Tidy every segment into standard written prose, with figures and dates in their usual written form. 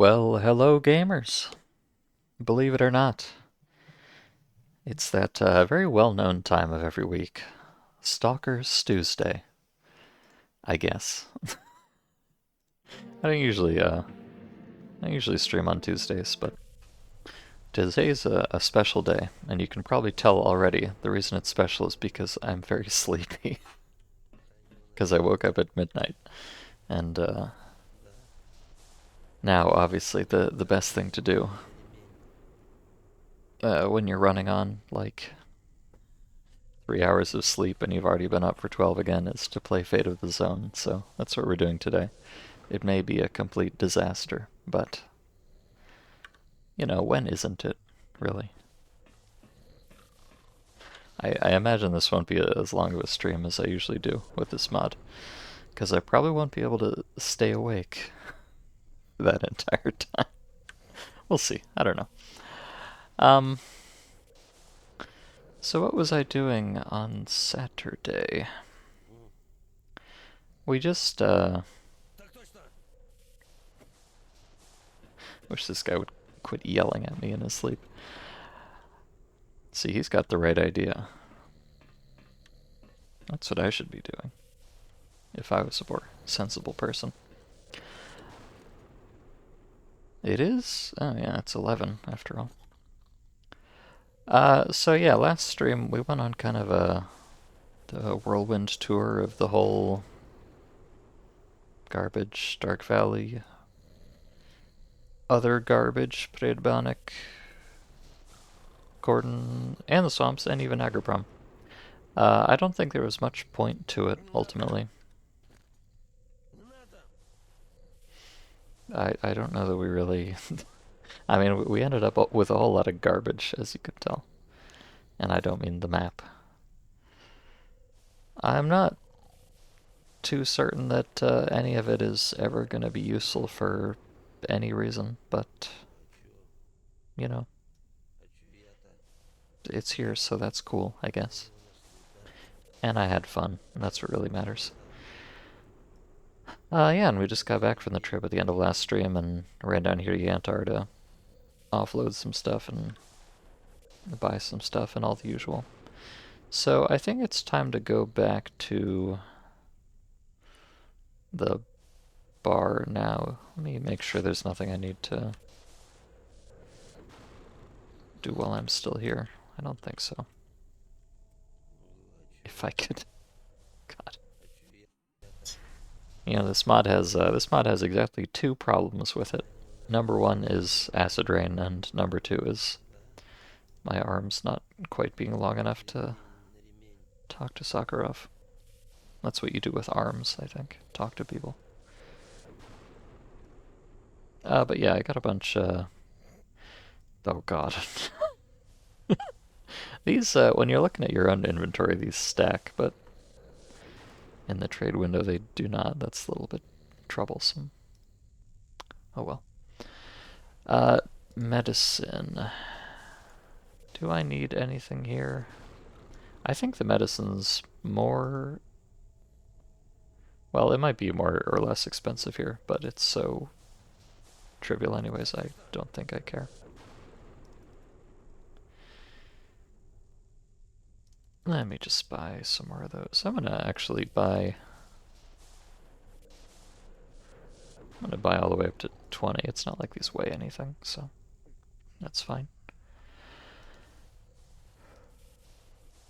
Well, hello gamers. Believe it or not, it's that very well-known time of every week, Stalker's Tuesday, I guess. I don't usually I usually stream on Tuesdays, but today's a special day, and you can probably tell already the reason it's special is because I'm very sleepy, because I woke up at midnight, and now obviously the best thing to do when you're running on like 3 hours of sleep and you've already been up for 12 again is to play Fate of the Zone, so that's what we're doing today. It may be a complete disaster, but, when isn't it, really? I imagine this won't be as long of a stream as I usually do with this mod, because I probably won't be able to stay awake that entire time. We'll see, I don't know. Um, so what was I doing on Saturday? We just, wish this guy would quit yelling at me in his sleep. See, he's got the right idea. That's what I should be doing if I was a more sensible person. It is? Oh yeah, it's 11 after all. So yeah, last stream we went on kind of the whirlwind tour of the whole garbage, Dark Valley, other garbage, Predbanik, Cordon, and the swamps, and even Agroprom. I don't think there was much point to it, ultimately. I don't know that we really... I mean, we ended up with a whole lot of garbage, as you could tell. And I don't mean the map. I'm not too certain that any of it is ever going to be useful for any reason, but, you know, it's here, so that's cool, I guess. And I had fun, and that's what really matters. Yeah, and we just got back from the trip at the end of last stream and ran down here to Yantar to offload some stuff and buy some stuff and all the usual. So I think it's time to go back to the bar now. Let me make sure there's nothing I need to do while I'm still here. I don't think so. If I could. God. This mod has exactly two problems with it. Number one is acid rain, and number two is my arms not quite being long enough to talk to Sakharov. That's what you do with arms, I think. Talk to people. But yeah, I got a bunch, oh god. These, when you're looking at your own inventory, these stack, but in the trade window they do not. That's a little bit troublesome. Oh well. Medicine. Do I need anything here? I think the medicine's more... Well, it might be more or less expensive here, but it's so trivial anyways, I don't think I care. Let me just buy some more of those. I'm gonna buy all the way up to 20. It's not like these weigh anything, so that's fine.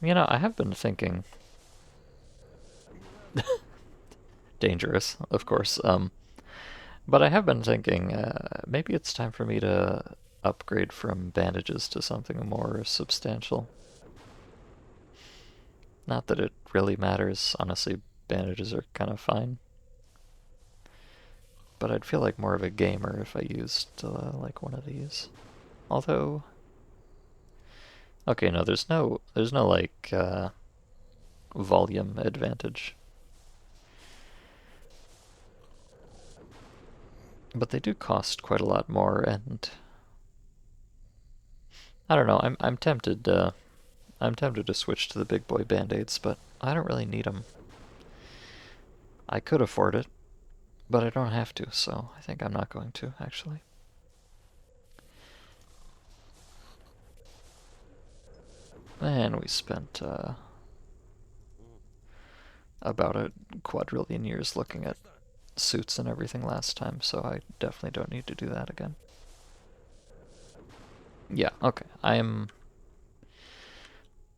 I have been thinking... Dangerous, of course. But I have been thinking, maybe it's time for me to upgrade from bandages to something more substantial. Not that it really matters. Honestly, bandages are kind of fine. But I'd feel like more of a gamer if I used, like one of these. Although... Okay, no, there's no, like, volume advantage. But they do cost quite a lot more, and I don't know. I'm tempted. I'm tempted to switch to the big boy band-aids, but I don't really need them. I could afford it, but I don't have to, so I think I'm not going to actually. And we spent about a quadrillion years looking at suits and everything last time, so I definitely don't need to do that again. Yeah, okay. I'm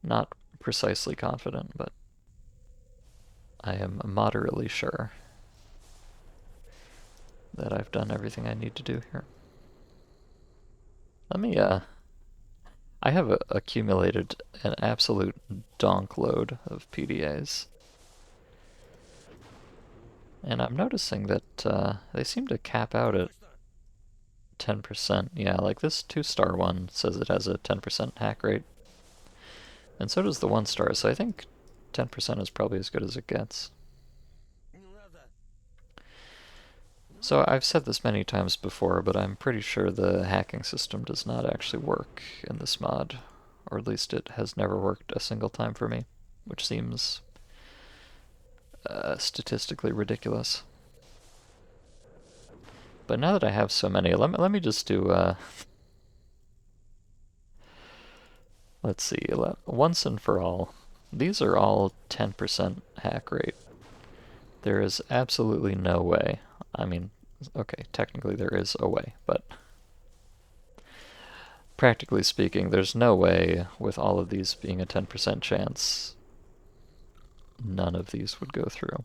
not precisely confident, but I am moderately sure that I've done everything I need to do here. Let me, I have accumulated an absolute donk load of PDAs. And I'm noticing that they seem to cap out at 10%. Yeah, like this 2-star one says it has a 10% hack rate. And so does the 1-star, so I think 10% is probably as good as it gets. So I've said this many times before, but I'm pretty sure the hacking system does not actually work in this mod. Or at least it has never worked a single time for me, which seems statistically ridiculous. But now that I have so many, let me just do, let's see, once and for all. These are all 10% hack rate. There is absolutely no way. I mean, okay, technically there is a way, but practically speaking, there's no way with all of these being a 10% chance, none of these would go through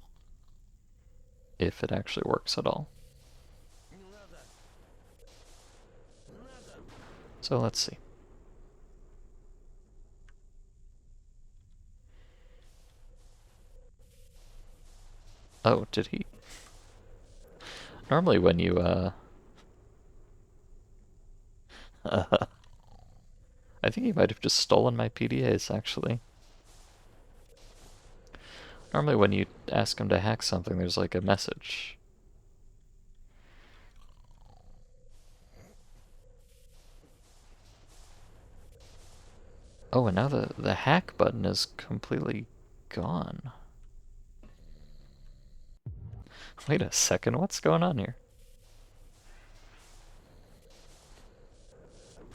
if it actually works at all. So let's see. Oh, did he? Normally when you, I think he might have just stolen my PDAs, actually. Normally when you ask him to hack something, there's like a message. Oh, and now the hack button is completely gone. Wait a second, what's going on here?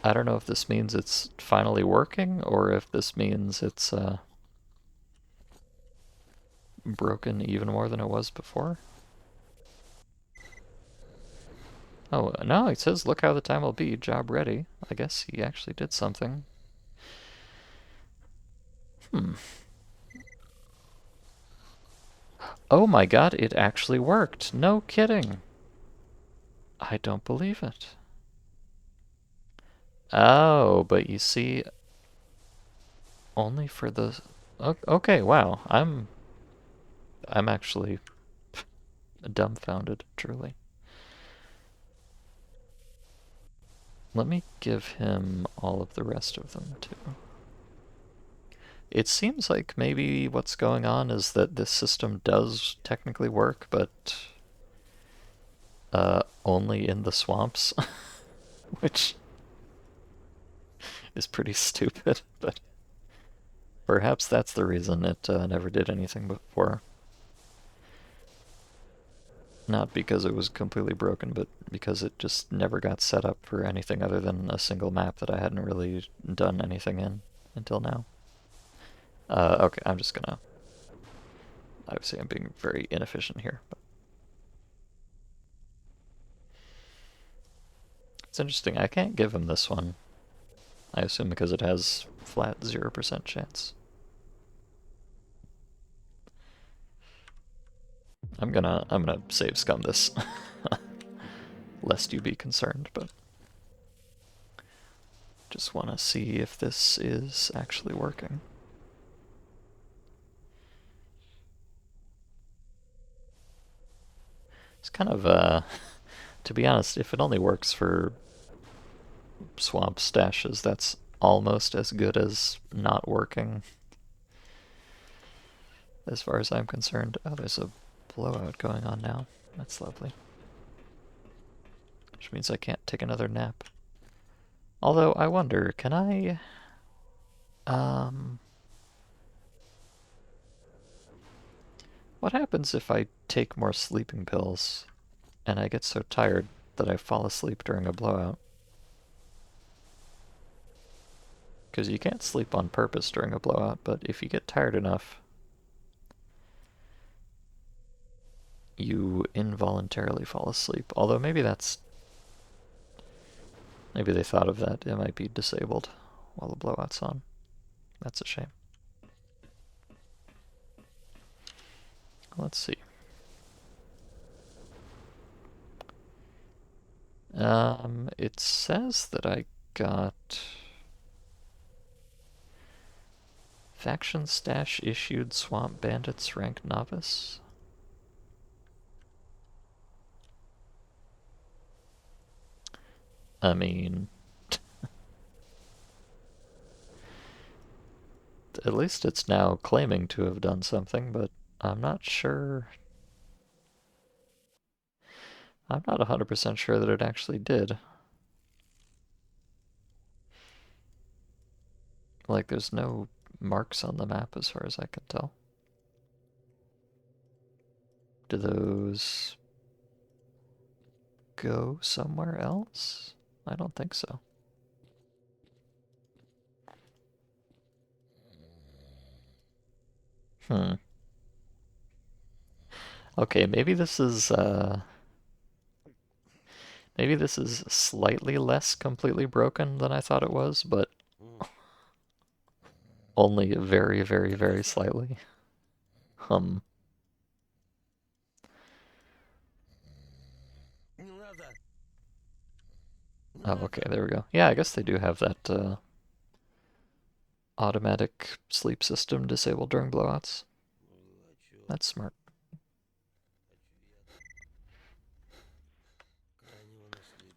I don't know if this means it's finally working, or if this means it's broken even more than it was before. Oh, no, it says, look how the time will be, job ready. I guess he actually did something. Hmm. Oh my god, it actually worked. No kidding. I don't believe it. Oh, but you see, only for the... Okay, wow. I'm actually dumbfounded, truly. Let me give him all of the rest of them, too. It seems like maybe what's going on is that this system does technically work, but only in the swamps, which is pretty stupid, but perhaps that's the reason it never did anything before. Not because it was completely broken, but because it just never got set up for anything other than a single map that I hadn't really done anything in until now. Okay, I'm just gonna... Obviously, I'm being very inefficient here, but... It's interesting, I can't give him this one. I assume because it has flat 0% chance. I'm gonna save scum this, lest you be concerned, but just want to see if this is actually working. It's kind of, to be honest, if it only works for swamp stashes, that's almost as good as not working, as far as I'm concerned. Oh, there's a blowout going on now. That's lovely. Which means I can't take another nap. Although, I wonder, can I... What happens if I take more sleeping pills and I get so tired that I fall asleep during a blowout? Because you can't sleep on purpose during a blowout, but if you get tired enough, you involuntarily fall asleep. Although maybe they thought of that. It might be disabled while the blowout's on. That's a shame. Let's see. It says that I got faction stash issued Swamp Bandits rank novice. I mean, at least it's now claiming to have done something, but I'm not sure. I'm not 100% sure that it actually did. Like, there's no marks on the map as far as I can tell. Do those go somewhere else? I don't think so. Hmm. Okay, maybe this is slightly less completely broken than I thought it was, but only very, very, very slightly. Oh, okay, there we go. Yeah, I guess they do have that automatic sleep system disabled during blowouts. That's smart.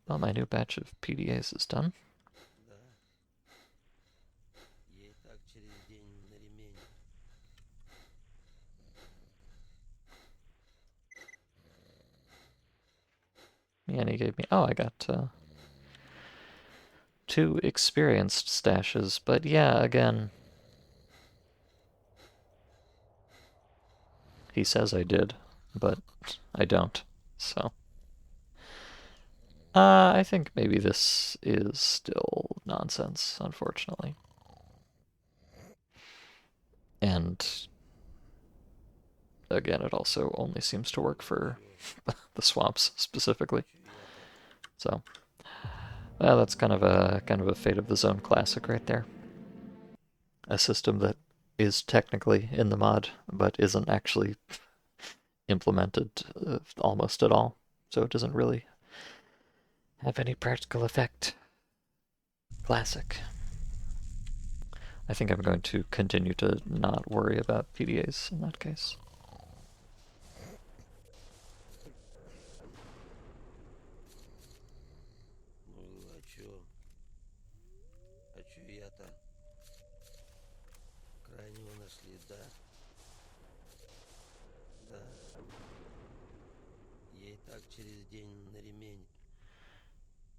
Well, my new batch of PDAs is done. Yeah, and he gave me... Oh, I got 2 experienced stashes, but yeah, again... He says I did, but I don't, so... I think maybe this is still nonsense, unfortunately. And again, it also only seems to work for the swamps specifically. So, that's kind of a Fate of the Zone classic right there. A system that is technically in the mod, but isn't actually implemented almost at all. So it doesn't really have any practical effect. Classic. I think I'm going to continue to not worry about PDAs in that case.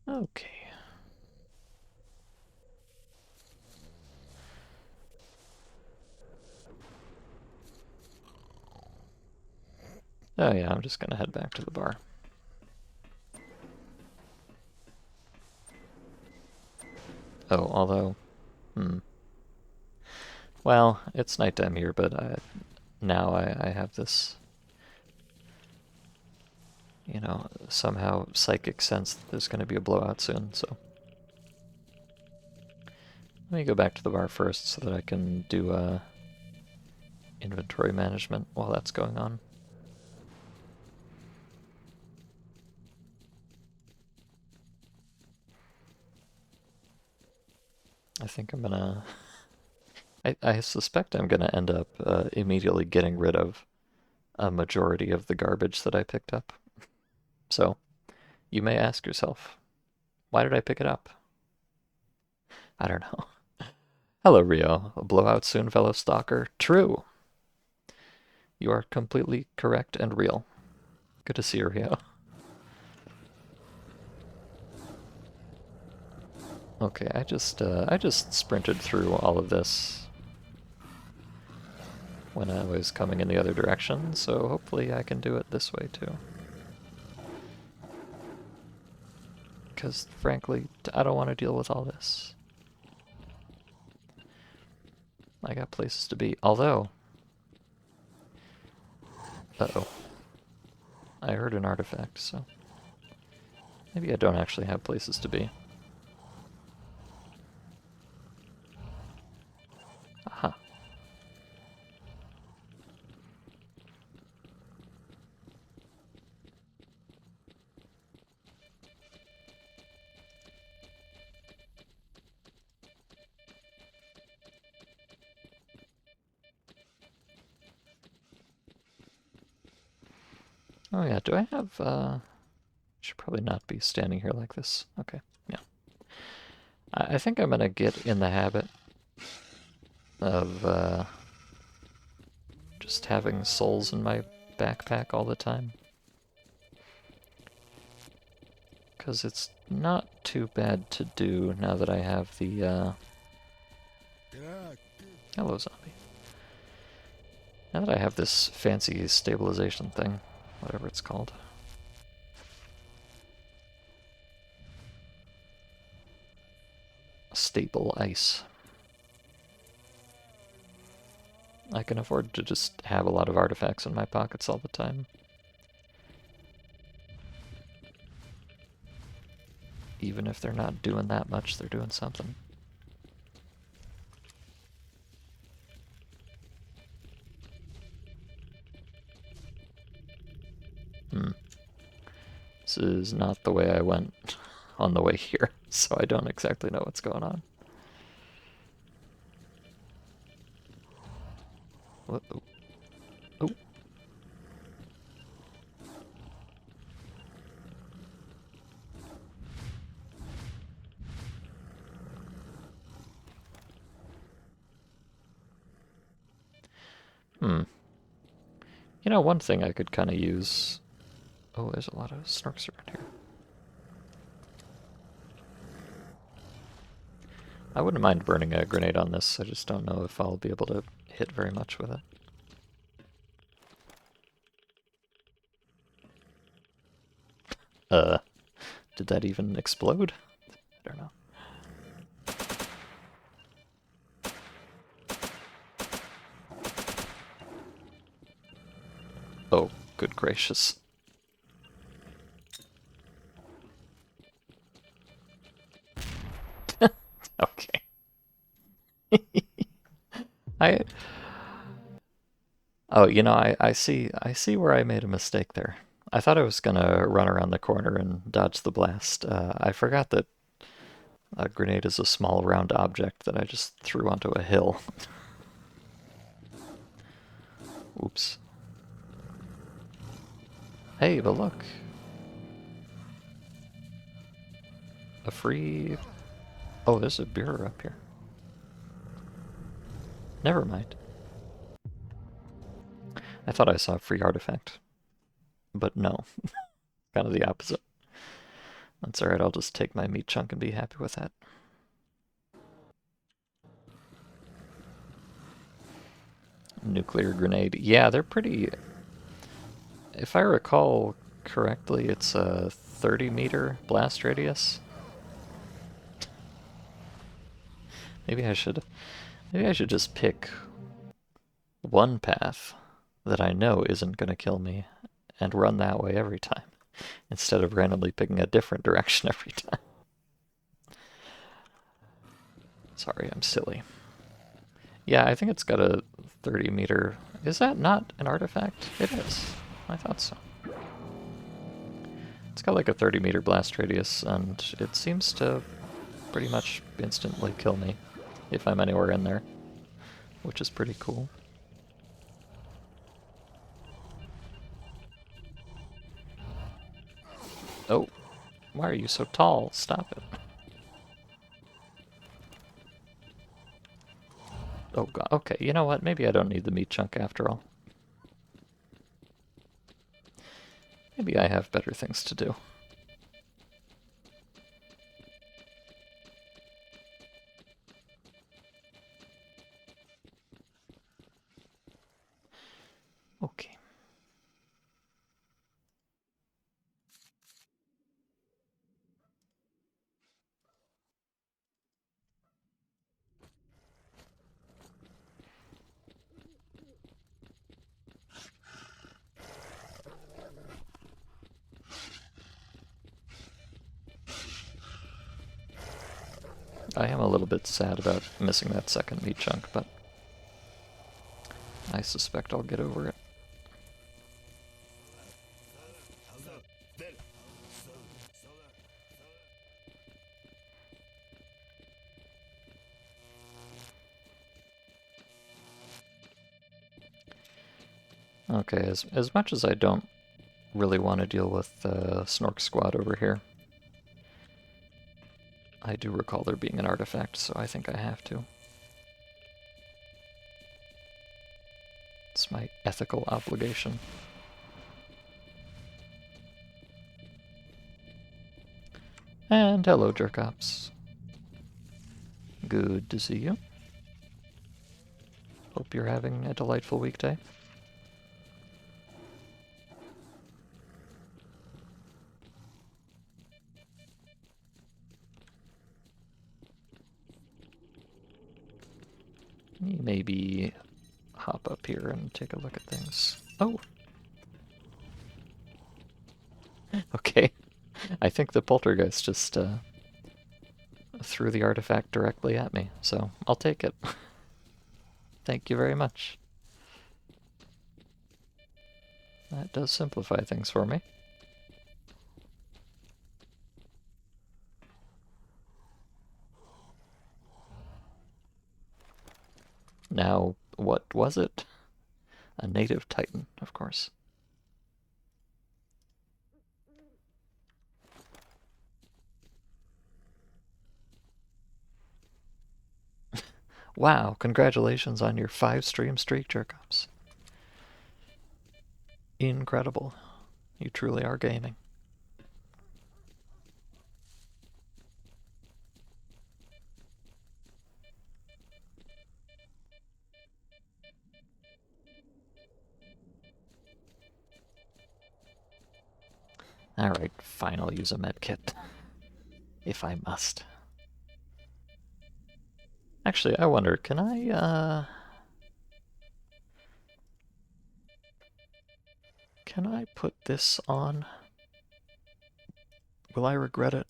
Okay. Oh yeah, I'm just gonna head back to the bar. Oh, although, well, it's nighttime here, but now I have this, somehow psychic sense that there's gonna be a blowout soon, so. Let me go back to the bar first so that I can do inventory management while that's going on. I think I'm gonna... I suspect I'm gonna end up immediately getting rid of a majority of the garbage that I picked up. So, you may ask yourself, why did I pick it up? I don't know. Hello, Rio. A blowout soon, fellow stalker. True. You are completely correct and real. Good to see you, Rio. Okay, I just sprinted through all of this when I was coming in the other direction, so hopefully I can do it this way too. Because frankly, I don't want to deal with all this. I got places to be. Although, uh-oh, I heard an artifact, so maybe I don't actually have places to be. Aha. Oh yeah, do I have, should probably not be standing here like this. Okay, yeah. I think I'm gonna get in the habit of, just having souls in my backpack all the time. Because it's not too bad to do now that I have the, hello, zombie. Now that I have this fancy stabilization thing, whatever it's called. Stable ice. I can afford to just have a lot of artifacts in my pockets all the time. Even if they're not doing that much, they're doing something. This is not the way I went on the way here, so I don't exactly know what's going on. Oh. Oh. Hmm. You know, one thing I could kind of use... Oh, there's a lot of snorks around here. I wouldn't mind burning a grenade on this, I just don't know if I'll be able to hit very much with it. Did that even explode? I don't know. Oh, good gracious. Okay. I... Oh, you know, I see where I made a mistake there. I thought I was gonna run around the corner and dodge the blast. I forgot that a grenade is a small round object that I just threw onto a hill. Oops. Hey, but look. A free... Oh, there's a beer up here. Never mind. I thought I saw a free artifact. But no. Kind of the opposite. That's alright, I'll just take my meat chunk and be happy with that. Nuclear grenade. Yeah, they're pretty... If I recall correctly, it's a 30-meter blast radius. Maybe I should just pick one path that I know isn't going to kill me and run that way every time, instead of randomly picking a different direction every time. Sorry, I'm silly. Yeah, I think it's got a 30-meter... Is that not an artifact? It is. I thought so. It's got like a 30-meter blast radius, and it seems to pretty much instantly kill me if I'm anywhere in there, which is pretty cool. Oh, why are you so tall? Stop it. Oh god, okay, you know what? Maybe I don't need the meat chunk after all. Maybe I have better things to do. Okay. I am a little bit sad about missing that second meat chunk, but I suspect I'll get over it. Okay, as much as I don't really want to deal with the Snork Squad over here, I do recall there being an artifact, so I think I have to. It's my ethical obligation. And hello, Jerkops. Good to see you. Hope you're having a delightful weekday. Maybe hop up here and take a look at things. Oh! Okay. I think the poltergeist just threw the artifact directly at me, so I'll take it. Thank you very much. That does simplify things for me. Now, what was it? A native titan, of course. Wow, congratulations on your 5-stream streak, Jerkops. Incredible. You truly are gaming. Alright, fine, I'll use a medkit. If I must. Actually, I wonder, can I put this on? Will I regret it?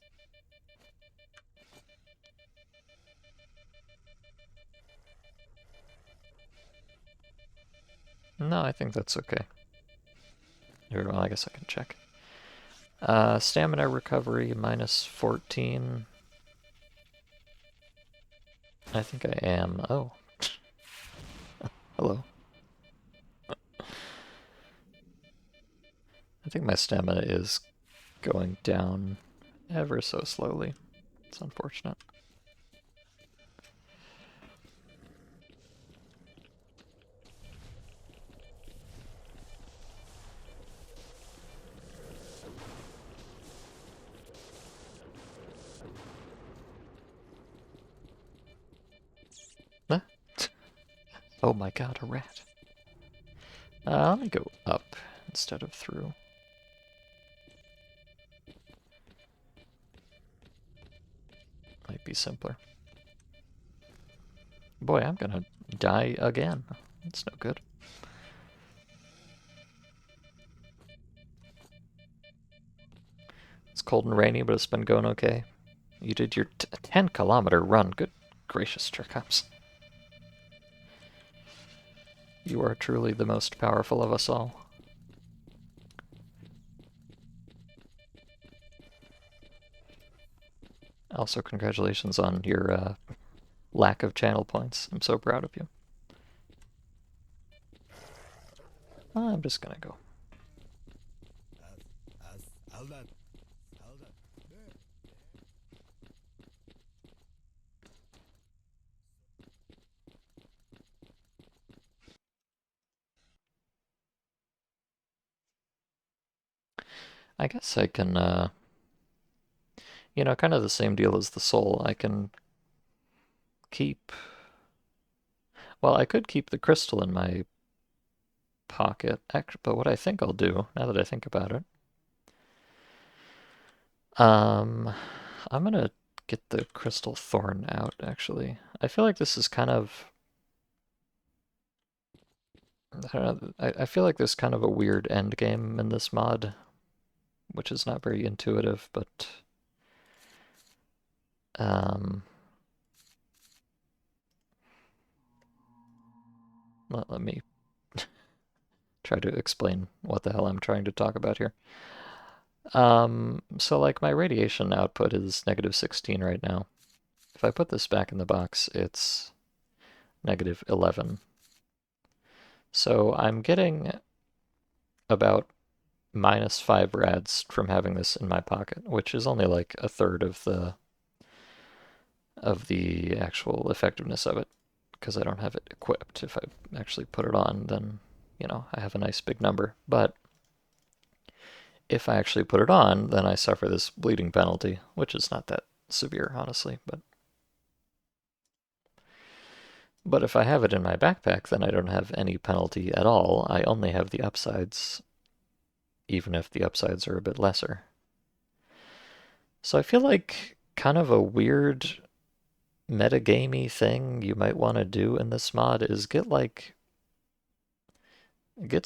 No, I think that's okay. Here, well, I guess I can check. Stamina recovery minus 14. I think I am. Oh. Hello. I think my stamina is going down ever so slowly. It's unfortunate. Oh my god, a rat. Let me go up instead of through. Might be simpler. Boy, I'm gonna die again. That's no good. It's cold and rainy, but it's been going okay. You did your 10-kilometer run. Good gracious, Jerkops. You are truly the most powerful of us all. Also, congratulations on your lack of channel points. I'm so proud of you. I'm just gonna go. I guess I can, you know, kind of the same deal as the soul. I can keep... Well, I could keep the crystal in my pocket, but what I think I'll do, now that I think about it, I'm gonna get the crystal thorn out, actually. I feel like this is kind of... I don't know, I feel like there's kind of a weird end game in this mod, which is not very intuitive, but Let me try to explain what the hell I'm trying to talk about here. So like my radiation output is -16 right now. If I put this back in the box, it's -11. So I'm getting about -5 rads from having this in my pocket, which is only like a third of the actual effectiveness of it, because I don't have it equipped. If I actually put it on, then, you know, I have a nice big number. But if I actually put it on, then I suffer this bleeding penalty, which is not that severe, honestly. But if I have it in my backpack, then I don't have any penalty at all. I only have the upsides, even if the upsides are a bit lesser. So I feel like kind of a weird metagamey thing you might want to do in this mod is get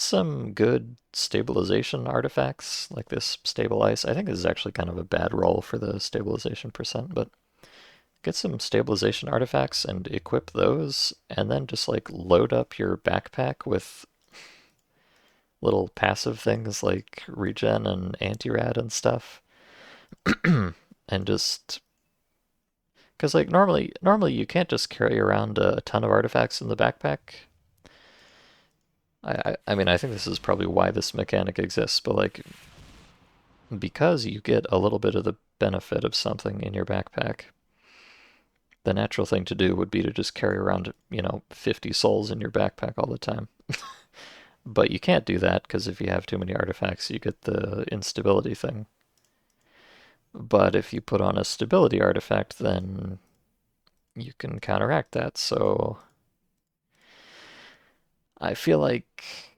some good stabilization artifacts, like this stable ice. I think this is actually kind of a bad roll for the stabilization percent, but get some stabilization artifacts and equip those, and then just like load up your backpack with little passive things like regen and anti-rad and stuff. And just because like normally you can't just carry around a ton of artifacts in the backpack. I mean, I think this is probably why this mechanic exists, but like because you get a little bit of the benefit of something in your backpack, the natural thing to do would be to just carry around, 50 souls in your backpack all the time. But you can't do that because if you have too many artifacts, you get the instability thing. But if you put on a stability artifact, then you can counteract that. So I feel like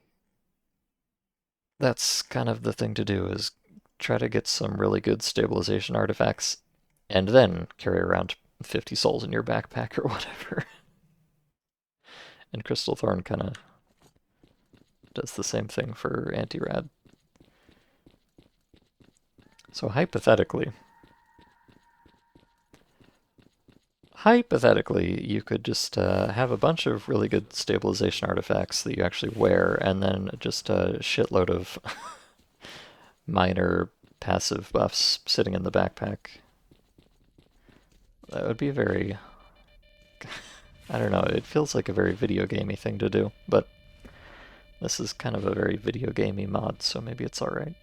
that's kind of the thing to do is try to get some really good stabilization artifacts and then carry around 50 souls in your backpack or whatever. And Crystal Thorn kind of does the same thing for anti-rad. So hypothetically, you could just have a bunch of really good stabilization artifacts that you actually wear, and then just a shitload of minor passive buffs sitting in the backpack. That would be very... I don't know, it feels like a very video gamey thing to do, but this is kind of a very video gamey mod, so maybe it's alright.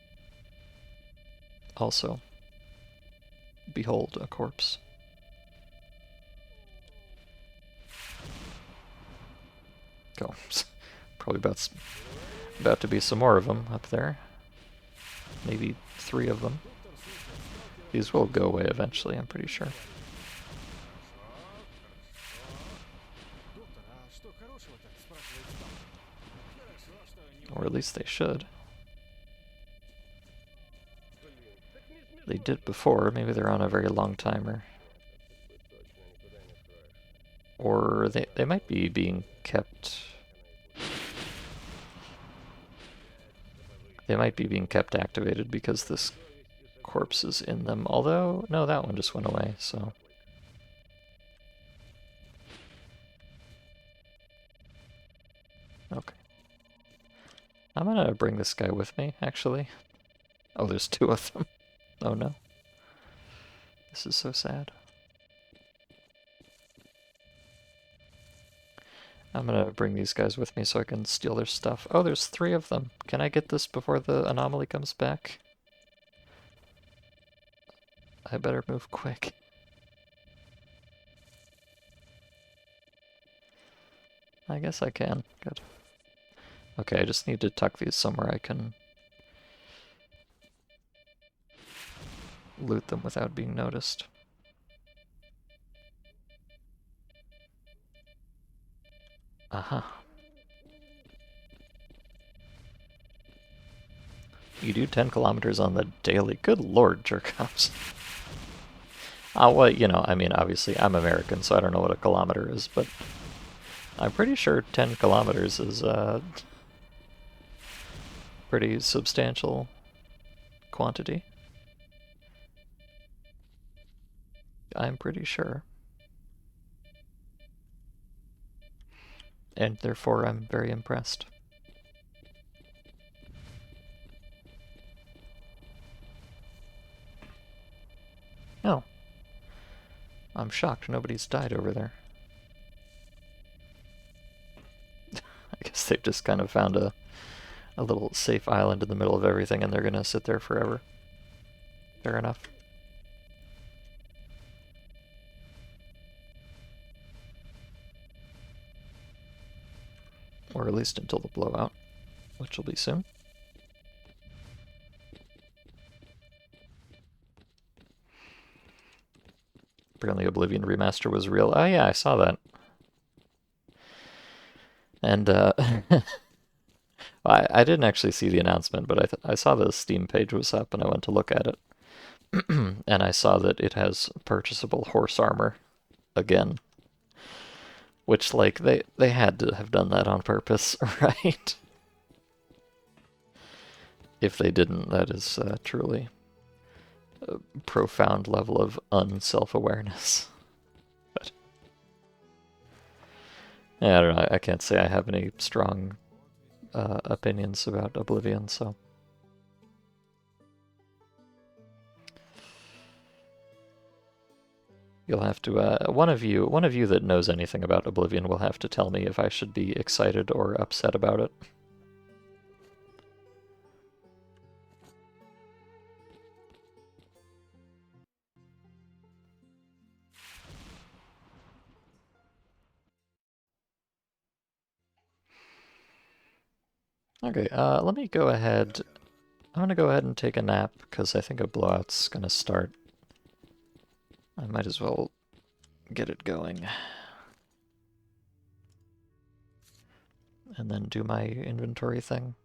Also, behold a corpse. Go. Probably about to be some more of them up there. Maybe 3 of them. These will go away eventually, I'm pretty sure. Or at least they should. They did before, maybe they're on a very long timer. Or they might be being kept... They might be being kept activated because this corpse is in them. Although, no, that one just went away, so... Okay. I'm gonna bring this guy with me, actually. Oh, there's 2 of them. Oh no. This is so sad. I'm gonna bring these guys with me so I can steal their stuff. Oh, there's 3 of them. Can I get this before the anomaly comes back? I better move quick. I guess I can. Good. Okay, I just need to tuck these somewhere I can loot them without being noticed. Aha. You do 10 kilometers on the daily. Good lord, jerk-offs. Well, I mean, obviously, I'm American, so I don't know what a kilometer is, but I'm pretty sure 10 kilometers is a pretty substantial quantity. I'm pretty sure. and therefore I'm very impressed. Oh, I'm shocked nobody's died over there. I guess they've just kind of found a little safe island in the middle of everything and they're gonna sit there forever. Fair enough. Or at least until the blowout, which will be soon. Apparently Oblivion Remaster was real. Oh yeah, I saw that. And I didn't actually see the announcement, but I saw the Steam page was up and I went to look at it. And I saw that it has purchasable horse armor again. Which, like, they had to have done that on purpose, right? If they didn't, that is truly a profound level of unself-awareness. But yeah, I don't know. I can't say I have any strong opinions about Oblivion, so. You'll have to, one of you that knows anything about Oblivion will have to tell me if I should be excited or upset about it. Okay, let me go ahead. I'm gonna go ahead and take a nap, because I think a blowout's gonna start. I might as well get it going. And then do my inventory thing.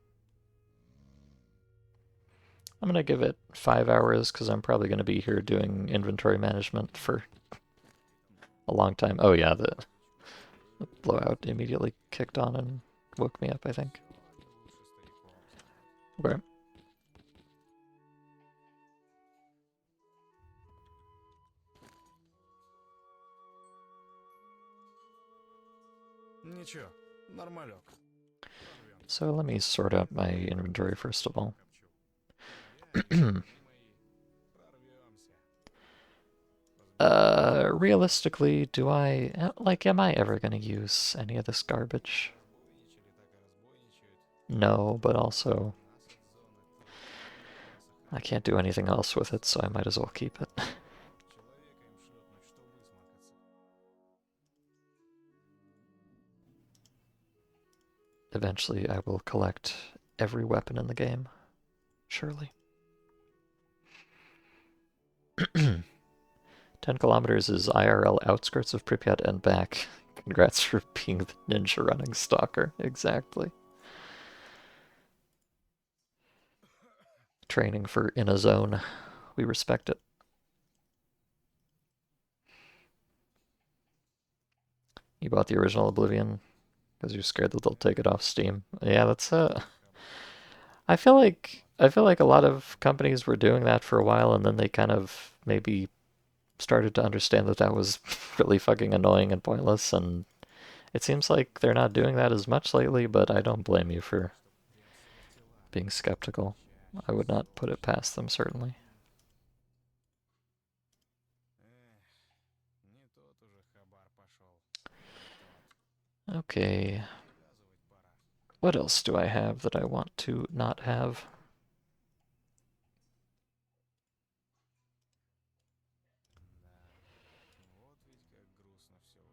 I'm gonna give it 5 hours, because I'm probably gonna be here doing inventory management for a long time. Oh yeah, the blowout immediately kicked on and woke me up, I think. Okay. So let me sort out my inventory first of all. Realistically, do I, like, am I ever gonna use any of this garbage? No, but also, I can't do anything else with it, so I might as well keep it. Eventually, I will collect every weapon in the game. Surely. 10 kilometers is IRL outskirts of Pripyat and back. Congrats for being the ninja running stalker. Exactly. Training for in a zone. We respect it. You bought the original Oblivion because you're scared that they'll take it off Steam. Yeah, that's I feel like a lot of companies were doing that for a while, and then they kind of maybe started to understand that that was really fucking annoying and pointless, and it seems like they're not doing that as much lately, but I don't blame you for being skeptical. I would not put it past them, certainly. Okay. What else do I have that I want to not have?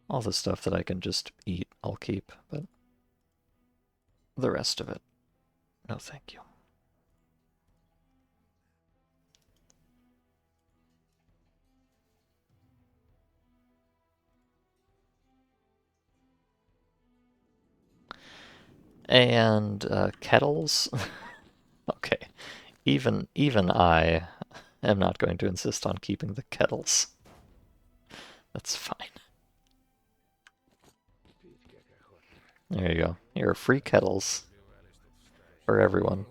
All the stuff that I can just eat, I'll keep, but the rest of it, no thank you. And kettles? Okay. Even I am not going to insist on keeping the kettles. That's fine. There you go. Here are free kettles for everyone.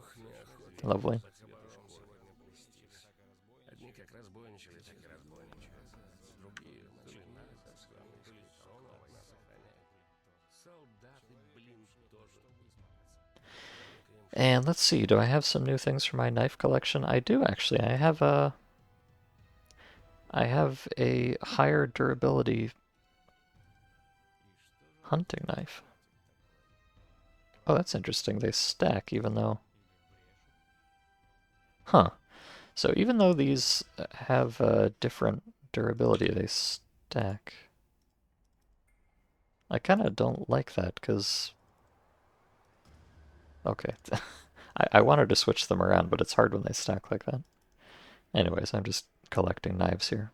Lovely. And let's see, do I have some new things for my knife collection? I do actually. I have a higher durability hunting knife. Oh, that's interesting. They stack even though... Huh. So even though these have different durability, they stack. I kind of don't like that because... Okay. I wanted to switch them around, but it's hard when they stack like that. Anyways, I'm just collecting knives here.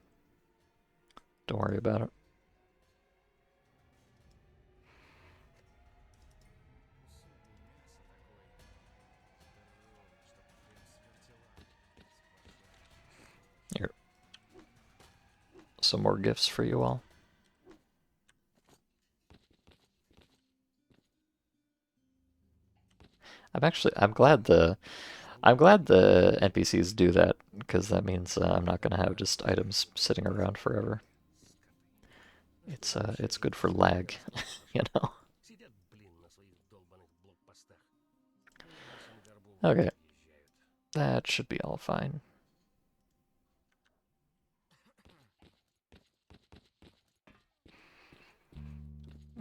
Don't worry about it. Here, some more gifts for you all. I'm glad the NPCs do that because that means I'm not gonna have just items sitting around forever. It's good for lag, you know. Okay, that should be all fine.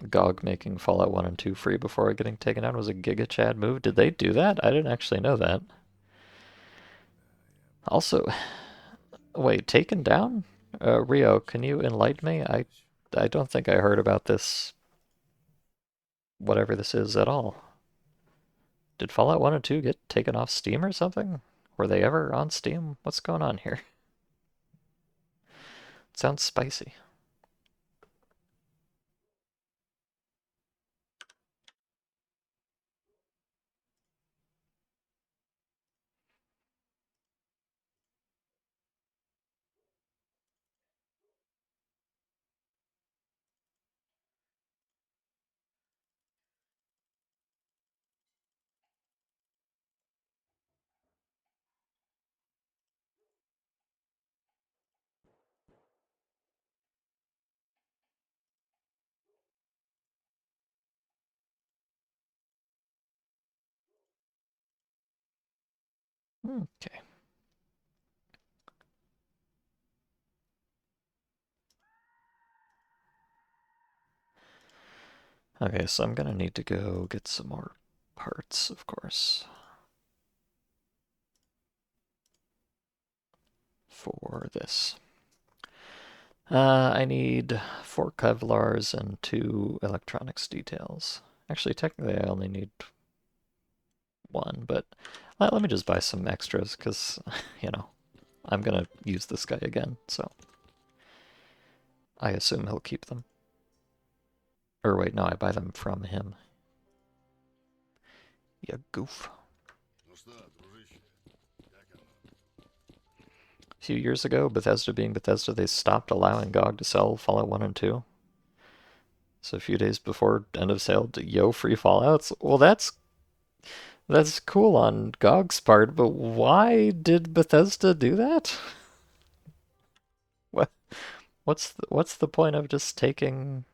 GOG making Fallout 1 and 2 free before getting taken down was a Giga Chad move. Did they do that? I didn't actually know that. Also, wait, taken down? Rio, can you enlighten me? I don't think I heard about this, whatever this is, at all. Did Fallout 1 and 2 get taken off Steam or something? Were they ever on Steam? What's going on here? It sounds spicy. Okay. Okay, so I'm gonna need to go get some more parts, of course, for this. I need 4 Kevlars and 2 electronics details. Actually, technically, I only need 1, but let me just buy some extras because, you know, I'm gonna use this guy again, so I assume he'll keep them. Or wait, no, I buy them from him. You goof. A few years ago, Bethesda being Bethesda, they stopped allowing GOG to sell Fallout 1 and 2. So a few days before end of sale, yo, free Fallouts. Well, that's cool on GOG's part, but why did Bethesda do that? What what's the point of just taking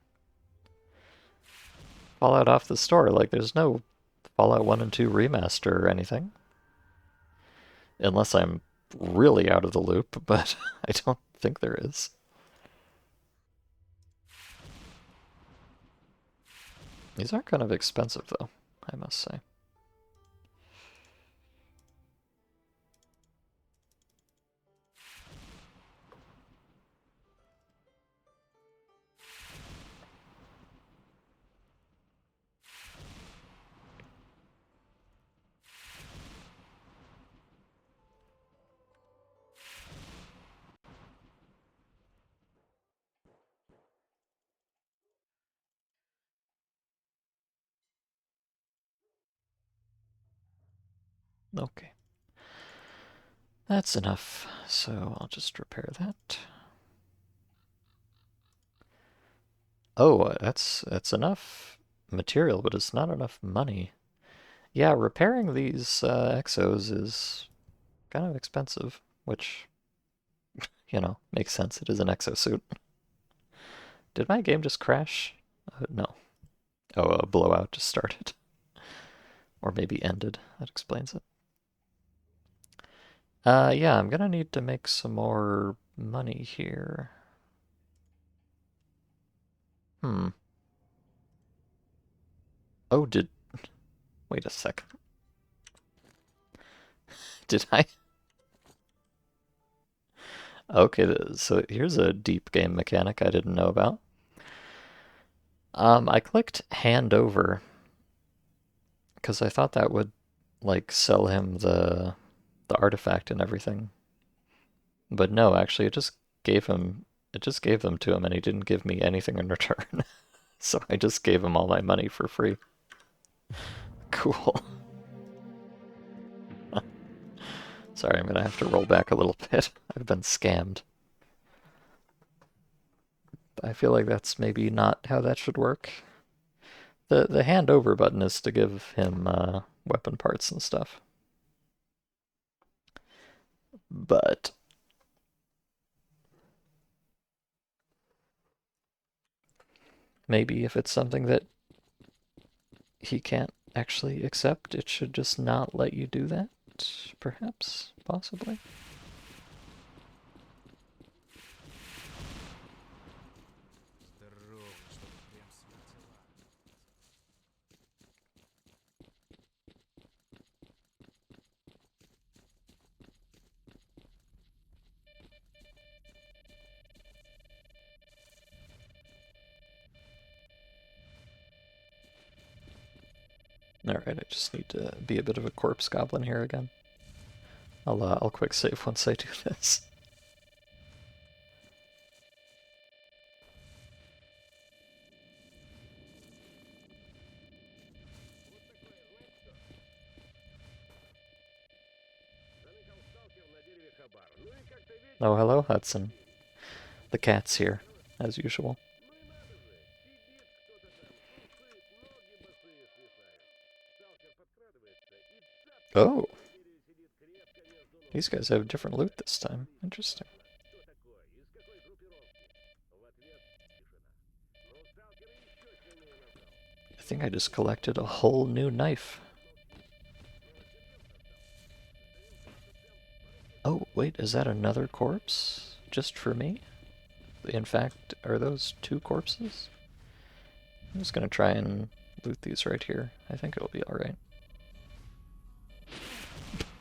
Fallout off the store? Like, there's no Fallout 1 and 2 remaster or anything. Unless I'm really out of the loop, but I don't think there is. These are kind of expensive, though, I must say. Okay. That's enough, so I'll just repair that. Oh, that's enough material, but it's not enough money. Yeah, repairing these exos is kind of expensive, which, you know, makes sense. It is an exosuit. Did my game just crash? No. Oh, a blowout just started. Or maybe ended. That explains it. Yeah, I'm gonna need to make some more money here. Hmm. Oh, wait a second. Did I? Okay, so here's a deep game mechanic I didn't know about. I clicked hand over because I thought that would like sell him the artifact and everything. But no, actually it just gave them to him and he didn't give me anything in return. So I just gave him all my money for free. Cool. Sorry, I'm gonna have to roll back a little bit. I've been scammed. I feel like that's maybe not how that should work. The hand over button is to give him weapon parts and stuff. But maybe if it's something that he can't actually accept, it should just not let you do that. Perhaps, possibly. Alright, I just need to be a bit of a corpse goblin here again. I'll quick save once I do this. Oh, hello, Hudson. The cat's here, as usual. Oh, these guys have different loot this time. Interesting. I think I just collected a whole new knife. Oh, wait, is that another corpse? Just for me? In fact, are those two corpses? I'm just gonna try and loot these right here. I think it'll be alright.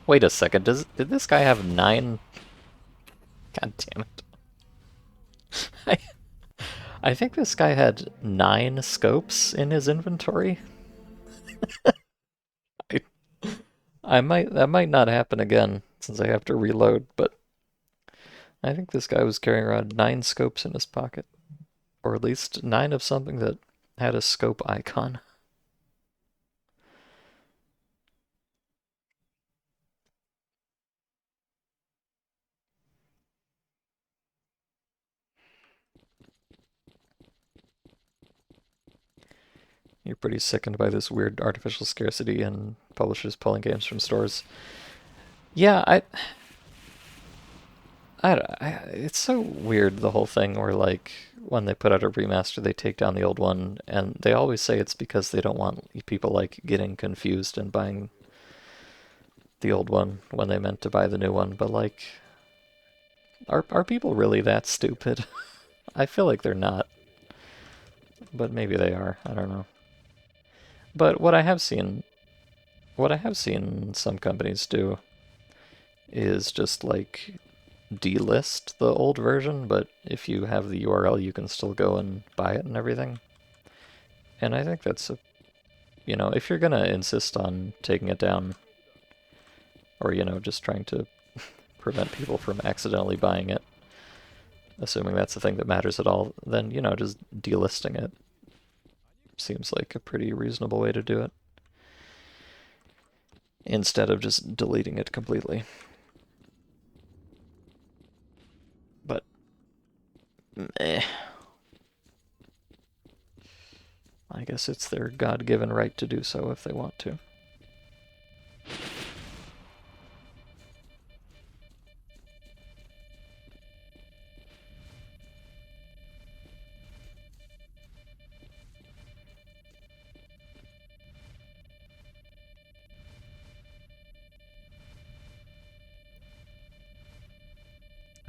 Wait a second, did this guy have 9? God damn it. I, I think this guy had 9 scopes in his inventory. I, that might not happen again since I have to reload, but I think this guy was carrying around 9 scopes in his pocket. Or at least 9 of something that had a scope icon. You're pretty sickened by this weird artificial scarcity and publishers pulling games from stores. Yeah, it's so weird, the whole thing where, like, when they put out a remaster, they take down the old one, and they always say it's because they don't want people, like, getting confused and buying the old one when they meant to buy the new one. But, like, are people really that stupid? I feel like they're not, but maybe they are. I don't know. But what I have seen some companies do is just, like, delist the old version, but if you have the URL, you can still go and buy it and everything. And I think that's if you're gonna insist on taking it down, or, just trying to prevent people from accidentally buying it, assuming that's the thing that matters at all, then, just delisting it seems like a pretty reasonable way to do it, instead of just deleting it completely. But, eh. I guess it's their God-given right to do so if they want to.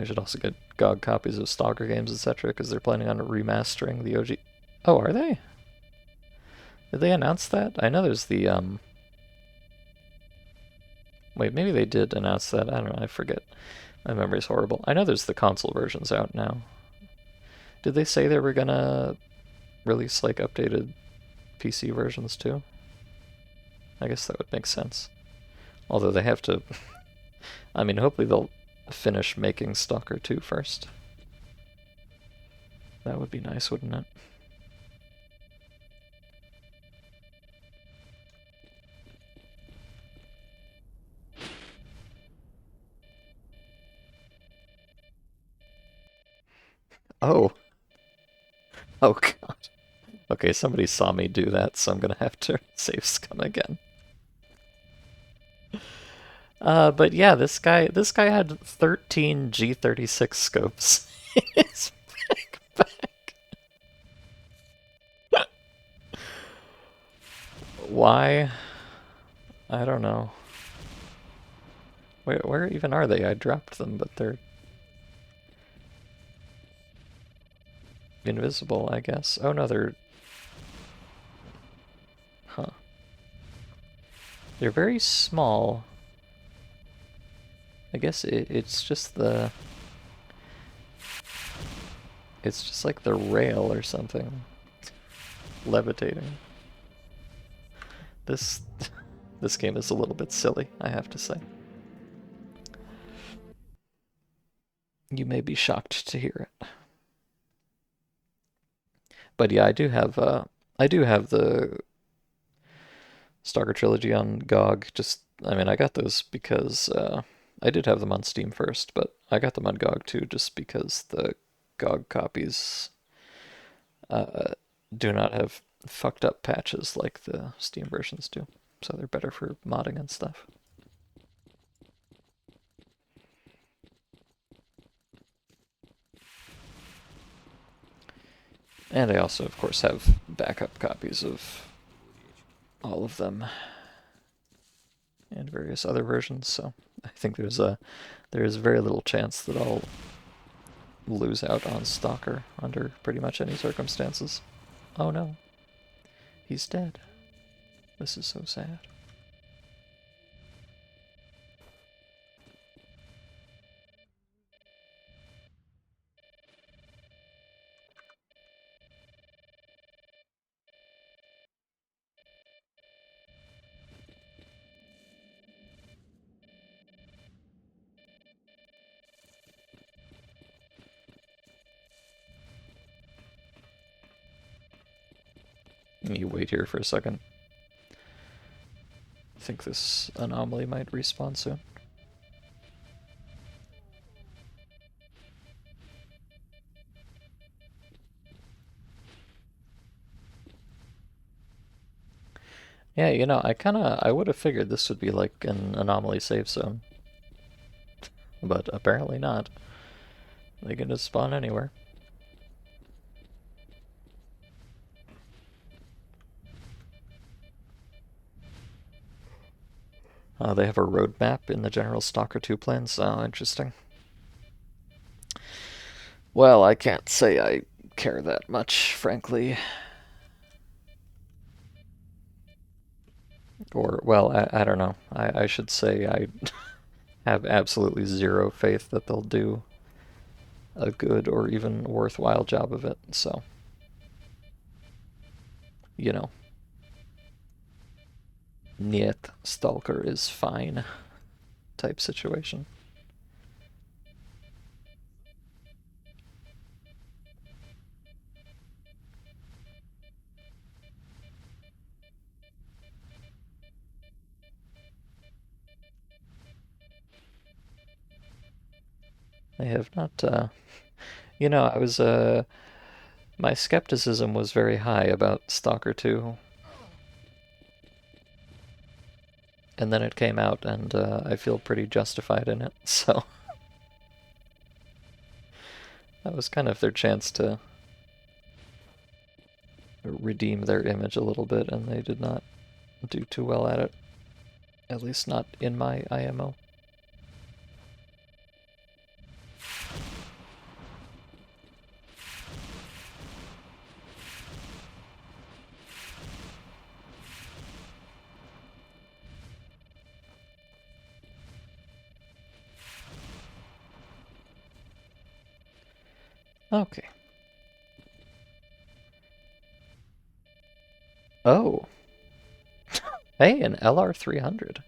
I should also get GOG copies of Stalker games, etc., because they're planning on remastering the OG. Oh, are they? Did they announce that? I know there's the, Wait, maybe they did announce that. I don't know, I forget. My memory's horrible. I know there's the console versions out now. Did they say they were gonna release, like, updated PC versions too? I guess that would make sense. Although they have to... I mean, hopefully they'll finish making Stalker 2 first. That would be nice, wouldn't it? Oh. Oh god. Okay, somebody saw me do that, so I'm gonna have to save scum again. But yeah, this guy had 13 G36 scopes in his backpack. Why? I don't know. Where even are they? I dropped them, but they're invisible, I guess. Oh no, they're... Huh. They're very small. I guess it's just the... It's just like the rail or something. Levitating. This... This game is a little bit silly, I have to say. You may be shocked to hear it. But yeah, I do have the Stalker Trilogy on GOG. Just, I mean, I got those because I did have them on Steam first, but I got them on GOG too, just because the GOG copies do not have fucked up patches like the Steam versions do. So they're better for modding and stuff. And I also, of course, have backup copies of all of them and various other versions, so I think there is very little chance that I'll lose out on Stalker under pretty much any circumstances. Oh no, he's dead. This is so sad. You wait here for a second. I think this anomaly might respawn soon. Yeah, you know, I would have figured this would be like an anomaly save zone. But apparently not. They can just spawn anywhere. They have a roadmap in the general Stalker 2 plans. Oh, interesting. Well, I can't say I care that much, frankly. Or, well, I don't know. I should say I have absolutely zero faith that they'll do a good or even worthwhile job of it, so... You know. Niet, Stalker is fine type situation. I have not, you know, I was, my skepticism was very high about Stalker 2. And then it came out, and I feel pretty justified in it, so... That was kind of their chance to redeem their image a little bit, and they did not do too well at it. At least not in my IMO. Okay. Oh. Hey, an LR300.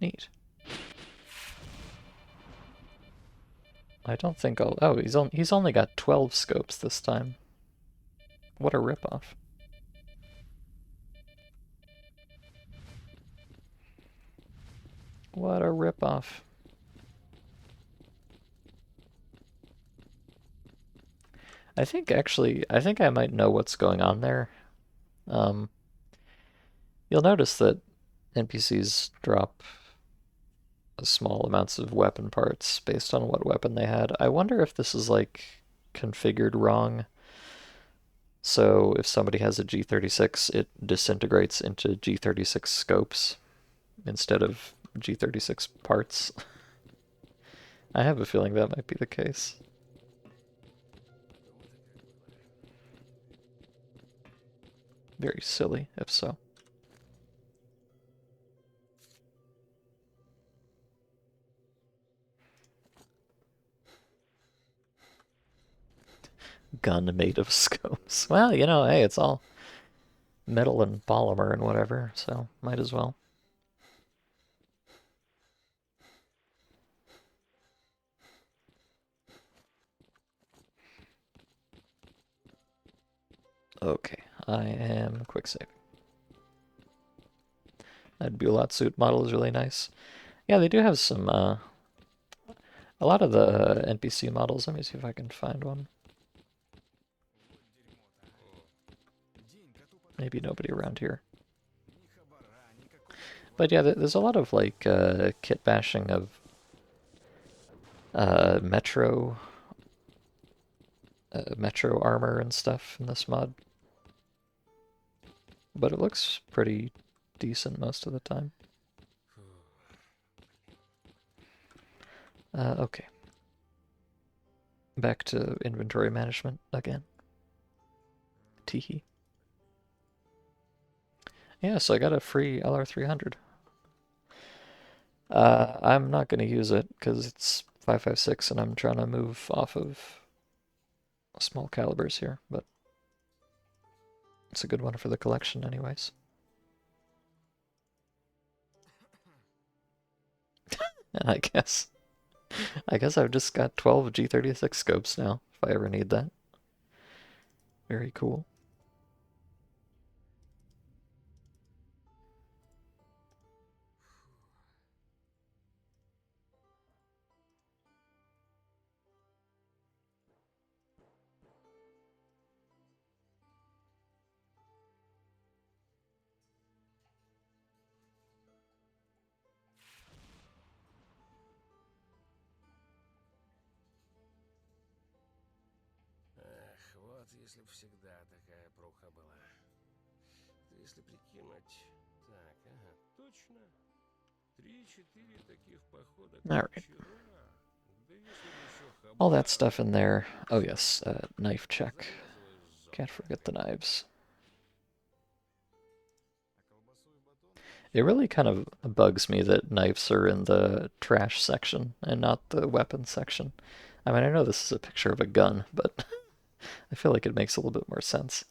Neat. I don't think I'll... Oh, he's only got 12 scopes this time. What a ripoff. What a ripoff. I think I might know what's going on there. Um, you'll notice that NPCs drop small amounts of weapon parts based on what weapon they had. I wonder if this is like configured wrong. So if somebody has a G36, it disintegrates into G36 scopes instead of G36 parts. I have a feeling that might be the case. Very silly, if so. Gun made of scopes. Well, you know, hey, it's all metal and polymer and whatever, so might as well. Okay, I am quick saving. That Bulat suit model is really nice. Yeah, they do have some, a lot of the NPC models. Let me see if I can find one. Maybe nobody around here. But yeah, there's a lot of like kit bashing of metro armor and stuff in this mod. But it looks pretty decent most of the time. Okay. Back to inventory management again. Teehee. Yeah, so I got a free LR300. I'm not going to use it because it's 5.56 and I'm trying to move off of small calibers here, but it's a good one for the collection anyways. And I guess I've just got 12 G36 scopes now, if I ever need that. Very cool. Если б всегда такая пруха была. Если прикинуть... Так, ага, точно. 3-4 таких похода, All как right. вчера. Да если бы еще All that хабар... stuff in there. Oh yes, knife check. Can't forget the knives. It really kind of bugs me that knives are in the trash section and not the weapons section. I mean, I know this is a picture of a gun, but I feel like it makes a little bit more sense.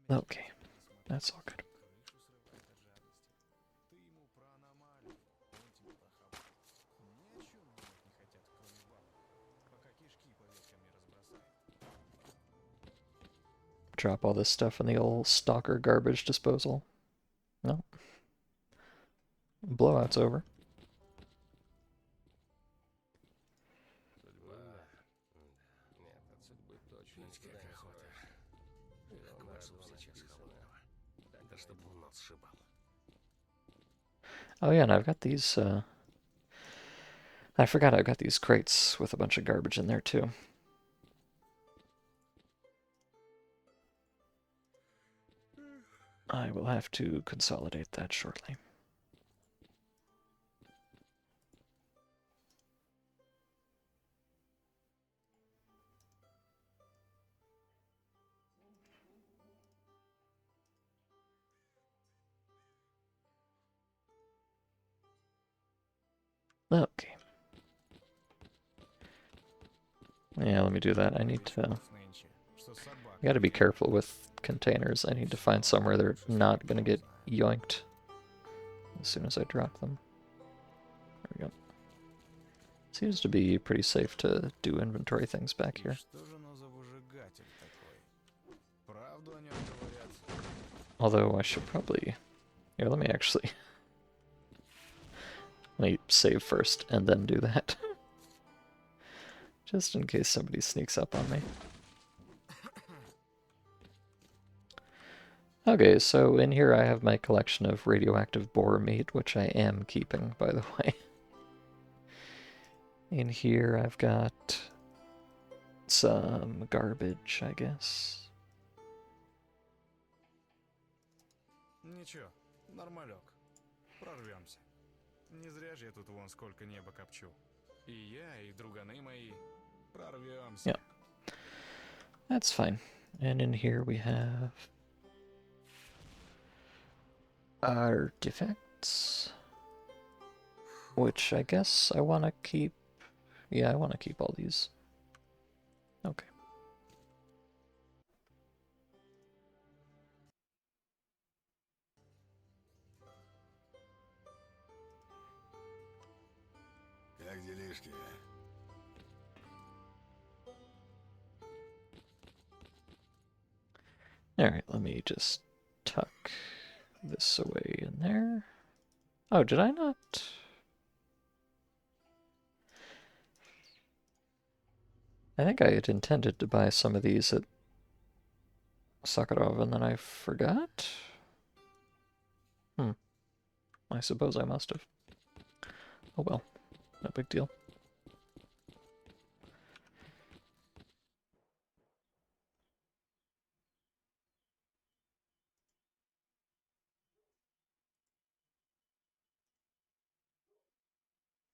Okay, that's all good. Drop all this stuff in the old stalker garbage disposal. No. Blowout's over. Oh yeah, and I've got these, I forgot I've got these crates with a bunch of garbage in there too. I will have to consolidate that shortly. Okay. Yeah, let me do that. I need to... I gotta be careful with containers. I need to find somewhere they're not gonna get yoinked as soon as I drop them. There we go. Seems to be pretty safe to do inventory things back here. Although I should probably... Here, let me actually... Let me save first and then do that. Just in case somebody sneaks up on me. Okay, so in here I have my collection of radioactive boar meat, which I am keeping, by the way. In here I've got some garbage, I guess. Ничего, нормалек. Прорвемся. Не зря же я тут вон сколько неба копчу. И я, и друганы мои. Прорвемся. Yeah, that's fine. And in here we have artifacts, which I guess I want to keep. Yeah, I want to keep all these. Okay. Как делишки? Alright, let me just tuck this away in there. Oh, did I not? I think I had intended to buy some of these at Sakharov and then I forgot? I suppose I must have. Oh well, no big deal.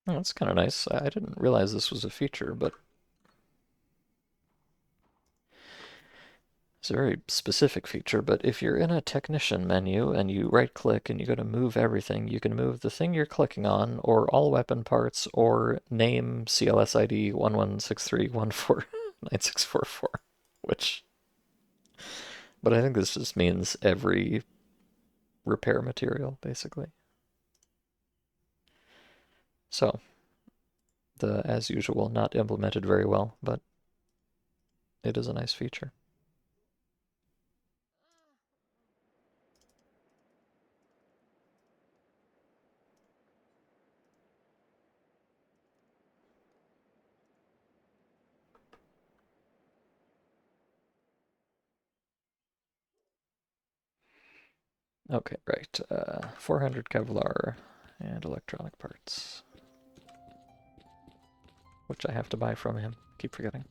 Oh, that's kind of nice. I didn't realize this was a feature, but it's a very specific feature. But if you're in a technician menu and you right click and you go to move everything, you can move the thing you're clicking on, or all weapon parts, or name CLS ID 1163149644, which. But I think this just means every repair material, basically. So, as usual, not implemented very well, but it is a nice feature. Okay, right. 400 Kevlar and electronic parts, which I have to buy from him. Keep forgetting.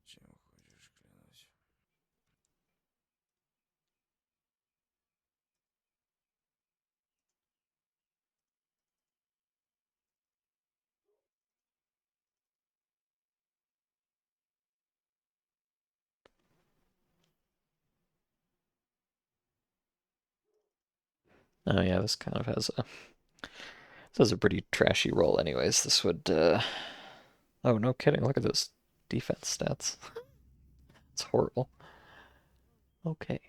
Чем хочешь, клянусь. Oh yeah, this kind of has a pretty trashy roll anyways. This would oh no kidding, look at those defense stats. It's horrible. Okay.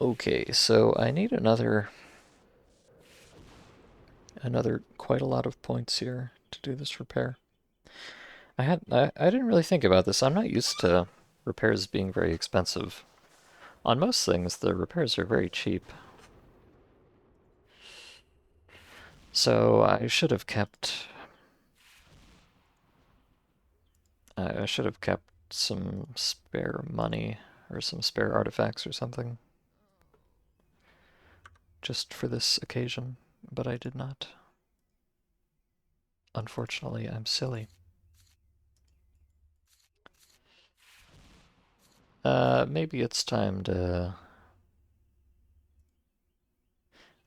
Okay, so I need another quite a lot of points here to do this repair. I didn't really think about this. I'm not used to repairs being very expensive. On most things, the repairs are very cheap. So I should have kept some spare money or some spare artifacts or something just for this occasion, but I did not. Unfortunately, I'm silly. Maybe it's time to...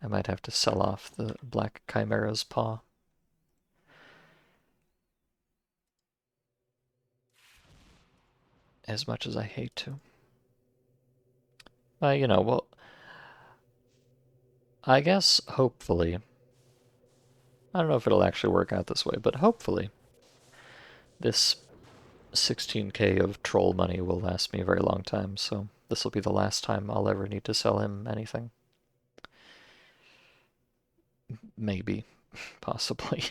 I might have to sell off the Black Chimera's paw. As much as I hate to. Well, I guess hopefully, I don't know if it'll actually work out this way, but hopefully this 16k of troll money will last me a very long time, so this will be the last time I'll ever need to sell him anything. Maybe. Possibly.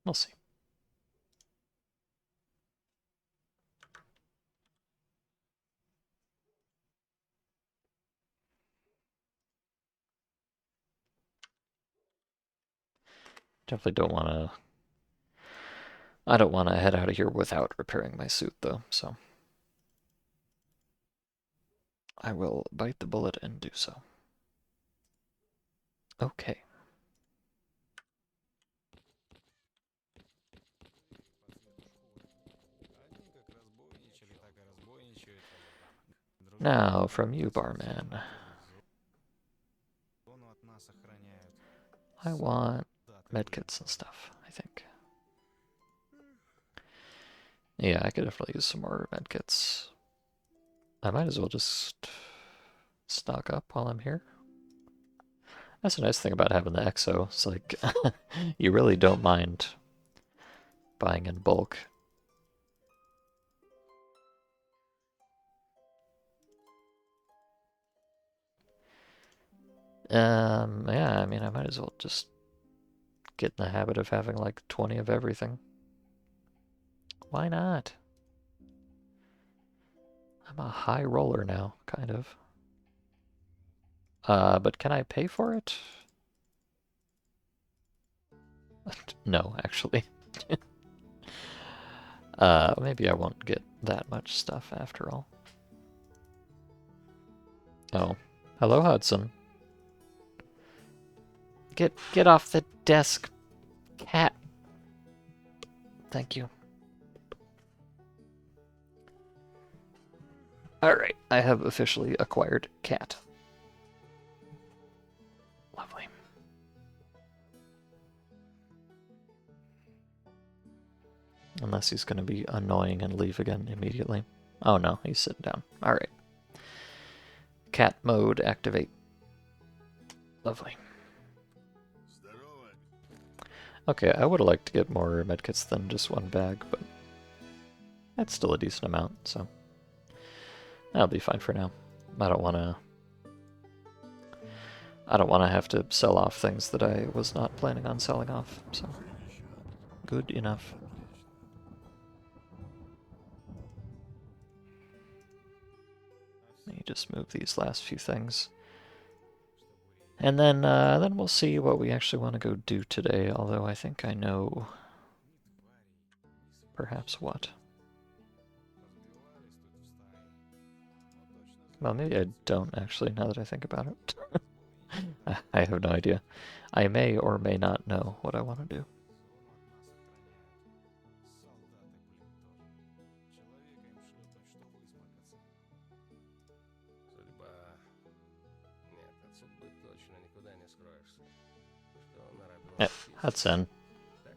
We'll see. Definitely don't want to... I don't want to head out of here without repairing my suit, though, so... I will bite the bullet and do so. Okay. Now, from you, barman. I want medkits and stuff, I think. Yeah, I could definitely use some more medkits. I might as well just stock up while I'm here. That's a nice thing about having the EXO. It's like, you really don't mind buying in bulk. Yeah, I mean, I might as well just get in the habit of having like 20 of everything. Why not? I'm a high roller now, kind of. But can I pay for it? No, actually. Maybe I won't get that much stuff after all. Oh. Hello, Hudson. Get off the desk, cat. Thank you. Alright, I have officially acquired cat. Lovely. Unless he's going to be annoying and leave again immediately. Oh no, he's sitting down. Alright. Cat mode activate. Lovely. Okay, I would have liked to get more medkits than just one bag, but that's still a decent amount, so that'll be fine for now. I don't want to have to sell off things that I was not planning on selling off, so good enough. Let me just move these last few things. And then we'll see what we actually want to go do today, although I think I know perhaps what. Well, maybe I don't actually, now that I think about it. I have no idea. I may or may not know what I want to do. Судьба. Нет, от судьбы точно никуда не скроешься. Что наробила Hudson, так оно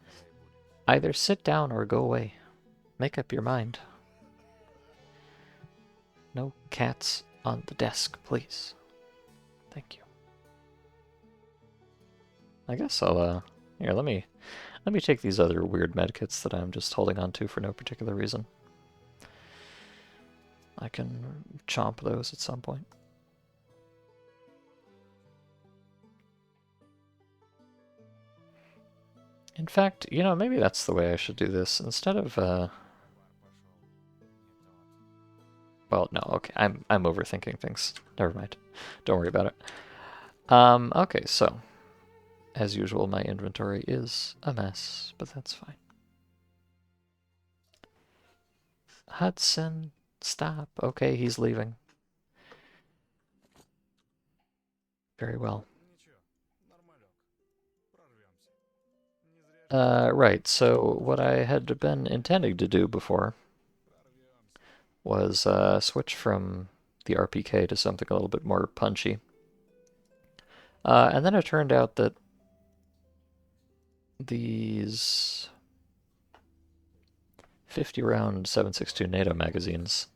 и будет. either sit down or go away. Make up your mind. No cats on the desk, please. Thank you. I guess I'll, here, let me take these other weird medkits that I'm just holding on to for no particular reason. I can chomp those at some point. In fact, maybe that's the way I should do this. Instead of, well, no, okay, I'm overthinking things. Never mind. Don't worry about it. Okay, so, as usual, my inventory is a mess, but that's fine. Hudson, stop. Okay, he's leaving. Very well. Right, so what I had been intending to do before was switch from the RPK to something a little bit more punchy. And then it turned out that these 50 round 7.62 NATO magazines,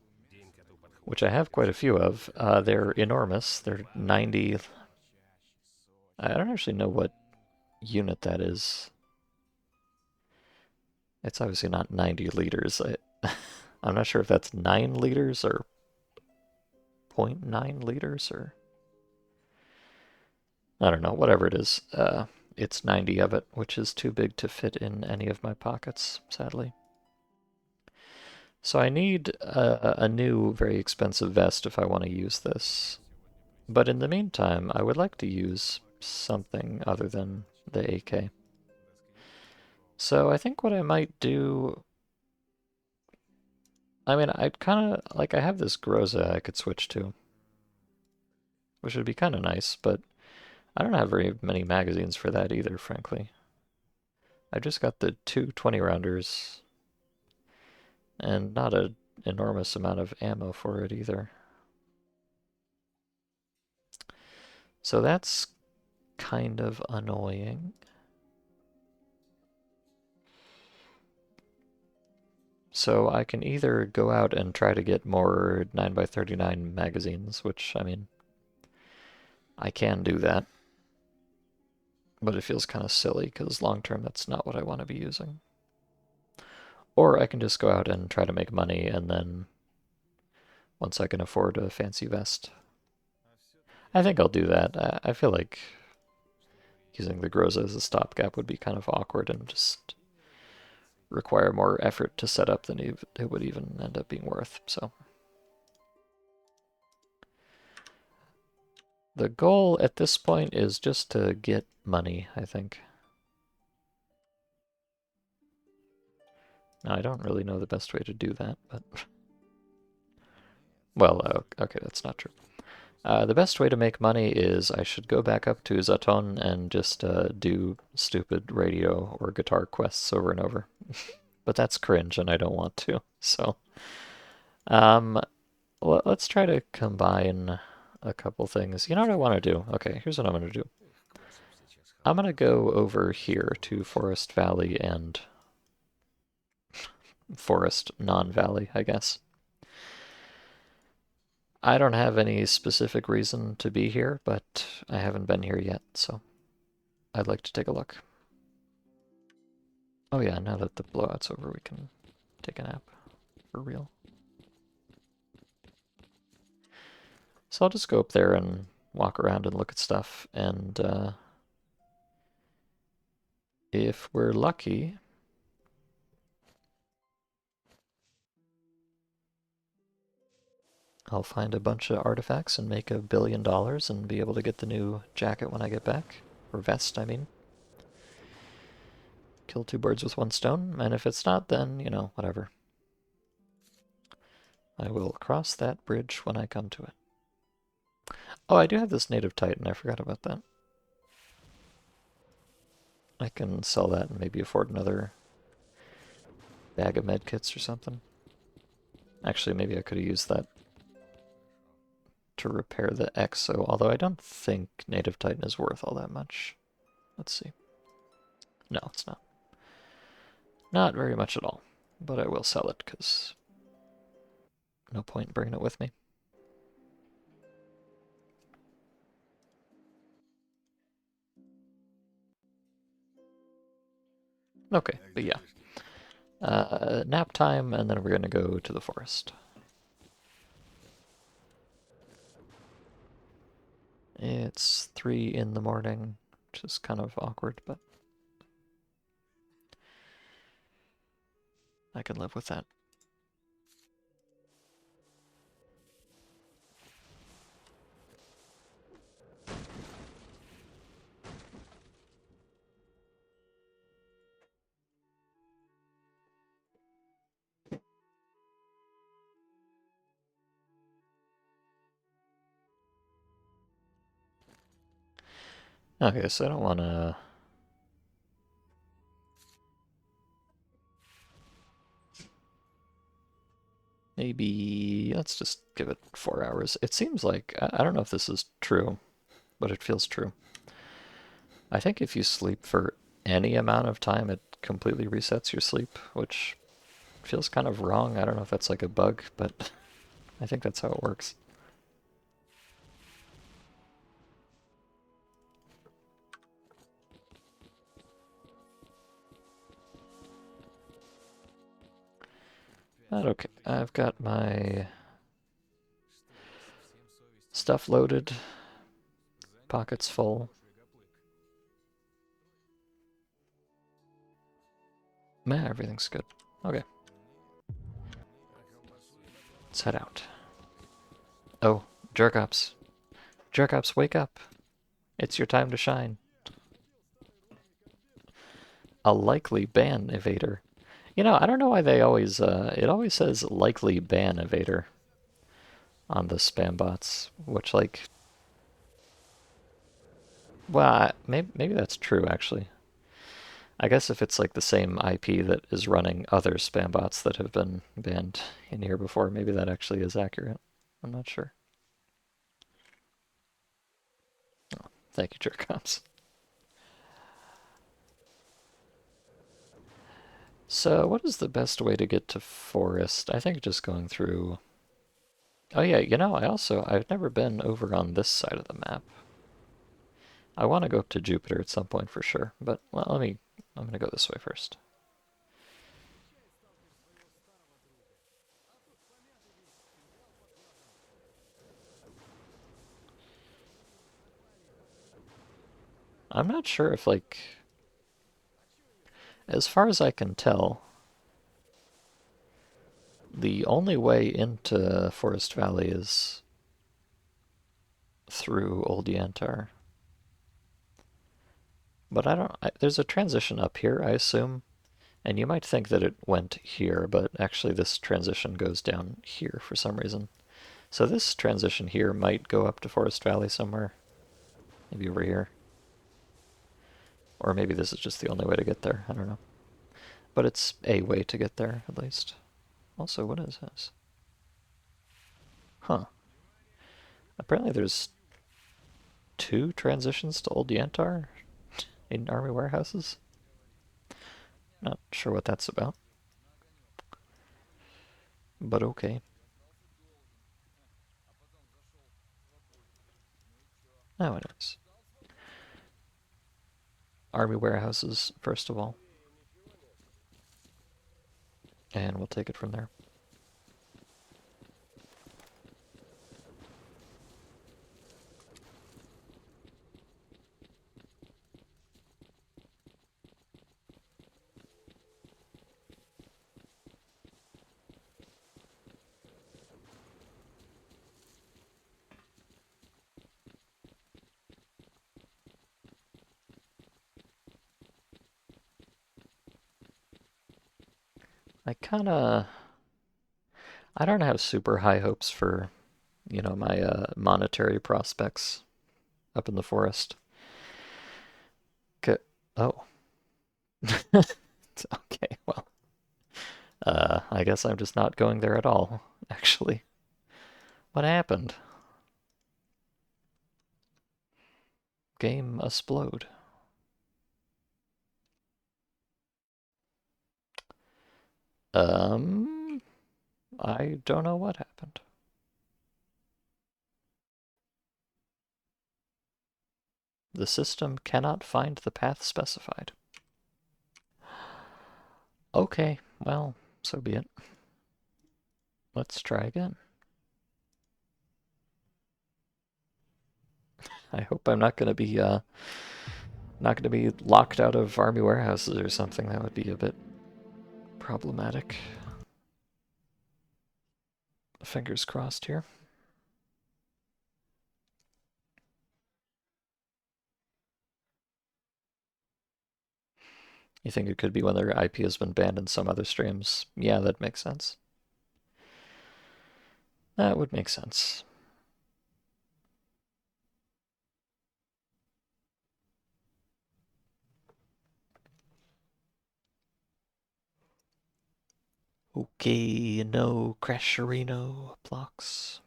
which I have quite a few of, they're enormous. They're 90. I don't actually know what unit that is. It's obviously not 90 liters. I'm not sure if that's 9 liters or 0.9 liters or I don't know, whatever it is. It's 90 of it, which is too big to fit in any of my pockets, sadly. So I need a new, very expensive vest if I want to use this. But in the meantime, I would like to use something other than the AK. So I think what I might do... I mean, I'd kind of... Like, I have this Groza I could switch to, which would be kind of nice, but I don't have very many magazines for that either, frankly. I just got the two 20-rounders, and not an enormous amount of ammo for it either. So that's kind of annoying. So I can either go out and try to get more 9x39 magazines, which, I mean, I can do that. But it feels kind of silly, because long term that's not what I want to be using. Or I can just go out and try to make money, and then once I can afford a fancy vest. I think I'll do that. I feel like using the Groza as a stopgap would be kind of awkward and just require more effort to set up than it would even end up being worth. So the goal at this point is just to get money, I think. Now, I don't really know the best way to do that, but... Well, okay, that's not true. The best way to make money is I should go back up to Zaton and just do stupid radio or guitar quests over and over. But that's cringe, and I don't want to. So, um, let's try to combine a couple things. You know what I want to do? Okay, here's what I'm going to do. I'm going to go over here to Forest Valley and Forest Non-Valley, I guess. I don't have any specific reason to be here, but I haven't been here yet, so I'd like to take a look. Oh yeah, now that the blowout's over, we can take a nap. For real. So I'll just go up there and walk around and look at stuff, and if we're lucky, I'll find a bunch of artifacts and make $1 billion and be able to get the new jacket when I get back. Or vest, I mean. Kill two birds with one stone, and if it's not, then, you know, whatever. I will cross that bridge when I come to it. Oh, I do have this native titan, I forgot about that. I can sell that and maybe afford another bag of medkits or something. Actually, maybe I could have used that to repair the exo, although I don't think native titan is worth all that much. Let's see. No, it's not. Not very much at all, but I will sell it because no point in bringing it with me. Okay, but yeah. Nap time, and then we're going to go to the forest. It's 3 in the morning, which is kind of awkward, but I can live with that. Okay, so I don't want to... Maybe let's just give it 4 hours. It seems like, I don't know if this is true, but it feels true. I think if you sleep for any amount of time, it completely resets your sleep, which feels kind of wrong. I don't know if that's like a bug, but I think that's how it works. But okay, I've got my stuff loaded, pockets full. Man, everything's good. Okay, let's head out. Oh, Jerkops. Jerkops, wake up. It's your time to shine. A likely ban evader. You know, I don't know why they always, it always says likely ban evader on the spam bots, which like, well, maybe that's true actually. I guess if it's like the same IP that is running other spam bots that have been banned in here before, maybe that actually is accurate. I'm not sure. Oh, thank you, Jerkops. So, what is the best way to get to Forest? I think just going through. Oh yeah, you know, I've never been over on this side of the map. I want to go up to Jupiter at some point for sure, but well, I'm gonna go this way first. I'm not sure if like, as far as I can tell, the only way into Forest Valley is through Old Yantar. But there's a transition up here, I assume, and you might think that it went here, but actually this transition goes down here for some reason. So this transition here might go up to Forest Valley somewhere. Maybe over here. Or maybe this is just the only way to get there, I don't know. But it's a way to get there, at least. Also, what is this? Huh. Apparently there's 2 transitions to Old Yantar in army warehouses. Not sure what that's about. But okay. Now it is. Army warehouses, first of all. And we'll take it from there. I don't have super high hopes for, my monetary prospects up in the forest. Oh. Okay, well. I guess I'm just not going there at all, actually. What happened? Game explode. I don't know what happened. The system cannot find the path specified. Okay, well, so be it. Let's try again. I hope I'm not gonna be locked out of army warehouses or something. That would be a bit problematic. Fingers crossed here. You think it could be when their IP has been banned in some other streams? Yeah, that makes sense. That would make sense. Okay, no crasherino blocks.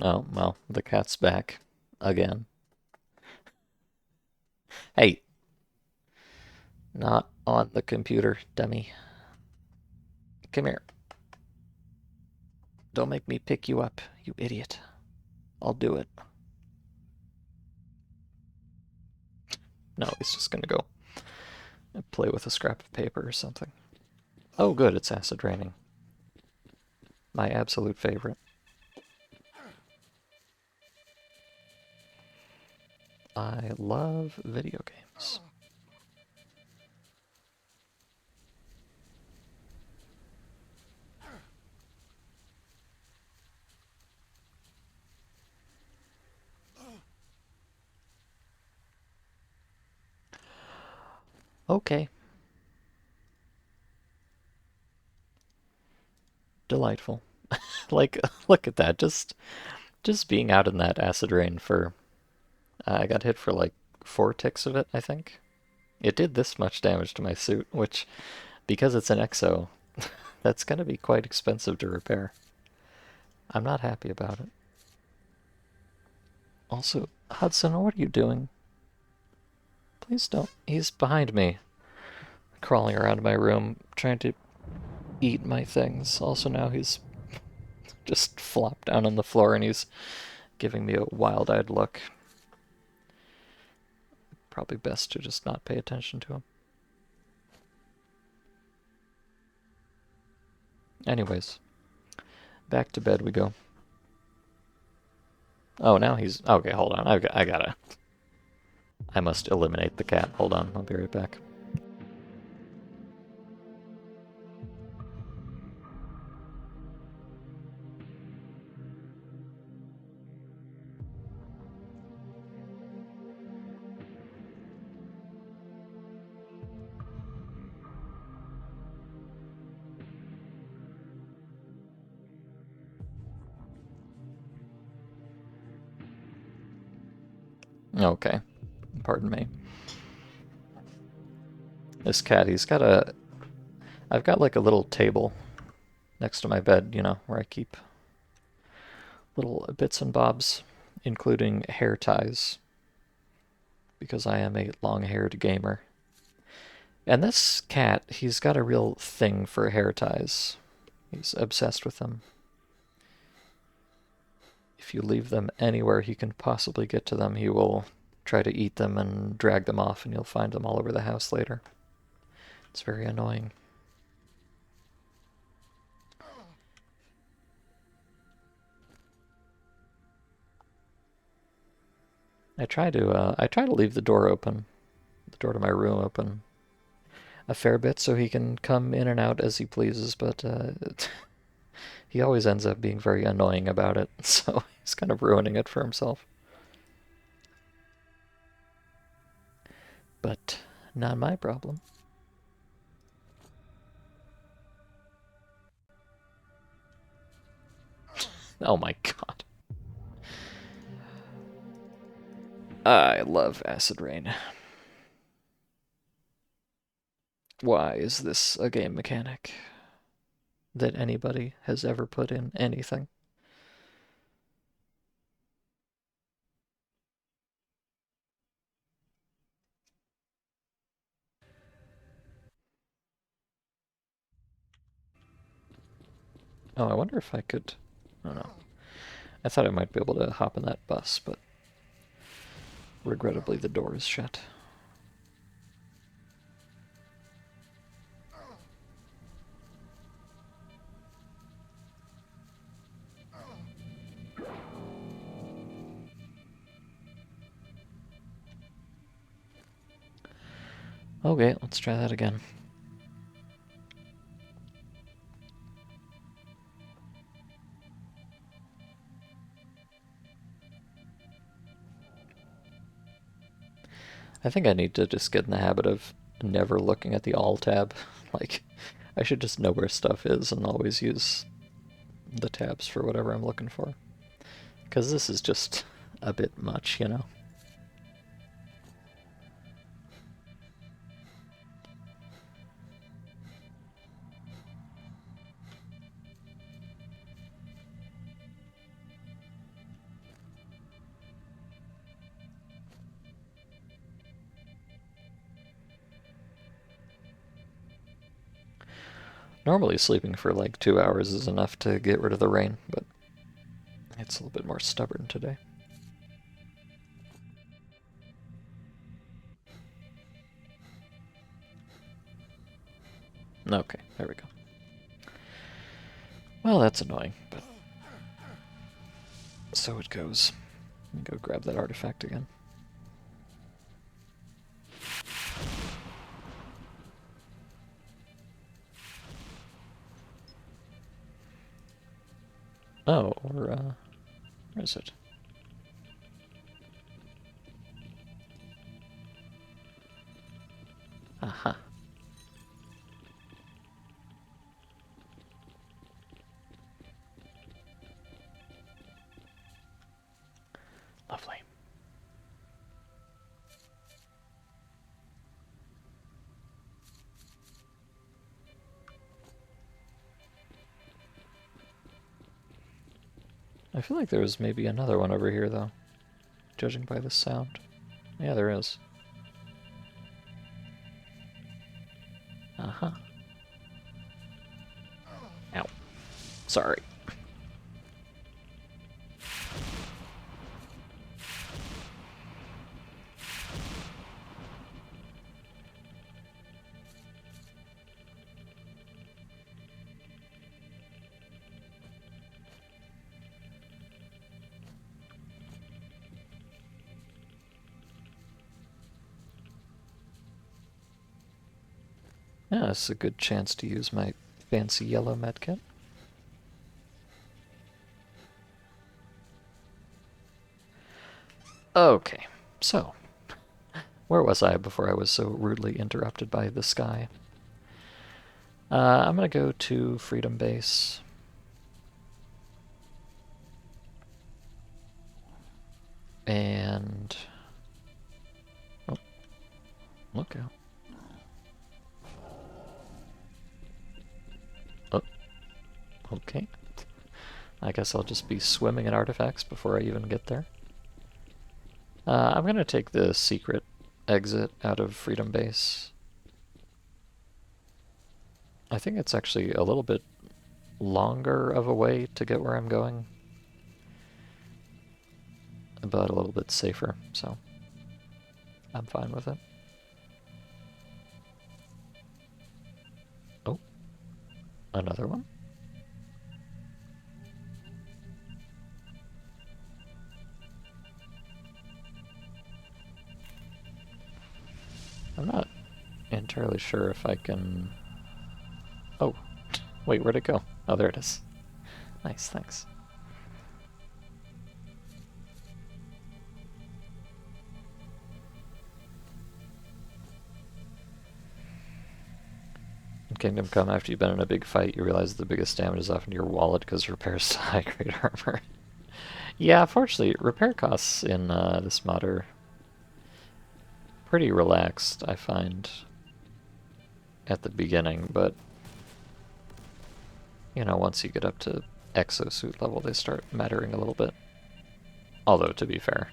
Oh, well, the cat's back. Again. Hey, not on the computer, dummy. Come here. Don't make me pick you up, you idiot. I'll do it. No, he's just gonna go and play with a scrap of paper or something. Oh, good, it's acid raining. My absolute favorite. I love video games. Okay. Delightful. Like, look at that. Just being out in that acid rain for I got hit for like 4 ticks of it, I think. It did this much damage to my suit, which because it's an exo, that's going to be quite expensive to repair. I'm not happy about it. Also, Hudson, what are you doing? Please don't. He's behind me, crawling around my room, trying to eat my things. Also, now he's just flopped down on the floor and he's giving me a wild-eyed look. Probably best to just not pay attention to him. Anyways, back to bed we go. Oh, now he's... Okay, hold on. I gotta... I must eliminate the cat. Hold on, I'll be right back. Okay, pardon me. This cat, he's got a... I've got like a little table next to my bed, you know, where I keep little bits and bobs, including hair ties, because I am a long-haired gamer. And this cat, he's got a real thing for hair ties. He's obsessed with them. If you leave them anywhere he can possibly get to them, he will try to eat them and drag them off, and you'll find them all over the house later. It's very annoying. I try to leave the door open, the door to my room open, a fair bit so he can come in and out as he pleases, but he always ends up being very annoying about it, so he's kind of ruining it for himself. But not my problem. Oh my god. I love acid rain. Why is this a game mechanic that anybody has ever put in anything? Oh, I wonder if I could... I don't know. I thought I might be able to hop in that bus, but regrettably the door is shut. Okay, let's try that again. I think I need to just get in the habit of never looking at the All tab. Like, I should just know where stuff is and always use the tabs for whatever I'm looking for. Because this is just a bit much, you know? Normally sleeping for like 2 hours is enough to get rid of the rain, but it's a little bit more stubborn today. Okay, there we go. Well, that's annoying, but so it goes. Go grab that artifact again. Oh, or, where is it? Aha. Lovely. I feel like there was maybe another one over here, though, judging by the sound. Yeah, there is. Uh-huh. Ow. Sorry. Yeah, this is a good chance to use my fancy yellow medkit. Okay, so, where was I before I was so rudely interrupted by the sky? I'm gonna go to Freedom Base. And... oh, look out. Oh, okay. I guess I'll just be swimming in artifacts before I even get there. I'm gonna take the secret exit out of Freedom Base. I think it's actually a little bit longer of a way to get where I'm going, but a little bit safer, so I'm fine with it. Oh, another one? I'm not entirely sure if I can... oh, wait, where'd it go? Oh, there it is. Nice, thanks. In Kingdom Come, after you've been in a big fight, you realize the biggest damage is often your wallet because repairs to high-grade armor. Yeah, fortunately, repair costs in this mod are pretty relaxed, I find, at the beginning, but, you know, once you get up to exosuit level, they start mattering a little bit. Although, to be fair,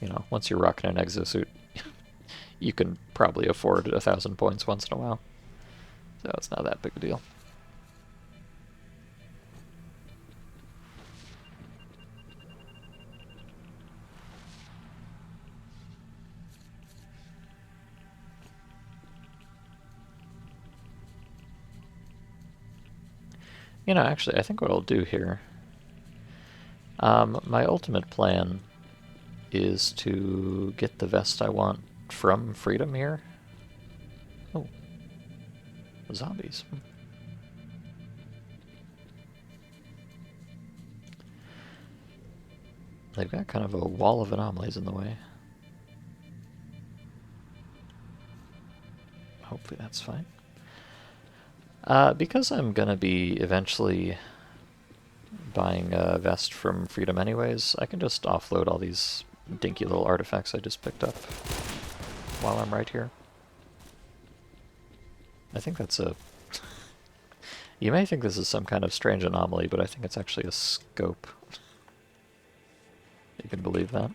you know, once you're rocking an exosuit, you can probably afford 1,000 points once in a while. So it's not that big a deal. You know, actually, I think what I'll do here, my ultimate plan is to get the vest I want from Freedom here. Oh, zombies. They've got kind of a wall of anomalies in the way. That's fine. Because I'm gonna be eventually buying a vest from Freedom anyways, I can just offload all these dinky little artifacts I just picked up while I'm right here. I think that's a... You may think this is some kind of strange anomaly, but I think it's actually a scope. You can believe that.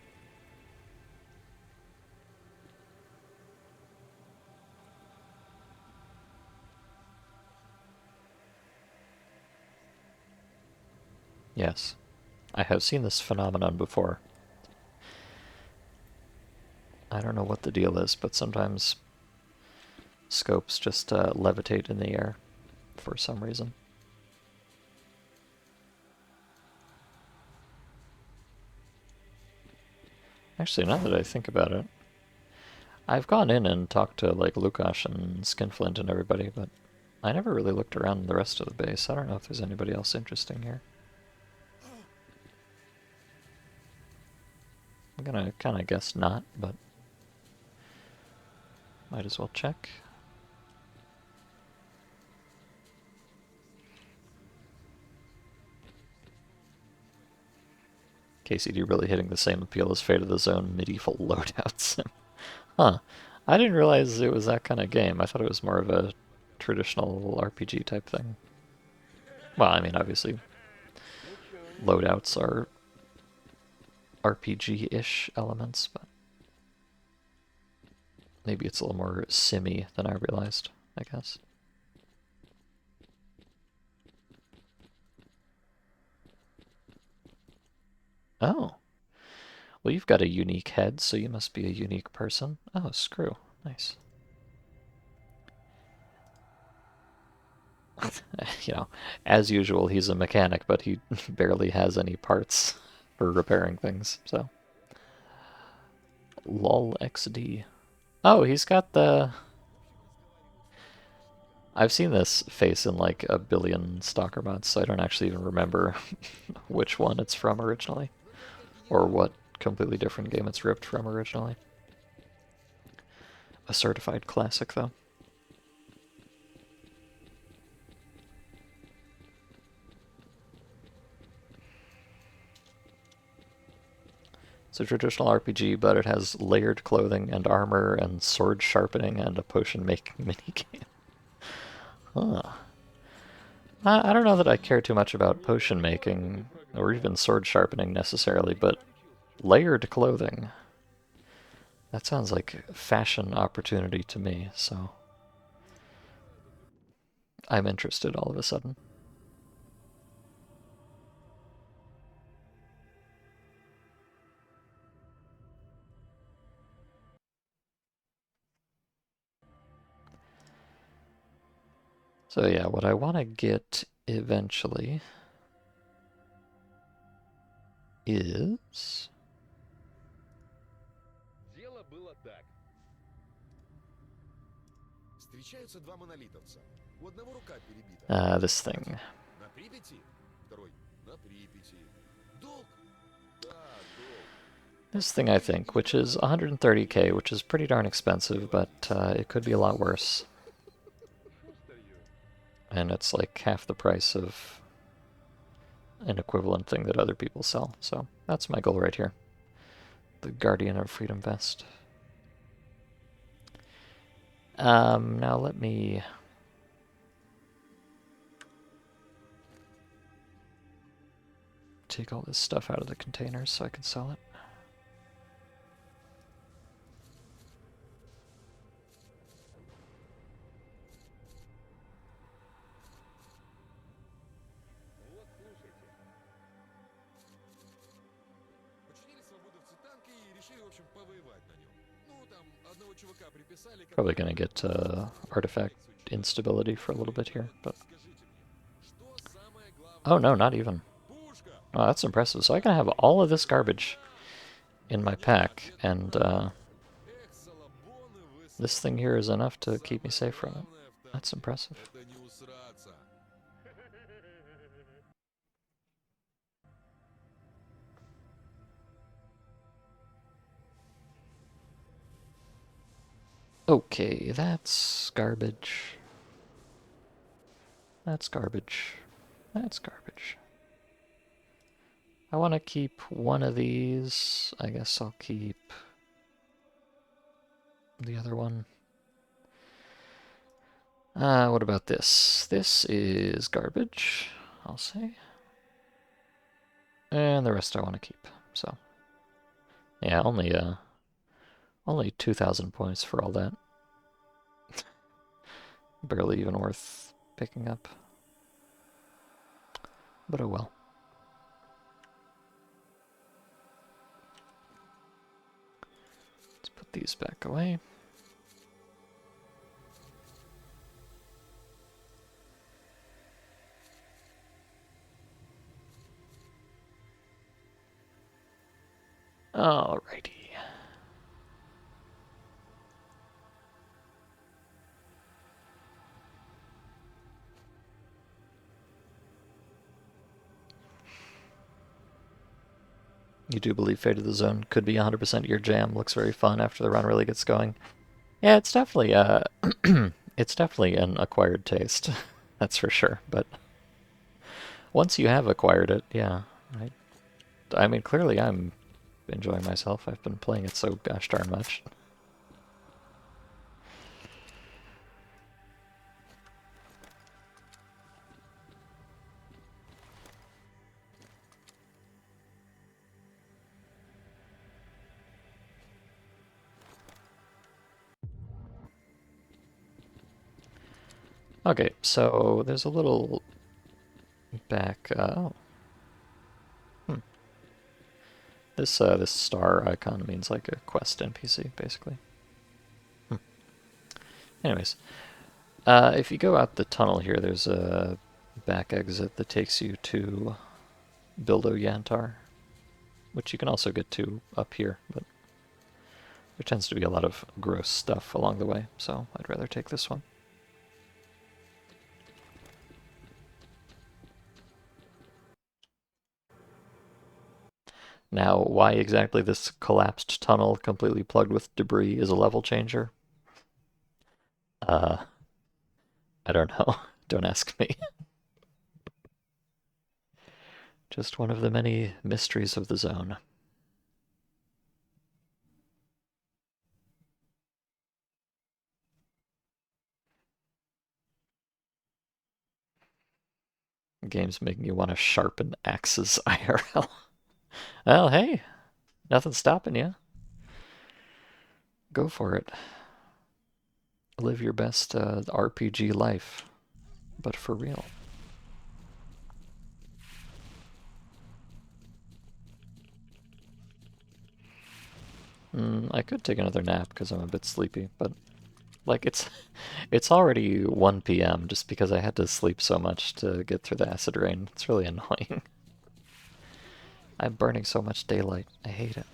Yes. I have seen this phenomenon before. I don't know what the deal is, but sometimes scopes just levitate in the air for some reason. Actually, now that I think about it, I've gone in and talked to like Lukash and Skinflint and everybody, but I never really looked around the rest of the base. I don't know if there's anybody else interesting here. I'm gonna kind of guess not, but might as well check. KCD really hitting the same appeal as Fate of the Zone medieval loadouts. Huh. I didn't realize it was that kind of game. I thought it was more of a traditional RPG type thing. Well, I mean, obviously, loadouts are RPG-ish elements, but maybe it's a little more simmy than I realized, I guess. Oh. Well, you've got a unique head, so you must be a unique person. Oh, screw. Nice. You know, as usual, he's a mechanic, but he barely has any parts for repairing things, so. Lol XD. Oh, he's got the... I've seen this face in like a billion Stalker mods, so I don't actually even remember which one it's from originally, or what completely different game it's ripped from originally. A certified classic, though. It's a traditional RPG, but it has layered clothing and armor and sword sharpening and a potion making minigame. Huh. I don't know that I care too much about potion making or even sword sharpening necessarily, but layered clothing. That sounds like a fashion opportunity to me, so I'm interested all of a sudden. So yeah, what I want to get eventually is... Дело было так. Встречаются два монолитовца. У одного рука перебита. this thing. На Припяти? Второй. На Припяти. Долг? Да, долг. This thing, I think, which is 130k, which is pretty darn expensive, but it could be a lot worse. And it's like half the price of an equivalent thing that other people sell. So that's my goal right here. The Guardian of Freedom vest. Now let me... take all this stuff out of the containers so I can sell it. Вот, слушайте. Починили свободовцы танки и решили, в общем, повоевать на нем. Ну, там, одного чувака приписали... Probably gonna get artifact instability for a little bit here, but... Скажите мне, что самое главное... Oh no, not even. Пушка! Oh, that's impressive. So I can have all of this garbage in my pack, and Эх, Соломоны, вы... this thing here is enough to keep me safe from it. Главное в танке That's impressive. — это не усраться. Okay, that's garbage. That's garbage. That's garbage. I want to keep one of these. I guess I'll keep the other one. What about this? This is garbage, I'll say. And the rest I want to keep. So, yeah, only 2,000 points for all that. Barely even worth picking up. But oh well. Let's put these back away. Alrighty. You do believe Fate of the Zone could be 100% your jam. Looks very fun after the run really gets going. Yeah, it's definitely it's definitely an acquired taste. That's for sure. But once you have acquired it, yeah. I mean, clearly I'm enjoying myself. I've been playing it so gosh darn much. Okay, so there's a little back. Oh, this star icon means like a quest NPC, basically. Anyways, if you go out the tunnel here, there's a back exit that takes you to Bildo Yantar, which you can also get to up here, but there tends to be a lot of gross stuff along the way, so I'd rather take this one. Now, why exactly this collapsed tunnel completely plugged with debris is a level changer? I don't know. Don't ask me. Just one of the many mysteries of the zone. Game's making you want to sharpen axes IRL. Well, hey, nothing's stopping you. Go for it. Live your best RPG life, but for real. I could take another nap because I'm a bit sleepy, but like it's already 1 p.m. just because I had to sleep so much to get through the acid rain. It's really annoying. I'm burning so much daylight. I hate it.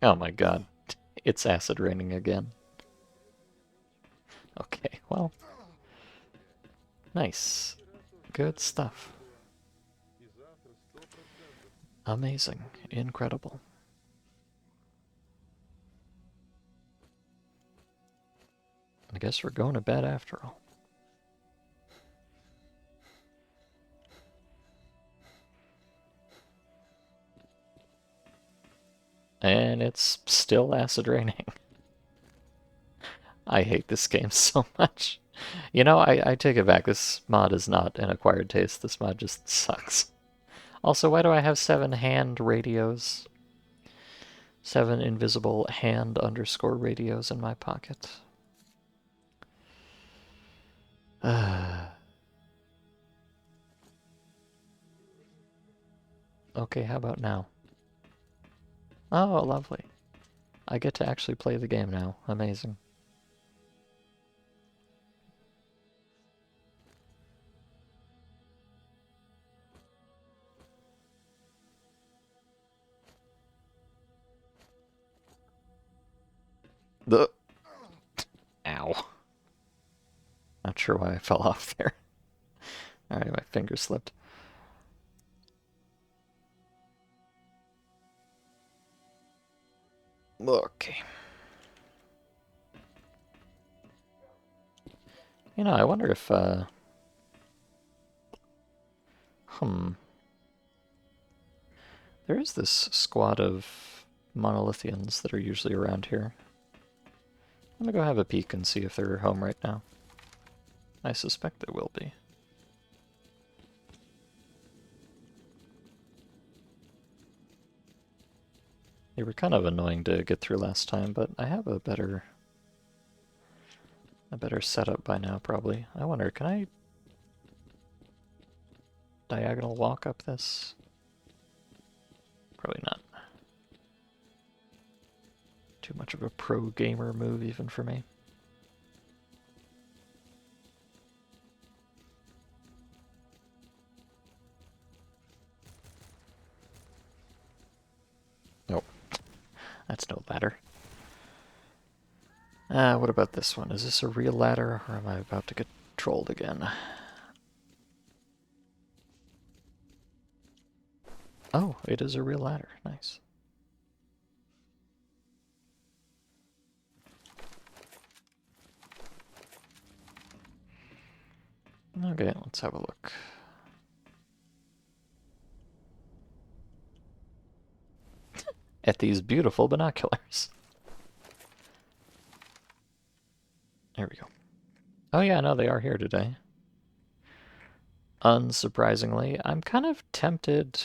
Oh my god. It's acid raining again. Okay, well. Nice. Good stuff. Amazing. Incredible. I guess we're going to bed after all. And it's still acid raining. I hate this game so much. You know, I take it back. This mod is not an acquired taste. This mod just sucks. Also, why do I have 7 hand radios? 7 invisible hand underscore radios in my pocket. Okay, how about now? Oh, lovely. I get to actually play the game now. Amazing. The ow. Not sure why I fell off there. Alright, my finger slipped. Okay. You know, I wonder if, there is this squad of monolithians that are usually around here. I'm gonna go have a peek and see if they're home right now. I suspect they will be. They were kind of annoying to get through last time, but I have a better setup by now, probably. I wonder, can I diagonal walk up this? Probably not. Too much of a pro gamer move even for me. Nope. That's no ladder. What about this one? Is this a real ladder, or am I about to get trolled again? Oh, it is a real ladder. Nice. Okay, let's have a look. At these beautiful binoculars. There we go. Oh yeah, no, they are here today. Unsurprisingly, I'm kind of tempted.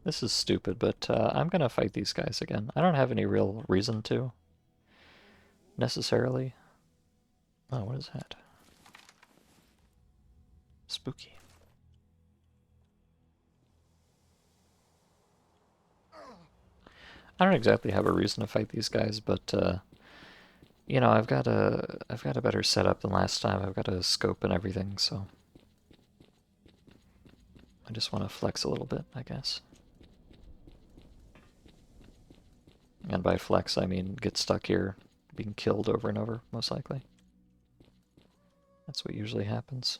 This is stupid, but I'm gonna fight these guys again. I don't have any real reason to, necessarily. Oh, what is that? Spooky. I don't exactly have a reason to fight these guys, but you know, I've got a better setup than last time. I've got a scope and everything, so I just want to flex a little bit, I guess. And by flex, I mean get stuck here, being killed over and over, most likely. That's what usually happens.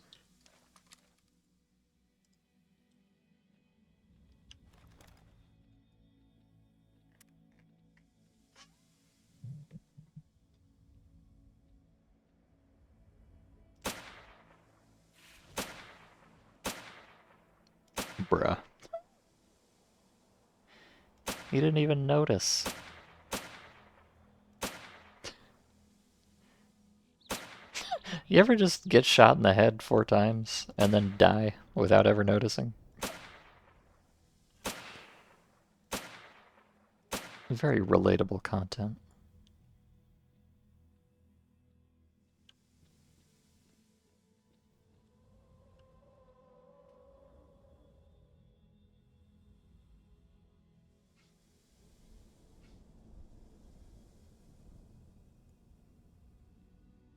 Bruh. You didn't even notice. You ever just get shot in the head 4 times and then die without ever noticing? Very relatable content.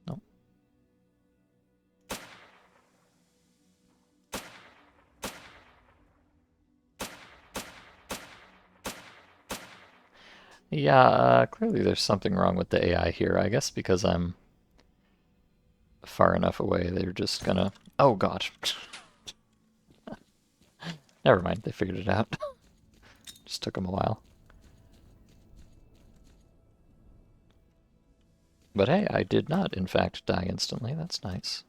Nope. Yeah, clearly there's something wrong with the AI here. I guess because I'm far enough away, they're just gonna... Oh god. Never mind, they figured it out. Just took them a while. But hey, I did not, in fact, die instantly. That's nice.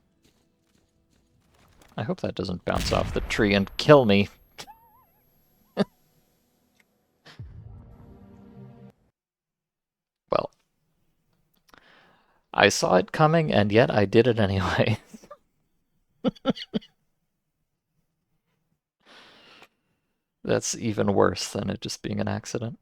I hope that doesn't bounce off the tree and kill me. Well, I saw it coming, and yet I did it anyway. That's even worse than it just being an accident.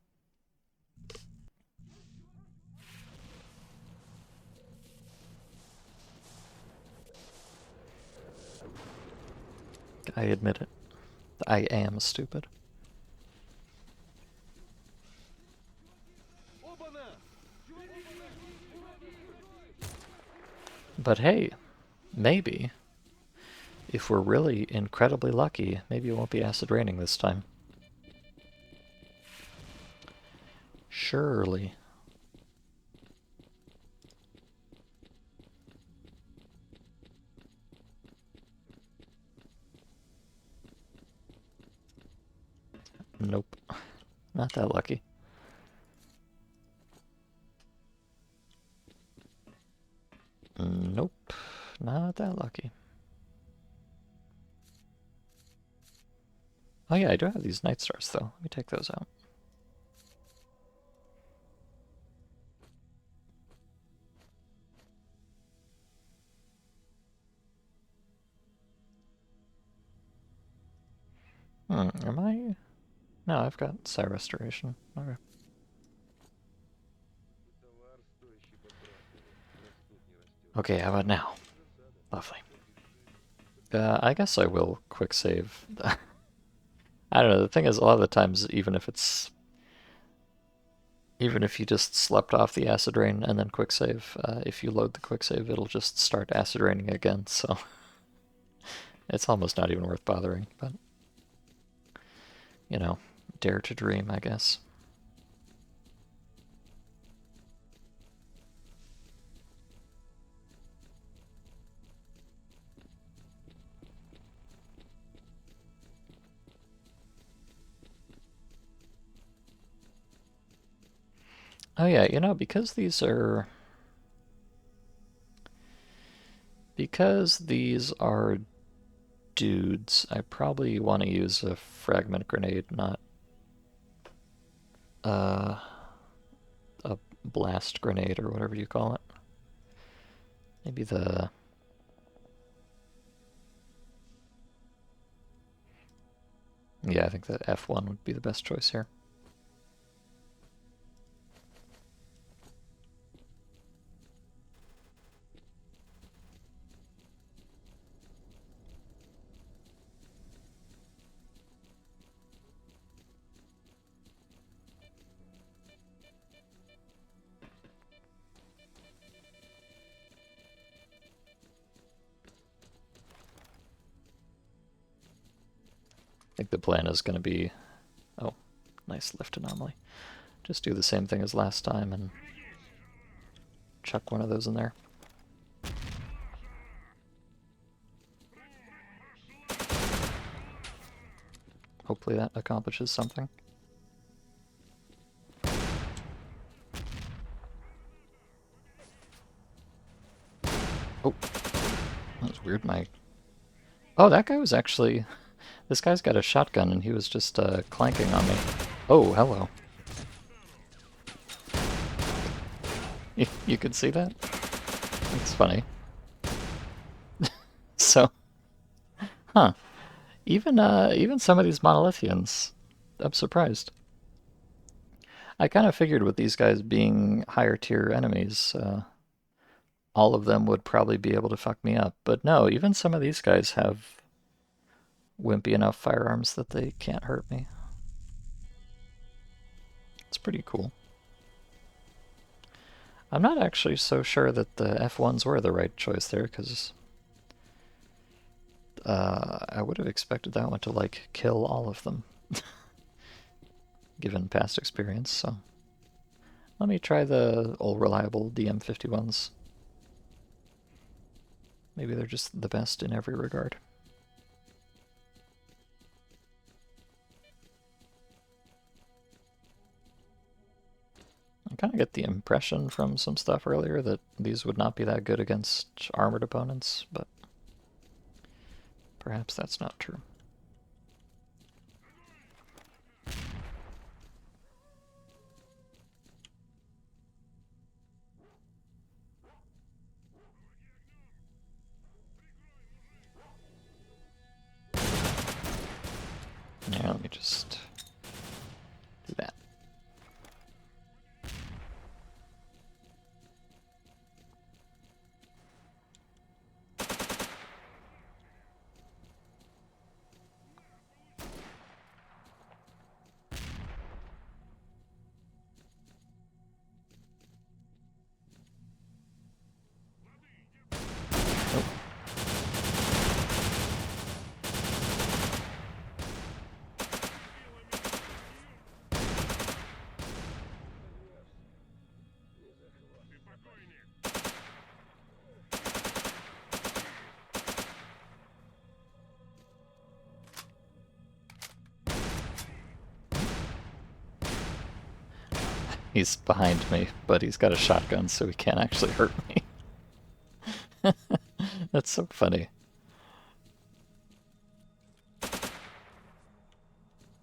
I admit it. I am stupid. But hey, maybe, if we're really incredibly lucky, maybe it won't be acid raining this time. Surely. Nope. Not that lucky. Nope. Not that lucky. Oh yeah, I do have these night stars though. Let me take those out. Am I? No, I've got psi restoration. Okay. Okay, how about now? Lovely. I guess I will quick save. I don't know, the thing is, a lot of the times, even if you just slept off the acid rain and then quick save, if you load the quick save, it'll just start acid raining again, so it's almost not even worth bothering, but, you know, dare to dream, I guess. Oh yeah, you know, because these are dudes, I probably want to use a fragment grenade, not a blast grenade or whatever you call it. Maybe the... Yeah, I think that F1 would be the best choice here. I think the plan is going to be... Oh, nice lift anomaly. Just do the same thing as last time and chuck one of those in there. Hopefully that accomplishes something. Oh, that was weird. Oh, that guy was actually... This guy's got a shotgun and he was just clanking on me. Oh, hello. You could see that? It's funny. So, huh. Even some of these monolithians, I'm surprised. I kind of figured with these guys being higher tier enemies, all of them would probably be able to fuck me up. But no, even some of these guys have wimpy enough firearms that they can't hurt me. It's pretty cool. I'm not actually so sure that the F1s were the right choice there, because I would have expected that one to, like, kill all of them, given past experience, so... Let me try the old reliable DM51s. Maybe they're just the best in every regard. I kind of get the impression from some stuff earlier that these would not be that good against armored opponents, but perhaps that's not true. Yeah, let me just do that. He's behind me, but he's got a shotgun, so he can't actually hurt me. That's so funny.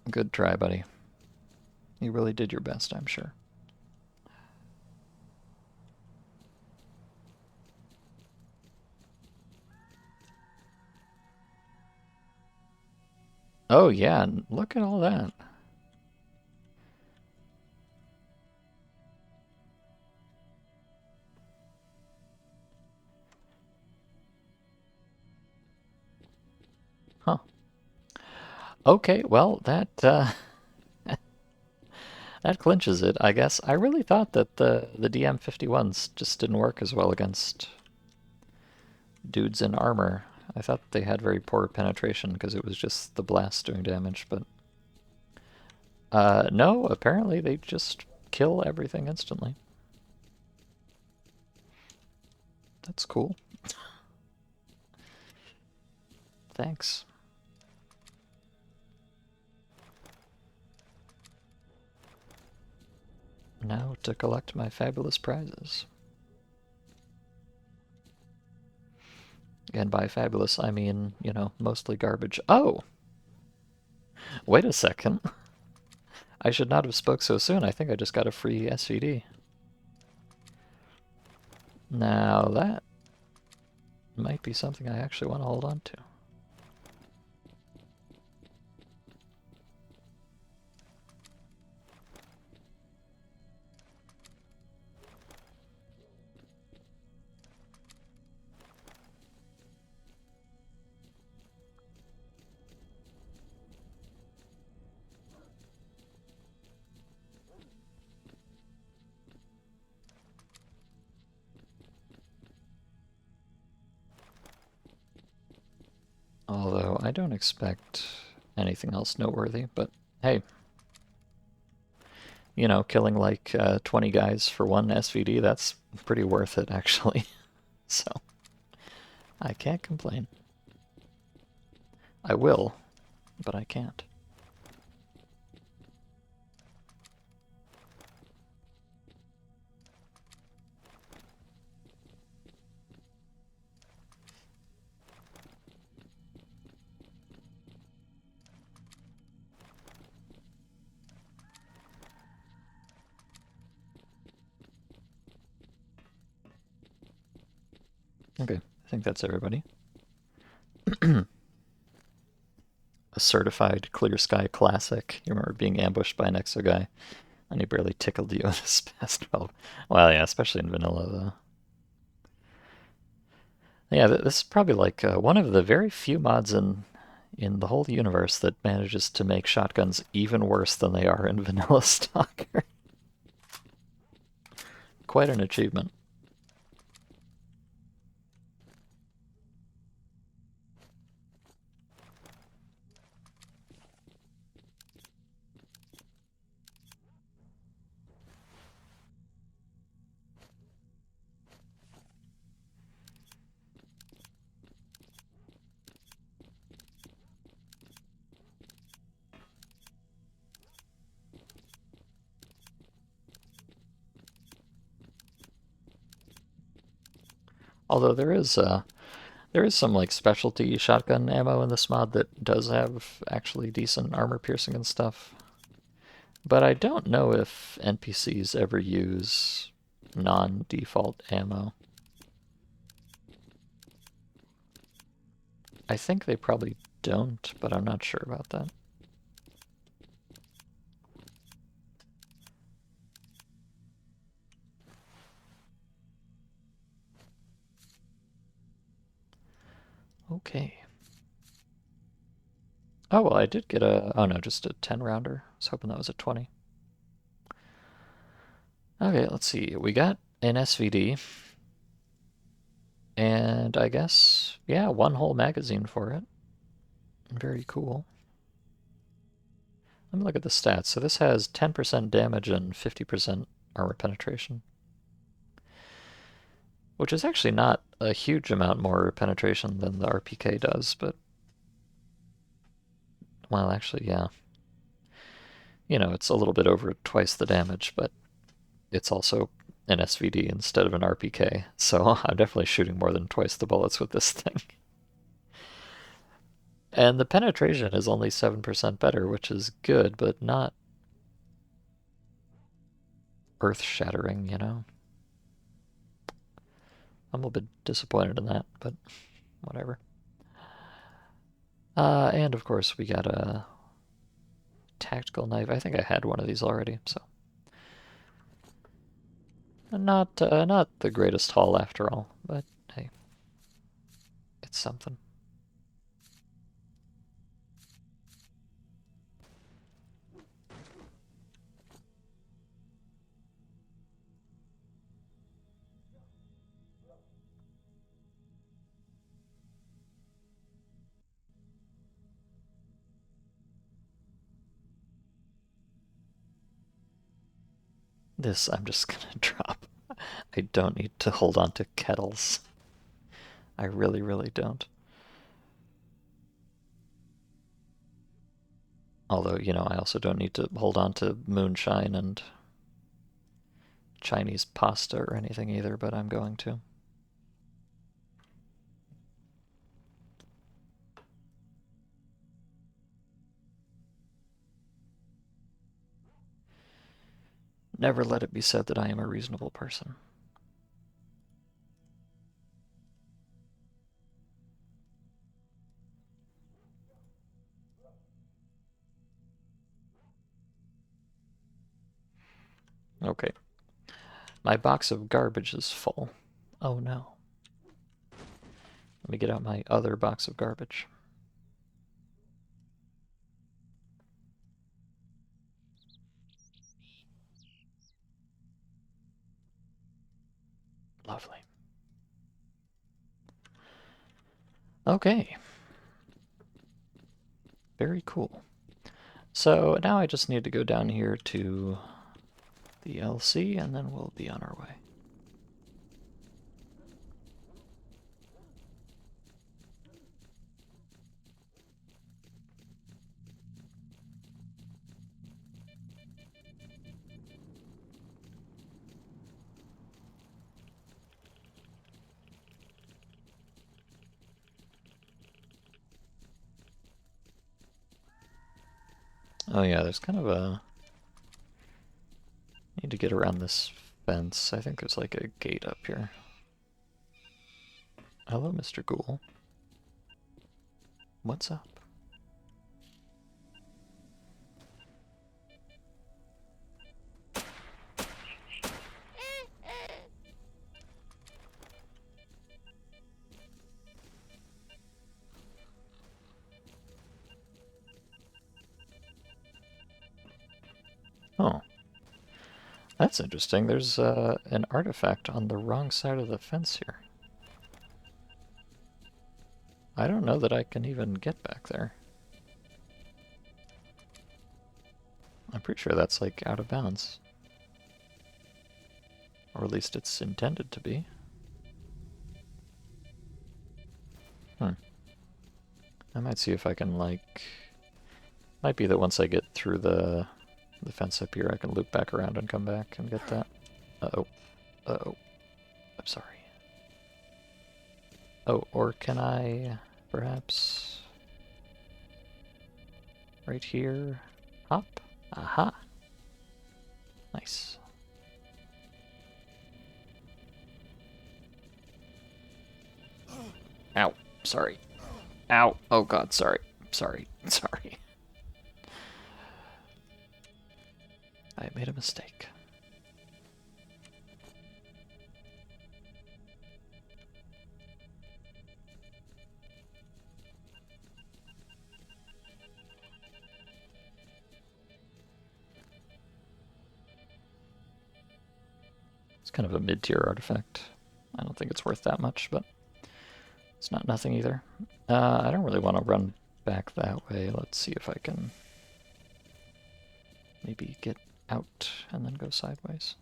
Good try, buddy. You really did your best, I'm sure. Oh yeah, and look at all that. Huh. Okay, well, that clinches it, I guess. I really thought that the DM51s just didn't work as well against dudes in armor. I thought they had very poor penetration because it was just the blast doing damage, but no, apparently they just kill everything instantly. That's cool. Thanks. Now to collect my fabulous prizes. And by fabulous, I mean, you know, mostly garbage. Oh! Wait a second. I should not have spoke so soon. I think I just got a free SVD. Now that might be something I actually want to hold on to. Although I don't expect anything else noteworthy, but hey, you know, killing like 20 guys for one SVD, that's pretty worth it actually. So I can't complain. I will, but I can't. Okay, I think that's everybody. A certified clear sky classic. You remember being ambushed by an exo guy, and he barely tickled you this past 12. Well, yeah, especially in vanilla, though. Yeah, this is probably like one of the very few mods in the whole universe that manages to make shotguns even worse than they are in vanilla Stalker. Quite an achievement. Although there is some like specialty shotgun ammo in this mod that does have actually decent armor piercing and stuff. But I don't know if NPCs ever use non-default ammo. I think they probably don't, but I'm not sure about that. Okay. Oh, well, I did get oh no, just a 10 rounder. I was hoping that was a 20. Okay, let's see. We got an SVD. And I guess, yeah, one whole magazine for it. Very cool. Let me look at the stats. So this has 10% damage and 50% armor penetration. Which is actually not a huge amount more penetration than the RPK does, but... Well, actually, yeah. You know, it's a little bit over twice the damage, but it's also an SVD instead of an RPK, so I'm definitely shooting more than twice the bullets with this thing. And the penetration is only 7% better, which is good, but not earth-shattering, you know? I'm a little bit disappointed in that, but whatever. And of course we got a tactical knife. I think I had one of these already, so not the greatest haul after all, but hey, it's something. This I'm just gonna drop. I don't need to hold on to kettles. I really, really don't. Although, you know, I also don't need to hold on to moonshine and Chinese pasta or anything either, but I'm going to. Never let it be said that I am a reasonable person. Okay. My box of garbage is full. Oh no. Let me get out my other box of garbage. Lovely. Okay. Very cool. So now I just need to go down here to the LC and then we'll be on our way. Oh yeah, there's kind of a... Need to get around this fence. I think there's like a gate up here. Hello, Mr. Ghoul. What's up? Oh, that's interesting. There's an artifact on the wrong side of the fence here. I don't know that I can even get back there. I'm pretty sure that's like out of bounds. Or at least it's intended to be. I might see if I can like... Might be that once I get through the fence up here, I can loop back around and come back and get that. Uh-oh. Uh-oh. I'm sorry. Oh, or can I perhaps... Right here? Hop? Aha! Nice. Ow. Sorry. Ow. Oh god, sorry. Sorry. Sorry. I made a mistake. It's kind of a mid-tier artifact. I don't think it's worth that much, but it's not nothing either. I don't really want to run back that way. Let's see if I can maybe get out and then go sideways.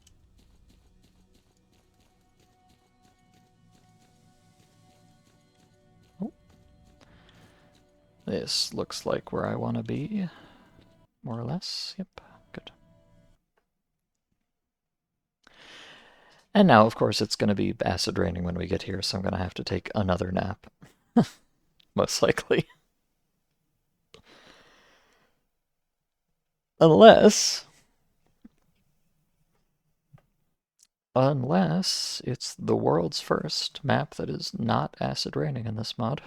Oh. This looks like where I want to be, more or less. Yep, good. And now, of course, it's going to be acid raining when we get here, so I'm going to have to take another nap. Most likely. Unless... Unless it's the world's first map that is not acid raining in this mod.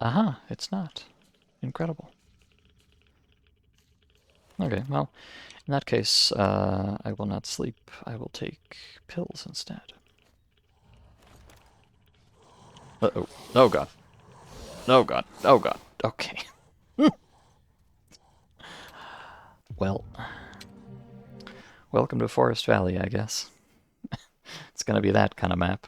Aha, it's not. Incredible. Okay, well, in that case, I will not sleep. I will take pills instead. Uh-oh. Oh god. Oh god. Oh god. Okay. Well, welcome to Forest Valley, I guess. It's gonna be that kind of map.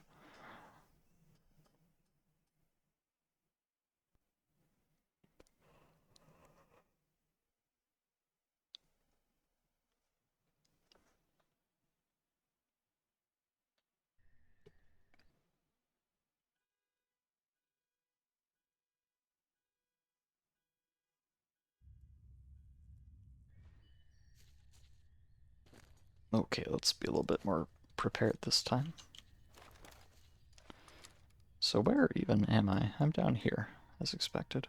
Okay, let's be a little bit more prepared this time. So where even am I? I'm down here, as expected.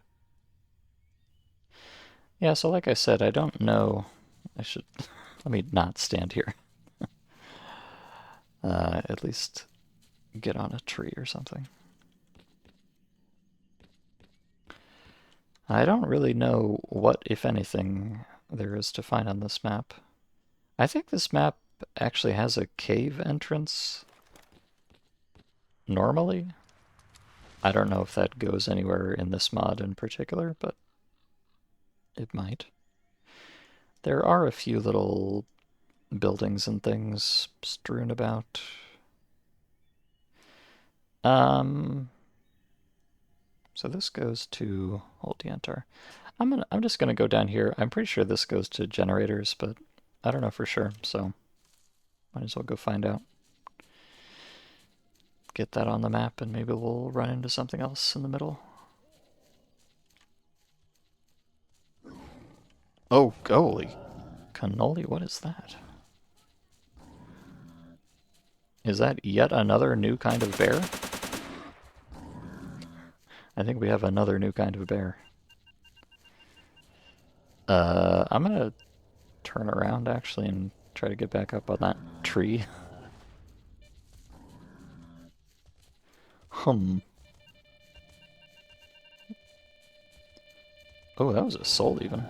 Yeah, so like I said, I don't know. I should... Let me not stand here. At least get on a tree or something. I don't really know what, if anything, there is to find on this map. I think this map actually has a cave entrance normally. I don't know if that goes anywhere in this mod in particular, but it might. There are a few little buildings and things strewn about. So this goes to Old Yantar. I'm just gonna go down here. I'm pretty sure this goes to generators, but I don't know for sure, so might as well go find out. Get that on the map, and maybe we'll run into something else in the middle. Oh, holy cannoli, what is that? Is that yet another new kind of bear? I think we have another new kind of bear. I'm gonna turn around actually and try to get back up on that tree. Hum. Oh, that was a soul even.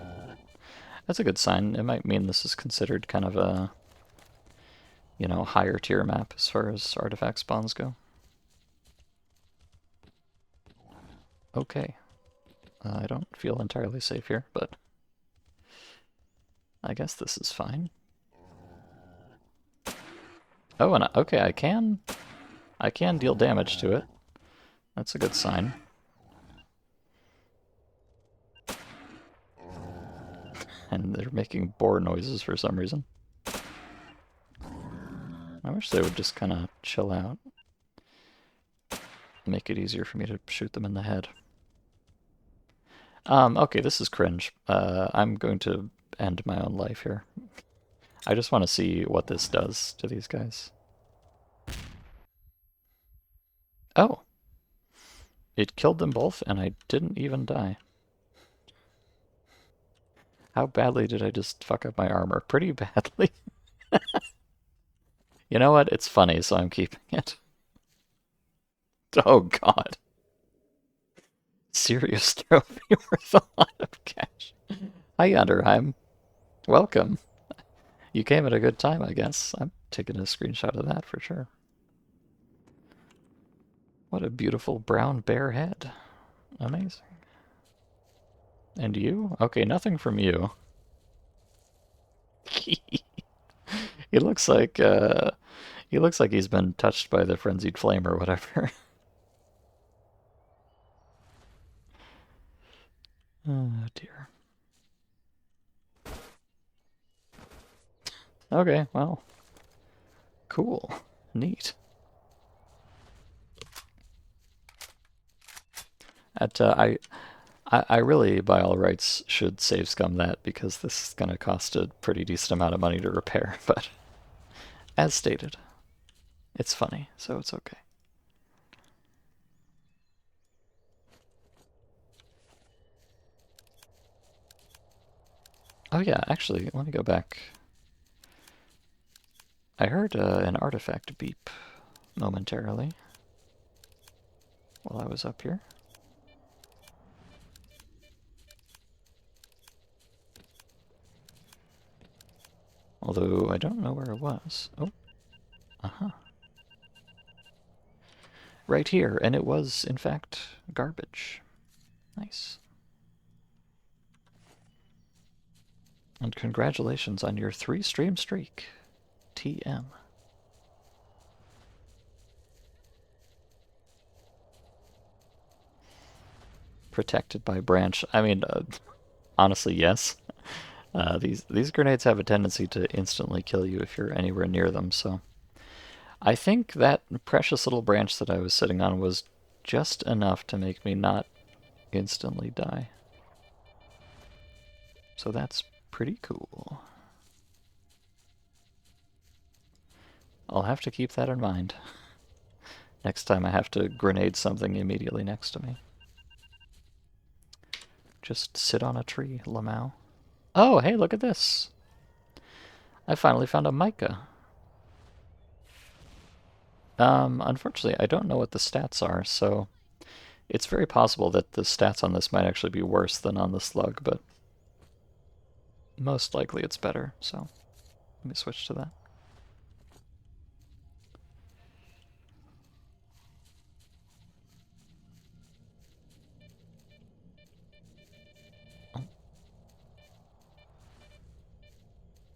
That's a good sign. It might mean this is considered kind of a, you know, higher tier map as far as artifact spawns go. Okay. I don't feel entirely safe here, but I guess this is fine. Oh, and okay, I can deal damage to it. That's a good sign. And they're making boar noises for some reason. I wish they would just kind of chill out. Make it easier for me to shoot them in the head. Okay, this is cringe. I'm going to end my own life here. I just want to see what this does to these guys. Oh! It killed them both, and I didn't even die. How badly did I just fuck up my armor? Pretty badly. You know what? It's funny, so I'm keeping it. Oh god. Serious trophy worth a lot of cash. Hi, Underheim. Welcome. You came at a good time, I guess. I'm taking a screenshot of that for sure. What a beautiful brown bear head. Amazing. And you? Okay, nothing from you. He looks like he's been touched by the frenzied flame or whatever. Oh dear. Okay, well, cool. Neat. At, I really, by all rights, should save scum that because this is going to cost a pretty decent amount of money to repair, but as stated, it's funny, so it's okay. Oh yeah, actually, let me go back. I heard an artifact beep momentarily while I was up here. Although I don't know where it was. Oh, uh-huh. Right here, and it was, in fact, garbage. Nice. And congratulations on your 3-stream streak. TM. Protected by branch. I mean, honestly, yes. These grenades have a tendency to instantly kill you if you're anywhere near them, so I think that precious little branch that I was sitting on was just enough to make me not instantly die. So that's pretty cool. I'll have to keep that in mind next time I have to grenade something immediately next to me. Just sit on a tree, Lamau. Oh, hey, look at this. I finally found a mica. Unfortunately, I don't know what the stats are, so it's very possible that the stats on this might actually be worse than on the slug, but most likely it's better, so let me switch to that.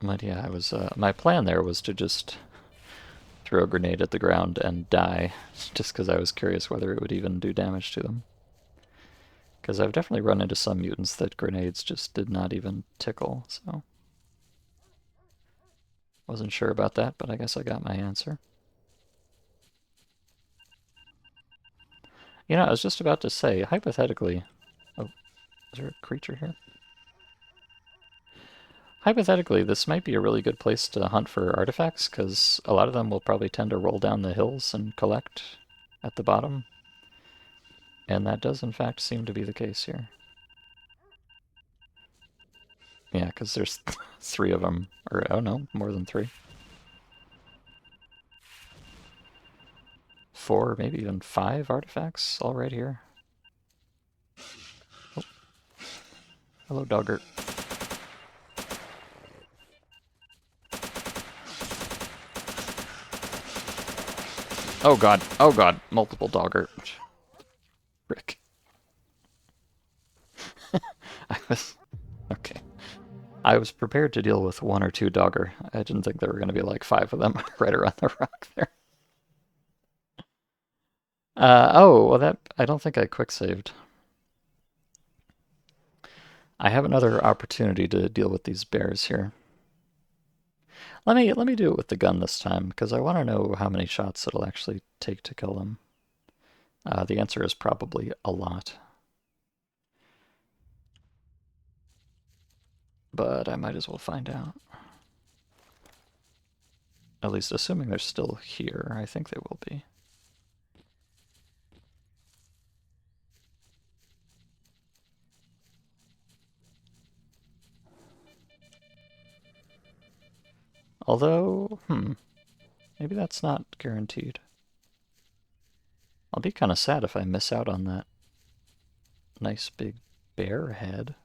But yeah, I was my plan there was to just throw a grenade at the ground and die, just because I was curious whether it would even do damage to them. Because I've definitely run into some mutants that grenades just did not even tickle, so wasn't sure about that, but I guess I got my answer. You know, I was just about to say, hypothetically... Oh, is there a creature here? Hypothetically, this might be a really good place to hunt for artifacts, because a lot of them will probably tend to roll down the hills and collect at the bottom. And that does, in fact, seem to be the case here. Yeah, because there's 3 of them. Or, oh no, more than 3. 4, maybe even 5 artifacts all right here. Oh. Hello, Dogger. Oh god, multiple Dogger. Frick. I was... Okay. I was prepared to deal with 1 or 2 Dogger. I didn't think there were going to be like 5 of them right around the rock there. Oh, well that... I don't think I quick-saved. I have another opportunity to deal with these bears here. Let me do it with the gun this time, because I want to know how many shots it'll actually take to kill them. The answer is probably a lot. But I might as well find out. At least assuming they're still here, I think they will be. Although, maybe that's not guaranteed. I'll be kind of sad if I miss out on that nice big bear head.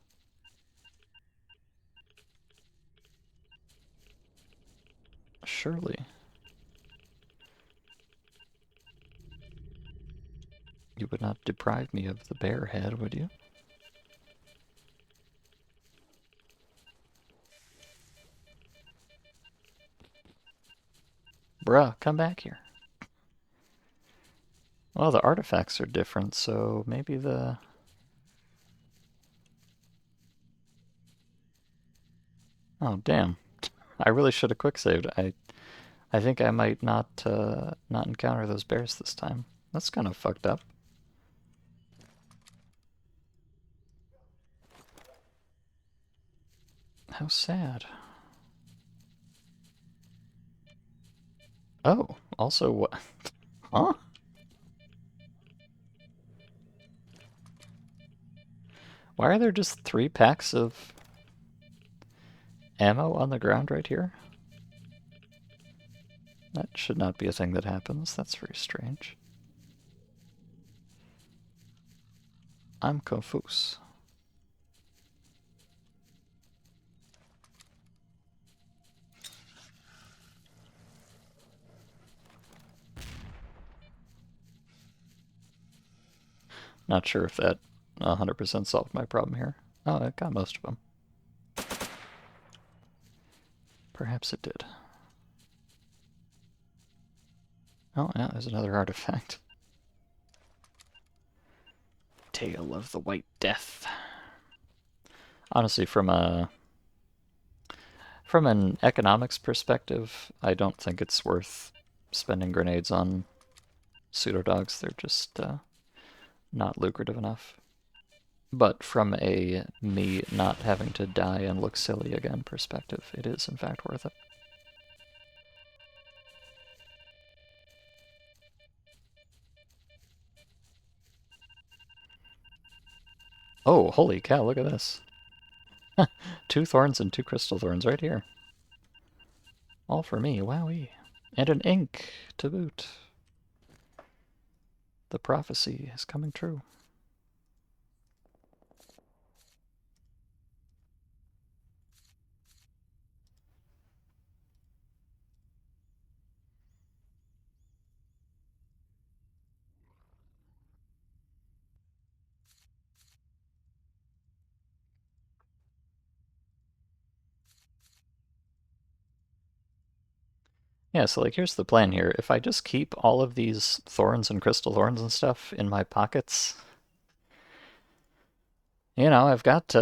Surely. You would not deprive me of the bear head, would you? Bruh, come back here. Well, the artifacts are different, so maybe the... Oh, damn. I really should have quick saved. I think I might not encounter those bears this time. That's kind of fucked up. How sad. Oh, also what? Huh? Why are there just 3 packs of ammo on the ground right here? That should not be a thing that happens. That's very strange. I'm confused. Not sure if that 100% solved my problem here. Oh, I got most of them. Perhaps it did. Oh, yeah, there's another artifact. Tale of the White Death. Honestly, from an economics perspective, I don't think it's worth spending grenades on pseudo-dogs. They're just not lucrative enough. But from a me not having to die and look silly again perspective, it is in fact worth it. Oh, holy cow, look at this. 2 thorns and 2 crystal thorns right here. All for me, wowee. And an ink to boot. The prophecy is coming true. Yeah, so like here's the plan here. If I just keep all of these thorns and crystal thorns and stuff in my pockets, you know, I've got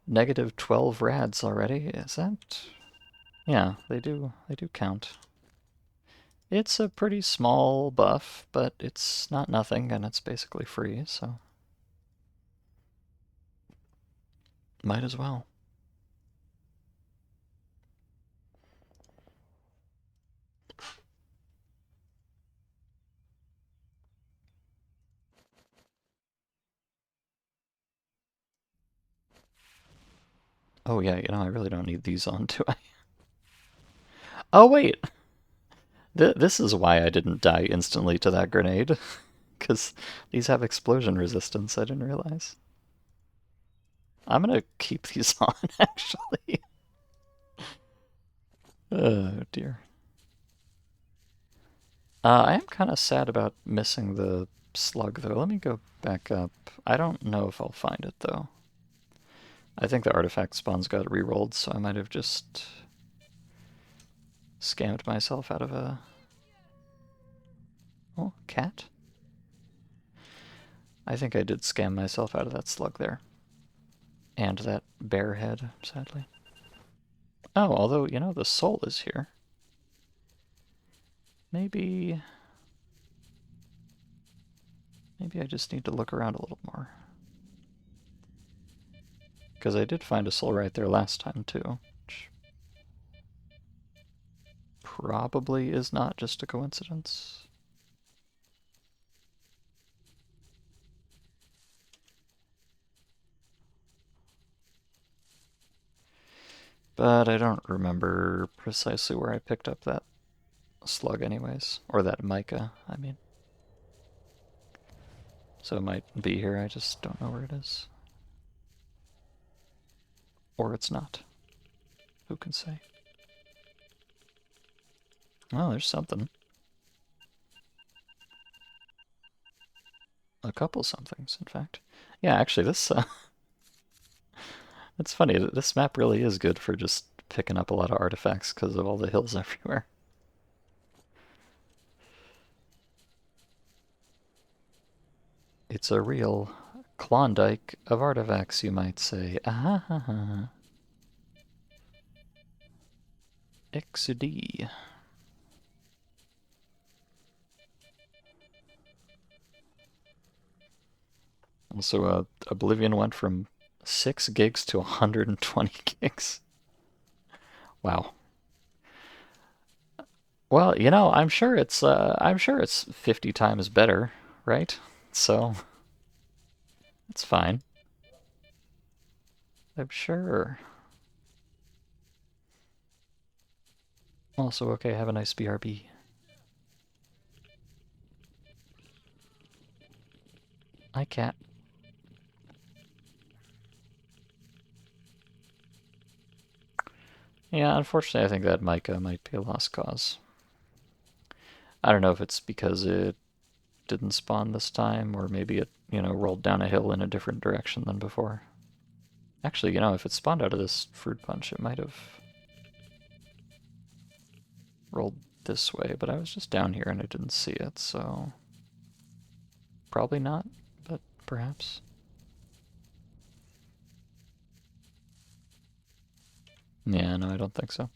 negative 12 rads already. Is that? Yeah, they do count. It's a pretty small buff, but it's not nothing and it's basically free, so might as well. Oh yeah, you know, I really don't need these on, do I? Oh wait, this is why I didn't die instantly to that grenade. Because these have explosion resistance, I didn't realize. I'm gonna keep these on, actually. Oh dear. I am kind of sad about missing the slug, though. Let me go back up. I don't know if I'll find it, though. I think the artifact spawns got rerolled, so I might have just scammed myself out of a... Oh, cat? I think I did scam myself out of that slug there. And that bear head, sadly. Oh, although, you know, the soul is here. Maybe... Maybe I just need to look around a little more. Because I did find a soul right there last time, too. Which probably is not just a coincidence. But I don't remember precisely where I picked up that slug anyways. Or that mica, I mean. So it might be here, I just don't know where it is. Or it's not. Who can say? Oh, there's something. A couple somethings, in fact. Yeah, actually, this, it's funny, this map really is good for just picking up a lot of artifacts because of all the hills everywhere. It's a real Klondike of artifacts, you might say. Ah, ha, ha. XD. Also, Oblivion went from 6 gigs to 120 gigs. Wow. Well, I'm sure it's 50 times better, right? So, it's fine. I'm sure. Also, okay, have a nice BRB. Hi, cat. Yeah, unfortunately, I think that Micah might be a lost cause. I don't know if it's because it didn't spawn this time, or maybe it, rolled down a hill in a different direction than before. Actually, if it spawned out of this fruit punch, it might have rolled this way, but I was just down here and I didn't see it, so probably not, but perhaps. Yeah, no, I don't think so.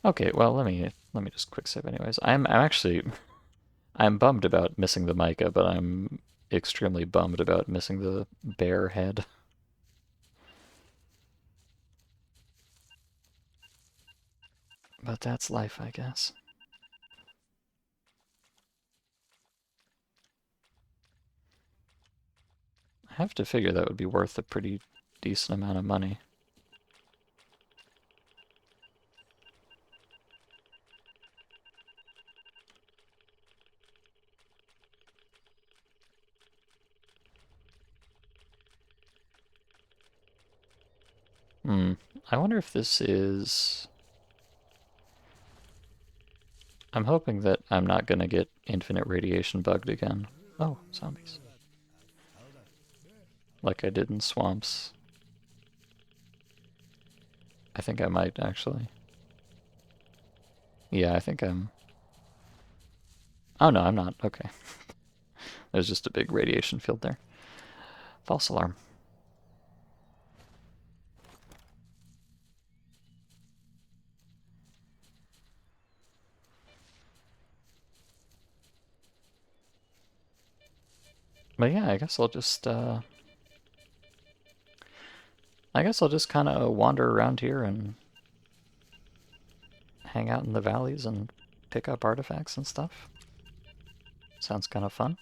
Okay, well, let me just quick save anyways. I'm bummed about missing the Micah, but I'm extremely bummed about missing the bear head. But that's life, I guess. I have to figure that would be worth a pretty decent amount of money. Hmm. I wonder if this is... I'm hoping that I'm not gonna get infinite radiation bugged again. Oh, zombies. Like I did in swamps. I think I might, actually. Yeah, I think I'm... Oh no, I'm not. Okay. There's just a big radiation field there. False alarm. But yeah, I guess I'll just kind of wander around here and hang out in the valleys and pick up artifacts and stuff. Sounds kind of fun.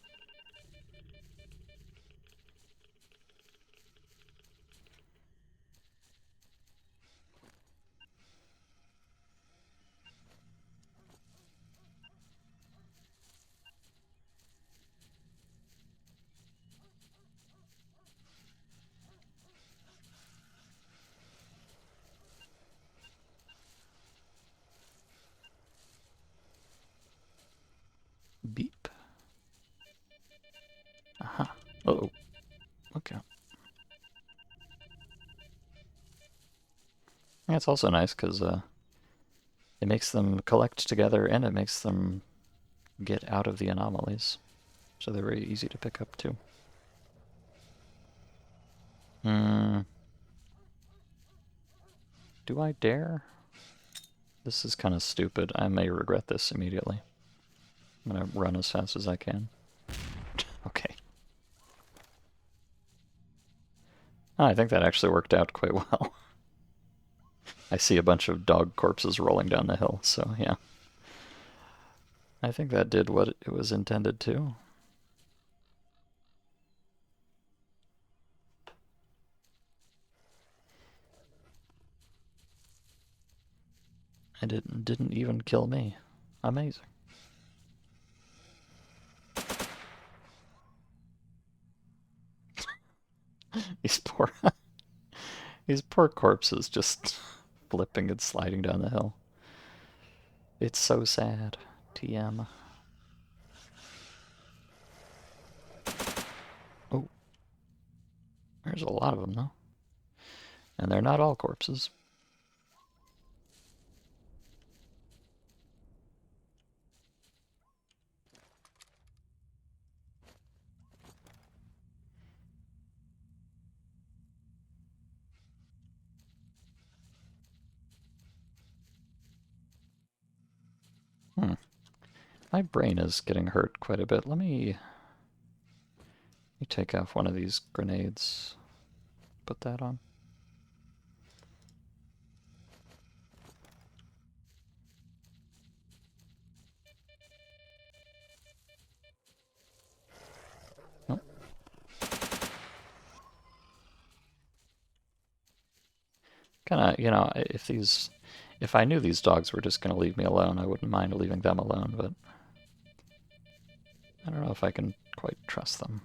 Beep. Aha. Uh-oh. Okay. Yeah, it's also nice because it makes them collect together and it makes them get out of the anomalies. So they're very easy to pick up too. Hmm. Do I dare? This is kind of stupid. I may regret this immediately. I'm gonna run as fast as I can. Okay. Oh, I think that actually worked out quite well. I see a bunch of dog corpses rolling down the hill, so yeah. I think that did what it was intended to. And it didn't even kill me. Amazing. These poor these poor corpses just flipping and sliding down the hill. It's so sad. TM. Oh, there's a lot of them though. And they're not all corpses. My brain is getting hurt quite a bit. Let me take off one of these grenades. Put that on. Nope. Kinda, if I knew these dogs were just gonna leave me alone, I wouldn't mind leaving them alone, but I don't know if I can quite trust them.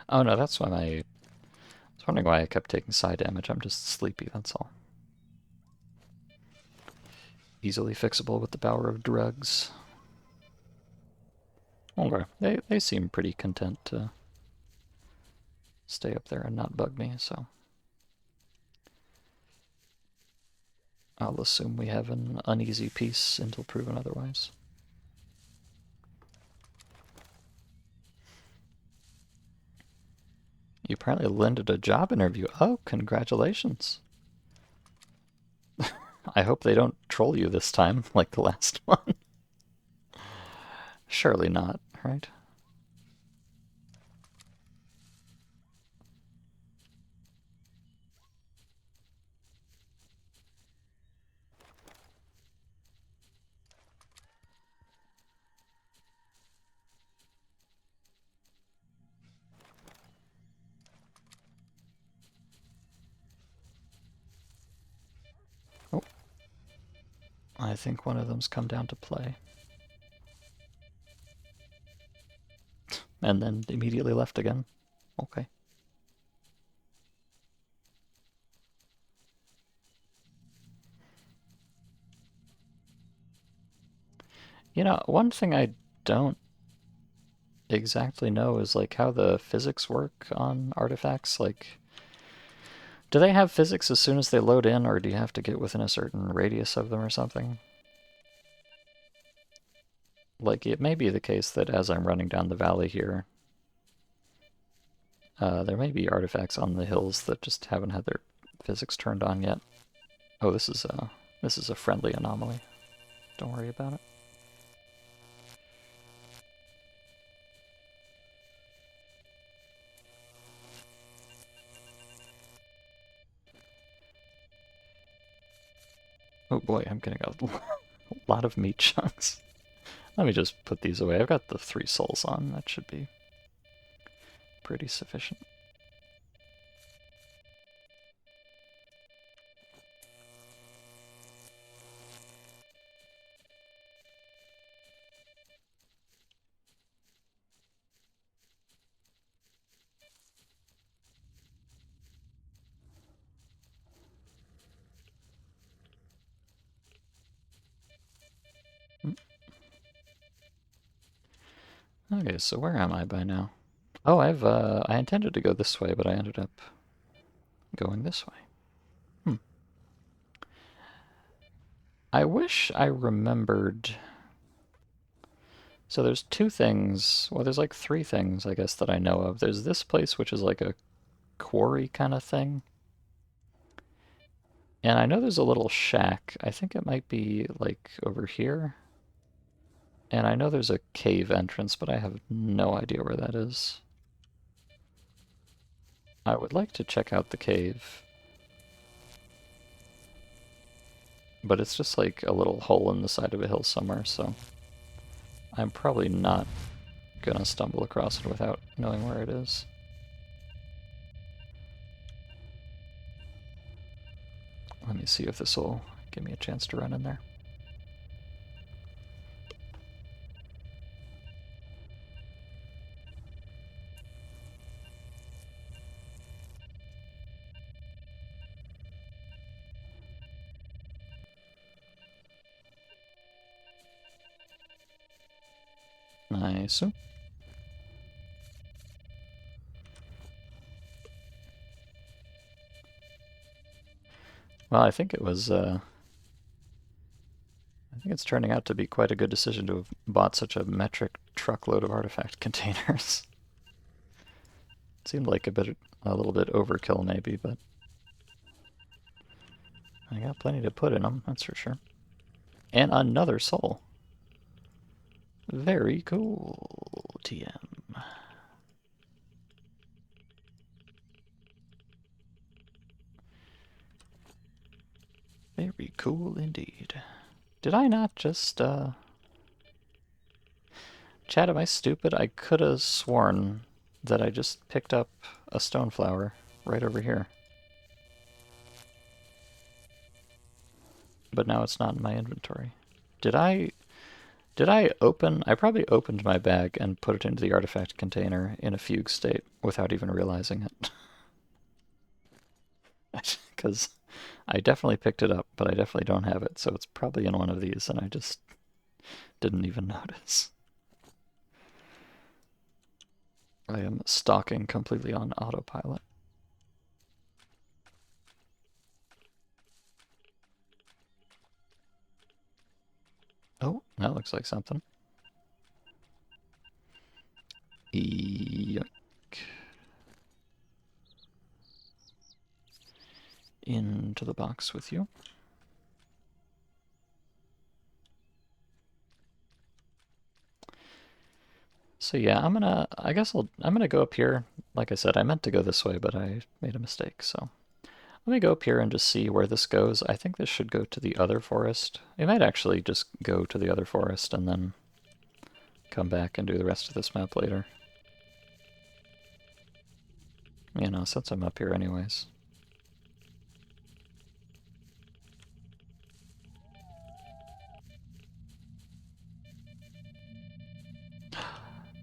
Oh no, that's why I was wondering why I kept taking side damage. I'm just sleepy, that's all. Easily fixable with the power of drugs. Okay, they seem pretty content to stay up there and not bug me, so I'll assume we have an uneasy peace until proven otherwise. You apparently landed a job interview. Oh, congratulations. I hope they don't troll you this time like the last one. Surely not, right? Oh, I think one of them's come down to play. And then immediately left again. Okay. You know, one thing I don't exactly know is like how the physics work on artifacts. Like, do they have physics as soon as they load in, or do you have to get within a certain radius of them or something? Like, it may be the case that as I'm running down the valley here, there may be artifacts on the hills that just haven't had their physics turned on yet. Oh, this is a friendly anomaly. Don't worry about it. Oh boy, I'm getting a lot of meat chunks. Let me just put these away. I've got the 3 souls on. That should be pretty sufficient. Okay, so where am I by now? Oh, I intended to go this way, but I ended up going this way. I wish I remembered. So there's 2 things, well, there's like 3 things, I guess, that I know of. There's this place, which is like a quarry kind of thing. And I know there's a little shack. I think it might be like over here. And I know there's a cave entrance, but I have no idea where that is. I would like to check out the cave. But it's just like a little hole in the side of a hill somewhere, so I'm probably not gonna stumble across it without knowing where it is. Let me see if this will give me a chance to run in there. Nice. Well, I think it's turning out to be quite a good decision to have bought such a metric truckload of artifact containers. It seemed like a little bit overkill maybe, but I got plenty to put in them, that's for sure. And another soul. Very cool, TM. Very cool indeed. Did I not just, Chad, am I stupid? I could have sworn that I just picked up a stone flower right over here. But now it's not in my inventory. Did I open... I probably opened my bag and put it into the artifact container in a fugue state without even realizing it. Because I definitely picked it up, but I definitely don't have it, so it's probably in one of these, and I just didn't even notice. I am stalking completely on autopilot. Oh, that looks like something. Yuck. Into the box with you. So yeah, I guess I'm gonna go up here. Like I said, I meant to go this way, but I made a mistake, so. Let me go up here and just see where this goes. I think this should go to the other forest. It might actually just go to the other forest and then come back and do the rest of this map later. You know, since I'm up here anyways.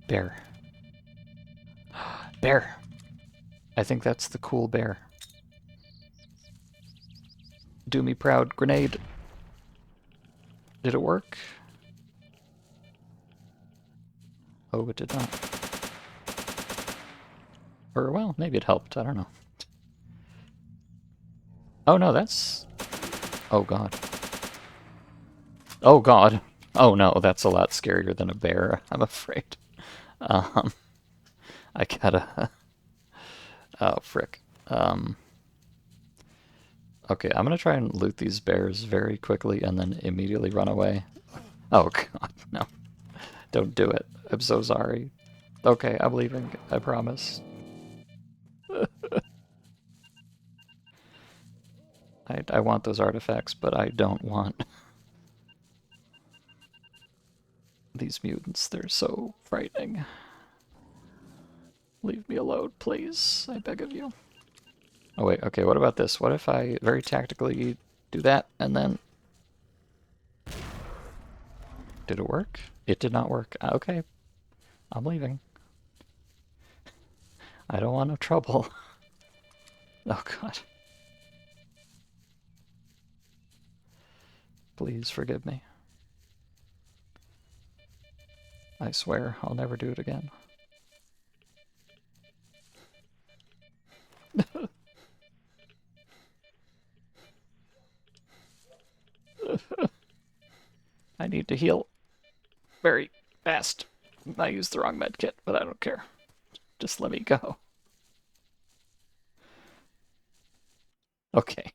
Bear. Bear! I think that's the cool bear. Do me proud, grenade. Did it work? Oh, it did not. Or, well, maybe it helped, I don't know. Oh no, that's... Oh god. Oh god. Oh no, that's a lot scarier than a bear, I'm afraid. I gotta... Oh, frick. Okay, I'm gonna try and loot these bears very quickly and then immediately run away. Oh god, no. Don't do it. I'm so sorry. Okay, I'm leaving. I promise. I want those artifacts, but I don't want these mutants. They're so frightening. Leave me alone, please. I beg of you. Oh wait, okay, what about this? What if I very tactically do that and then... Did it work? It did not work. Okay, I'm leaving. I don't want no trouble. Oh god. Please forgive me. I swear I'll never do it again. I need to heal very fast. I used the wrong med kit, but I don't care. Just let me go. Okay.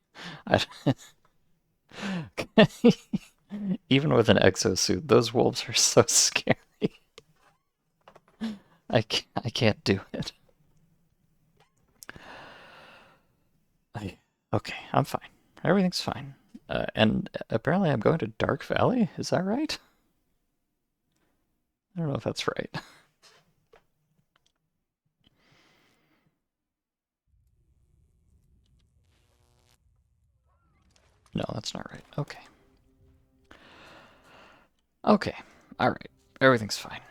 Even with an exosuit, those wolves are so scary. I can't do it. Okay, I'm fine. Everything's fine. And apparently I'm going to Dark Valley? Is that right? I don't know if that's right. No, that's not right. Okay. Okay. Alright. Everything's fine.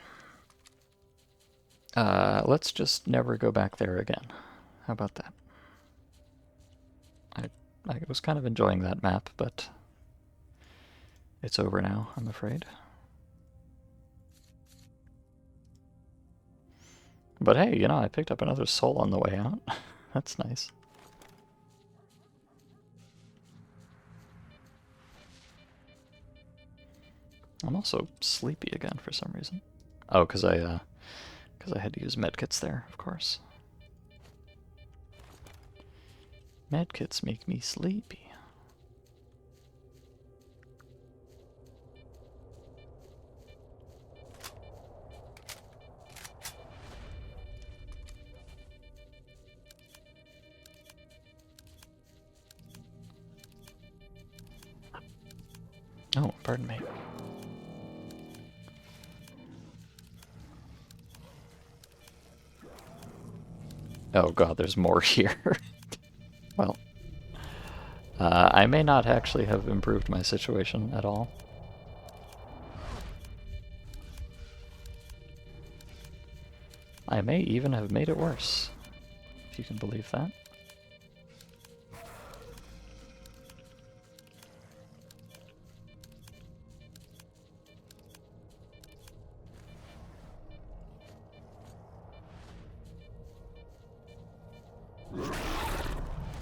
Let's just never go back there again. How about that? I was kind of enjoying that map, but it's over now, I'm afraid. But hey, you know, I picked up another soul on the way out. That's nice. I'm also sleepy again for some reason. Oh, because I had to use medkits there, of course. Medkits make me sleepy. Oh, pardon me. Oh god, there's more here. Well, I may not actually have improved my situation at all. I may even have made it worse, if you can believe that.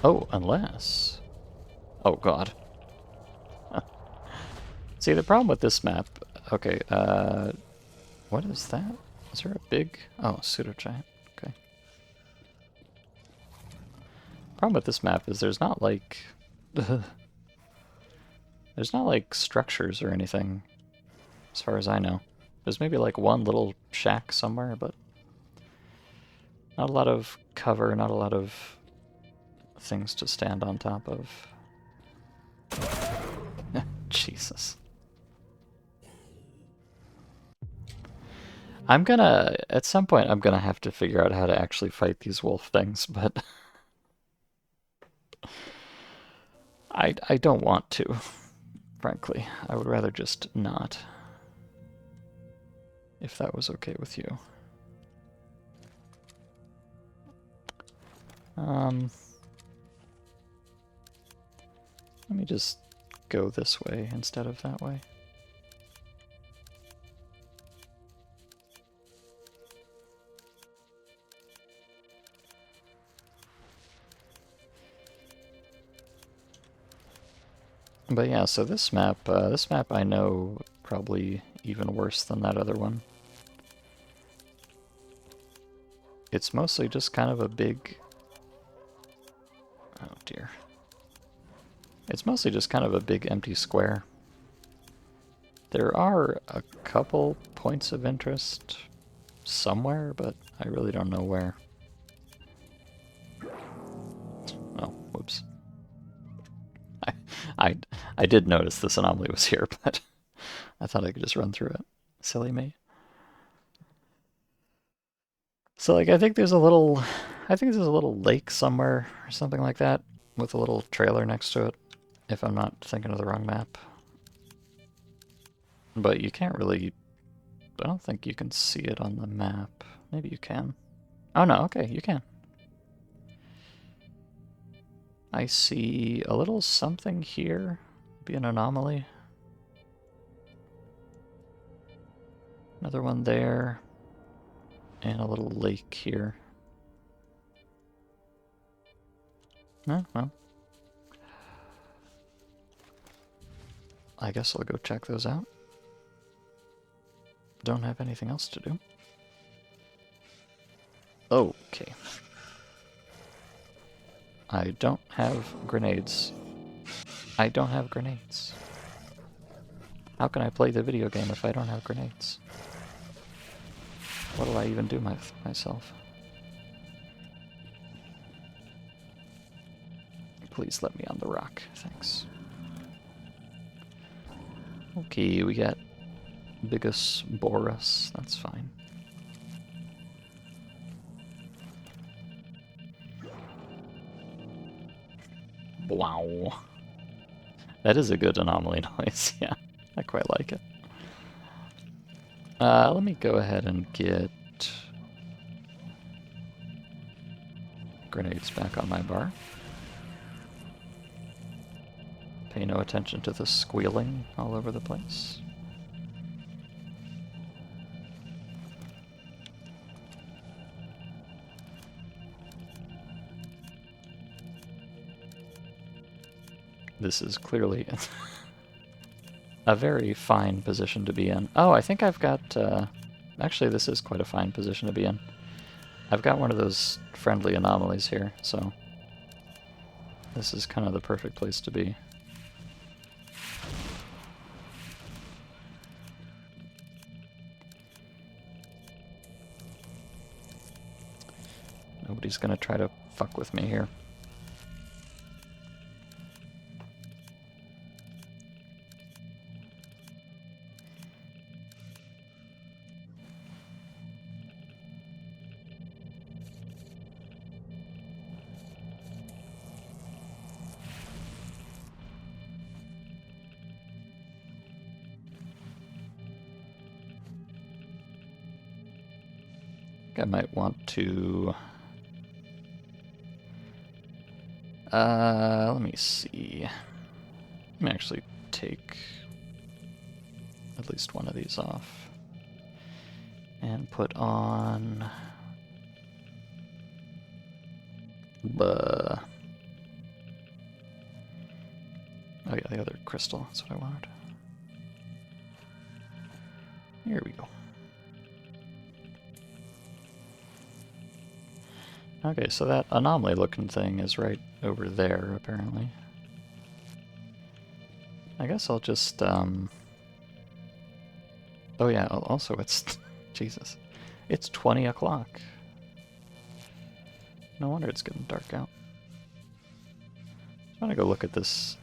Oh, unless... Oh god. See, the problem with this map... Okay, what is that? Is there a big... Oh, pseudo-giant. Okay. Problem with this map is there's not like... There's not like structures or anything, as far as I know. There's maybe like one little shack somewhere, but not a lot of cover, not a lot of things to stand on top of. Jesus. At some point, I'm gonna have to figure out how to actually fight these wolf things, but I don't want to, frankly. I would rather just not, if that was okay with you. Let me just go this way instead of that way. But yeah, so this map I know probably even worse than that other one. It's mostly just kind of a big... Oh dear. It's mostly just kind of a big empty square. There are a couple points of interest somewhere, but I really don't know where. Oh, whoops. I did notice this anomaly was here, but I thought I could just run through it. Silly me. So like I think there's a little lake somewhere or something like that with a little trailer next to it, if I'm not thinking of the wrong map. But you can't really... I don't think you can see it on the map. Maybe you can. Oh no, okay, you can. I see a little something here. Be an anomaly. Another one there. And a little lake here. No, well. I guess I'll go check those out. Don't have anything else to do. Okay. I don't have grenades. I don't have grenades. How can I play the video game if I don't have grenades? What'll I even do myself? Please let me on the rock, thanks. Okay, we got Bigus Boris, that's fine. Wow. That is a good anomaly noise, yeah. I quite like it. Let me go ahead and get grenades back on my bar. Pay no attention to the squealing all over the place. This is clearly a very fine position to be in. Oh, I think I've got... actually, this is quite a fine position to be in. I've got one of those friendly anomalies here, so... This is kind of the perfect place to be. Nobody's gonna try to fuck with me here. I might want to... let me see. Let me actually take at least one of these off. And put on... Oh yeah, the other crystal, that's what I wanted. Here we go. Okay, so that anomaly looking thing is right over there, apparently. I guess I'll just, Oh yeah, also it's... Jesus. It's 20 o'clock. No wonder it's getting dark out. I'm gonna go look at this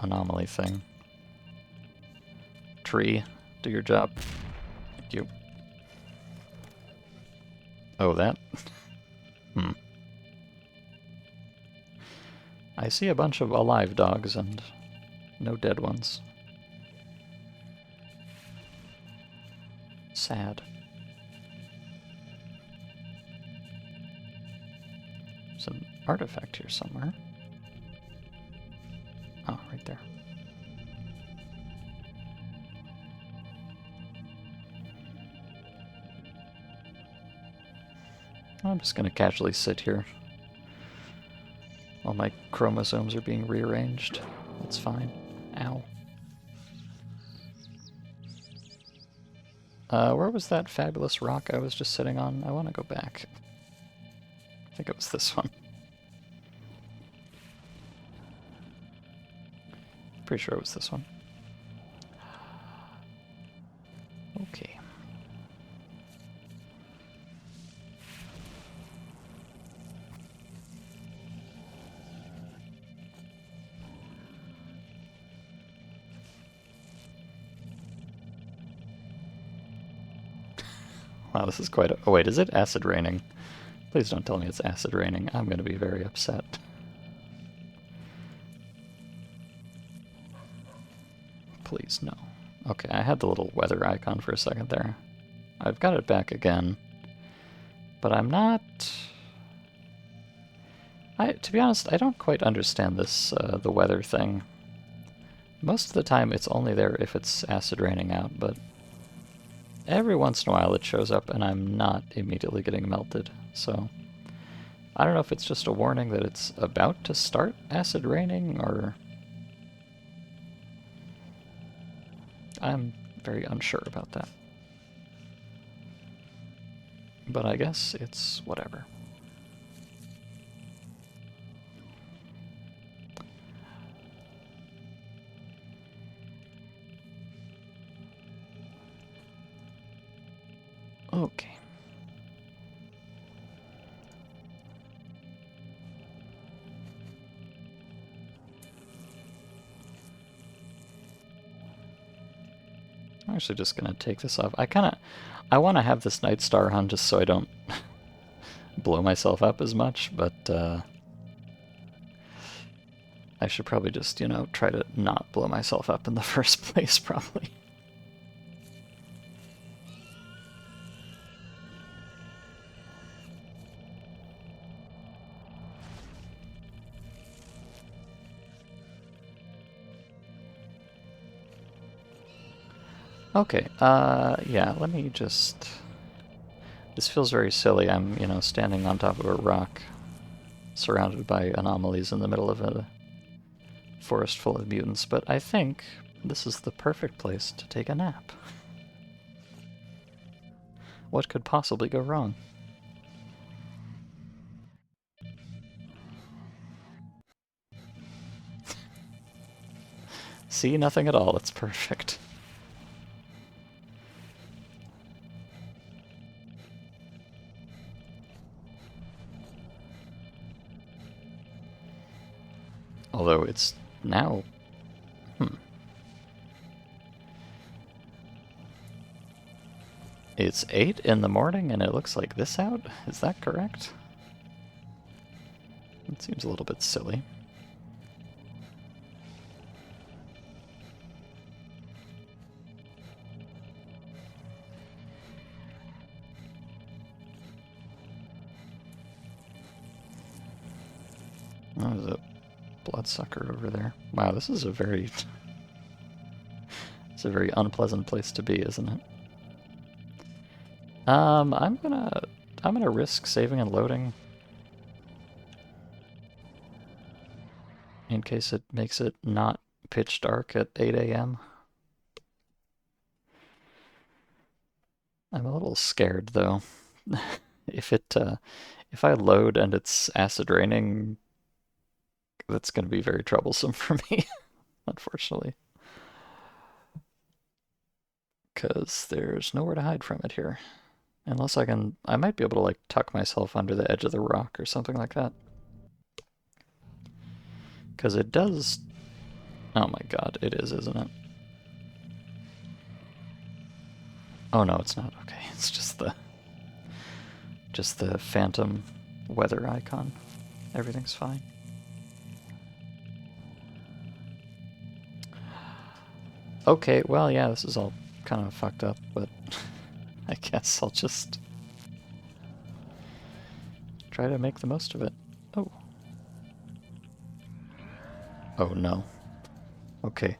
anomaly thing. Tree, do your job. Thank you. Oh, that? I see a bunch of alive dogs and no dead ones. Sad. There's an artifact here somewhere. Oh, right there. I'm just gonna casually sit here while my chromosomes are being rearranged. That's fine. Ow. Where was that fabulous rock I was just sitting on? I want to go back. I think it was this one. Pretty sure it was this one. Okay. Wow, this is quite a... Oh wait, is it acid raining? Please don't tell me it's acid raining. I'm going to be very upset. Please, no. Okay, I had the little weather icon for a second there. I've got it back again. But I'm not... to be honest, I don't quite understand this, the weather thing. Most of the time it's only there if it's acid raining out, but every once in a while it shows up and I'm not immediately getting melted, so... I don't know if it's just a warning that it's about to start acid raining, or... I'm very unsure about that. But I guess it's whatever. Okay. I'm actually just gonna take this off. I want to have this Night Star on just so I don't blow myself up as much, but I should probably just, you know, try to not blow myself up in the first place, probably. Okay, yeah, let me just... This feels very silly. I'm, you know, standing on top of a rock, surrounded by anomalies in the middle of a forest full of mutants, but I think this is the perfect place to take a nap. What could possibly go wrong? See, nothing at all. It's perfect. Although it's now... It's 8 in the morning and it looks like this out? Is that correct? It seems a little bit silly. Oh, there's a bloodsucker over there. Wow, this is a very... it's a very unpleasant place to be, isn't it? I'm gonna risk saving and loading in case it makes it not pitch dark at 8 a.m. I'm a little scared though. If I load and it's acid raining, that's gonna be very troublesome for me, unfortunately. Because there's nowhere to hide from it here. Unless I might be able to like tuck myself under the edge of the rock or something like that. Because it does, oh my god, it is, isn't it? Oh no, it's not. Okay, it's just the phantom weather icon. Everything's fine. Okay, well, yeah, this is all kind of fucked up, but I guess I'll just try to make the most of it. Oh. Oh no. Okay.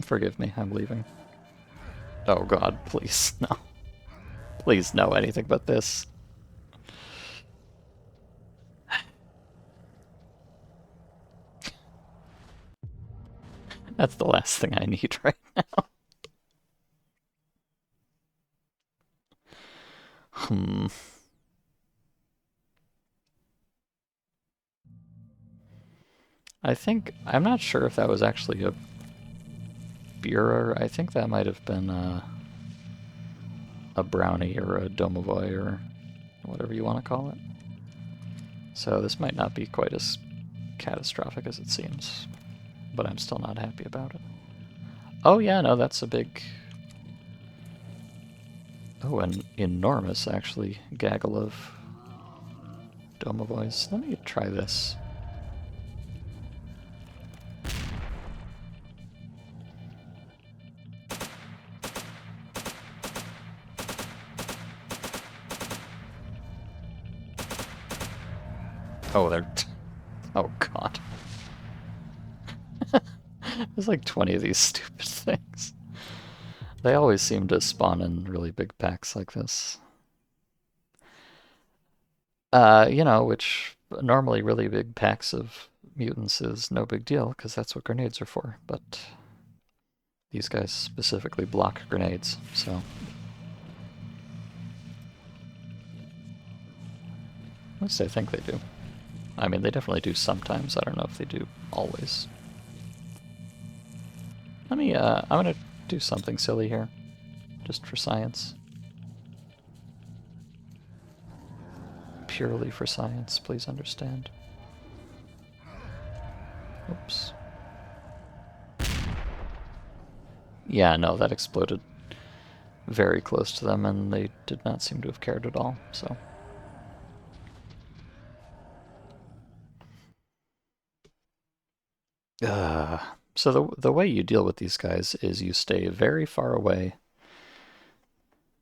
Forgive me, I'm leaving. Oh god, please, no. Please, no, anything but this. That's the last thing I need right now. I'm not sure if that was actually a Burer. I think that might have been a brownie or a domovoi or whatever you want to call it. So this might not be quite as catastrophic as it seems, but I'm still not happy about it. Oh yeah, no, that's a big... Oh, an enormous, actually, gaggle of domovois. Let me try this. Oh, they're... Oh, God. There's like 20 of these stupid things. They always seem to spawn in really big packs like this. You know, which normally really big packs of mutants is no big deal, because that's what grenades are for, but these guys specifically block grenades, so... At least I think they do. I mean, they definitely do sometimes. I don't know if they do always. Let me, I'm gonna do something silly here. Just for science. Purely for science, please understand. Oops. Yeah, no, that exploded very close to them, and they did not seem to have cared at all, so... So the way you deal with these guys is you stay very far away.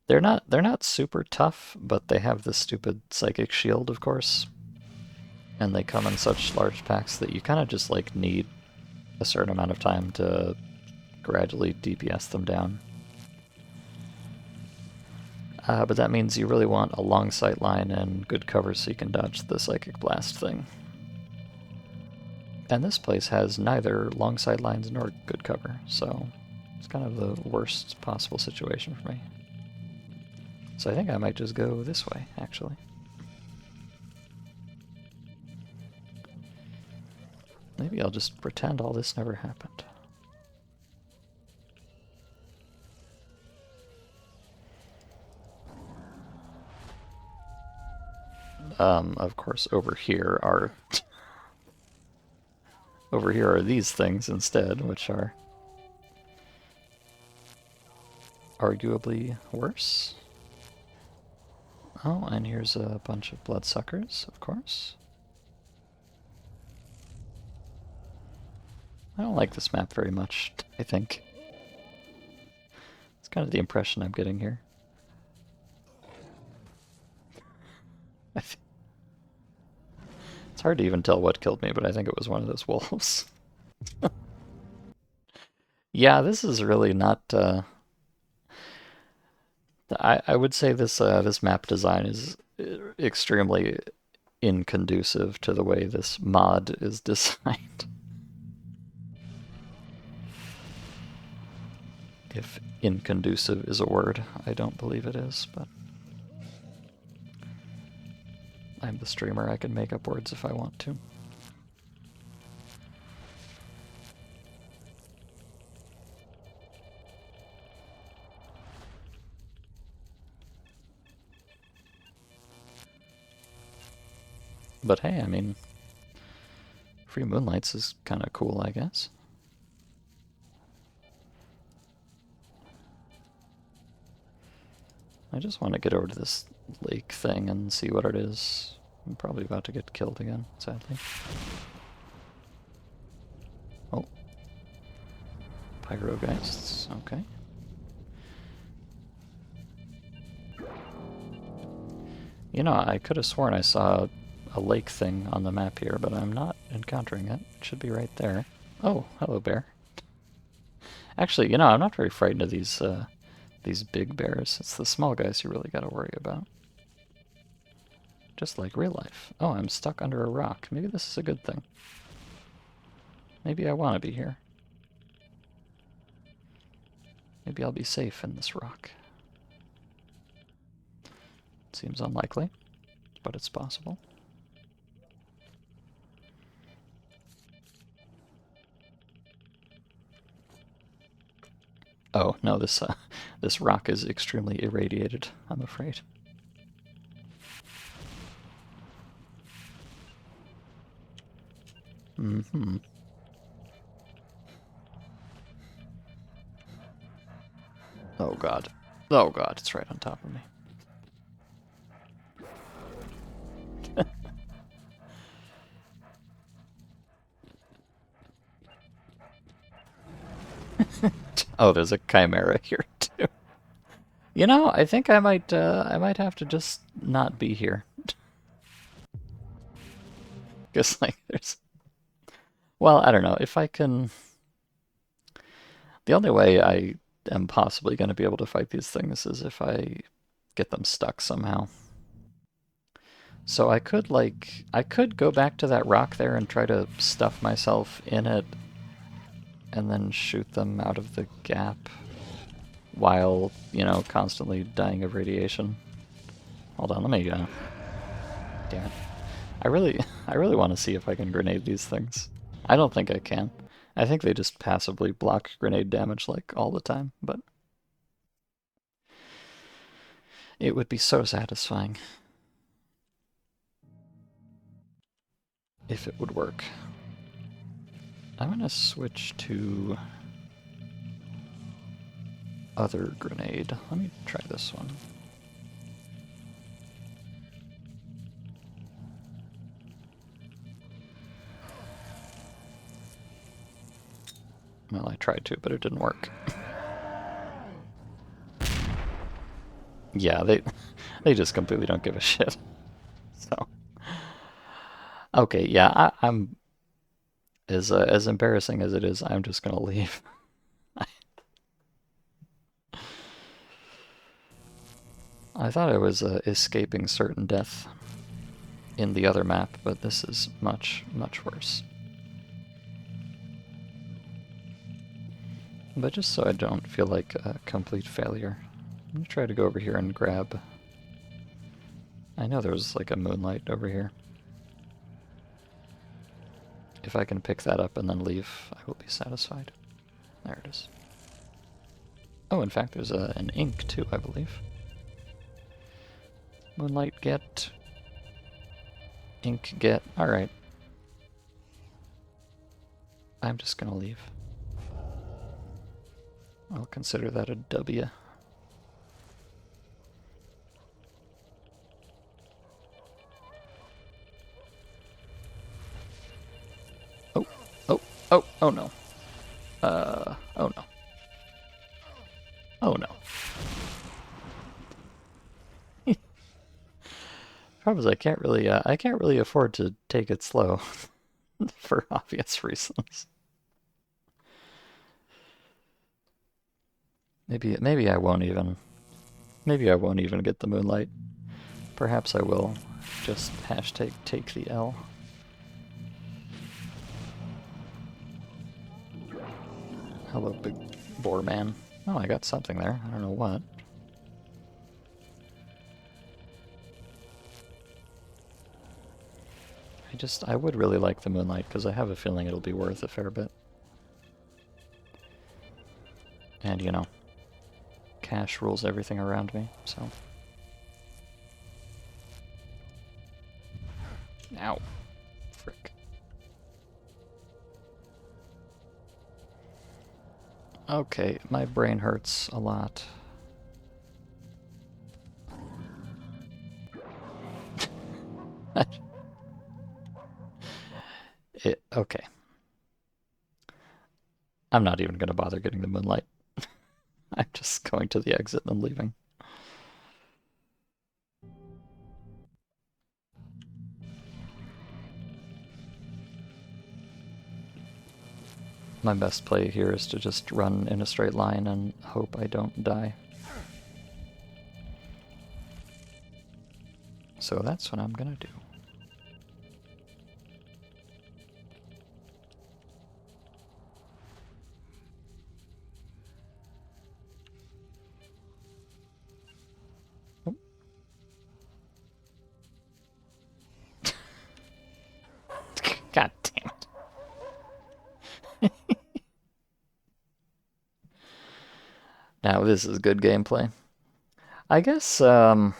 They're not super tough, but they have this stupid psychic shield, of course. And they come in such large packs that you kind of just like need a certain amount of time to gradually DPS them down. But that means you really want a long sight line and good cover so you can dodge the psychic blast thing. And this place has neither long sight lines nor good cover, so it's kind of the worst possible situation for me. So I think I might just go this way, actually. Maybe I'll just pretend all this never happened. Of course, over here are these things instead, which are arguably worse. Oh, and here's a bunch of bloodsuckers, of course. I don't like this map very much, I think. It's kind of the impression I'm getting here. It's hard to even tell what killed me, but I think it was one of those wolves. Yeah, this is really not. I would say this map design is extremely inconducive to the way this mod is designed. If inconducive is a word, I don't believe it is, but I'm the streamer, I can make up words if I want to. But hey, I mean, free moonlights is kind of cool, I guess. I just want to get over to this lake thing and see what it is. I'm probably about to get killed again, sadly. Oh. Pyrogeists, okay. You know, I could have sworn I saw a lake thing on the map here, but I'm not encountering it. It should be right there. Oh, hello, bear. Actually, you know, I'm not very frightened of these big bears. It's the small guys you really gotta worry about. Just like real life. Oh, I'm stuck under a rock. Maybe this is a good thing. Maybe I want to be here. Maybe I'll be safe in this rock. Seems unlikely, but it's possible. Oh, no, this rock is extremely irradiated, I'm afraid. Mm-hmm. Oh god. Oh god, it's right on top of me. Oh, there's a chimera here too. You know, I think I might have to just not be here. Because like there's, well, I don't know if I can. The only way I am possibly going to be able to fight these things is if I get them stuck somehow. So I could go back to that rock there and try to stuff myself in it and then shoot them out of the gap while, you know, constantly dying of radiation. Hold on, let me damn it. I really want to see if I can grenade these things. I don't think I can. I think they just passively block grenade damage like all the time, but it would be so satisfying if it would work. I'm gonna switch to other grenade. Let me try this one. Well, I tried to, but it didn't work. Yeah, they just completely don't give a shit. So, okay, yeah, I'm as embarrassing as it is. I'm just gonna leave. I thought I was escaping certain death in the other map, but this is much, much worse. But just so I don't feel like a complete failure, I'm gonna try to go over here and grab... I know there's like a moonlight over here. If I can pick that up and then leave, I will be satisfied. There it is. Oh, in fact, there's an ink too, I believe. Moonlight get. Ink get. Alright. I'm just gonna leave. I'll consider that a W. Oh, oh, oh, oh no. Oh no. Oh no. Problem is, I can't really afford to take it slow for obvious reasons. Maybe I won't even. Maybe I won't even get the moonlight. Perhaps I will just hashtag take the L. Hello, big boar man. Oh, I got something there. I don't know what. I would really like the moonlight because I have a feeling it'll be worth a fair bit. And, you know, cash rules everything around me, so. Ow. Frick. Okay, my brain hurts a lot. Okay. I'm not even going to bother getting the moonlight. I'm just going to the exit and leaving. My best play here is to just run in a straight line and hope I don't die. So that's what I'm gonna do. Oh. God damn it. Now this is good gameplay. I guess, I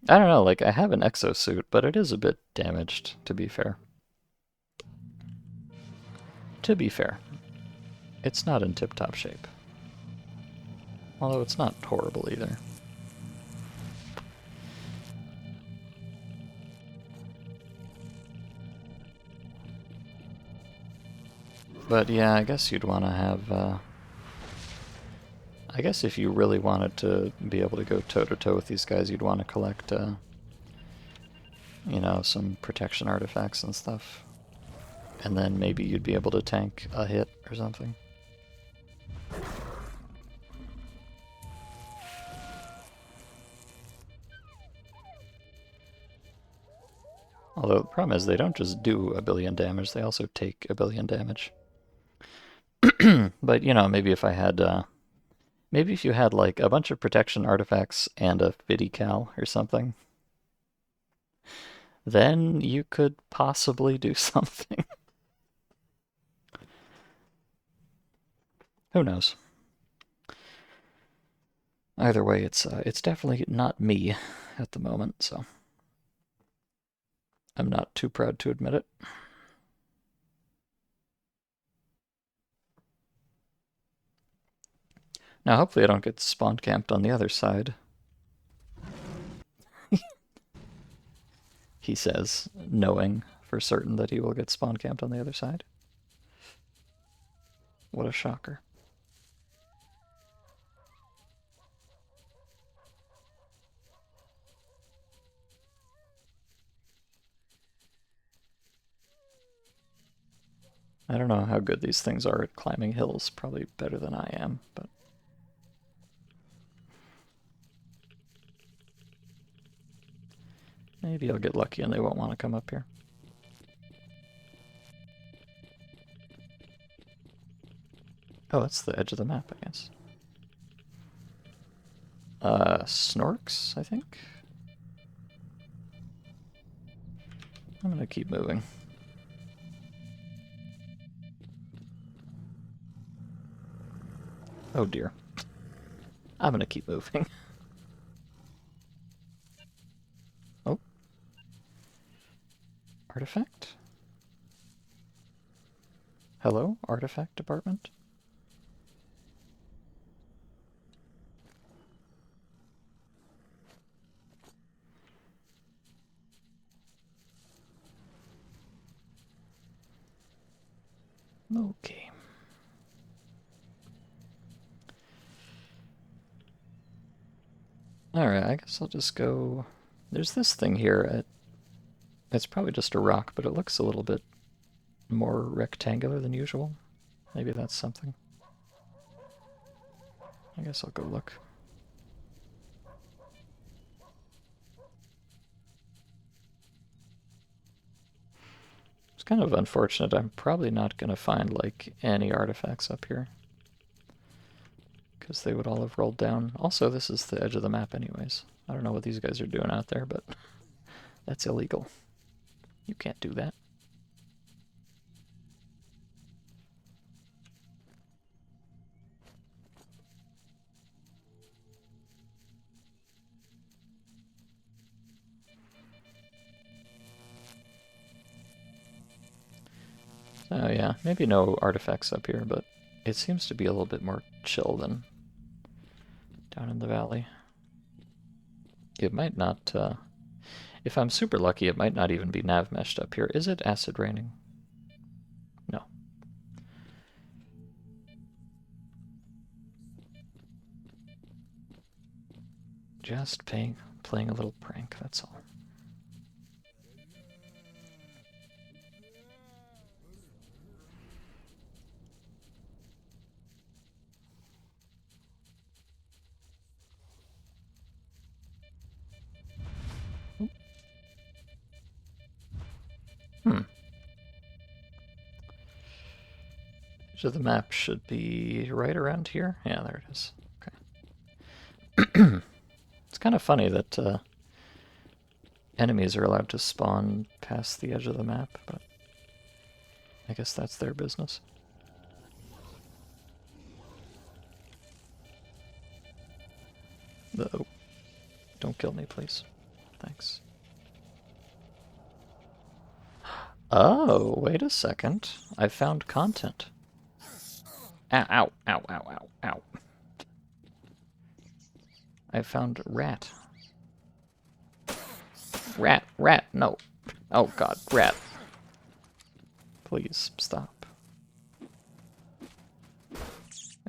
don't know, like, I have an exosuit, but it is a bit damaged, to be fair. To be fair. It's not in tip-top shape. Although it's not horrible either. But yeah, I guess you'd want to have, I guess if you really wanted to be able to go toe-to-toe with these guys, you'd want to collect, you know, some protection artifacts and stuff. And then maybe you'd be able to tank a hit or something. Although the problem is they don't just do a billion damage, they also take a billion damage. But, you know, maybe if I had, maybe if you had, like, a bunch of protection artifacts and a Vidical or something, then you could possibly do something. Who knows? Either way, it's definitely not me at the moment, so I'm not too proud to admit it. Now, hopefully I don't get spawn camped on the other side. He says, knowing for certain that he will get spawn camped on the other side. What a shocker. I don't know how good these things are at climbing hills. Probably better than I am, but... maybe I'll get lucky and they won't want to come up here. Oh, that's the edge of the map, I guess. Snorks, I think? I'm gonna keep moving. Oh dear. I'm gonna keep moving. Oh. Artifact? Hello, artifact department? Okay. Alright, I guess I'll just go There's this thing here. It's probably just a rock, but it looks a little bit more rectangular than usual. Maybe that's something. I guess I'll go look. It's kind of unfortunate. I'm probably not going to find, like, any artifacts up here, because they would all have rolled down. Also, this is the edge of the map anyways. I don't know what these guys are doing out there, but that's illegal. You can't do that. Oh yeah, maybe no artifacts up here, but it seems to be a little bit more chill than down in the valley. It might not, if I'm super lucky, it might not even be nav meshed up here. Is it acid raining? No. Just playing a little prank, that's all. So the map should be right around here. Yeah, there it is. Okay. It's kind of funny that enemies are allowed to spawn past the edge of the map, but I guess that's their business. Oh, don't kill me, please. Thanks. Oh, wait a second. I found content. Ow, ow, ow, ow, ow, ow. I found rat. Rat, no. Oh god, rat. Please, stop.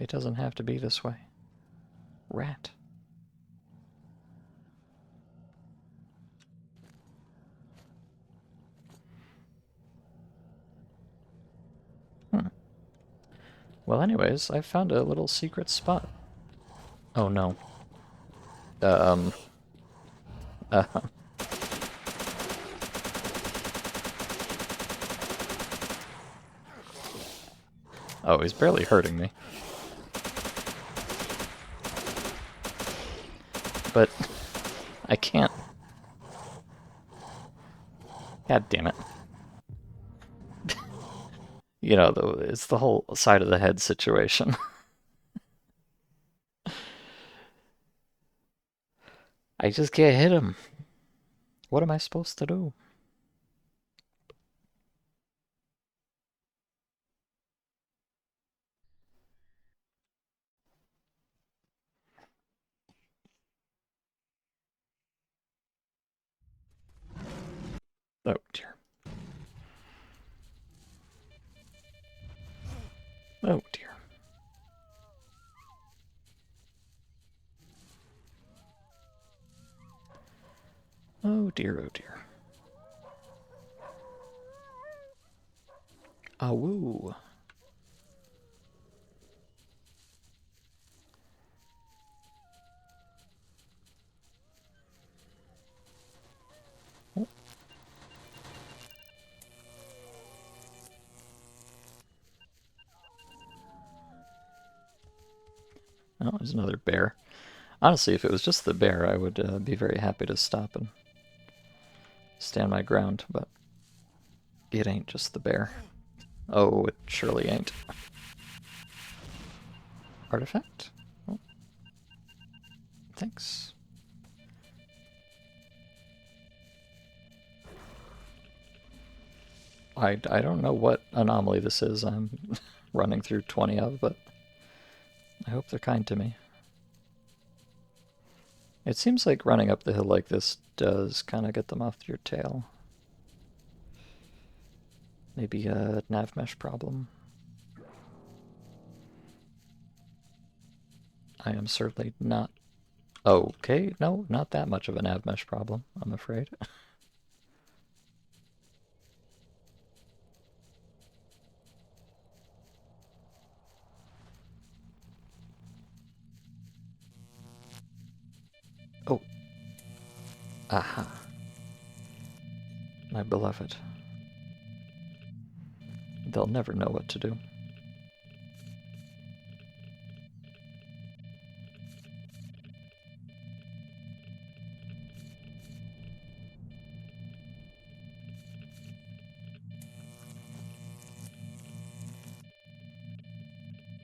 It doesn't have to be this way. Rat. Well, anyways, I found a little secret spot. Oh no. Uh, oh, he's barely hurting me. But I can't. God damn it. You know, it's the whole side of the head situation. I just can't hit him. What am I supposed to do? Oh dear. Oh dear. Oh dear, oh dear. Ah, woo. Oh. Oh, there's another bear. Honestly, if it was just the bear, I would be very happy to stop and stand my ground, but it ain't just the bear. Oh, it surely ain't. Artifact? Oh. Thanks. I don't know what anomaly this is I'm running through 20 of, but I hope they're kind to me. It seems like running up the hill like this does kind of get them off your tail. Maybe a nav mesh problem. I am certainly not Okay, no, not that much of an nav mesh problem, I'm afraid. Oh. Aha. My beloved. They'll never know what to do.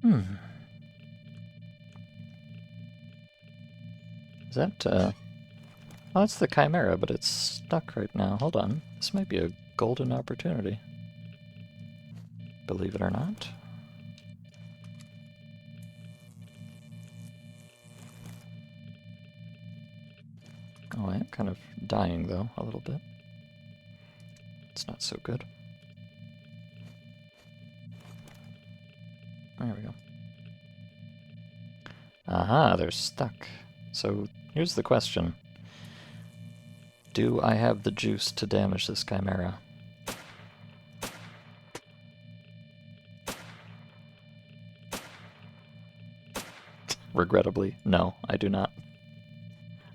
Hmm. Is that, Oh, that's the Chimera, but it's stuck right now. Hold on. This might be a golden opportunity. Believe it or not. Oh, I am kind of dying, though, a little bit. It's not so good. There we go. Aha, they're stuck. So, here's the question. Do I have the juice to damage this Chimera? Regrettably, no, I do not.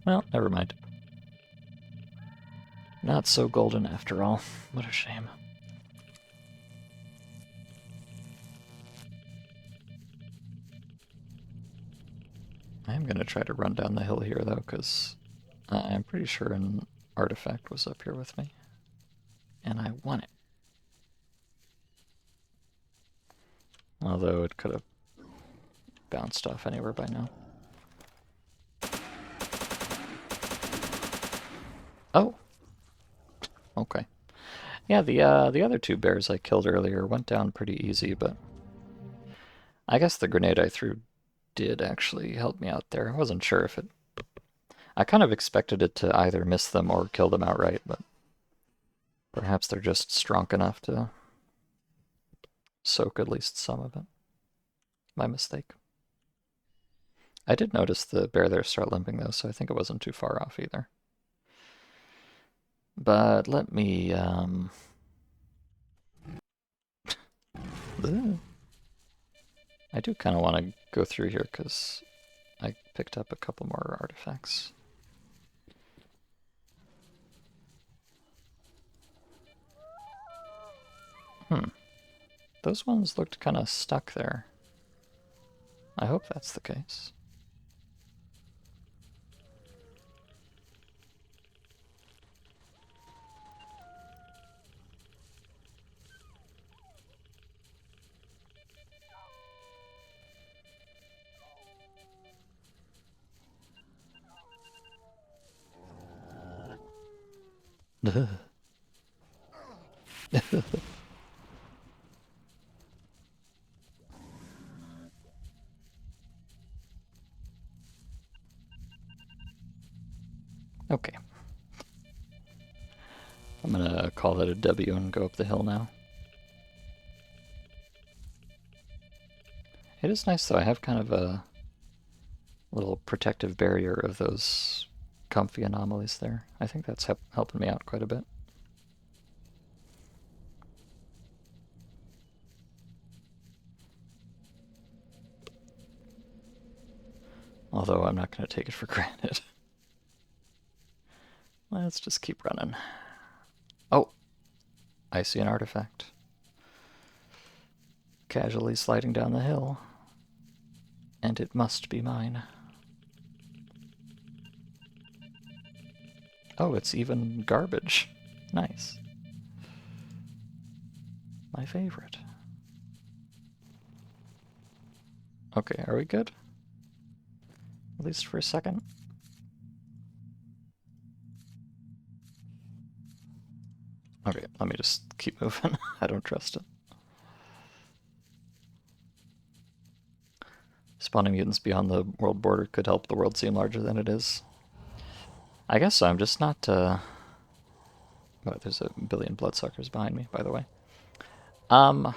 Well, never mind. Not so golden after all. What a shame. I am going to try to run down the hill here, though, because I'm pretty sure an artifact was up here with me. And I want it. Although it could have bounced off anywhere by now. Oh! Okay. Yeah, the other two bears I killed earlier went down pretty easy, but I guess the grenade I threw did actually help me out there. I wasn't sure if it... I kind of expected it to either miss them or kill them outright, but perhaps they're just strong enough to soak at least some of it. My mistake. I did notice the bear there start limping, though, so I think it wasn't too far off either. But let me, I do kind of want to go through here, because I picked up a couple more artifacts. Those ones looked kind of stuck there. I hope that's the case. Okay. I'm gonna call that a W and go up the hill now. It is nice, though. I have kind of a little protective barrier of those comfy anomalies there. I think that's helping me out quite a bit. Although I'm not going to take it for granted. Let's just keep running. Oh, I see an artifact. Casually sliding down the hill. And it must be mine. Oh, it's even garbage. Nice. My favorite. Okay, are we good? At least for a second. Okay, let me just keep moving. I don't trust it. Spawning mutants beyond the world border could help the world seem larger than it is. I guess so. I'm just not, Oh, there's a billion bloodsuckers behind me, by the way. I'm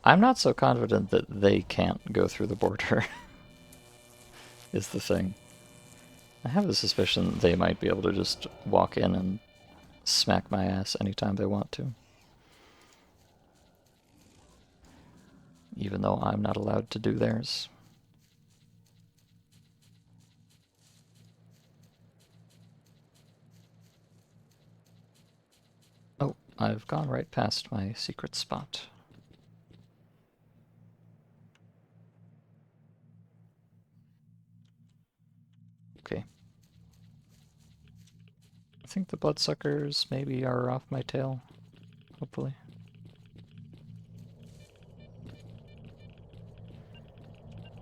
not so confident that they can't go through the border, is the thing. I have a suspicion they might be able to just walk in and smack my ass anytime they want to. Even though I'm not allowed to do theirs. Oh, I've gone right past my secret spot. Okay. I think the bloodsuckers maybe are off my tail, hopefully.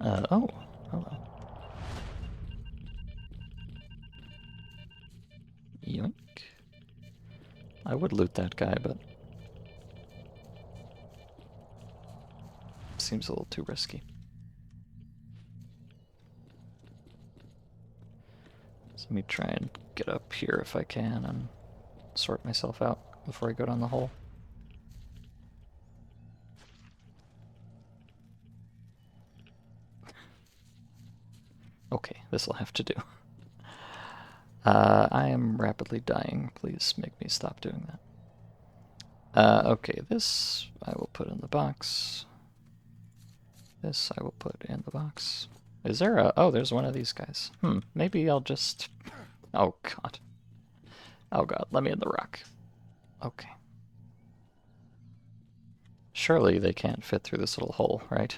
Oh, hello. Yoink. I would loot that guy, but seems a little too risky. So let me try and get up here if I can and sort myself out before I go down the hole. Okay, this'll have to do. I am rapidly dying. Please make me stop doing that. Okay, this I will put in the box. This I will put in the box. Is there a... Oh, there's one of these guys. Maybe I'll just... Oh, God. Oh, God, let me in the rock. Okay. Surely they can't fit through this little hole, right?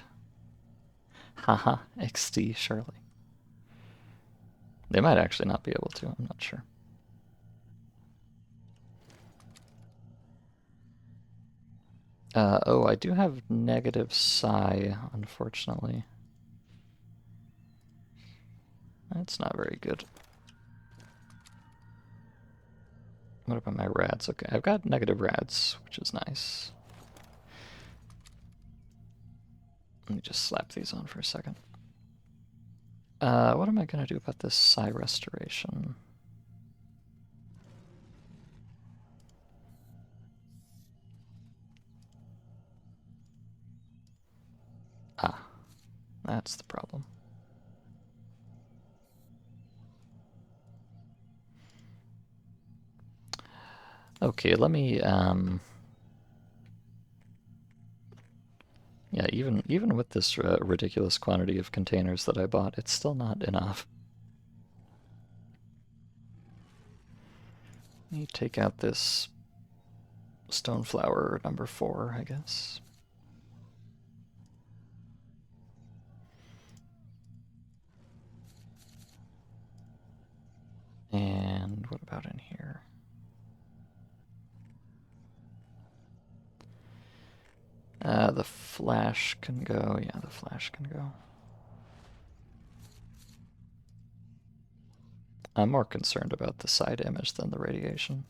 Haha, XD, surely. They might actually not be able to, I'm not sure. Oh, I do have negative psi, unfortunately. That's not very good. What about my rads? Okay, I've got negative rads, which is nice. Let me just slap these on for a second. What am I going to do about this psi restoration? Ah, that's the problem. Okay, let me, yeah, even with this ridiculous quantity of containers that I bought, it's still not enough. Let me take out this stoneflower number 4, I guess. And what about in here? The flash can go. Yeah, the flash can go. I'm more concerned about the side image than the radiation.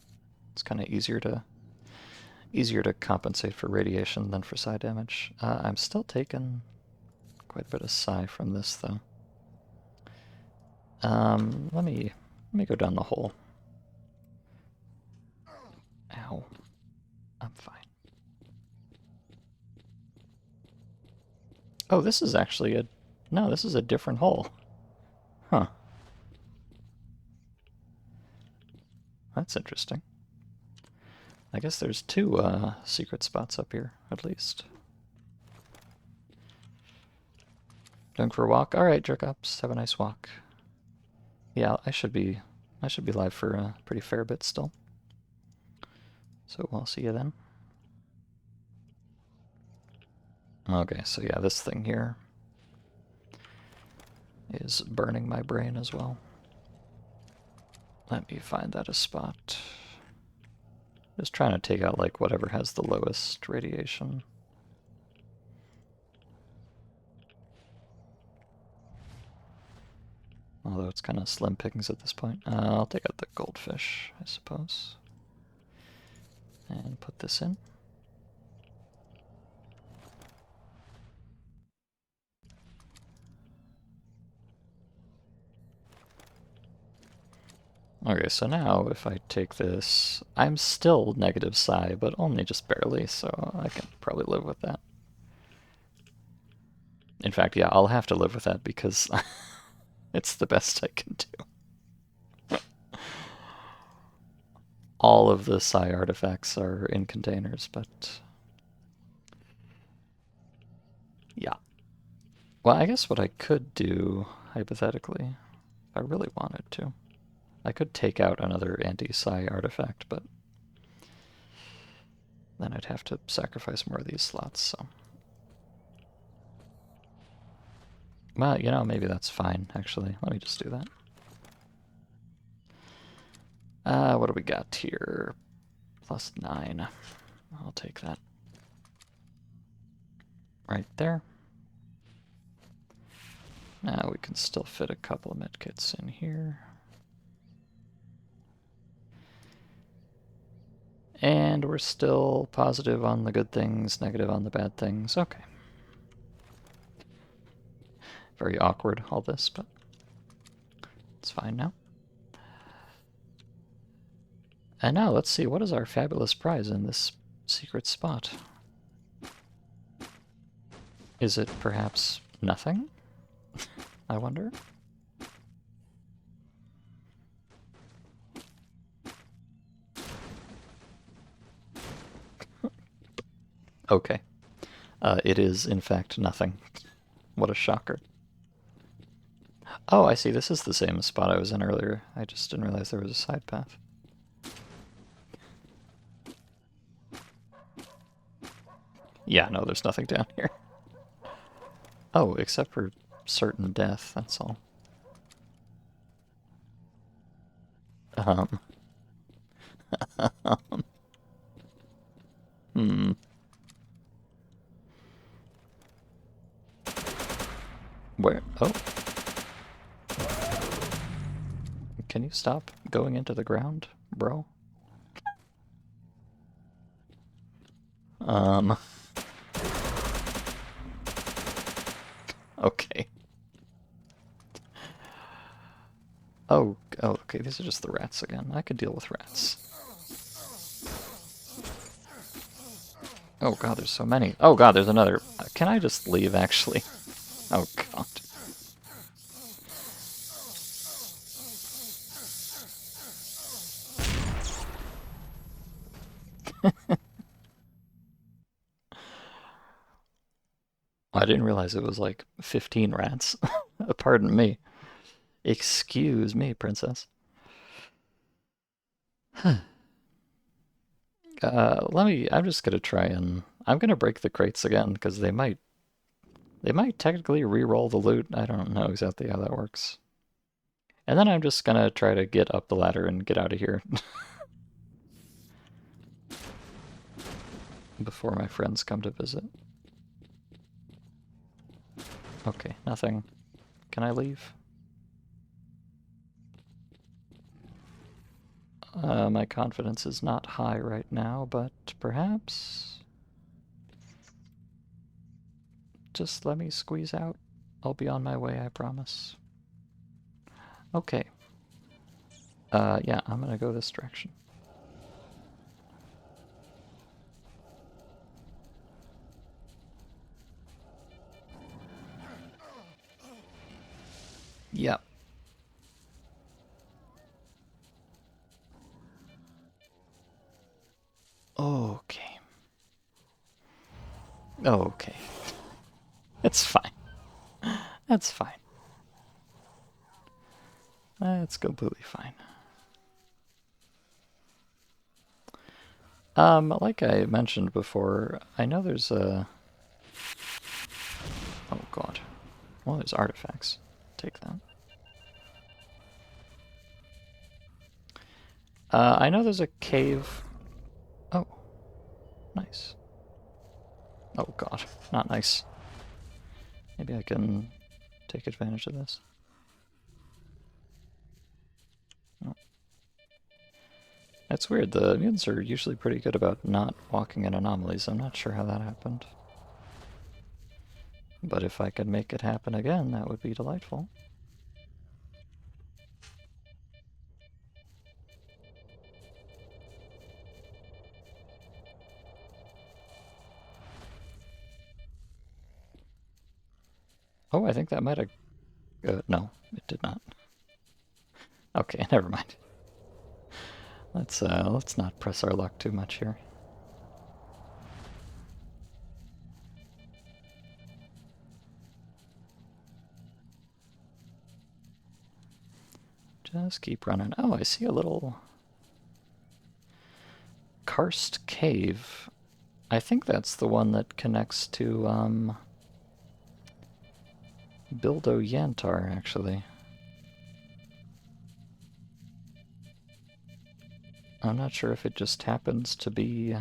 It's kind of easier to compensate for radiation than for side damage. I'm still taking quite a bit of psi from this though. Let me go down the hole. Ow. I'm fine. Oh, this is actually a... No, this is a different hole. Huh. That's interesting. I guess there's 2 secret spots up here, at least. Going for a walk? Alright, jerk-ups. Have a nice walk. Yeah, I should be live for a pretty fair bit still. So we'll see you then. Okay, so yeah, this thing here is burning my brain as well. Let me find that a spot. Just trying to take out like whatever has the lowest radiation. Although it's kind of slim pickings at this point. I'll take out the goldfish, I suppose. And put this in. Okay, so now if I take this, I'm still negative psi, but only just barely, so I can probably live with that. In fact, yeah, I'll have to live with that because it's the best I can do. all of the psi artifacts are in containers, but yeah. Well, I guess what I could do, hypothetically, if I really wanted to, I could take out another anti-psi artifact, but then I'd have to sacrifice more of these slots, so. Well, you know, maybe that's fine, actually. Let me just do that. What do we got here? +9. I'll take that. Right there. Now we can still fit a couple of medkits in here. And we're still positive on the good things, negative on the bad things. Okay. Very awkward, all this, but it's fine now. And now let's see, what is our fabulous prize in this secret spot? Is it perhaps nothing? I wonder. Okay. It is, in fact, nothing. What a shocker. Oh, I see. This is the same spot I was in earlier. I just didn't realize there was a side path. Yeah, no, there's nothing down here. Oh, except for certain death, that's all. Hmm. Where? Oh. Can you stop going into the ground, bro? Okay. Oh, okay, these are just the rats again. I could deal with rats. Oh god, there's so many. Oh god, there's another. Can I just leave, actually? Oh god. I didn't realize it was like 15 rats. Pardon me. Excuse me, princess. I'm just gonna try and... I'm gonna break the crates again, because they might technically re-roll the loot. I don't know exactly how that works. And then I'm just gonna try to get up the ladder and get out of here. Before my friends come to visit. Okay, nothing. Can I leave? My confidence is not high right now, but perhaps... Just let me squeeze out. I'll be on my way, I promise. Okay. Yeah, I'm gonna go this direction. Yep. Okay. Okay. It's fine. That's fine. That's completely fine. Like I mentioned before, I know there's a... Oh god. Well, there's artifacts. Take that. I know there's a cave... Oh. Nice. Oh god. Not nice. Maybe I can take advantage of this. Oh. That's weird. The mutants are usually pretty good about not walking in anomalies. I'm not sure how that happened. But if I could make it happen again, that would be delightful. Oh, I think that might have... no, it did not. Okay, never mind. Let's not press our luck too much here. Just keep running. Oh, I see a little karst cave. I think that's the one that connects to Bildo Yantar, actually. I'm not sure if it just happens to be,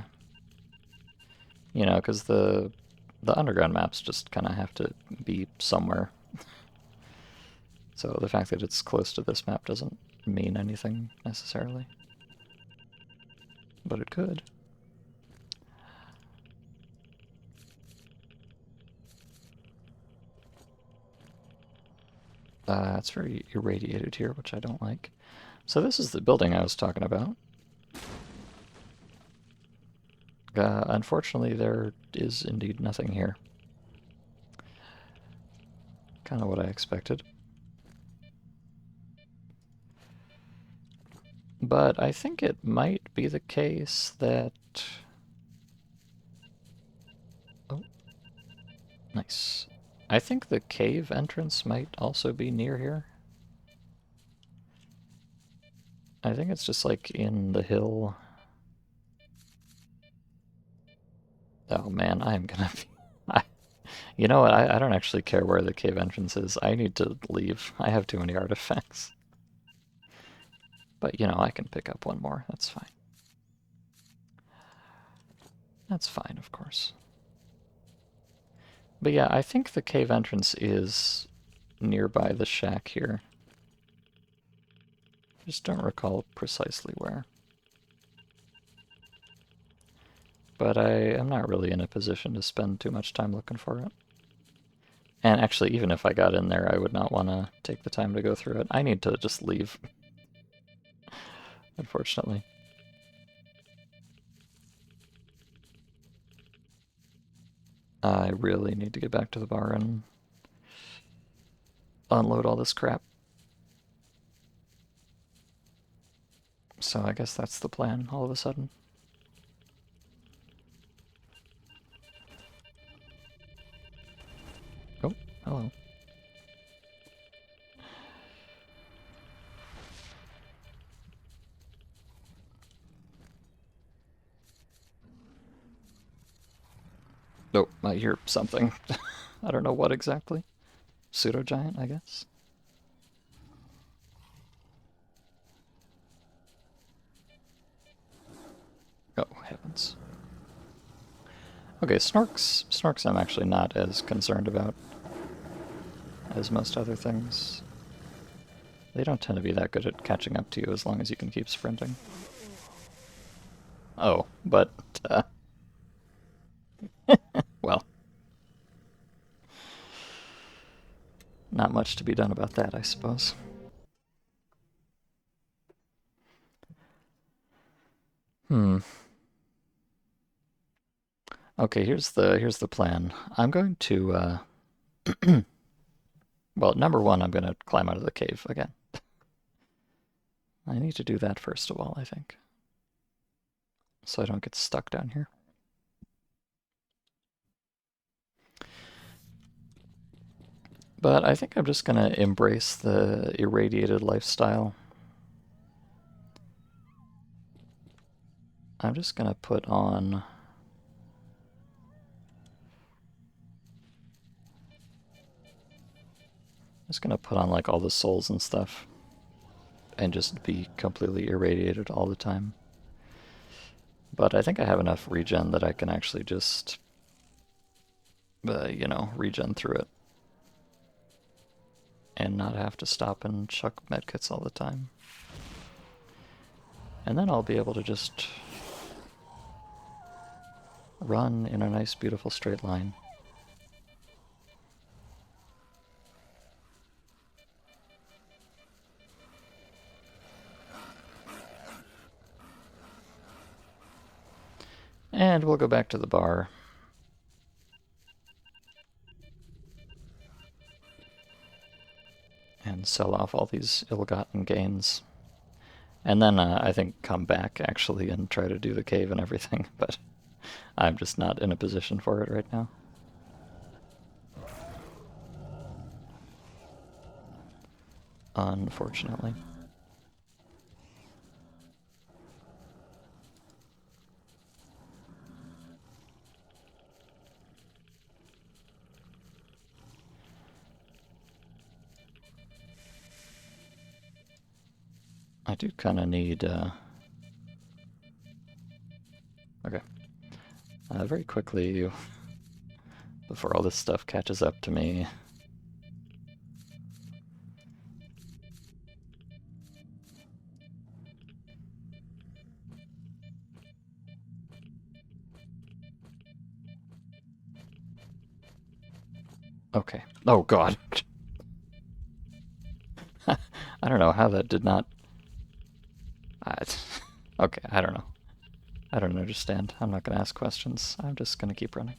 you know, because the underground maps just kind of have to be somewhere. So the fact that it's close to this map doesn't mean anything necessarily. But it could. It's very irradiated here, which I don't like. So this is the building I was talking about. Unfortunately, there is indeed nothing here. Kind of what I expected. But I think it might be the case that... Oh, nice. I think the cave entrance might also be near here. I think it's just like in the hill. Oh man, I'm gonna be... You know what, I don't actually care where the cave entrance is. I need to leave. I have too many artifacts. But, you know, I can pick up one more. That's fine. That's fine, of course. But yeah, I think the cave entrance is nearby the shack here. Just don't recall precisely where. But I am not really in a position to spend too much time looking for it. And actually, even if I got in there, I would not want to take the time to go through it. I need to just leave, unfortunately. I really need to get back to the bar and unload all this crap. So I guess that's the plan all of a sudden. Oh, hello. Oh, I hear something. I don't know what exactly. Pseudo-giant, I guess? Oh, heavens. Okay, snorks. Snorks I'm actually not as concerned about as most other things. They don't tend to be that good at catching up to you as long as you can keep sprinting. Oh, but, well. Not much to be done about that, I suppose. Okay, here's the plan. I'm going to well, number one, I'm going to climb out of the cave again. I need to do that first of all, I think. So I don't get stuck down here. But I think I'm just going to embrace the irradiated lifestyle. I'm just going to put on... like all the souls and stuff. And just be completely irradiated all the time. But I think I have enough regen that I can actually just, you know, regen through it. And not have to stop and chuck medkits all the time. And then I'll be able to just run in a nice, beautiful straight line. And we'll go back to the bar. And sell off all these ill-gotten gains. And then I think come back actually and try to do the cave and everything, but I'm just not in a position for it right now. Unfortunately. I do kind of need, okay. Very quickly, before all this stuff catches up to me. Okay. Oh god. I don't know how that did not... okay, I don't know. I don't understand. I'm not going to ask questions. I'm just going to keep running.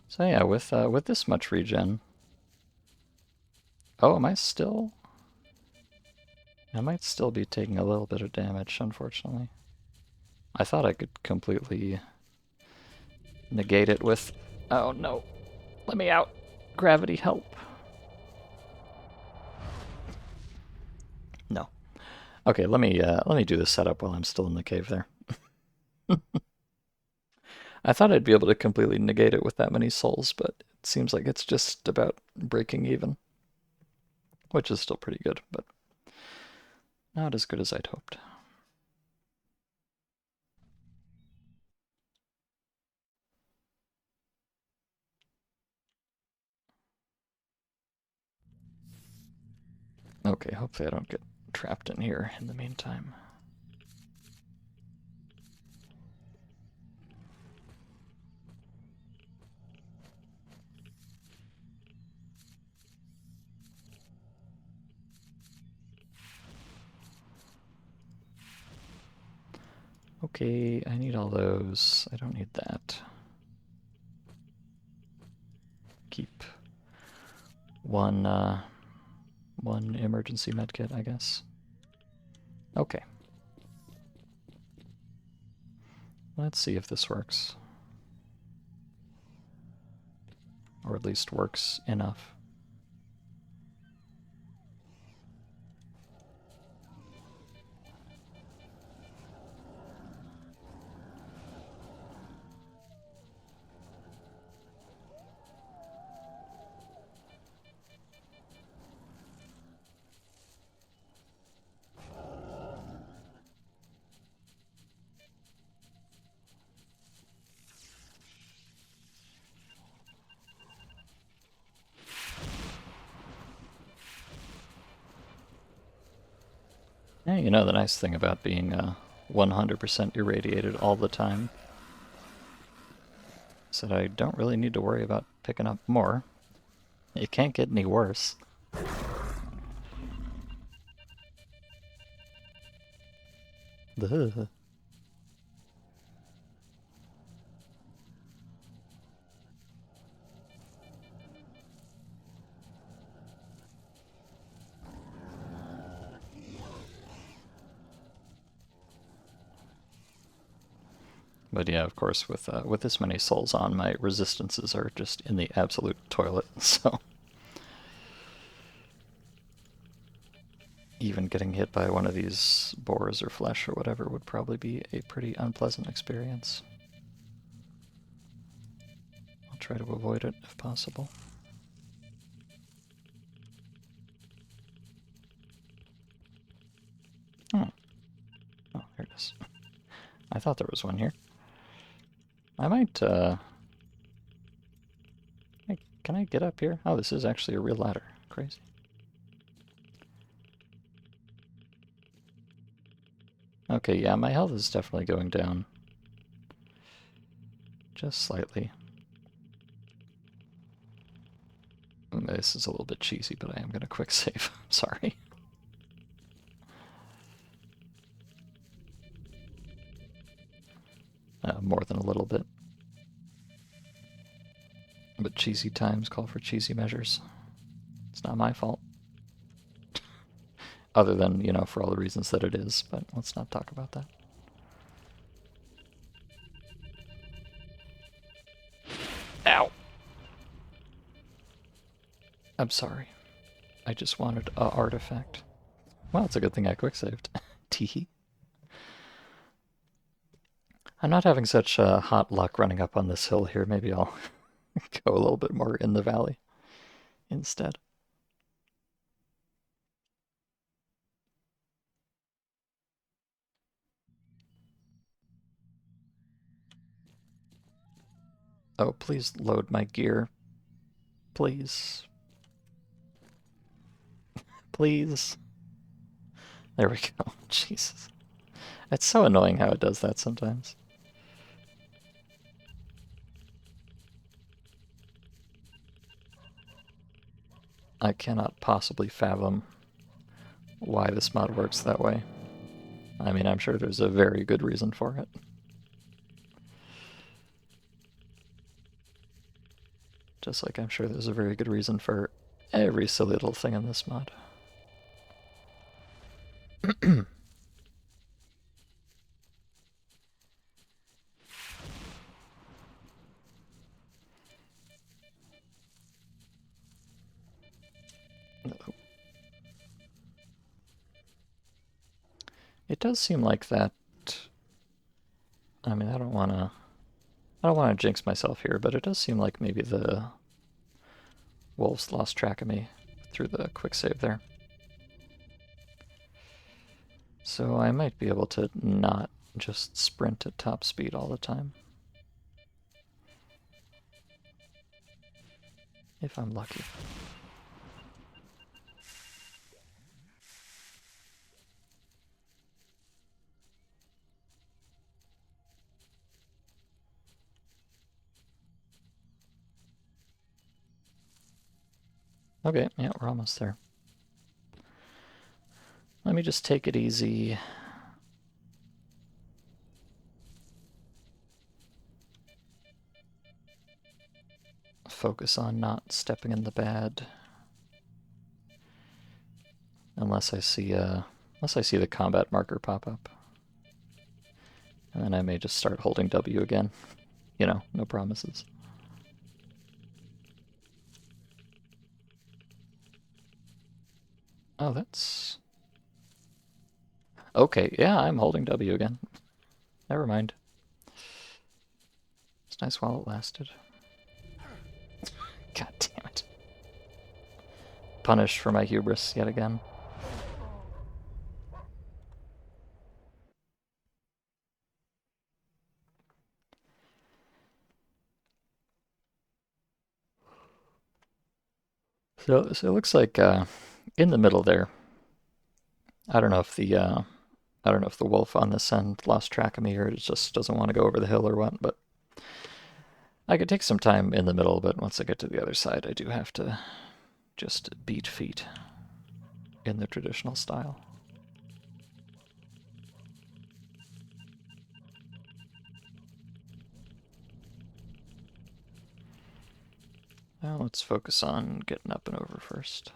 So yeah, with this much regen... Oh, am I still... I might still be taking a little bit of damage, unfortunately. I thought I could completely negate it with... Oh no. Let me out. Gravity, help. No. Okay, let me do the setup while I'm still in the cave there. I thought I'd be able to completely negate it with that many souls, but it seems like it's just about breaking even. Which is still pretty good, but not as good as I'd hoped. Okay, hopefully I don't get trapped in here in the meantime. Okay, I need all those. I don't need that. Keep one emergency medkit, I guess. Okay. Let's see if this works. Or at least works enough. Yeah, you know the nice thing about being 100% irradiated all the time is that I don't really need to worry about picking up more. It can't get any worse. Duh. But yeah, of course, with this many souls on, my resistances are just in the absolute toilet, so... Even getting hit by one of these boars or flesh or whatever would probably be a pretty unpleasant experience. I'll try to avoid it if possible. Oh. Oh, there it is. I thought there was one here. I might, hey, can I get up here? Oh, this is actually a real ladder. Crazy. Okay, yeah, my health is definitely going down. Just slightly. This is a little bit cheesy, but I am going to quick save. Sorry. More than a little bit. But cheesy times call for cheesy measures. It's not my fault. Other than, you know, for all the reasons that it is, but let's not talk about that. Ow! I'm sorry. I just wanted a artifact. Well, it's a good thing I quick saved. Teehee. I'm not having such hot luck running up on this hill here. Maybe I'll go a little bit more in the valley instead. Oh, please load my gear. Please. Please. There we go. Jesus. It's so annoying how it does that sometimes. I cannot possibly fathom why this mod works that way. I mean, I'm sure there's a very good reason for it. Just like I'm sure there's a very good reason for every silly little thing in this mod. It does seem like that. I mean, I don't want to jinx myself here, but it does seem like maybe the wolves lost track of me through the quick save there. So I might be able to not just sprint at top speed all the time. If I'm lucky. Okay, yeah, we're almost there. Let me just take it easy. Focus on not stepping in the bad. Unless I see the combat marker pop up. And then I may just start holding W again. You know, no promises. Oh, that's... Okay, yeah, I'm holding W again. Never mind. It's nice while it lasted. God damn it. Punished for my hubris yet again. So it looks like in the middle there. I don't know if the wolf on this end lost track of me or it just doesn't want to go over the hill or what, but I could take some time in the middle, but once I get to the other side, I do have to just beat feet in the traditional style. Now let's focus on getting up and over first.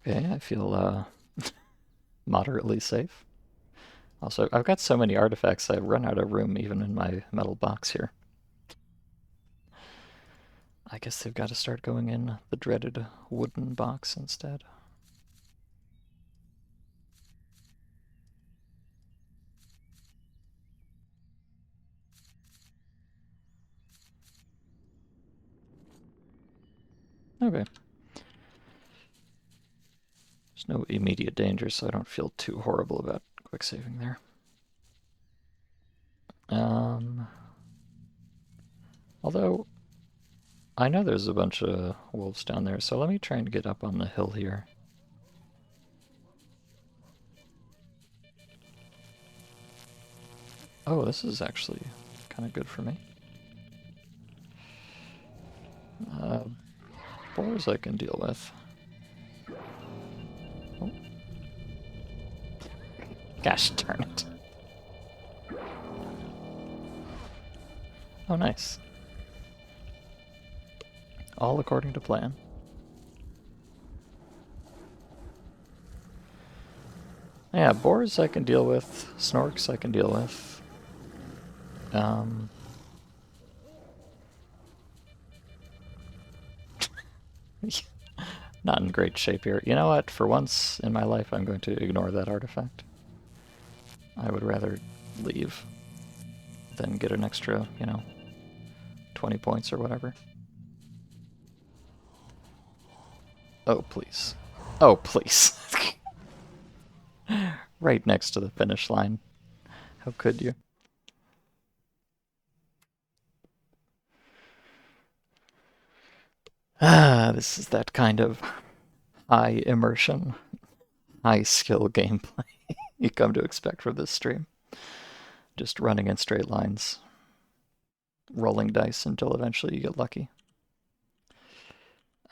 Okay, I feel moderately safe. Also, I've got so many artifacts, I run out of room even in my metal box here. I guess they've got to start going in the dreaded wooden box instead. Okay. There's no immediate danger, so I don't feel too horrible about quick saving there. Although, I know there's a bunch of wolves down there, so let me try and get up on the hill here. Oh, this is actually kind of good for me. Boars I can deal with. Oh. Gosh darn it. Oh, nice. All according to plan. Yeah, boars I can deal with. Snorks I can deal with. Not in great shape here. You know what? For once in my life, I'm going to ignore that artifact. I would rather leave than get an extra, 20 points or whatever. Oh, please. Oh, please. Right next to the finish line. How could you? This is that kind of high immersion, high skill gameplay you come to expect from this stream. Just running in straight lines, rolling dice until eventually you get lucky.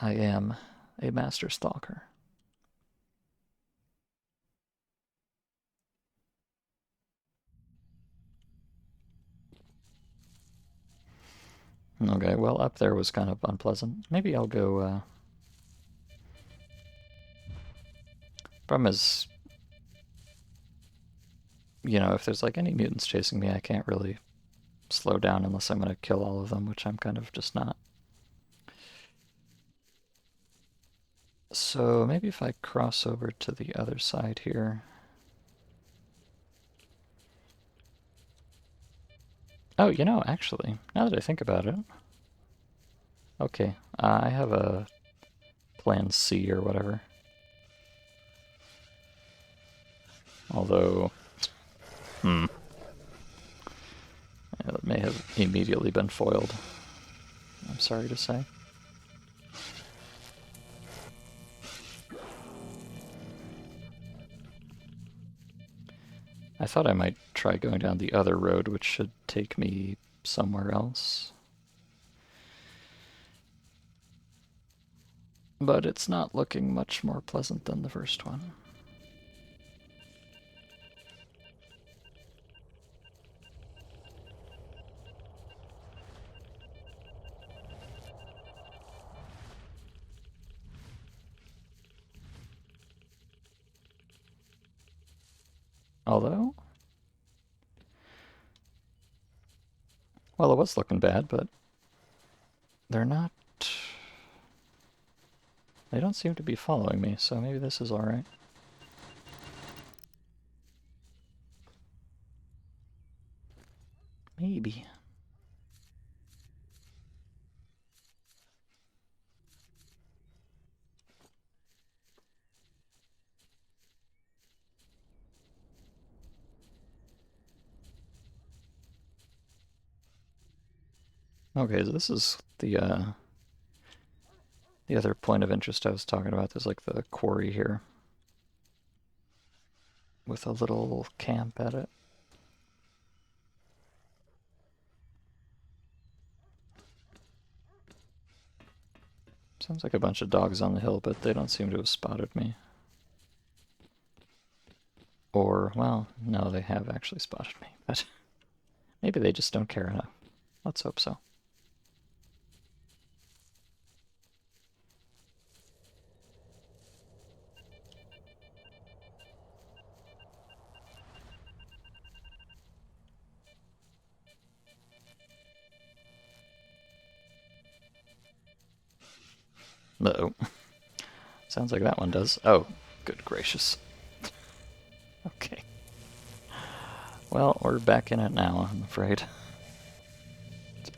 I am a master stalker. Okay, well, up there was kind of unpleasant. Maybe I'll go, problem is, if there's like any mutants chasing me, I can't really slow down unless I'm going to kill all of them, which I'm kind of just not. So maybe if I cross over to the other side here. Oh, actually, now that I think about it. Okay, I have a plan C or whatever. Although, it may have immediately been foiled. I'm sorry to say. I thought I might try going down the other road, which should take me somewhere else. But it's not looking much more pleasant than the first one. Although, well, it was looking bad, but they're not... They don't seem to be following me, so maybe this is alright. Maybe. Okay, so this is the other point of interest I was talking about. There's like the quarry here with a little camp at it. Sounds like a bunch of dogs on the hill, but they don't seem to have spotted me. Or, well, no, they have actually spotted me, but maybe they just don't care enough. Let's hope so. Uh-oh. Sounds like that one does. Oh, good gracious. Okay. Well, we're back in it now, I'm afraid.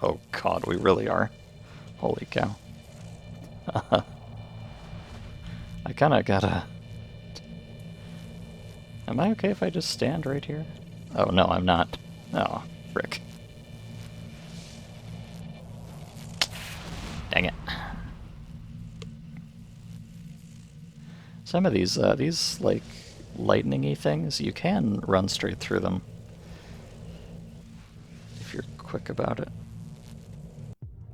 Oh god, we really are. Holy cow. I kinda gotta... Am I okay if I just stand right here? Oh, no, I'm not. Oh, frick. Dang it. Some of these, like, lightning-y things, you can run straight through them. If you're quick about it.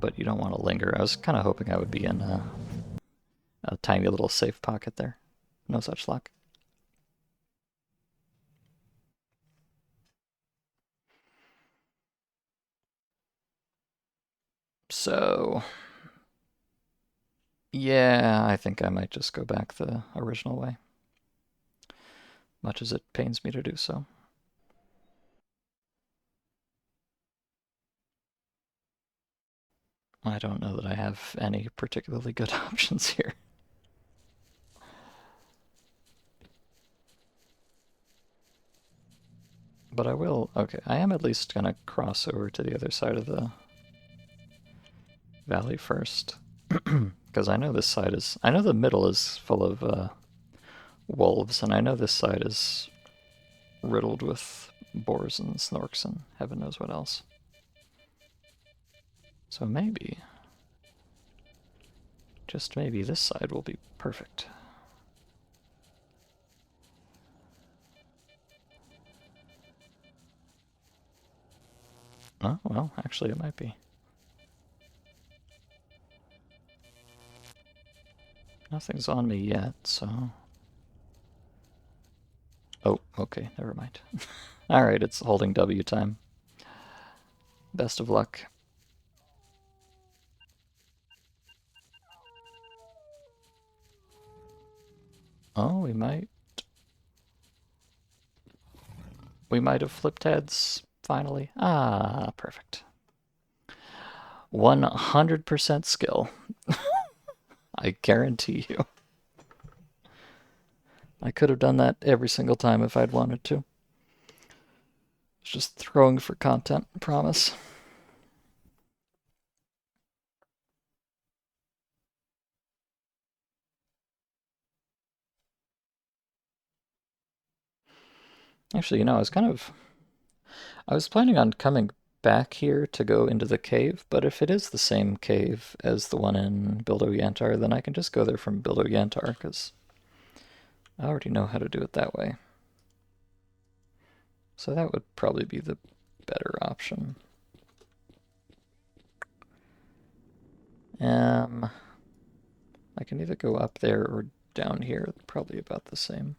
But you don't want to linger. I was kind of hoping I would be in a tiny little safe pocket there. No such luck. So, yeah, I think I might just go back the original way. Much as it pains me to do so. I don't know that I have any particularly good options here. But I will, okay, I am at least gonna cross over to the other side of the valley first. Because I know this side is, I know the middle is full of wolves, and I know this side is riddled with boars and snorks and heaven knows what else. So maybe, just maybe, this side will be perfect. Oh, well, actually it might be. Nothing's on me yet, so... Oh, okay, never mind. Alright, it's holding W time. Best of luck. Oh, we might have flipped heads, finally. Ah, perfect. 100% skill. I guarantee you. I could have done that every single time if I'd wanted to. It's just throwing for content, promise. Actually, I was planning on coming back here to go into the cave, but if it is the same cave as the one in Bildo Yantar, then I can just go there from Bildo Yantar, because I already know how to do it that way. So that would probably be the better option. I can either go up there or down here, probably about the same.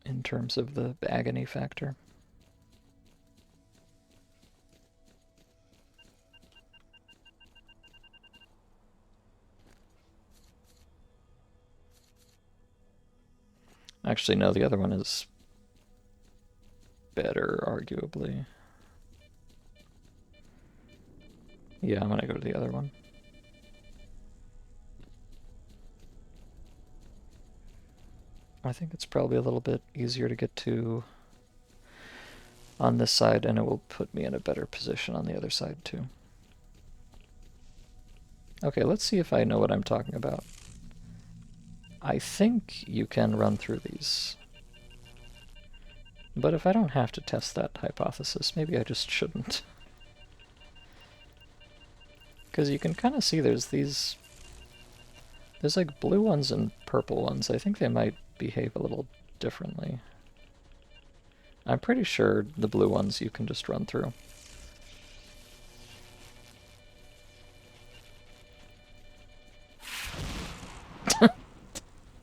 In terms of the agony factor. Actually, no, the other one is better, arguably. Yeah, I'm gonna go to the other one. I think it's probably a little bit easier to get to on this side, and it will put me in a better position on the other side, too. Okay, let's see if I know what I'm talking about. I think you can run through these. But if I don't have to test that hypothesis, maybe I just shouldn't. Because you can kind of see there's like blue ones and purple ones. I think they might behave a little differently. I'm pretty sure the blue ones you can just run through.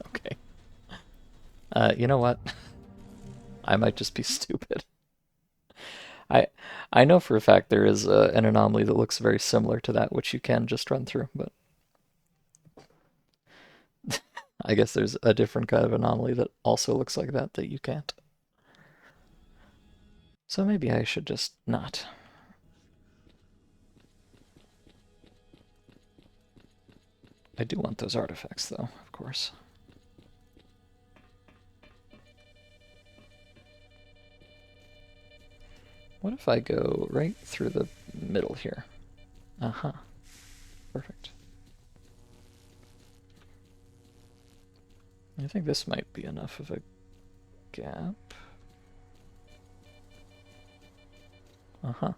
Okay. You know what? I might just be stupid. I know for a fact there is an anomaly that looks very similar to that, which you can just run through, but I guess there's a different kind of anomaly that also looks like that you can't. So maybe I should just not. I do want those artifacts, though, of course. What if I go right through the middle here? Uh-huh. Perfect. I think this might be enough of a gap. Uh-huh.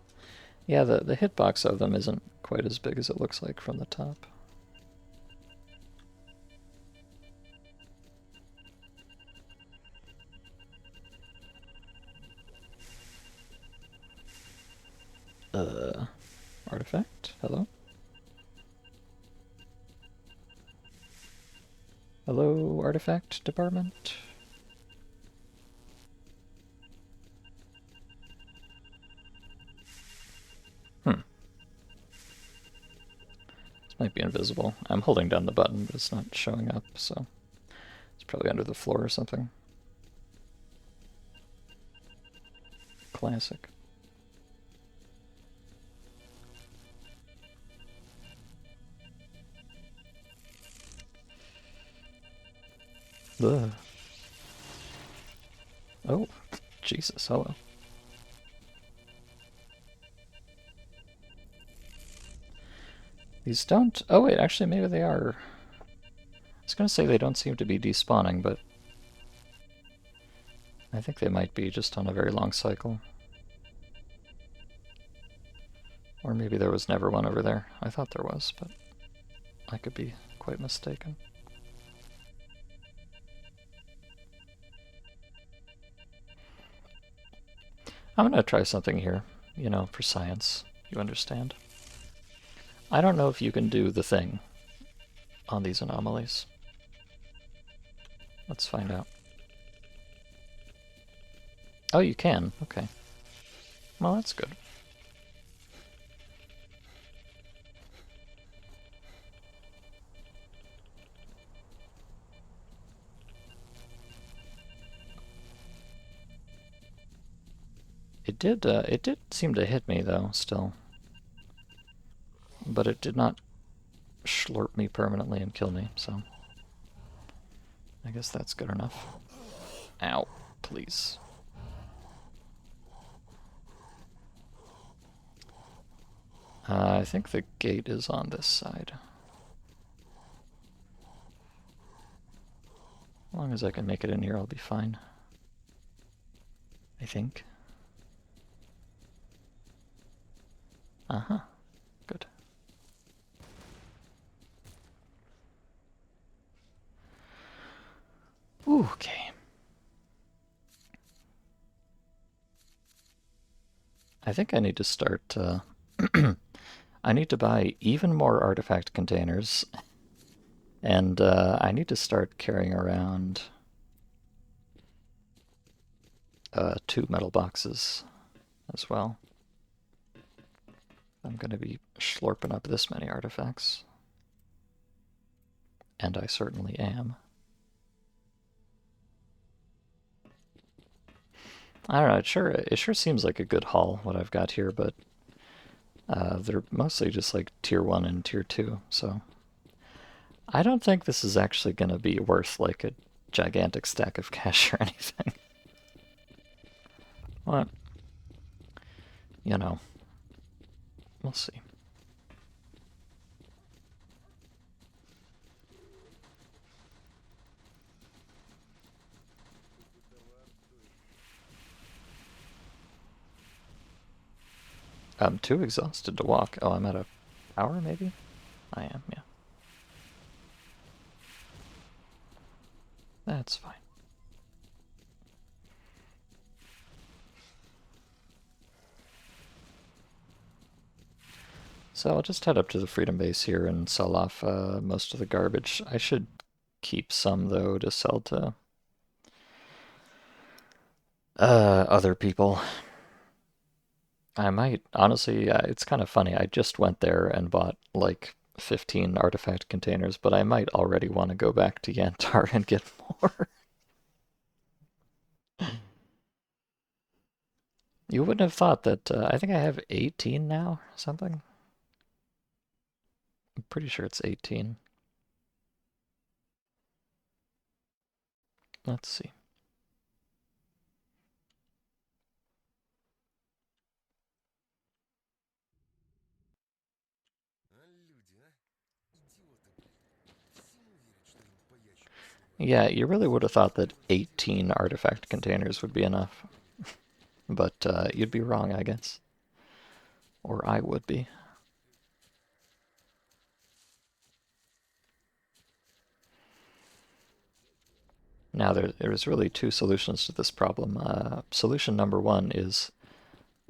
Yeah, the hitbox of them isn't quite as big as it looks like from the top. Artifact? Hello? Hello, artifact department? This might be invisible. I'm holding down the button, but it's not showing up, so it's probably under the floor or something. Classic. Ugh. Oh, Jesus, hello. These don't... Oh wait, actually maybe they are... I was gonna say they don't seem to be despawning, but... I think they might be just on a very long cycle. Or maybe there was never one over there. I thought there was, but I could be quite mistaken. I'm gonna try something here, you know, for science. You understand? I don't know if you can do the thing on these anomalies. Let's find out. Oh, you can. Okay. Well, that's good. It did seem to hit me, though, still. But it did not slurp me permanently and kill me, so... I guess that's good enough. Ow, please. I think the gate is on this side. As long as I can make it in here, I'll be fine. I think. Uh-huh. Good. Ooh, okay. I think I need to start... I need to buy even more artifact containers. And I need to start carrying around 2 metal boxes as well. I'm going to be slurping up this many artifacts. And I certainly am. I don't know, it sure seems like a good haul, what I've got here, but they're mostly just like tier 1 and tier 2, so... I don't think this is actually going to be worth like a gigantic stack of cash or anything. What? You know, we'll see. I'm too exhausted to walk. Oh, I'm at a hour, maybe? I am, yeah. That's fine. So I'll just head up to the Freedom Base here and sell off most of the garbage. I should keep some, though, to sell to other people. I might, honestly, it's kind of funny. I just went there and bought like 15 artifact containers, but I might already want to go back to Yantar and get more. You wouldn't have thought that, I think I have 18 now, or something. I'm pretty sure it's 18. Let's see. А люди, а? Идиоты, блин. Всему верят, что им по ящику всунули. Yeah, you really would have thought that 18 artifact containers would be enough. But you'd be wrong, I guess. Or I would be. Now, there's really two solutions to this problem. Solution number one is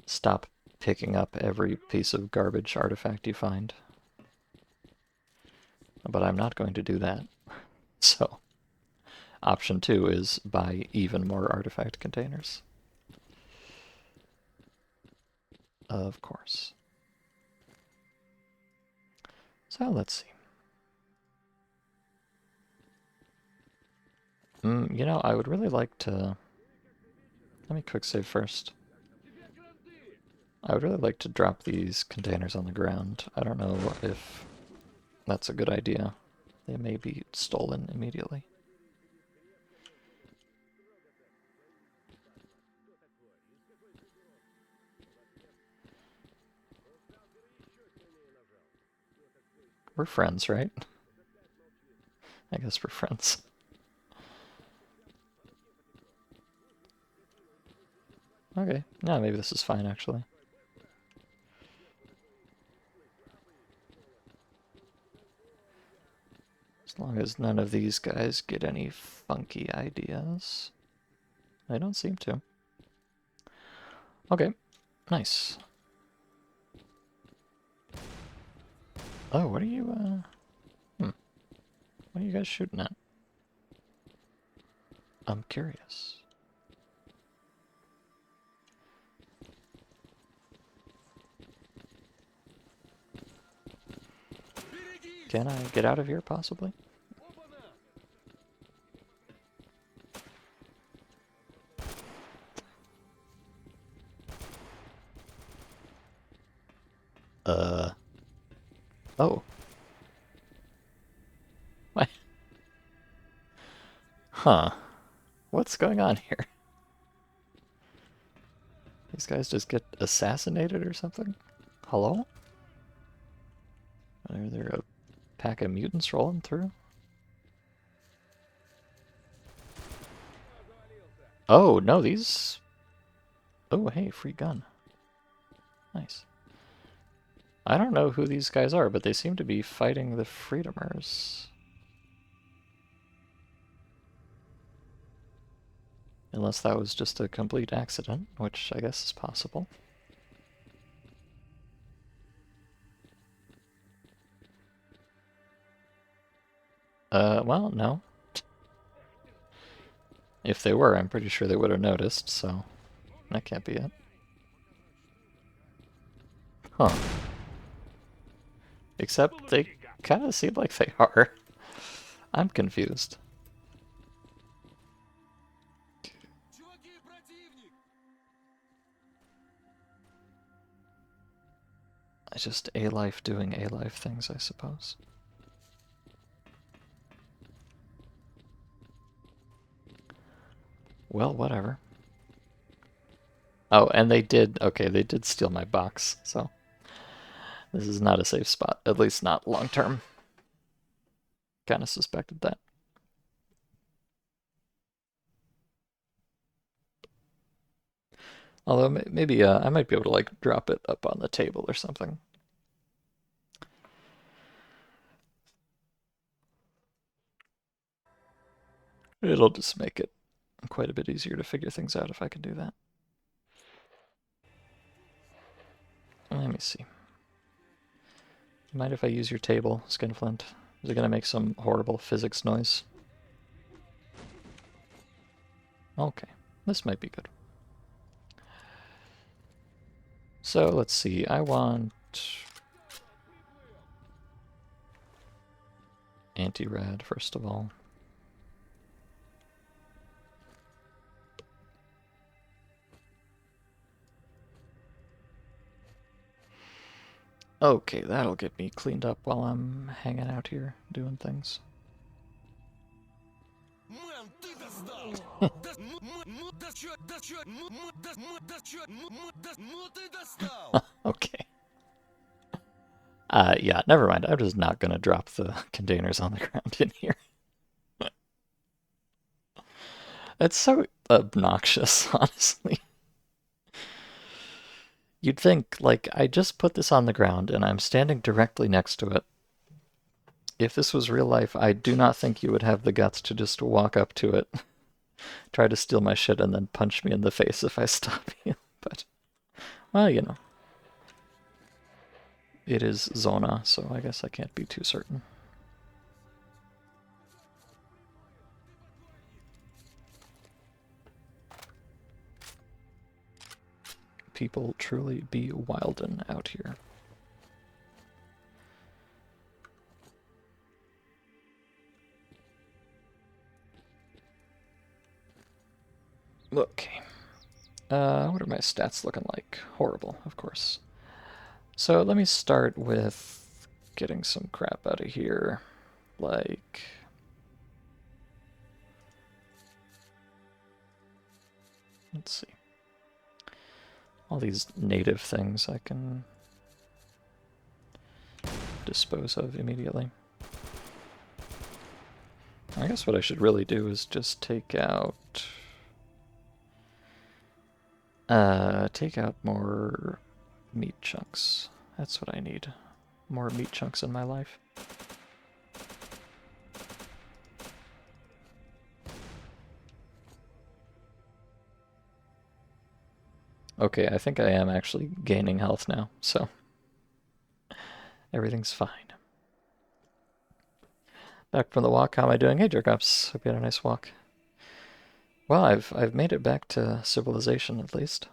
stop picking up every piece of garbage artifact you find. But I'm not going to do that. So, option two is buy even more artifact containers. Of course. So, let's see. You know, I would really like to... Let me quick save first. I would really like to drop these containers on the ground. I don't know if that's a good idea. They may be stolen immediately. We're friends, right? I guess we're friends. Okay, yeah, maybe this is fine, actually. As long as none of these guys get any funky ideas. They don't seem to. Okay, nice. Oh, what are you, what are you guys shooting at? I'm curious. Can I get out of here, possibly? Oh. What? Huh. What's going on here? These guys just get assassinated or something? Hello? Are there a pack of mutants rolling through? Oh, no, these... Oh, hey, free gun. Nice. I don't know who these guys are, but they seem to be fighting the Freedomers. Unless that was just a complete accident, which I guess is possible. Well, no. If they were, I'm pretty sure they would have noticed, so that can't be it. Huh. Except they kind of seem like they are. I'm confused. Чуваки, противник! It's just A-Life doing A-Life things, I suppose. Well, whatever. Oh, and they did... Okay, they did steal my box, so... This is not a safe spot, at least not long term. Kind of suspected that. Although maybe I might be able to like drop it up on the table or something. It'll just make it quite a bit easier to figure things out if I can do that. Let me see. Mind if I use your table, Skinflint? Is it gonna make some horrible physics noise? Okay, this might be good. So let's see, I want anti-rad first of all. Okay, that'll get me cleaned up while I'm hanging out here doing things. Мэн, ты достал! Okay. Yeah, never mind. I'm just not gonna drop the containers on the ground in here. It's so obnoxious, honestly. You'd think, like, I just put this on the ground and I'm standing directly next to it. If this was real life, I do not think you would have the guts to just walk up to it, try to steal my shit, and then punch me in the face if I stop you. But, well, you know. It is Zona, so I guess I can't be too certain. People truly be wildin' out here. Okay. What are my stats looking like? Horrible, of course. So let me start with getting some crap out of here. Like... Let's see. All these native things I can dispose of immediately. I guess what I should really do is just take out more meat chunks. That's what I need. More meat chunks in my life. Okay, I think I am actually gaining health now, so everything's fine. Back from the walk, how am I doing? Hey, Jerkops, hope you had a nice walk. Well, I've made it back to civilization at least.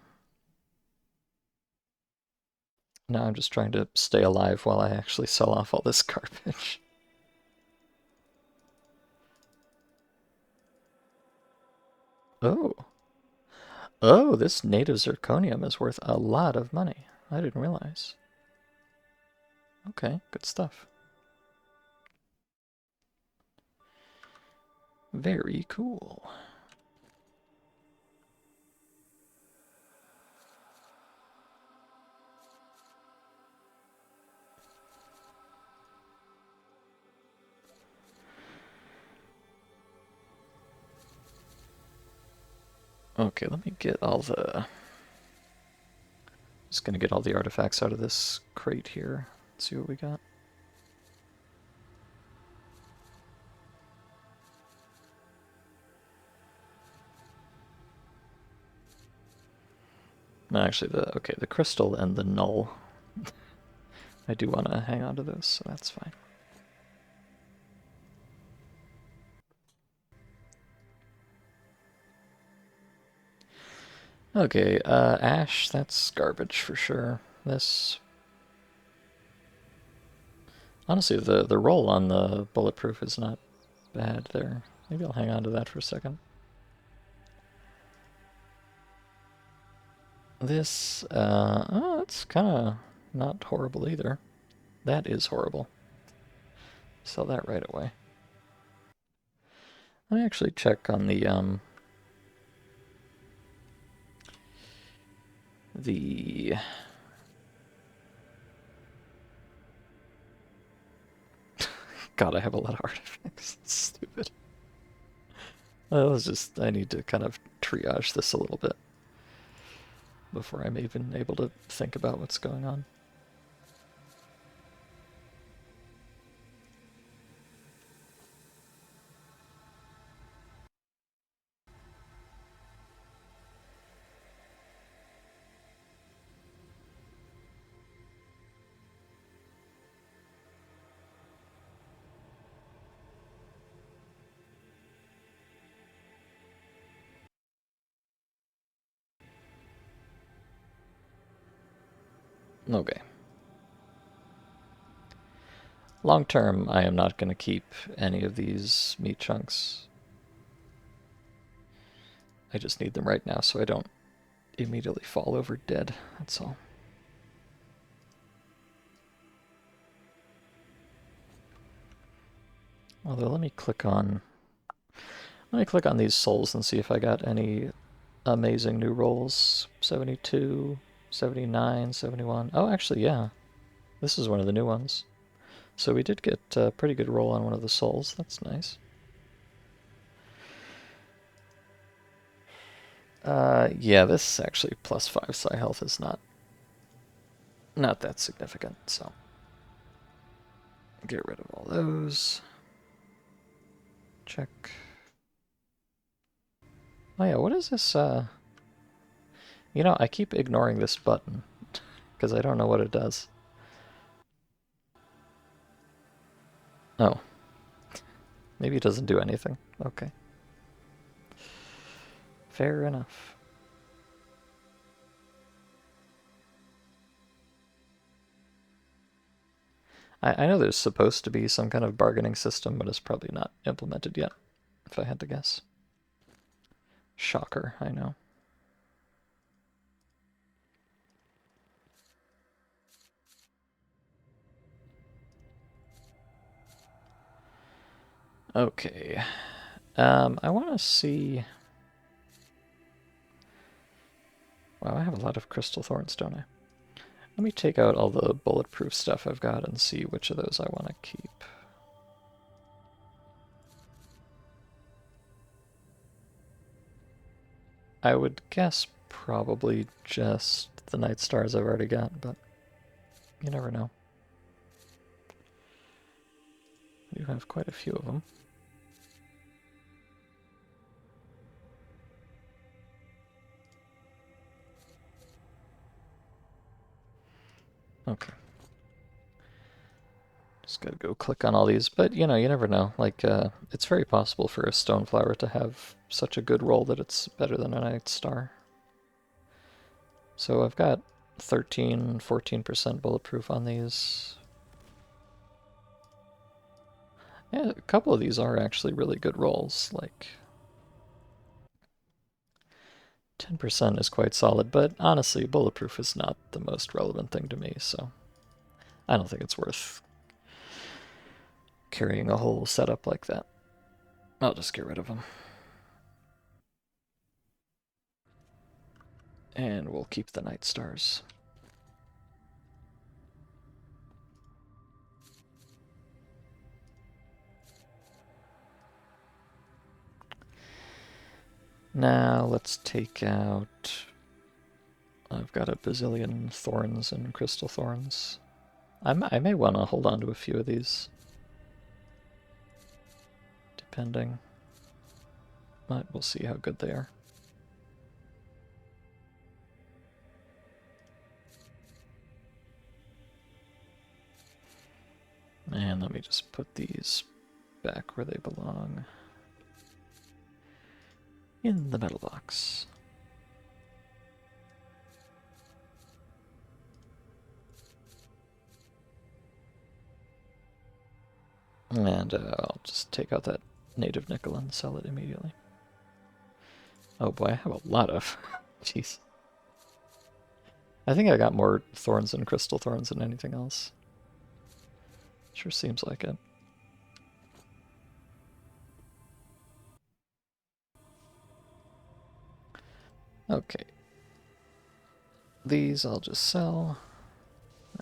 Now I'm just trying to stay alive while I actually sell off all this garbage. Oh. Oh, this native zirconium is worth a lot of money. I didn't realize. Okay, good stuff. Very cool. Okay, let me get all the... Just gonna get all the artifacts out of this crate here. Let's see what we got. No, actually, the crystal and the null. I do want to hang on to those, so that's fine. Okay, ash, that's garbage for sure. This... Honestly, the roll on the bulletproof is not bad there. Maybe I'll hang on to that for a second. This, oh, it's kind of not horrible either. That is horrible. Sell that right away. Let me actually check on the God, I have a lot of artifacts. That's stupid. I need to kind of triage this a little bit before I'm even able to think about what's going on. Okay. Long term, I am not going to keep any of these meat chunks. I just need them right now so I don't immediately fall over dead, that's all. Although, let me click on... Let me click on these souls and see if I got any amazing new rolls. 72, 79, 71. Oh, actually, yeah. This is one of the new ones. So we did get a pretty good roll on one of the souls. That's nice. Yeah, this actually +5 psi health is not that significant, so get rid of all those. Check. Oh yeah, what is this? You know, I keep ignoring this button because I don't know what it does. Oh, maybe it doesn't do anything. Okay, fair enough. I know there's supposed to be some kind of bargaining system, but it's probably not implemented yet, if I had to guess. Shocker, I know. Okay. I want to see... Wow, I have a lot of crystal thorns, don't I? Let me take out all the bulletproof stuff I've got and see which of those I want to keep. I would guess probably just the Night Stars I've already got, but you never know. I do have quite a few of them. Okay. Just gotta go click on all these, but you know, you never know. Like, it's very possible for a Stoneflower to have such a good roll that it's better than a Night Star. So I've got 13, 14% bulletproof on these. Yeah, a couple of these are actually really good rolls, like 10% is quite solid, but honestly, bulletproof is not the most relevant thing to me, so I don't think it's worth carrying a whole setup like that. I'll just get rid of them. And we'll keep the Night Stars. Now let's take out... I've got a bazillion thorns and crystal thorns. I may want to hold on to a few of these. Depending. But we'll see how good they are. And let me just put these back where they belong. In the metal box. And I'll just take out that native nickel and sell it immediately. Oh boy, I have a lot of... Jeez. I think I got more thorns and crystal thorns than anything else. Sure seems like it. Okay. These I'll just sell.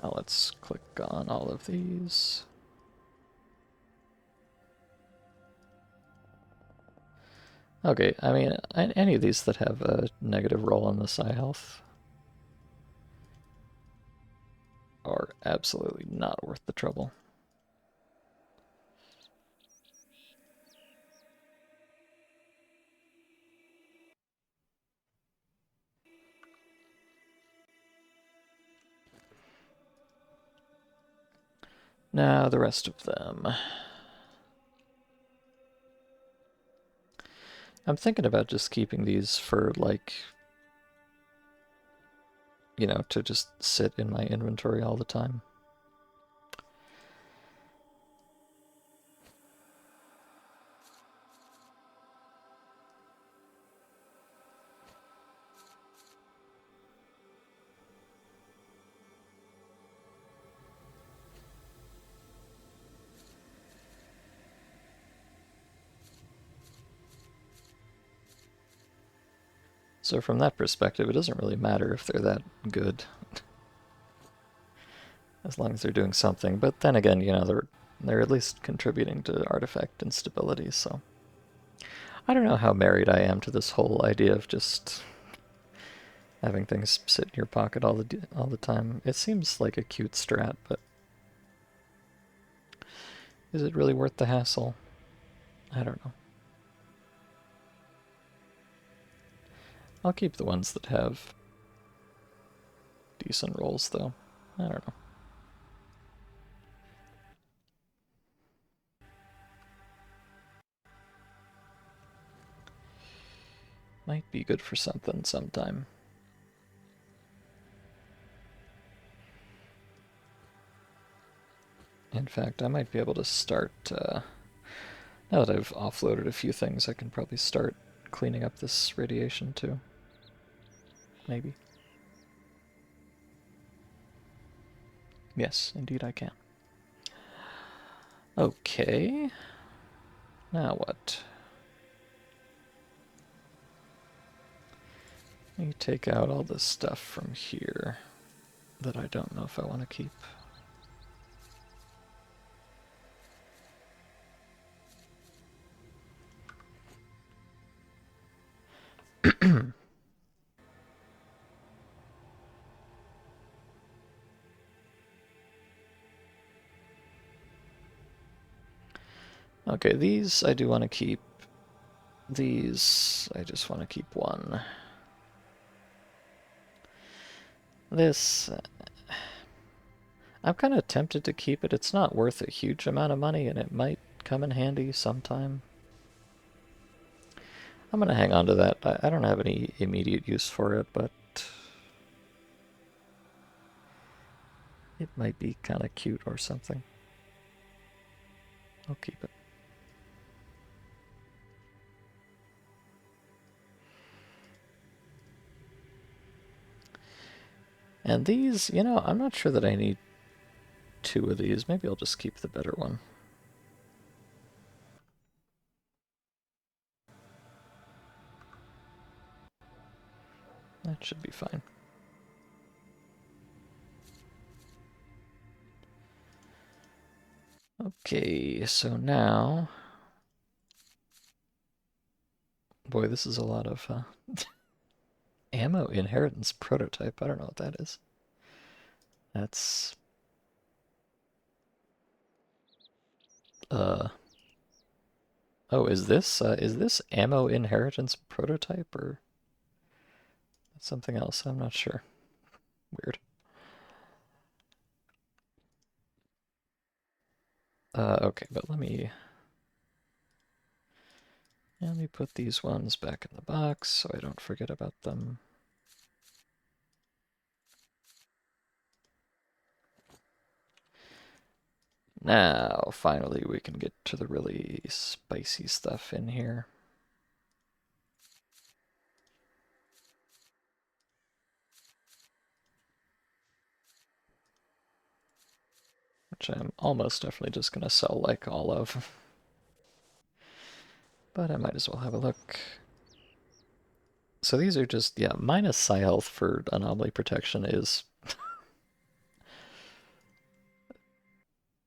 Now let's click on all of these. Okay, I mean, any of these that have a negative roll on the psi health are absolutely not worth the trouble. Now the rest of them. I'm thinking about just keeping these for, like, you know, to just sit in my inventory all the time. So from that perspective, it doesn't really matter if they're that good, as long as they're doing something. But then again, you know, they're at least contributing to artifact instability, so I don't know how married I am to this whole idea of just having things sit in your pocket all the time. It seems like a cute strat, but is it really worth the hassle? I don't know. I'll keep the ones that have decent rolls, though. I don't know. Might be good for something sometime. In fact, I might be able to start, now that I've offloaded a few things, I can probably start cleaning up this radiation too. Maybe. Yes, indeed I can. Okay. Now what? Let me take out all this stuff from here that I don't know if I want to keep. Okay, these I do want to keep. These I just want to keep one. This, I'm kind of tempted to keep it. It's not worth a huge amount of money, and it might come in handy sometime. I'm going to hang on to that. I don't have any immediate use for it, but it might be kind of cute or something. I'll keep it. And these, you know, I'm not sure that I need 2 of these. Maybe I'll just keep the better one. That should be fine. Okay, so now... Boy, this is a lot of ammo inheritance prototype. I don't know what that is. That's... Oh, is this ammo inheritance prototype or something else? I'm not sure. Weird. Okay, but let me put these ones back in the box so I don't forget about them. Now, finally, we can get to the really spicy stuff in here. Which I'm almost definitely just going to sell, like, all of. But I might as well have a look. So these are just, yeah, minus psi health for anomaly protection is...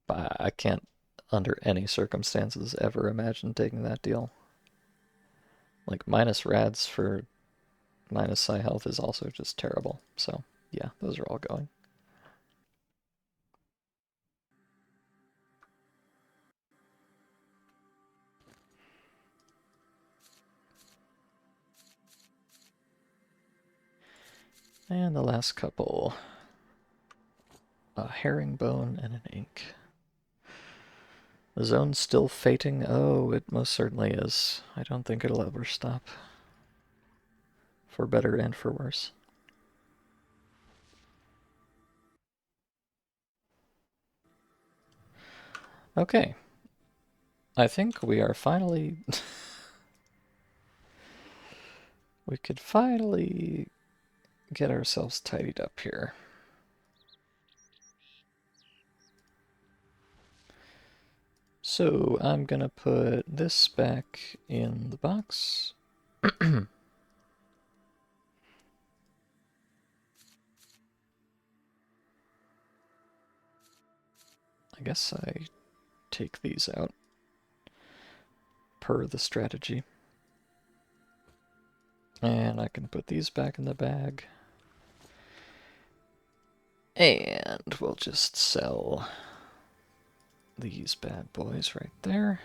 I can't, under any circumstances, ever imagine taking that deal. Like, minus rads for minus psi health is also just terrible. So, yeah, those are all going. And the last couple. A herringbone and an ink. The zone's still fating? Oh, it most certainly is. I don't think it'll ever stop. For better and for worse. Okay. I think we are finally... we could finally get ourselves tidied up here. So I'm gonna put this back in the box. I guess I take these out per the strategy. And I can put these back in the bag. And we'll just sell these bad boys right there.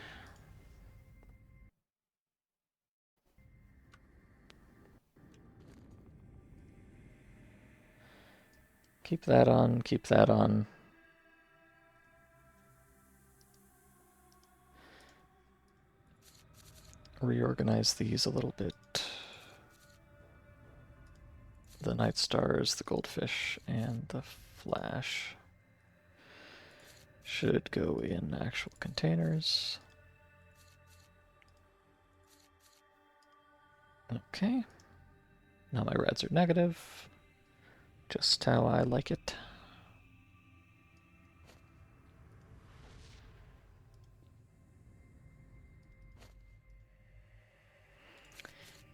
Keep that on, keep that on. Reorganize these a little bit. The Night Stars, the Goldfish, and the Flash should go in actual containers. Okay. Now my reds are negative. Just how I like it.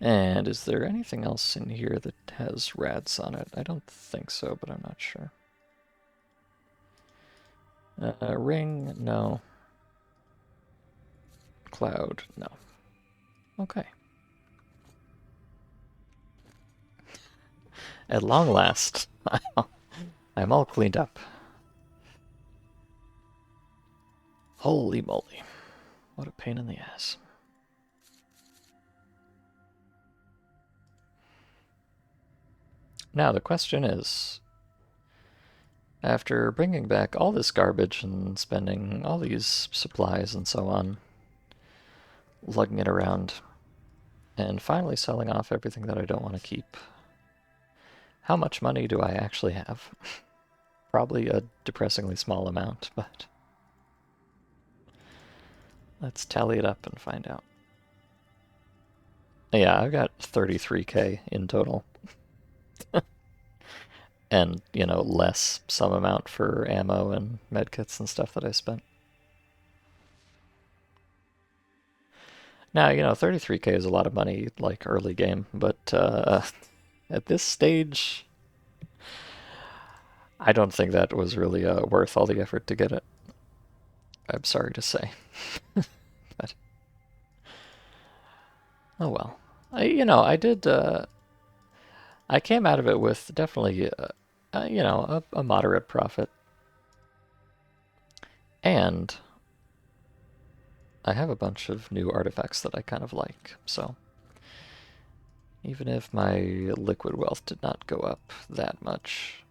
And is there anything else in here that has rads on it? I don't think so, but I'm not sure. Ring, no. Cloud, no. Okay. At long last, I'm all cleaned up. Holy moly. What a pain in the ass. Now the question is, after bringing back all this garbage and spending all these supplies and so on, lugging it around, and finally selling off everything that I don't want to keep, how much money do I actually have? Probably a depressingly small amount, but let's tally it up and find out. Yeah, I've got 33k in total. And, you know, less some amount for ammo and medkits and stuff that I spent. Now, you know, 33k is a lot of money, like, early game, but at this stage, I don't think that was really worth all the effort to get it. I'm sorry to say. But, oh well. I did, I came out of it with definitely, you know, a moderate profit. And I have a bunch of new artifacts that I kind of like, so even if my liquid wealth did not go up that much,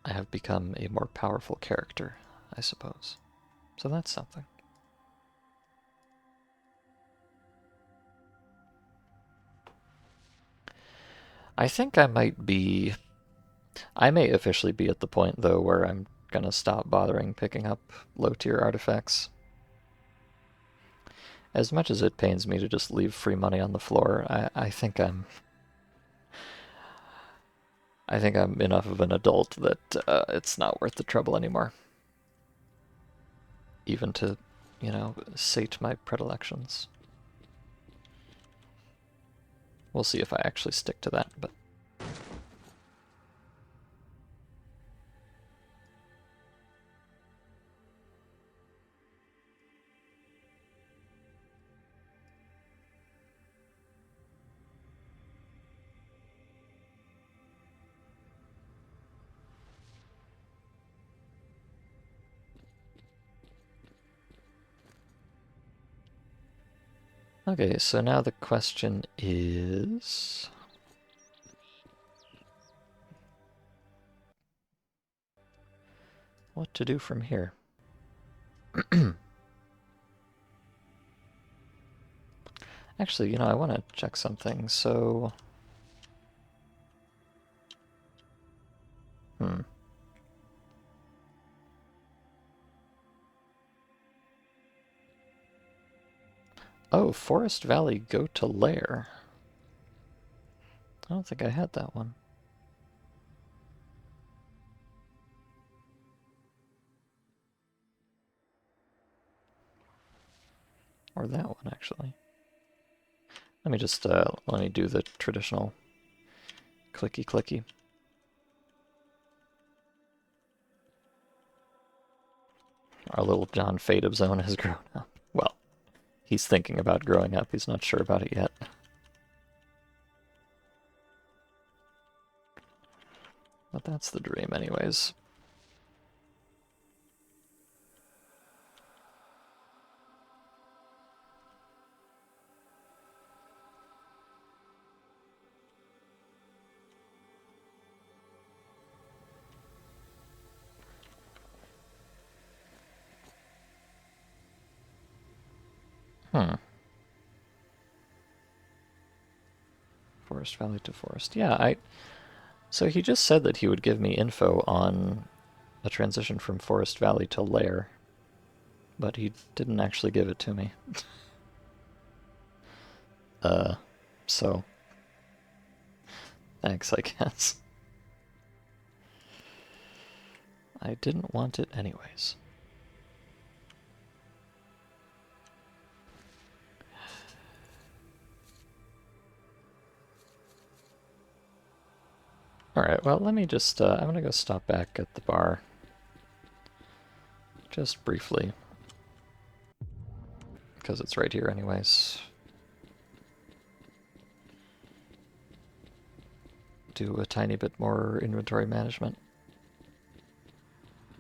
I have become a more powerful character, I suppose. So that's something. I think I may officially be at the point, though, where I'm gonna stop bothering picking up low-tier artifacts. As much as it pains me to just leave free money on the floor, I think I'm enough of an adult that it's not worth the trouble anymore. Even to, you know, sate my predilections. We'll see if I actually stick to that, but... Okay, so now the question is... what to do from here? Actually, you know, I want to check something, so... Oh, Forest Valley Go to Lair. I don't think I had that one. Or that one, actually. Let me just, let me do the traditional clicky-clicky. Our little John Fate of Zone has grown up. Well, he's thinking about growing up. He's not sure about it yet. But that's the dream anyways. Forest Valley to Forest. Yeah, so he just said that he would give me info on a transition from Forest Valley to Lair, but he didn't actually give it to me. So thanks, I guess. I didn't want it anyways. Alright, well, let me just, I'm gonna go stop back at the bar. Just briefly. Because it's right here anyways. Do a tiny bit more inventory management.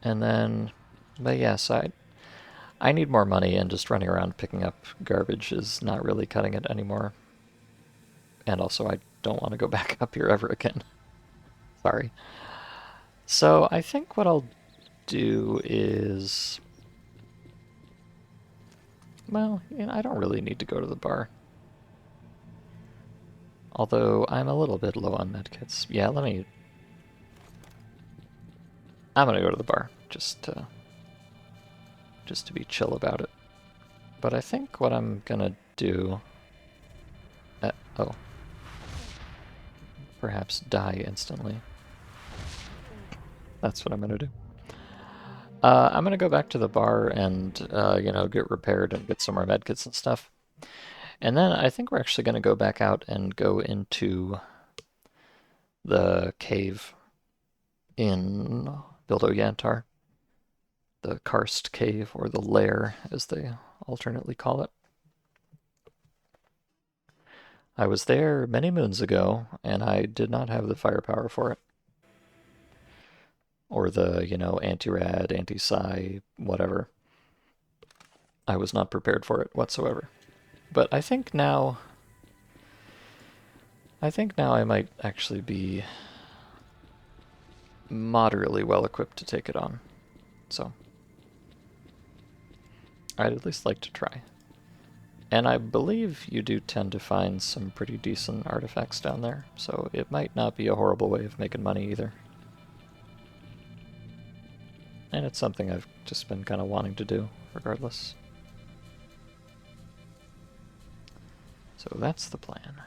And then, but yes, I need more money, and just running around picking up garbage is not really cutting it anymore. And also, I don't want to go back up here ever again. Sorry. So I think what I'll do is, well, I don't really need to go to the bar. Although I'm a little bit low on medkits. Yeah, I'm gonna go to the bar, just to be chill about it. But I think what I'm gonna do, oh, perhaps die instantly. That's what I'm gonna do. I'm gonna go back to the bar and, get repaired and get some more medkits and stuff. And then I think we're actually gonna go back out and go into the cave in Bildo Yantar. The Karst Cave, or the Lair, as they alternately call it. I was there many moons ago, and I did not have the firepower for it. Or the, anti-rad, anti-psi, whatever. I was not prepared for it whatsoever. But I think now I might actually be moderately well equipped to take it on. So I'd at least like to try. And I believe you do tend to find some pretty decent artifacts down there, so it might not be a horrible way of making money either. And it's something I've just been kind of wanting to do, regardless. So that's the plan.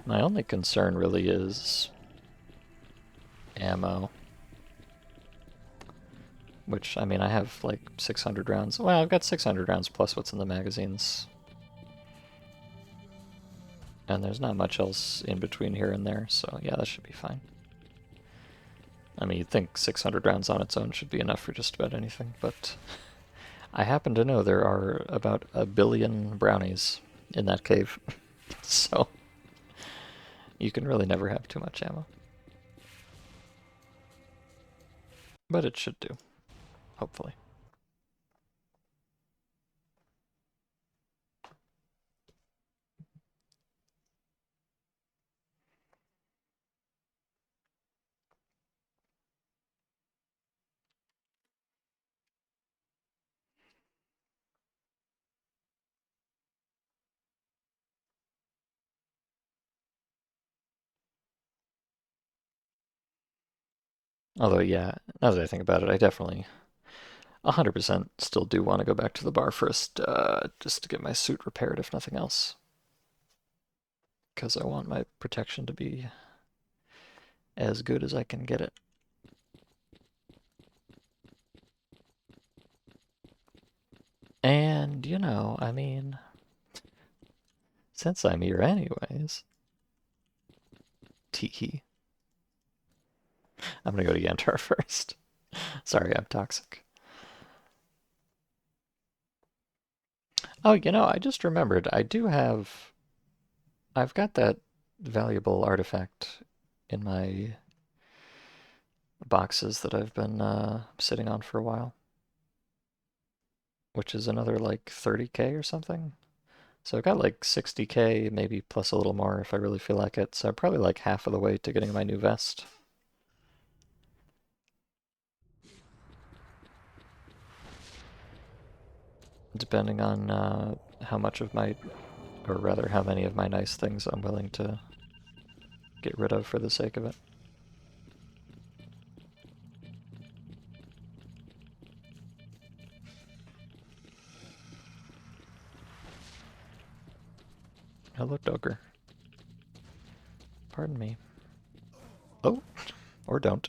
My only concern really is ammo. Which, I mean, I have like 600 rounds. Well, I've got 600 rounds plus what's in the magazines. And there's not much else in between here and there, so yeah, that should be fine. I mean, you'd think 600 rounds on its own should be enough for just about anything, but I happen to know there are about 1 billion brownies in that cave, so you can really never have too much ammo. But it should do, hopefully. Although, yeah, now that I think about it, I definitely 100% still do want to go back to the bar first, just to get my suit repaired, if nothing else. Because I want my protection to be as good as I can get it. And, you know, I mean, since I'm here anyways, teehee. I'm gonna go to Yantar first. Sorry, I'm toxic. Oh, you know, I just remembered, I've got that valuable artifact in my boxes that I've been sitting on for a while, which is another like 30k or something. So I've got like 60k, maybe plus a little more if I really feel like it. So I'm probably like half of the way to getting my new vest. Depending on how much of my, or rather how many of my nice things I'm willing to get rid of for the sake of it. Hello, Dogger. Pardon me. Oh, or don't.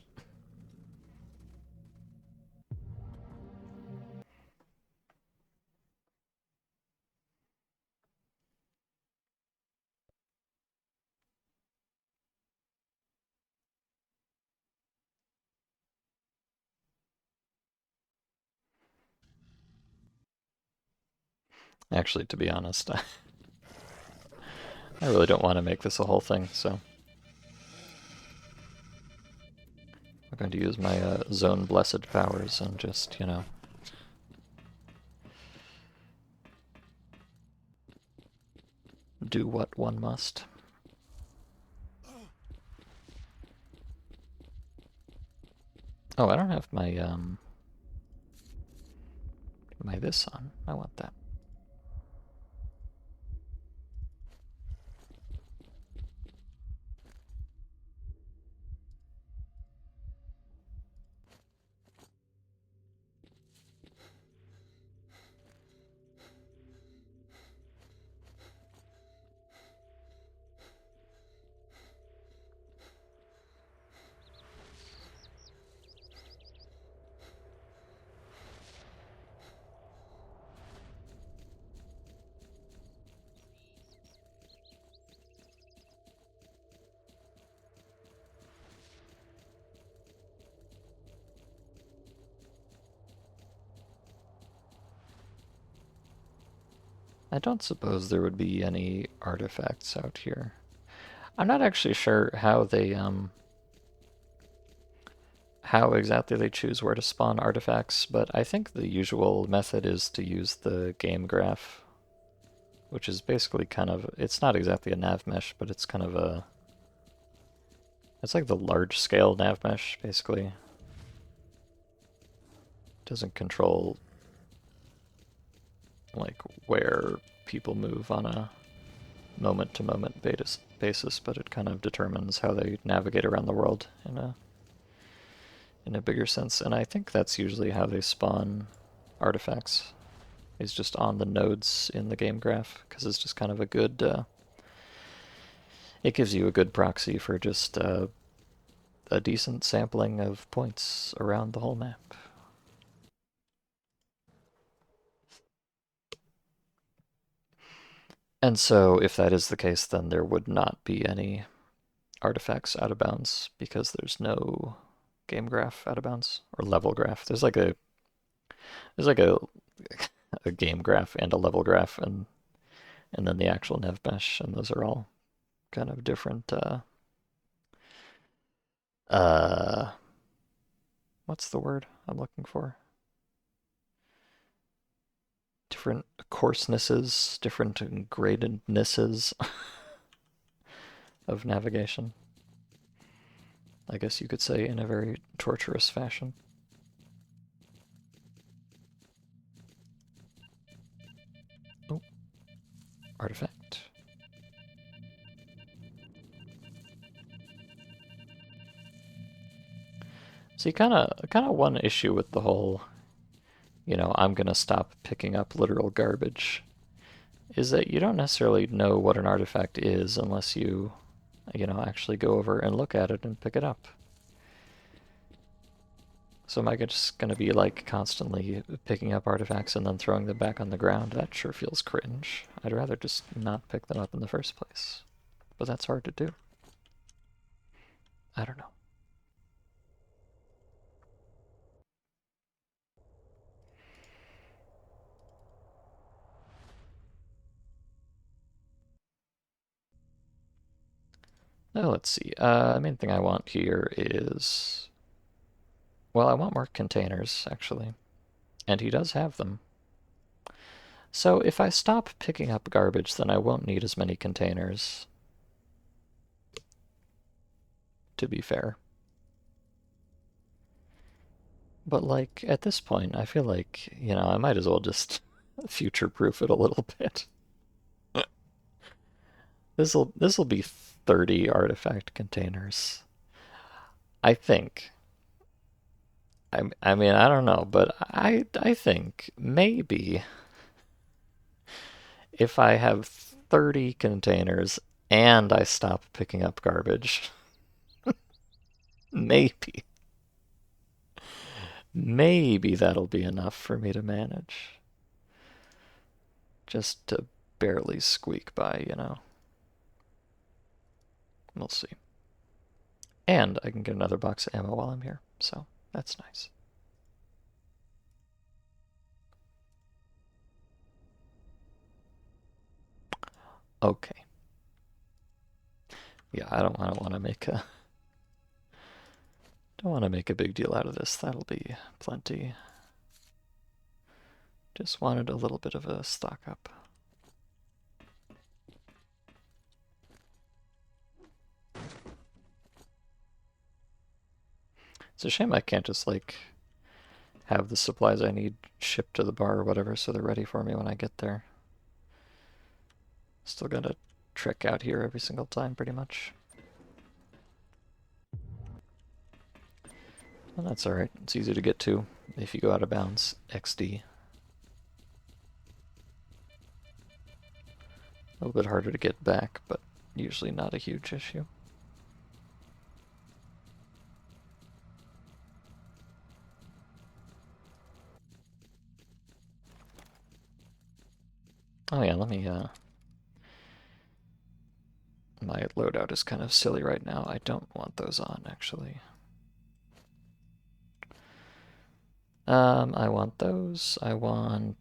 Actually, to be honest, I really don't want to make this a whole thing, so I'm going to use my zone blessed powers and just, you know, do what one must. Oh, I don't have my this on. I want that. I don't suppose there would be any artifacts out here. I'm not actually sure how exactly they choose where to spawn artifacts, but I think the usual method is to use the game graph, which is basically kind of, it's not exactly a nav mesh, but it's kind of it's like the large scale nav mesh, basically. It doesn't control like where people move on a moment to moment basis, but it kind of determines how they navigate around the world in a bigger sense. And I think that's usually how they spawn artifacts, is just on the nodes in the game graph, because it's just kind of a good, it gives you a good proxy for just a decent sampling of points around the whole map. And so if that is the case, then there would not be any artifacts out of bounds because there's no game graph out of bounds or level graph. There's like a game graph and a level graph and then the actual nav mesh, and those are all kind of different uh what's the word I'm looking for? Different coarsenesses, different gradednesses of navigation. I guess you could say in a very torturous fashion. Oh, artifact. See, kind of one issue with the whole, you know, I'm gonna stop picking up literal garbage, is that you don't necessarily know what an artifact is unless you actually go over and look at it and pick it up. So am I just going to be like constantly picking up artifacts and then throwing them back on the ground? That sure feels cringe. I'd rather just not pick them up in the first place. But that's hard to do. I don't know. Now let's see. The main thing I want here is... Well, I want more containers, actually. And he does have them. So if I stop picking up garbage, then I won't need as many containers. To be fair. But, like, at this point, I feel like, I might as well just future-proof it a little bit. This'll be 30 artifact containers. I think. I mean, I don't know, but I think maybe if I have 30 containers and I stop picking up garbage, maybe that'll be enough for me to manage. Just to barely squeak by, We'll see. And I can get another box of ammo while I'm here, so that's nice. Okay. Yeah, I don't want to make a big deal out of this. That'll be plenty. Just wanted a little bit of a stock up. It's a shame I can't just, like, have the supplies I need shipped to the bar or whatever so they're ready for me when I get there. Still gotta trek out here every single time, pretty much. Well, that's alright. It's easy to get to if you go out of bounds. XD. A little bit harder to get back, but usually not a huge issue. Oh yeah, let me, my loadout is kind of silly right now. I don't want those on, actually. I want those. I want,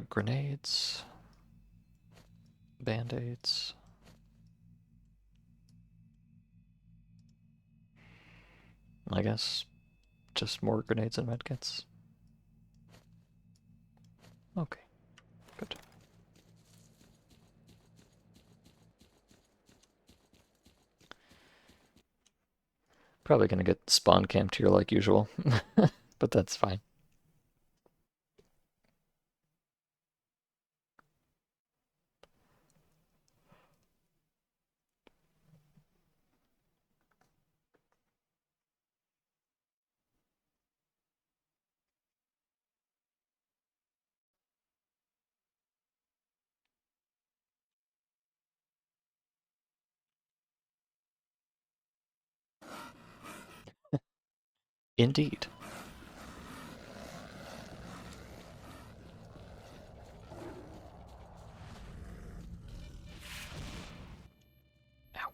grenades. Band-aids. I guess just more grenades and medkits. Okay, good. Probably gonna get spawn camped here like usual, but that's fine. Indeed. Ow.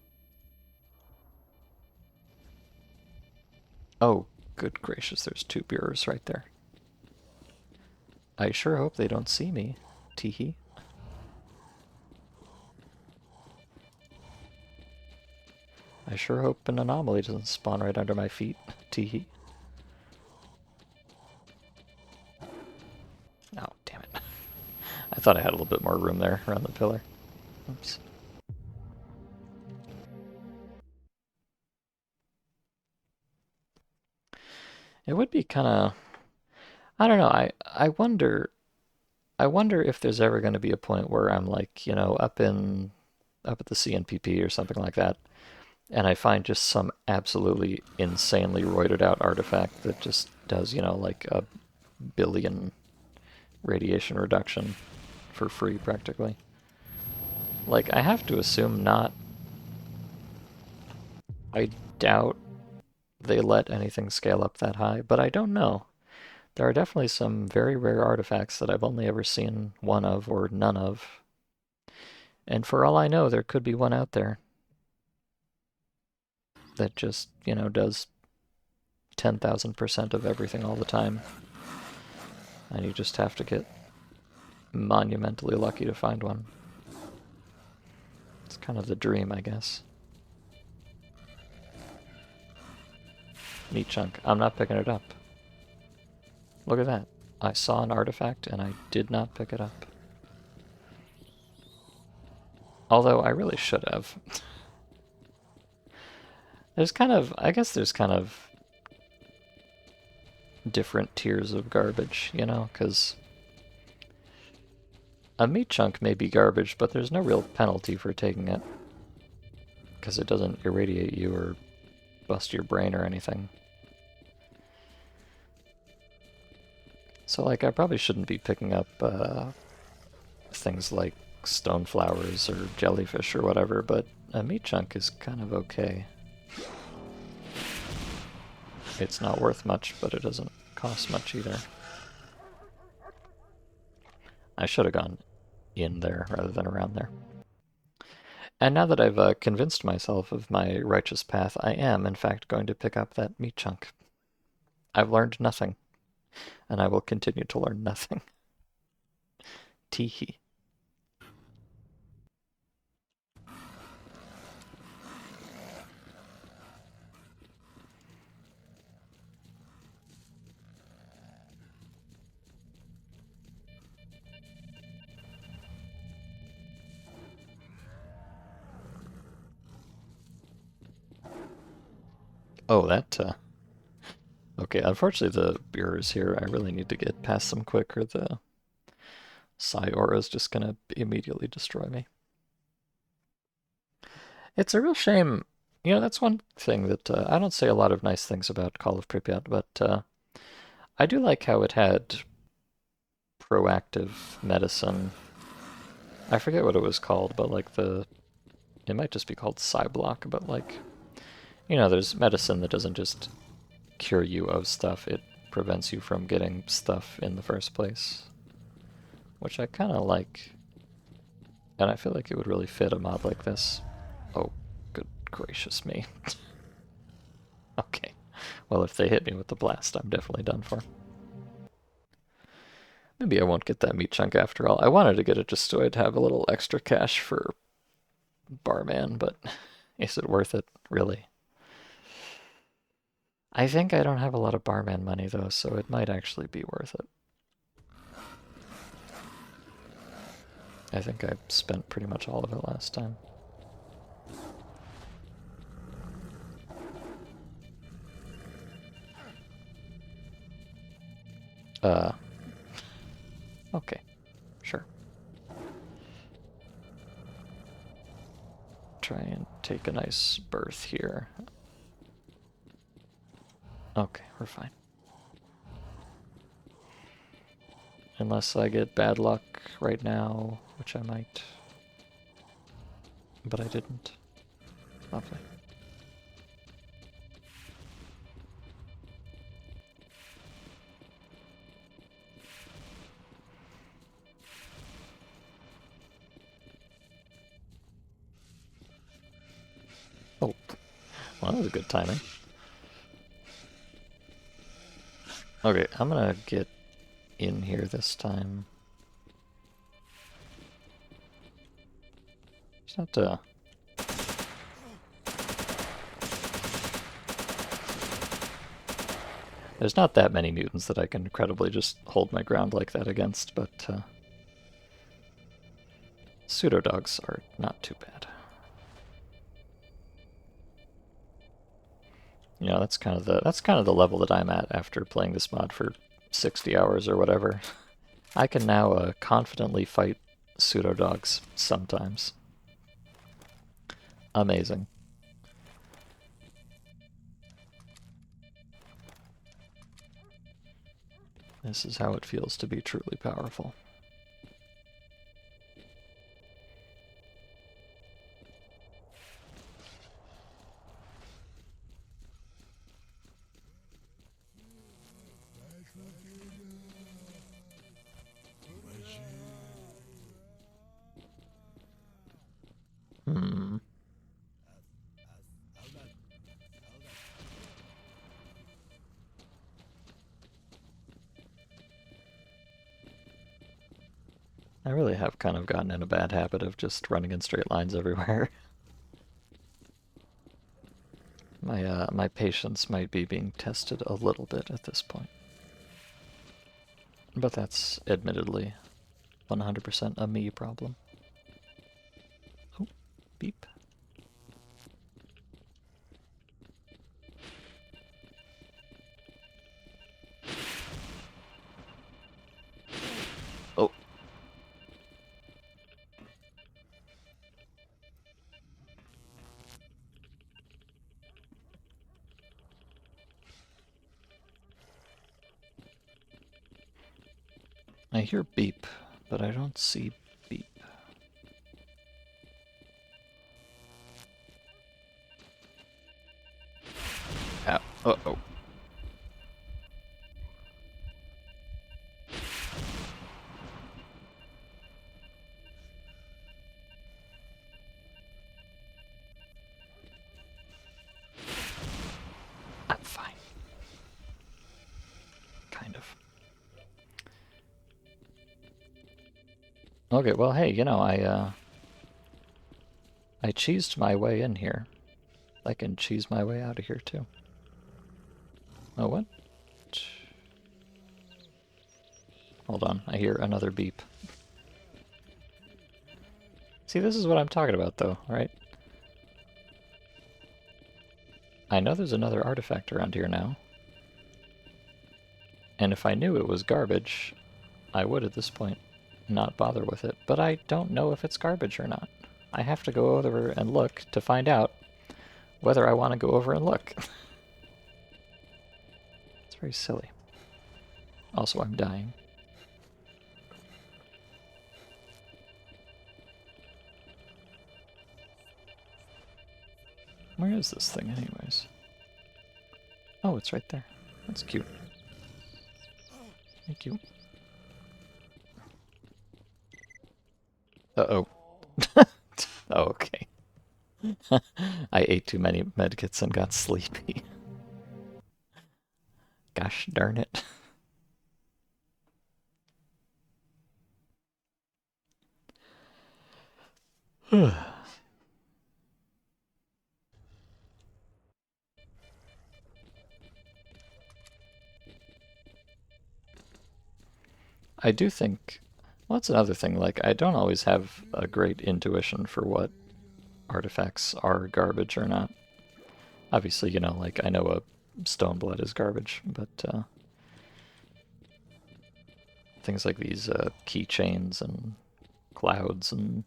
Oh, good gracious, there's two bureaus right there. I sure hope they don't see me. Teehee. I sure hope an anomaly doesn't spawn right under my feet. Teehee. Oh, damn it. I thought I had a little bit more room there around the pillar. Oops. It would be kind of... I don't know, I wonder if there's ever going to be a point where I'm like, up at the CNPP or something like that, and I find just some absolutely insanely roided out artifact that just does, like a billion radiation reduction for free practically. Like, I have to assume not I doubt they let anything scale up that high, but I don't know. There are definitely some very rare artifacts that I've only ever seen one of or none of. And for all I know, there could be one out there that just, does 10,000% of everything all the time. And you just have to get monumentally lucky to find one. It's kind of the dream, I guess. Meat chunk. I'm not picking it up. Look at that. I saw an artifact and I did not pick it up. Although I really should have. I guess there's kind of different tiers of garbage, because a meat chunk may be garbage, but there's no real penalty for taking it. Because it doesn't irradiate you or bust your brain or anything. So, I probably shouldn't be picking up things like stone flowers or jellyfish or whatever, but a meat chunk is kind of okay. It's not worth much, but it doesn't cost much either. I should have gone in there rather than around there. And now that I've convinced myself of my righteous path, I am, in fact, going to pick up that meat chunk. I've learned nothing, and I will continue to learn nothing. Teehee. Oh, okay, unfortunately the beer is here. I really need to get past them quick or the Psi Aura is just gonna immediately destroy me. It's a real shame. That's one thing that I don't say a lot of nice things about Call of Pripyat, but I do like how it had proactive medicine. I forget what it was called, but it might just be called Psyblock, but there's medicine that doesn't just cure you of stuff, it prevents you from getting stuff in the first place. Which I kind of like. And I feel like it would really fit a mod like this. Oh, good gracious me. Okay. Well, if they hit me with the blast, I'm definitely done for. Maybe I won't get that meat chunk after all. I wanted to get it just so I'd have a little extra cash for Barman, but is it worth it, really? I think I don't have a lot of Barman money, though, so it might actually be worth it. I think I spent pretty much all of it last time. Okay, sure. Try and take a nice berth here. Okay, we're fine. Unless I get bad luck right now, which I might. But I didn't. Lovely. Oh, well, that was a good timing. Okay, I'm gonna get in here this time. It's not, there's not that many mutants that I can credibly just hold my ground like that against, but, pseudo-dogs are not too bad. That's kind of the level that I'm at after playing this mod for 60 hours or whatever. I can now confidently fight pseudo-dogs sometimes. Amazing. This is how it feels to be truly powerful. Hmm. I really have kind of gotten in a bad habit of just running in straight lines everywhere. My patience might be being tested a little bit at this point. But that's admittedly 100% a me problem. Oh, beep. Oh. I hear beep, but I don't see beep. Ow. Uh-oh. I'm fine. Kind of. Okay, well, hey, I cheesed my way in here. I can cheese my way out of here, too. Oh, what? Hold on, I hear another beep. See, this is what I'm talking about, though, right? I know there's another artifact around here now. And if I knew it was garbage, I would at this point not bother with it. But I don't know if it's garbage or not. I have to go over and look to find out whether I want to go over and look. It's very silly. Also, I'm dying. Where is this thing, anyways? Oh, it's right there. That's cute. Thank you. Uh-oh. Oh, okay. I ate too many medkits and got sleepy. Gosh darn it. I do think, well, that's another thing, like, I don't always have a great intuition for what artifacts are garbage or not. Obviously, like, I know a stone blood is garbage, but things like these keychains and clouds and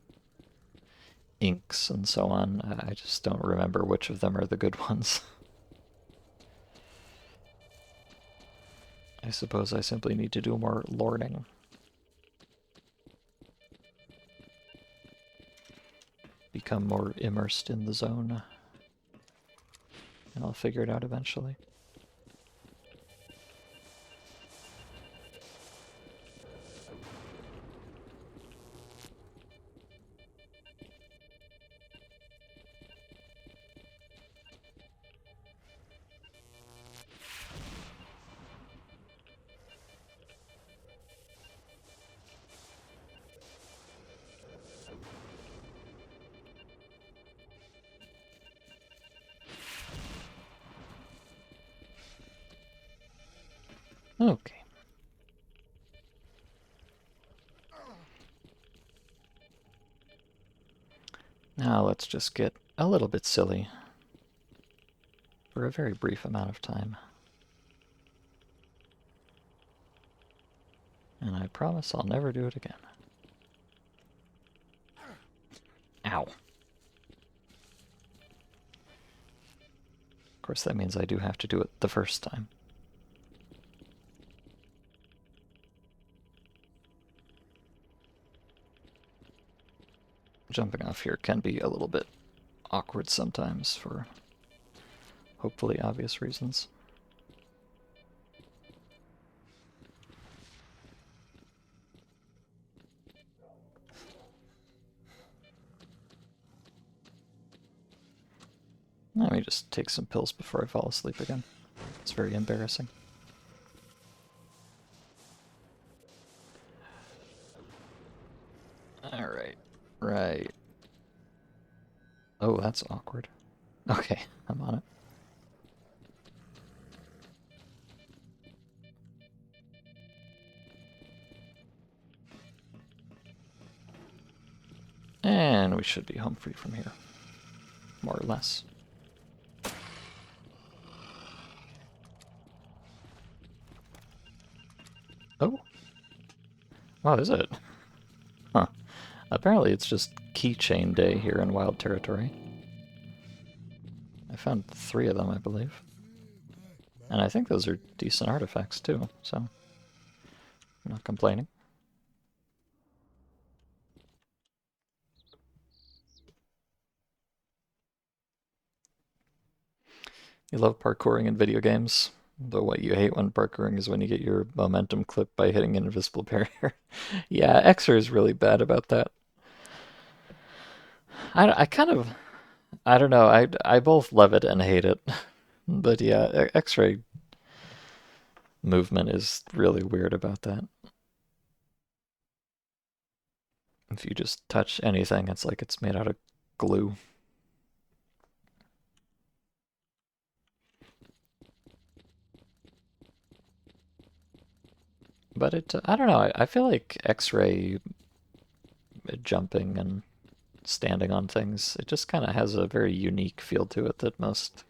inks and so on, I just don't remember which of them are the good ones. I suppose I simply need to do more lording. Become more immersed in the zone. And I'll figure it out eventually. Okay. Now let's just get a little bit silly for a very brief amount of time. And I promise I'll never do it again. Ow. Of course, that means I do have to do it the first time. Jumping off here can be a little bit awkward sometimes for hopefully obvious reasons. Let me just take some pills before I fall asleep again. It's very embarrassing. Alright. Right. Oh, that's awkward. Okay, I'm on it. And we should be home free from here. More or less. Oh. Wow, is it? Huh. Apparently it's just keychain day here in Wild Territory. I found 3 of them, I believe. And I think those are decent artifacts too, so I'm not complaining. You love parkouring in video games, but what you hate when parkouring is when you get your momentum clipped by hitting an invisible barrier. Yeah, Xer is really bad about that. I kind of, I don't know, I both love it and hate it. But yeah, X-ray movement is really weird about that. If you just touch anything, it's like it's made out of glue. But I don't know, I feel like X-ray jumping and standing on things, it just kind of has a very unique feel to it that most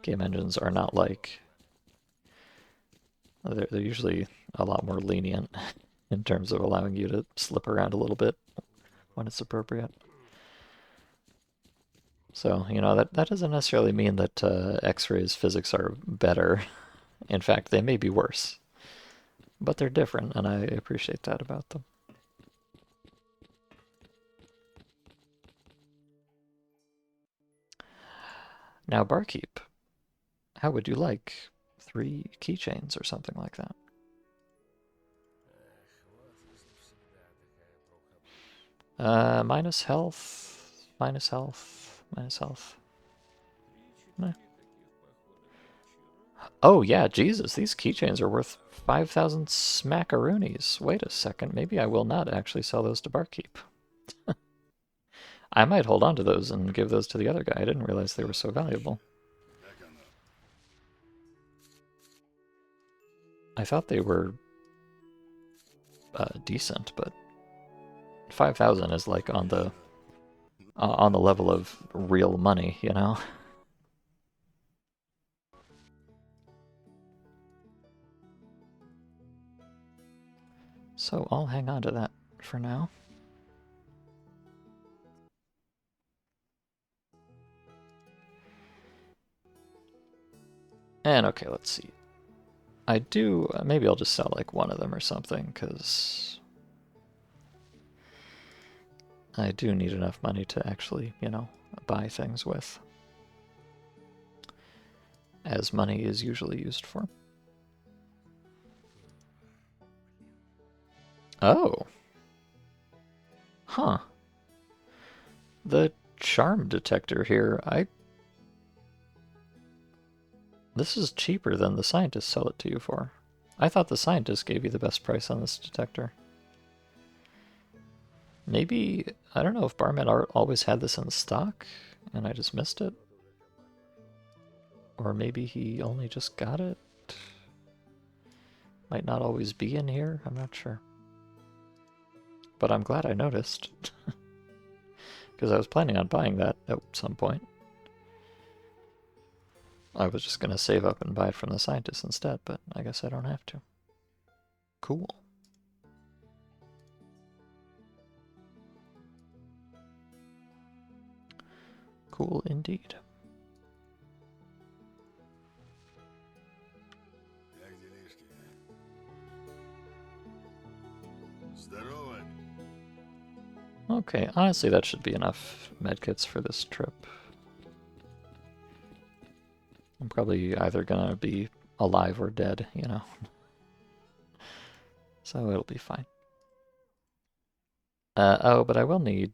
game engines are not like. They're usually a lot more lenient in terms of allowing you to slip around a little bit when it's appropriate. So, you know, that doesn't necessarily mean that X-rays physics are better. In fact, they may be worse. But they're different, and I appreciate that about them. Now, barkeep, how would you like 3 keychains or something like that? Minus health, minus health, minus health. Meh. Oh yeah, Jesus, these keychains are worth 5,000 smackaroonies. Wait a second, maybe I will not actually sell those to barkeep. I might hold on to those and give those to the other guy. I didn't realize they were so valuable. I thought they were decent, but 5,000 is like on the level of real money, you know? So I'll hang on to that for now. And okay, let's see. I do, maybe I'll just sell like one of them or something, because I do need enough money to actually, you know, buy things with. As money is usually used for. Oh. Huh. The charm detector here, this is cheaper than the scientists sell it to you for. I thought the scientists gave you the best price on this detector. Maybe, I don't know if Barman always had this in stock and I just missed it. Or maybe he only just got it. Might not always be in here, I'm not sure. But I'm glad I noticed. Because I was planning on buying that at some point. I was just going to save up and buy it from the scientists instead, but I guess I don't have to. Cool. Cool indeed. Okay, honestly that should be enough medkits for this trip. I'm probably either gonna be alive or dead, you know. So it'll be fine. Oh, but I will need...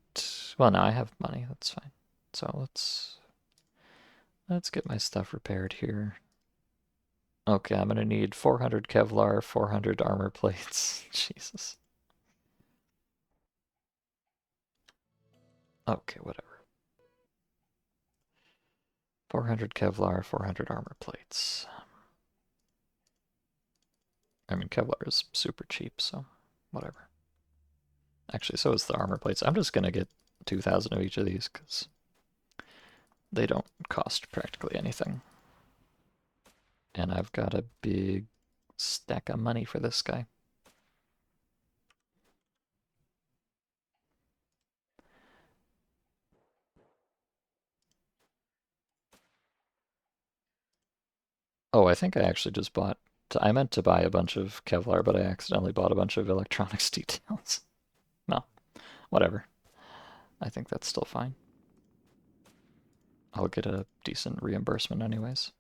Well, no, I have money, that's fine. So let's Let's get my stuff repaired here. Okay, I'm gonna need 400 Kevlar, 400 armor plates. Jesus. Okay, whatever. 400 Kevlar, 400 armor plates. I mean, Kevlar is super cheap, so whatever. Actually, so is the armor plates. I'm just gonna get 2,000 of each of these because they don't cost practically anything. And I've got a big stack of money for this guy. Oh, I think I actually just bought. I meant to buy a bunch of Kevlar, but I accidentally bought a bunch of electronics details. No, whatever. I think that's still fine. I'll get a decent reimbursement anyways.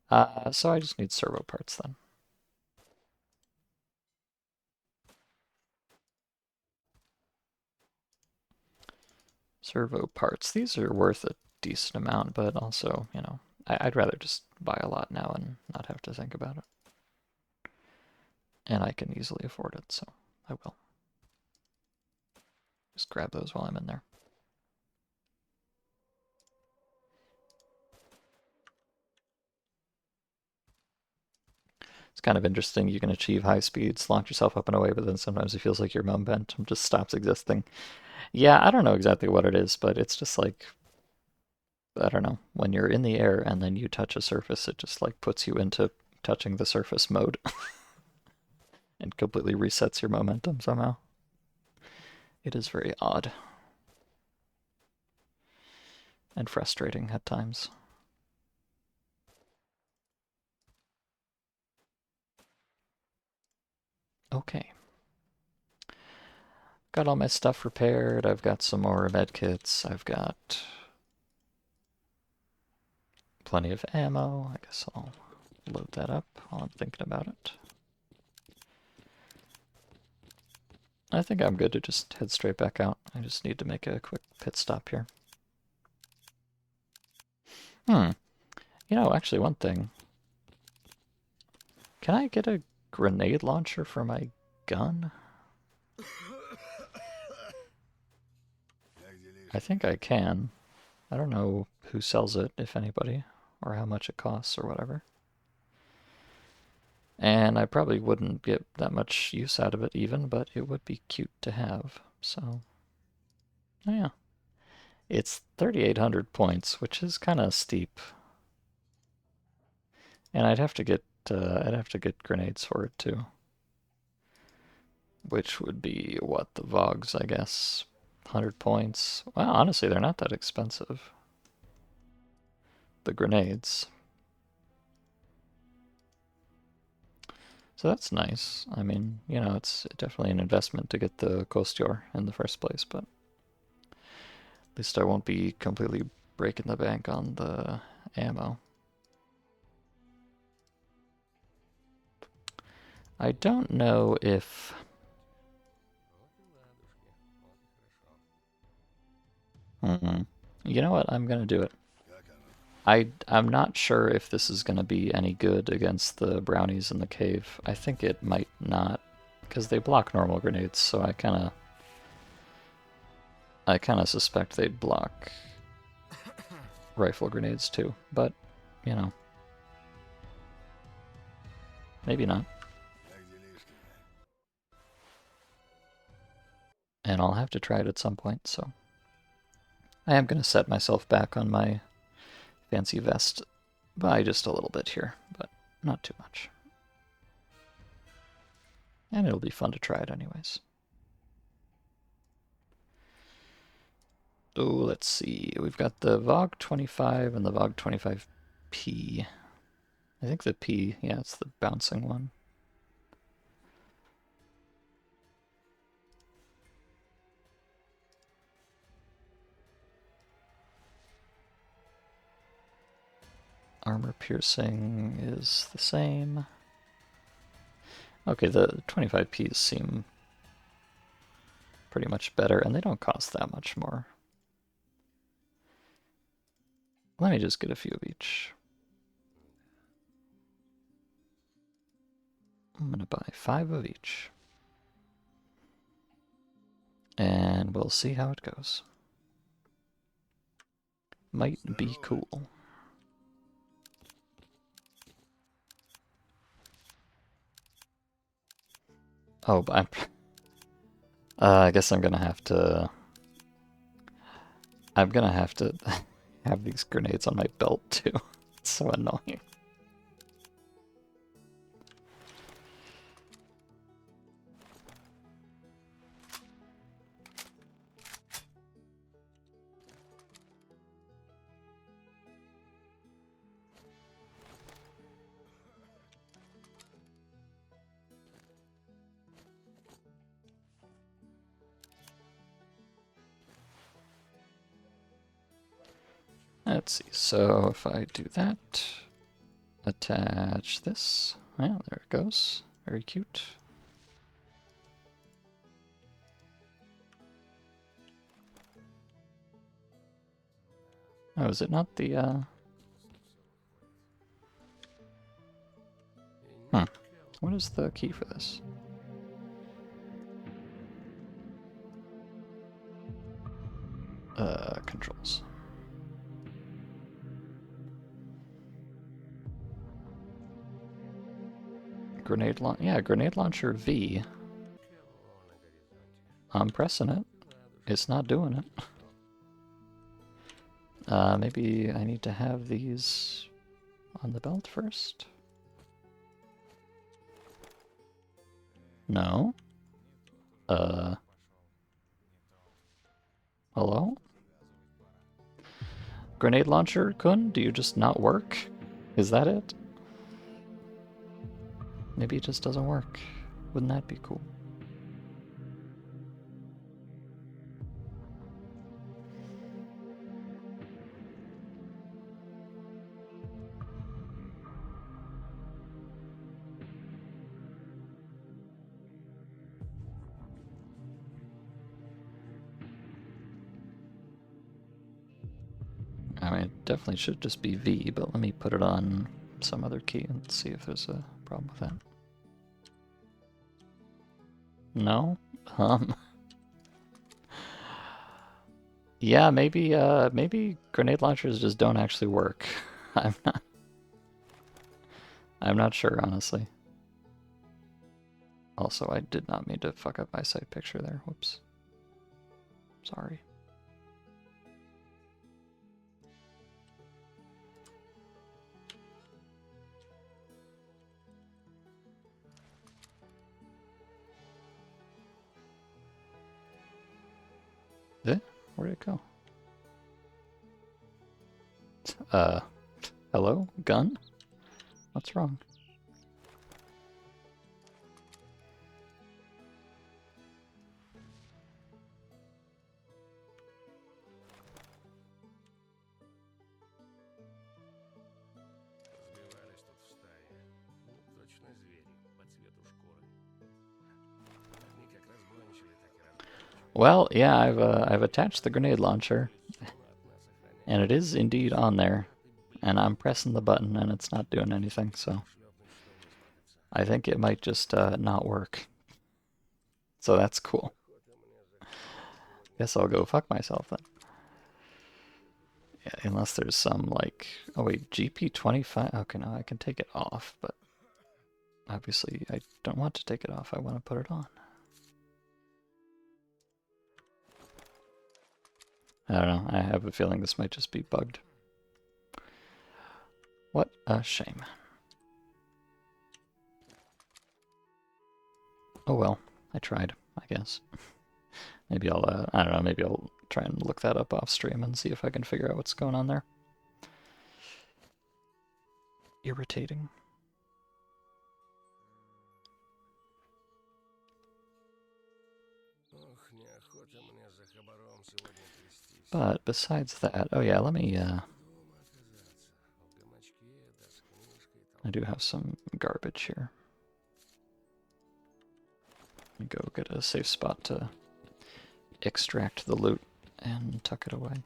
So I just need servo parts then. Servo parts. These are worth a decent amount, but also, you know, I'd rather just buy a lot now and not have to think about it. And I can easily afford it, so I will. Just grab those while I'm in there. It's kind of interesting. You can achieve high speeds, launch yourself up and away, but then sometimes it feels like your momentum just stops existing. Yeah, I don't know exactly what it is, but it's just like, I don't know, when you're in the air and then you touch a surface, it just like puts you into touching the surface mode and completely resets your momentum somehow. It is very odd and frustrating at times. Okay. Got all my stuff repaired. I've got some more med kits. I've got plenty of ammo. I guess I'll load that up while I'm thinking about it. I think I'm good to just head straight back out. I just need to make a quick pit stop here. You know, actually one thing. Can I get a grenade launcher for my gun? I think I can. I don't know who sells it, if anybody, or how much it costs or whatever. And I probably wouldn't get that much use out of it even, but it would be cute to have. So, oh yeah. It's 3,800 points, which is kind of steep. And I'd have to get grenades for it too. Which would be what, the Vogs, I guess. 100 points. Well, honestly, they're not that expensive. The grenades. So that's nice. I mean, you know, it's definitely an investment to get the Kostior in the first place, but at least I won't be completely breaking the bank on the ammo. I don't know if... You know what? I'm gonna do it. I'm not sure if this is gonna be any good against the brownies in the cave. I think it might not, because they block normal grenades, so I kinda suspect they'd block rifle grenades too, but, you know, maybe not. And I'll have to try it at some point, so I am going to set myself back on my fancy vest by just a little bit here, but not too much. And it'll be fun to try it anyways. Oh, let's see. We've got the VOG 25 and the VOG 25P. I think the P, yeah, it's the bouncing one. Armor piercing is the same. Okay, the 25Ps seem pretty much better, and they don't cost that much more. Let me just get a few of each. I'm gonna buy 5 of each. And we'll see how it goes. Might be cool. Oh, but I guess I'm gonna have to... I'm gonna have to have these grenades on my belt, too. It's so annoying. Let's see, so if I do that, attach this, yeah, there it goes, very cute. Oh, is it not the, what is the key for this? Controls. Grenade launch, yeah, grenade launcher V. I'm pressing it. It's not doing it. Maybe I need to have these on the belt first? No? Hello? Grenade launcher, Kun? Do you just not work? Is that it? Maybe it just doesn't work. Wouldn't that be cool? I mean, it definitely should just be V, but let me put it on some other key and see if there's a problem with that. No? Yeah, maybe grenade launchers just don't actually work. I'm not sure, honestly. Also, I did not mean to fuck up my site picture there. Whoops. Sorry. Where'd it go? Hello? Gun? What's wrong? Сбивались тут в стае. Ну, точно звери, по цвету шкуры. Одни как разбойничали, так и разбойничали. Well, yeah, I've attached the grenade launcher, and it is indeed on there, and I'm pressing the button and it's not doing anything, so I think it might just not work. So that's cool. Guess I'll go fuck myself then. Yeah, unless there's some like, oh wait, GP25. Okay, no, I can take it off, but obviously I don't want to take it off. I want to put it on. I don't know. I have a feeling this might just be bugged. What a shame. Oh well, I tried, I guess. Maybe I'll, I don't know, maybe I'll try and look that up off stream and see if I can figure out what's going on there. Irritating. Ох, неохота мне за хабаром сегодня трястись. But besides that, oh yeah, let me, Дома оказаться. В гамачке, да с книжкой. I do have some garbage here. Let me go get a safe spot to extract the loot and tuck it away.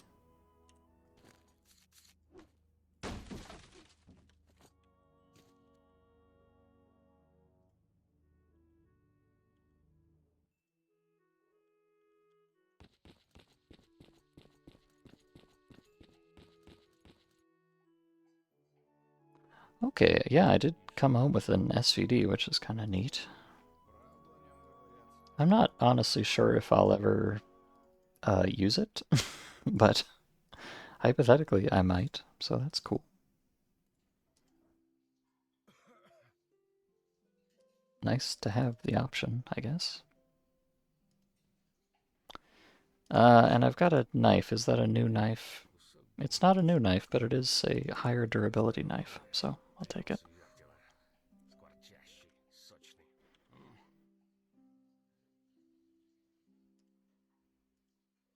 Okay, yeah, I did come home with an SVD, which is kind of neat. I'm not honestly sure if I'll ever use it, but hypothetically I might, so that's cool. Nice to have the option, I guess. And I've got a knife. Is that a new knife? It's not a new knife, but it is a higher durability knife, so I'll take it. Скворчащий, сочный.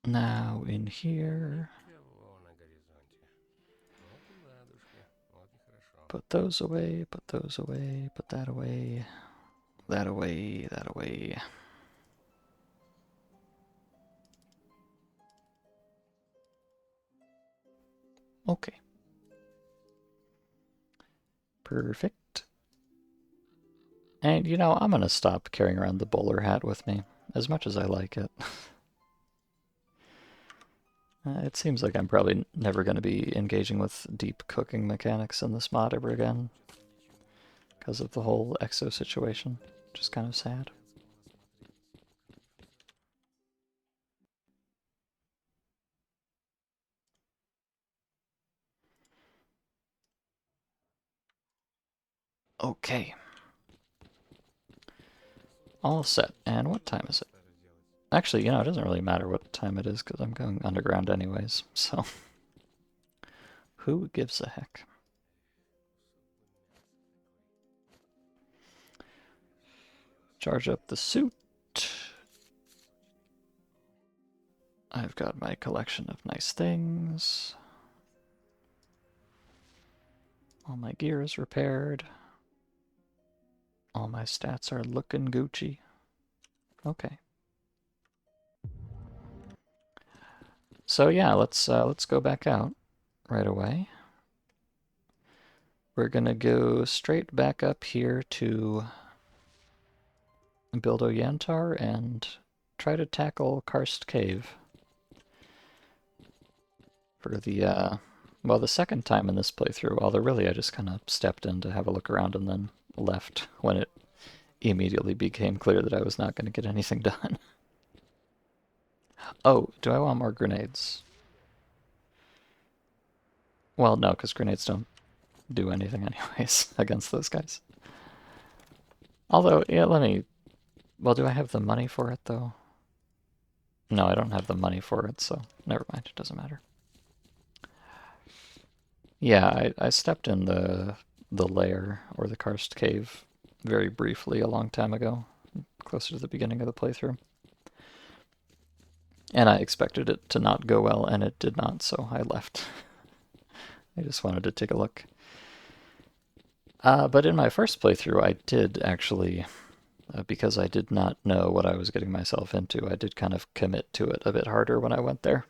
Now in here, Никого на горизонте. Вот и ладушки. Вот и хорошо. put those away, put those away, put that away, that away, that away. Okay. Perfect. And you know, I'm gonna stop carrying around the bowler hat with me, as much as I like it. It seems like I'm probably never going to be engaging with deep cooking mechanics in this mod ever again, because of the whole exo situation, which is kind of sad. Okay. All set. And what time is it? Actually, you know, it doesn't really matter what time it is because I'm going underground anyways, so who gives a heck? Charge up the suit. I've got my collection of nice things. All my gear is repaired. All my stats are looking Gucci. Okay. So yeah, let's go back out right away. We're gonna go straight back up here to Bildo Yantar and try to tackle Karst Cave for the well, the second time in this playthrough, although really I just kind of stepped in to have a look around and then left when it immediately became clear that I was not going to get anything done. Oh, do I want more grenades? Well, no, because grenades don't do anything anyways against those guys. Although, yeah, let me... Well, do I have the money for it, though? No, I don't have the money for it, so never mind, it doesn't matter. Yeah, I stepped in the lair, or the karst cave, very briefly a long time ago, closer to the beginning of the playthrough. And I expected it to not go well, and it did not, so I left. I just wanted to take a look. But in my first playthrough, I did actually, because I did not know what I was getting myself into, I did kind of commit to it a bit harder when I went there.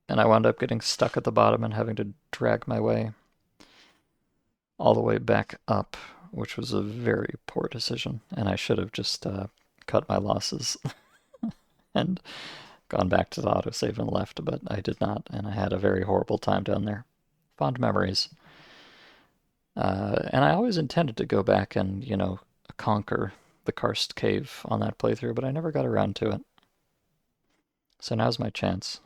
And I wound up getting stuck at the bottom and having to drag my way all the way back up, which was a very poor decision. And I should have just cut my losses and gone back to the autosave and left, but I did not, and I had a very horrible time down there. Fond memories. And I always intended to go back and, you know, conquer the karst cave on that playthrough, but I never got around to it. So now's my chance.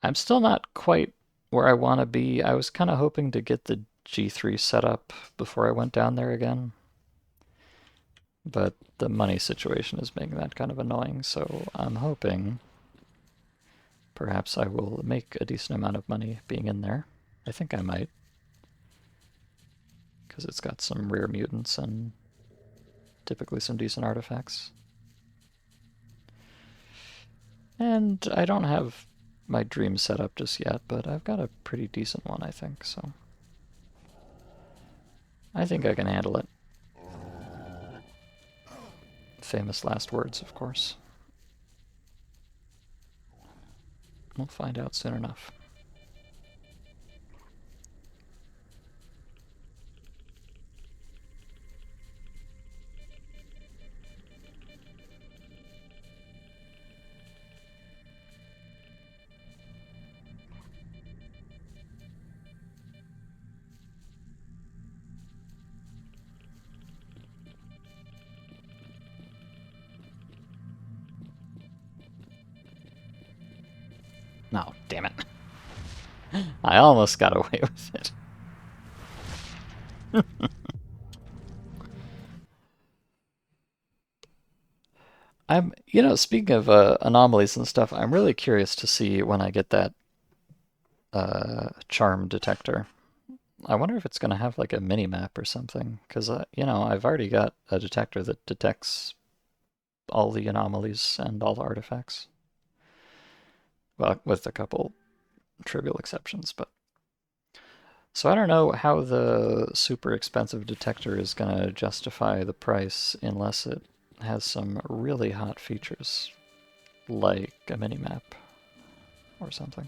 I'm still not quite where I want to be. I was kind of hoping to get the G3 set up before I went down there again. But the money situation is making that kind of annoying, so I'm hoping perhaps I will make a decent amount of money being in there. I think I might. Because it's got some rare mutants and typically some decent artifacts. And I don't have my dream set up just yet, but I've got a pretty decent one, I think, so I think I can handle it. Famous last words, of course. We'll find out soon enough. No, damn it. I almost got away with it. Speaking of anomalies and stuff, I'm really curious to see when I get that charm detector. I wonder if it's going to have like a mini map or something, because I've already got a detector that detects all the anomalies and all the artifacts. Well, with a couple trivial exceptions, but so I don't know how the super expensive detector is going to justify the price unless it has some really hot features, like a mini map or something.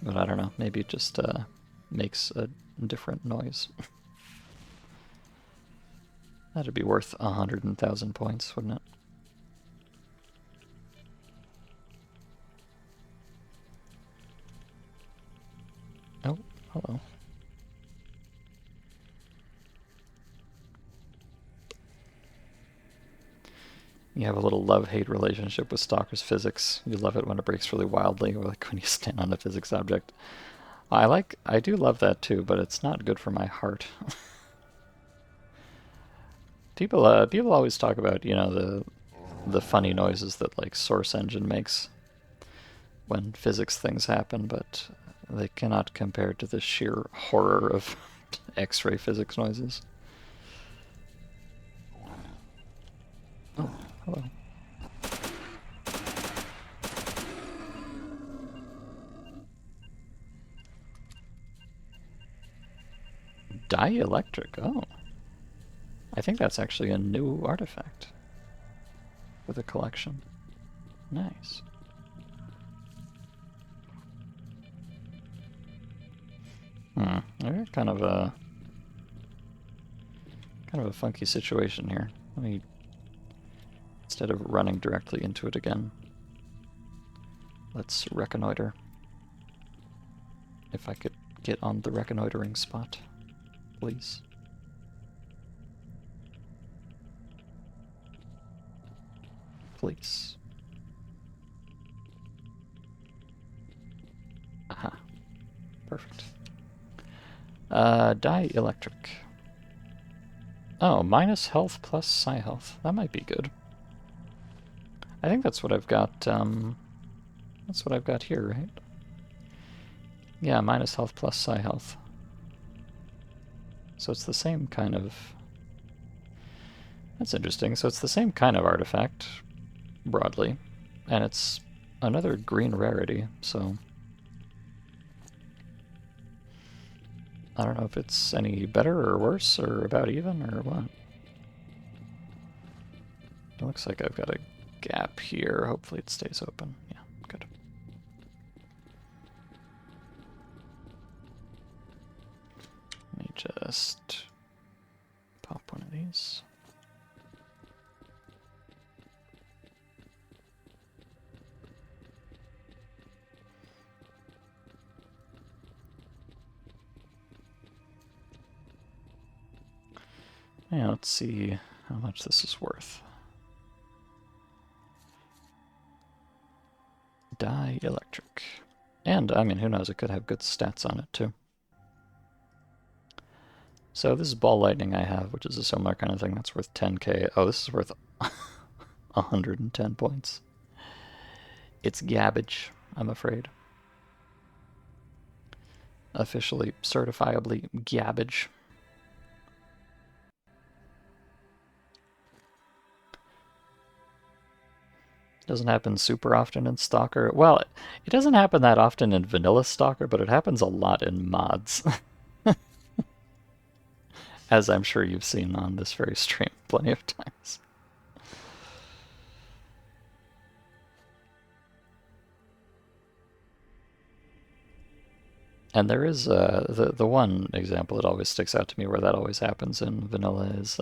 But I don't know, maybe it just makes a different noise. That'd be worth 100,000 points, wouldn't it? Oh, hello. You have a little love-hate relationship with Stalker's physics. You love it when it breaks really wildly, or like when you stand on a physics object. I do love that too, but it's not good for my heart. People always talk about, the funny noises that like Source Engine makes when physics things happen, but they cannot compare to the sheer horror of X-ray physics noises. Oh, hello. Dielectric, oh. I think that's actually a new artifact for the collection. Nice. Kind of a funky situation here. Let me, instead of running directly into it again, let's reconnoiter. If I could get on the reconnoitering spot, please. Please. Aha. Perfect. Dielectric. Oh, minus health plus psi health. That might be good. I think that's what I've got, that's what I've got here, right? Yeah, minus health plus psi health. So it's the same kind of... That's interesting. So it's the same kind of artifact, broadly, and it's another green rarity, so... I don't know if it's any better or worse or about even or what. It looks like I've got a gap here. Hopefully it stays open. Yeah, good. Let me just pop one of these. Yeah, let's see how much this is worth. Dielectric. And, I mean, who knows, it could have good stats on it, too. So this is ball lightning I have, which is a similar kind of thing that's worth 10k. Oh, this is worth 110 points. It's gabbage, I'm afraid. Officially, certifiably gabbage. Doesn't happen super often in Stalker. Well, it doesn't happen that often in vanilla Stalker, but it happens a lot in mods. As I'm sure you've seen on this very stream plenty of times. And there is the one example that always sticks out to me where that always happens in vanilla is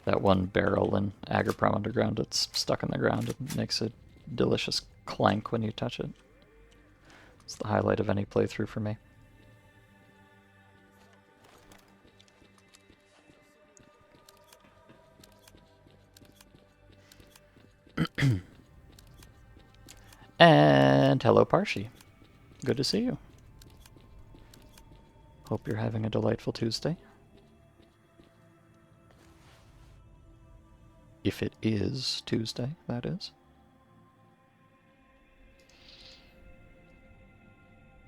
that one barrel in Agroprom Underground that's stuck in the ground and makes a delicious clank when you touch it. It's the highlight of any playthrough for me. And hello, Parshi. Good to see you. Hope you're having a delightful Tuesday. If it is Tuesday, that is.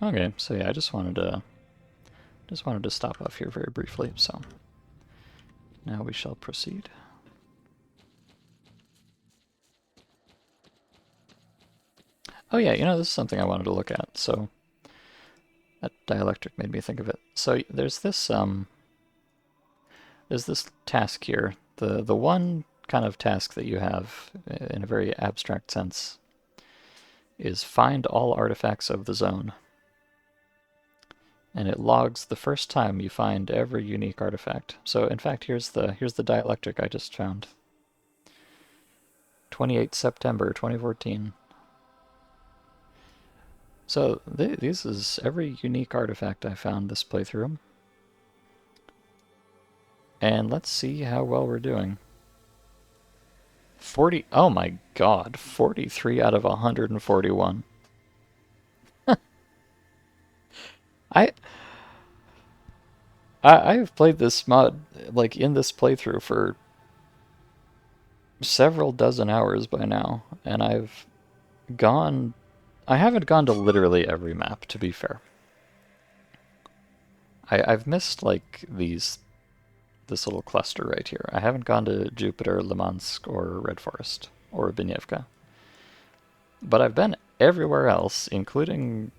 Okay, so yeah, I just wanted to stop off here very briefly, so now we shall proceed. Oh yeah, you know, this is something I wanted to look at, so that dielectric made me think of it. So there's this task here. The one kind of task that you have in a very abstract sense is find all artifacts of the zone. And it logs the first time you find every unique artifact. So in fact, here's the dielectric I just found. 28 September 2014. So this is every unique artifact I found this playthrough. And let's see how well we're doing. 40, oh my god, 43 out of 141. I have played this mod, like, in this playthrough for several dozen hours by now, and I haven't gone to literally every map, to be fair. I've missed, like, this little cluster right here. I haven't gone to Jupiter, Limansk, or Red Forest, or Binyevka. But I've been everywhere else, including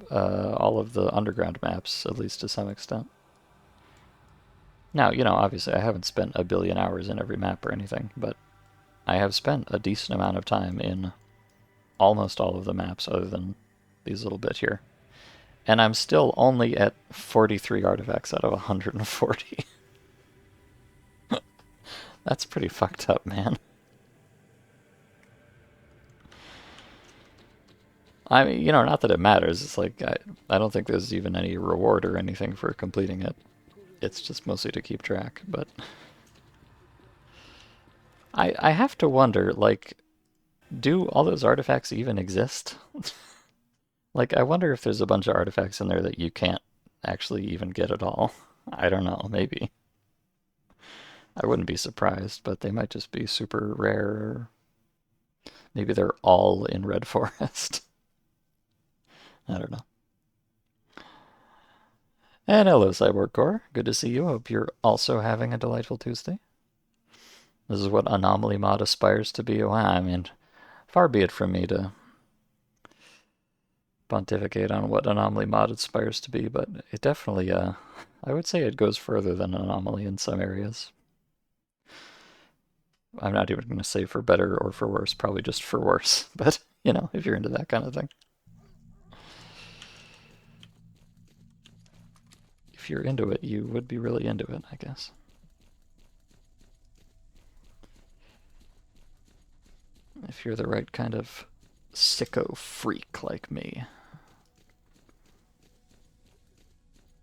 all of the underground maps, at least to some extent. Now, you know, obviously I haven't spent a billion hours in every map or anything, but I have spent a decent amount of time in almost all of the maps other than these little bit here. And I'm still only at 43 artifacts out of 140. That's pretty fucked up, man. I mean, you know, not that it matters. It's like, I don't think there's even any reward or anything for completing it. It's just mostly to keep track, but... I have to wonder, like, do all those artifacts even exist? Like, I wonder if there's a bunch of artifacts in there that you can't actually even get at all. I don't know, maybe. I wouldn't be surprised, but they might just be super rare. Maybe they're all in Red Forest. I don't know. And hello, Cyborg Core. Good to see you. Hope you're also having a delightful Tuesday. This is what Anomaly Mod aspires to be. Well, I mean, far be it from me to pontificate on what Anomaly Mod aspires to be, but it definitely, I would say it goes further than Anomaly in some areas. I'm not even going to say for better or for worse, probably just for worse, but, you know, if you're into that kind of thing. If you're into it, you would be really into it, I guess. If you're the right kind of sicko freak like me.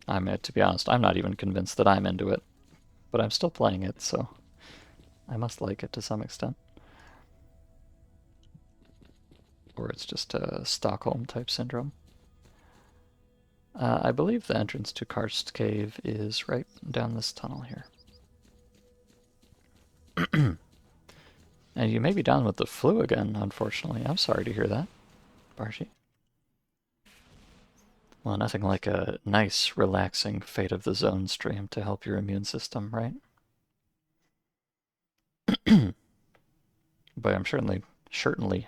To be honest, I'm not even convinced that I'm into it, but I'm still playing it, so I must like it to some extent. Or it's just a Stockholm-type syndrome. I believe the entrance to Karst Cave is right down this tunnel here. And you may be down with the flu again, unfortunately. I'm sorry to hear that, Barshi. Well, nothing like a nice, relaxing Fate of the Zone stream to help your immune system, right? But I'm certainly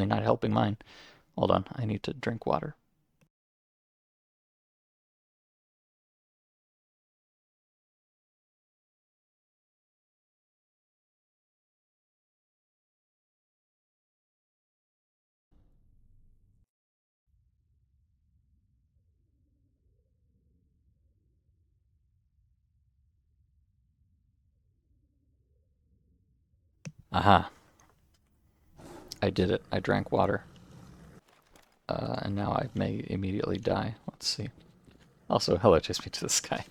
not helping mine. Hold on, I need to drink water. Aha. I did it. I drank water. And now I may immediately die. Let's see. Also, hello, chase me to the sky.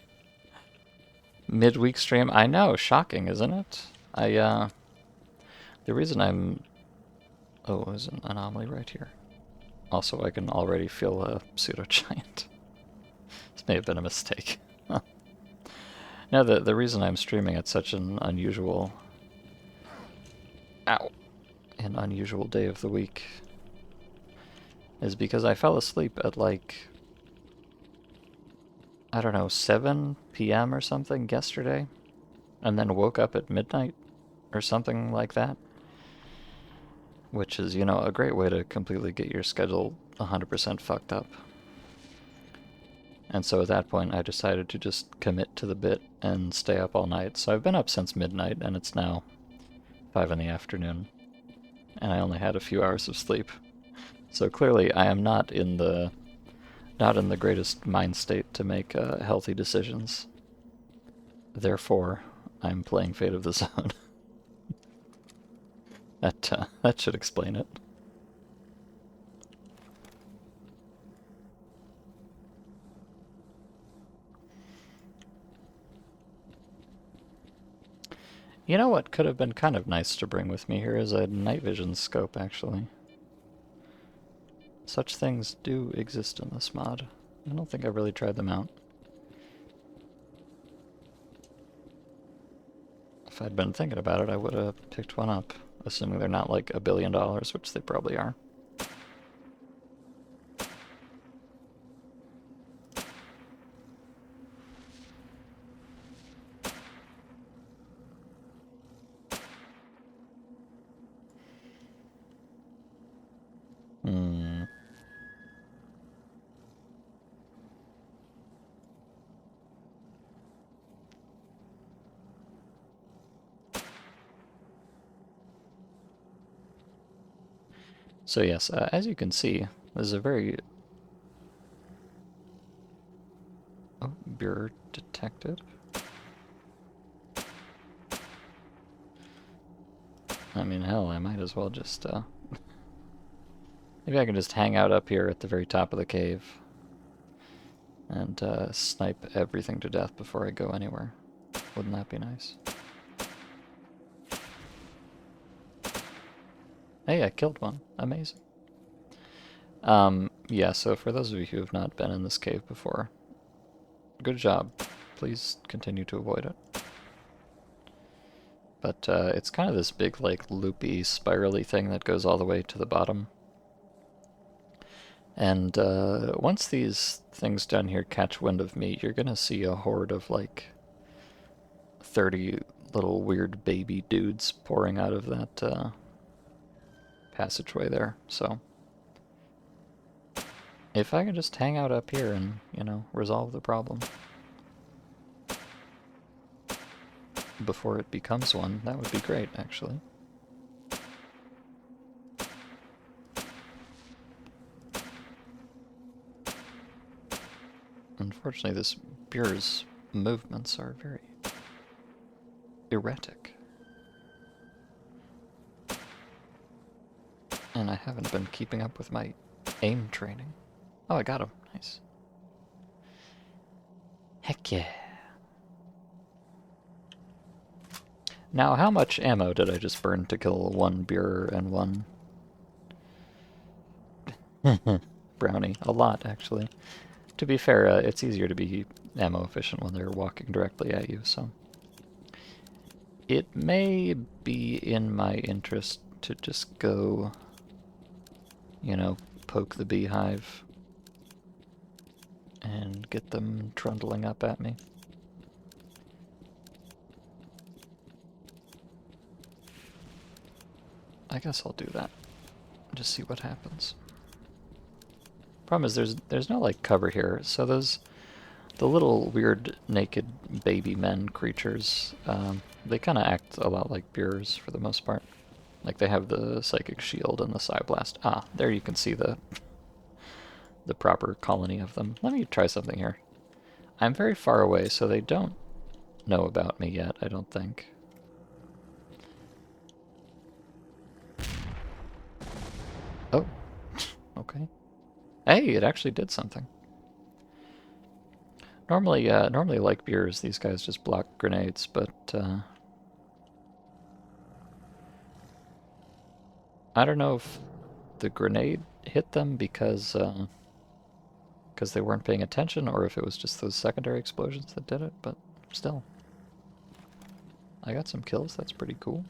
Midweek stream. I know, shocking, isn't it? The reason I'm Oh, there's an anomaly right here. Also, I can already feel a pseudo-giant. This may have been a mistake. No, the reason I'm streaming at such an unusual... Ow! An unusual day of the week is because I fell asleep at like, I don't know, 7 p.m. or something yesterday, and then woke up at midnight or something like that, which is, you know, a great way to completely get your schedule 100% fucked up. And so at that point, I decided to just commit to the bit and stay up all night. So I've been up since midnight, and it's now 5 in the afternoon, and I only had a few hours of sleep. So clearly, I am not in the greatest mind state to make healthy decisions. Therefore, I'm playing Fate of the Zone. That should explain it. You know what could have been kind of nice to bring with me here is a night vision scope, actually. Such things do exist in this mod. I don't think I've really tried them out. If I'd been thinking about it, I would have picked one up, assuming they're not like $1 billion, which they probably are. Hmm. So yes, as you can see, there's a very... Oh, beer detected. I mean, hell, I might as well just, maybe I can just hang out up here at the very top of the cave and snipe everything to death before I go anywhere. Wouldn't that be nice? Hey, I killed one. Amazing. Yeah, so for those of you who have not been in this cave before, good job. Please continue to avoid it. But it's kind of this big, like, loopy, spirally thing that goes all the way to the bottom. And once these things down here catch wind of me, you're gonna see a horde of, like, 30 little weird baby dudes pouring out of that passageway there, so... If I could just hang out up here and, you know, resolve the problem before it becomes one, that would be great, actually. Unfortunately, this beer's movements are very erratic. And I haven't been keeping up with my aim training. Oh, I got him. Nice. Heck yeah. Now, how much ammo did I just burn to kill one beer and one brownie? A lot, actually. To be fair, it's easier to be ammo efficient when they're walking directly at you, so... It may be in my interest to just go, you know, poke the beehive and get them trundling up at me. I guess I'll do that. Just see what happens. Problem is there's no like cover here, so those the little weird naked baby men creatures, they kind of act a lot like beers for the most part. Like they have the psychic shield and the psi blast. Ah, there you can see the proper colony of them. Let me try something here. I'm very far away, so they don't know about me yet, I don't think. Oh, okay. Hey, it actually did something. Normally like beers, these guys just block grenades, but I don't know if the grenade hit them because they weren't paying attention, or if it was just those secondary explosions that did it, but still. I got some kills, that's pretty cool.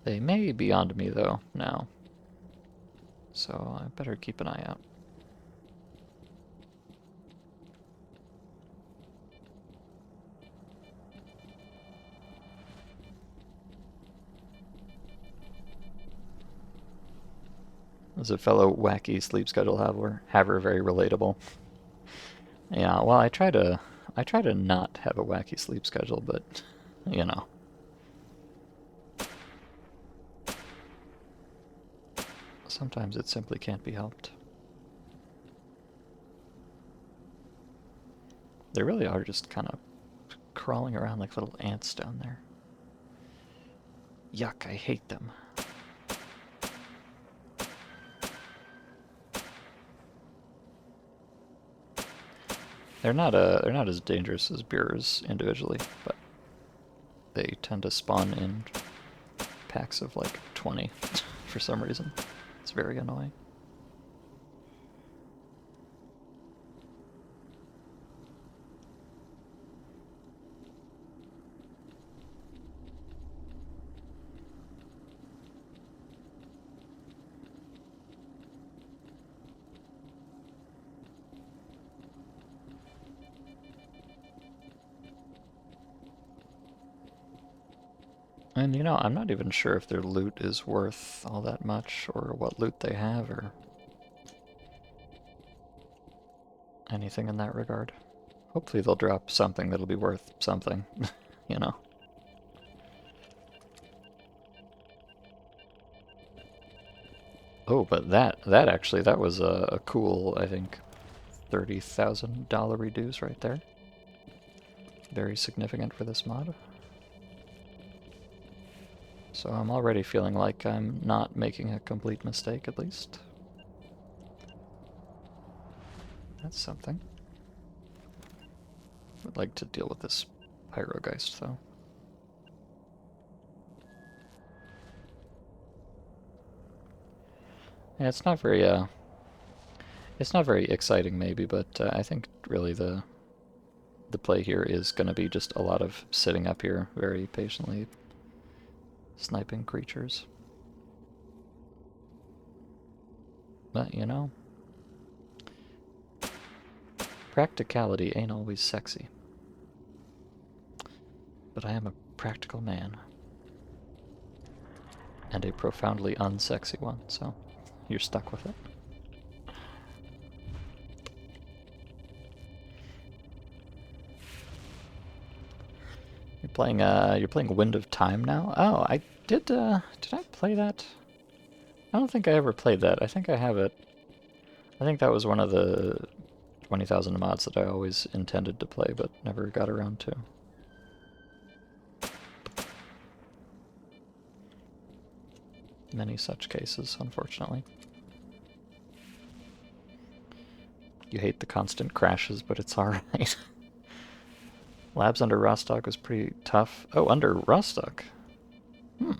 They may be onto me, though, now. So I better keep an eye out. As a fellow wacky sleep schedule haver, very relatable. Yeah, well, I try to not have a wacky sleep schedule, but, you know. Sometimes it simply can't be helped. They really are just kind of crawling around like little ants down there. Yuck, I hate them. They're not as dangerous as bears individually, but they tend to spawn in packs of like 20 for some reason. It's very annoying. And you know, I'm not even sure if their loot is worth all that much, or what loot they have, or anything in that regard. Hopefully they'll drop something that'll be worth something, you know. Oh, but that actually, that was a cool, I think, $30,000 reduce right there. Very significant for this mod. So I'm already feeling like I'm not making a complete mistake, at least. That's something. Would like to deal with this Pyrogeist, though. Yeah, it's not very exciting, maybe, but I think really the play here is going to be just a lot of sitting up here very patiently, sniping creatures. But, you know, practicality ain't always sexy. But I am a practical man. And a profoundly unsexy one, so you're stuck with it. You're playing Wind of Time now? Oh, did I play that? I don't think I ever played that. I think I have it. I think that was one of the 20,000 mods that I always intended to play, but never got around to. Many such cases, unfortunately. You hate the constant crashes, but it's alright. Labs under Rostock was pretty tough. Oh, under Rostock? Hmm.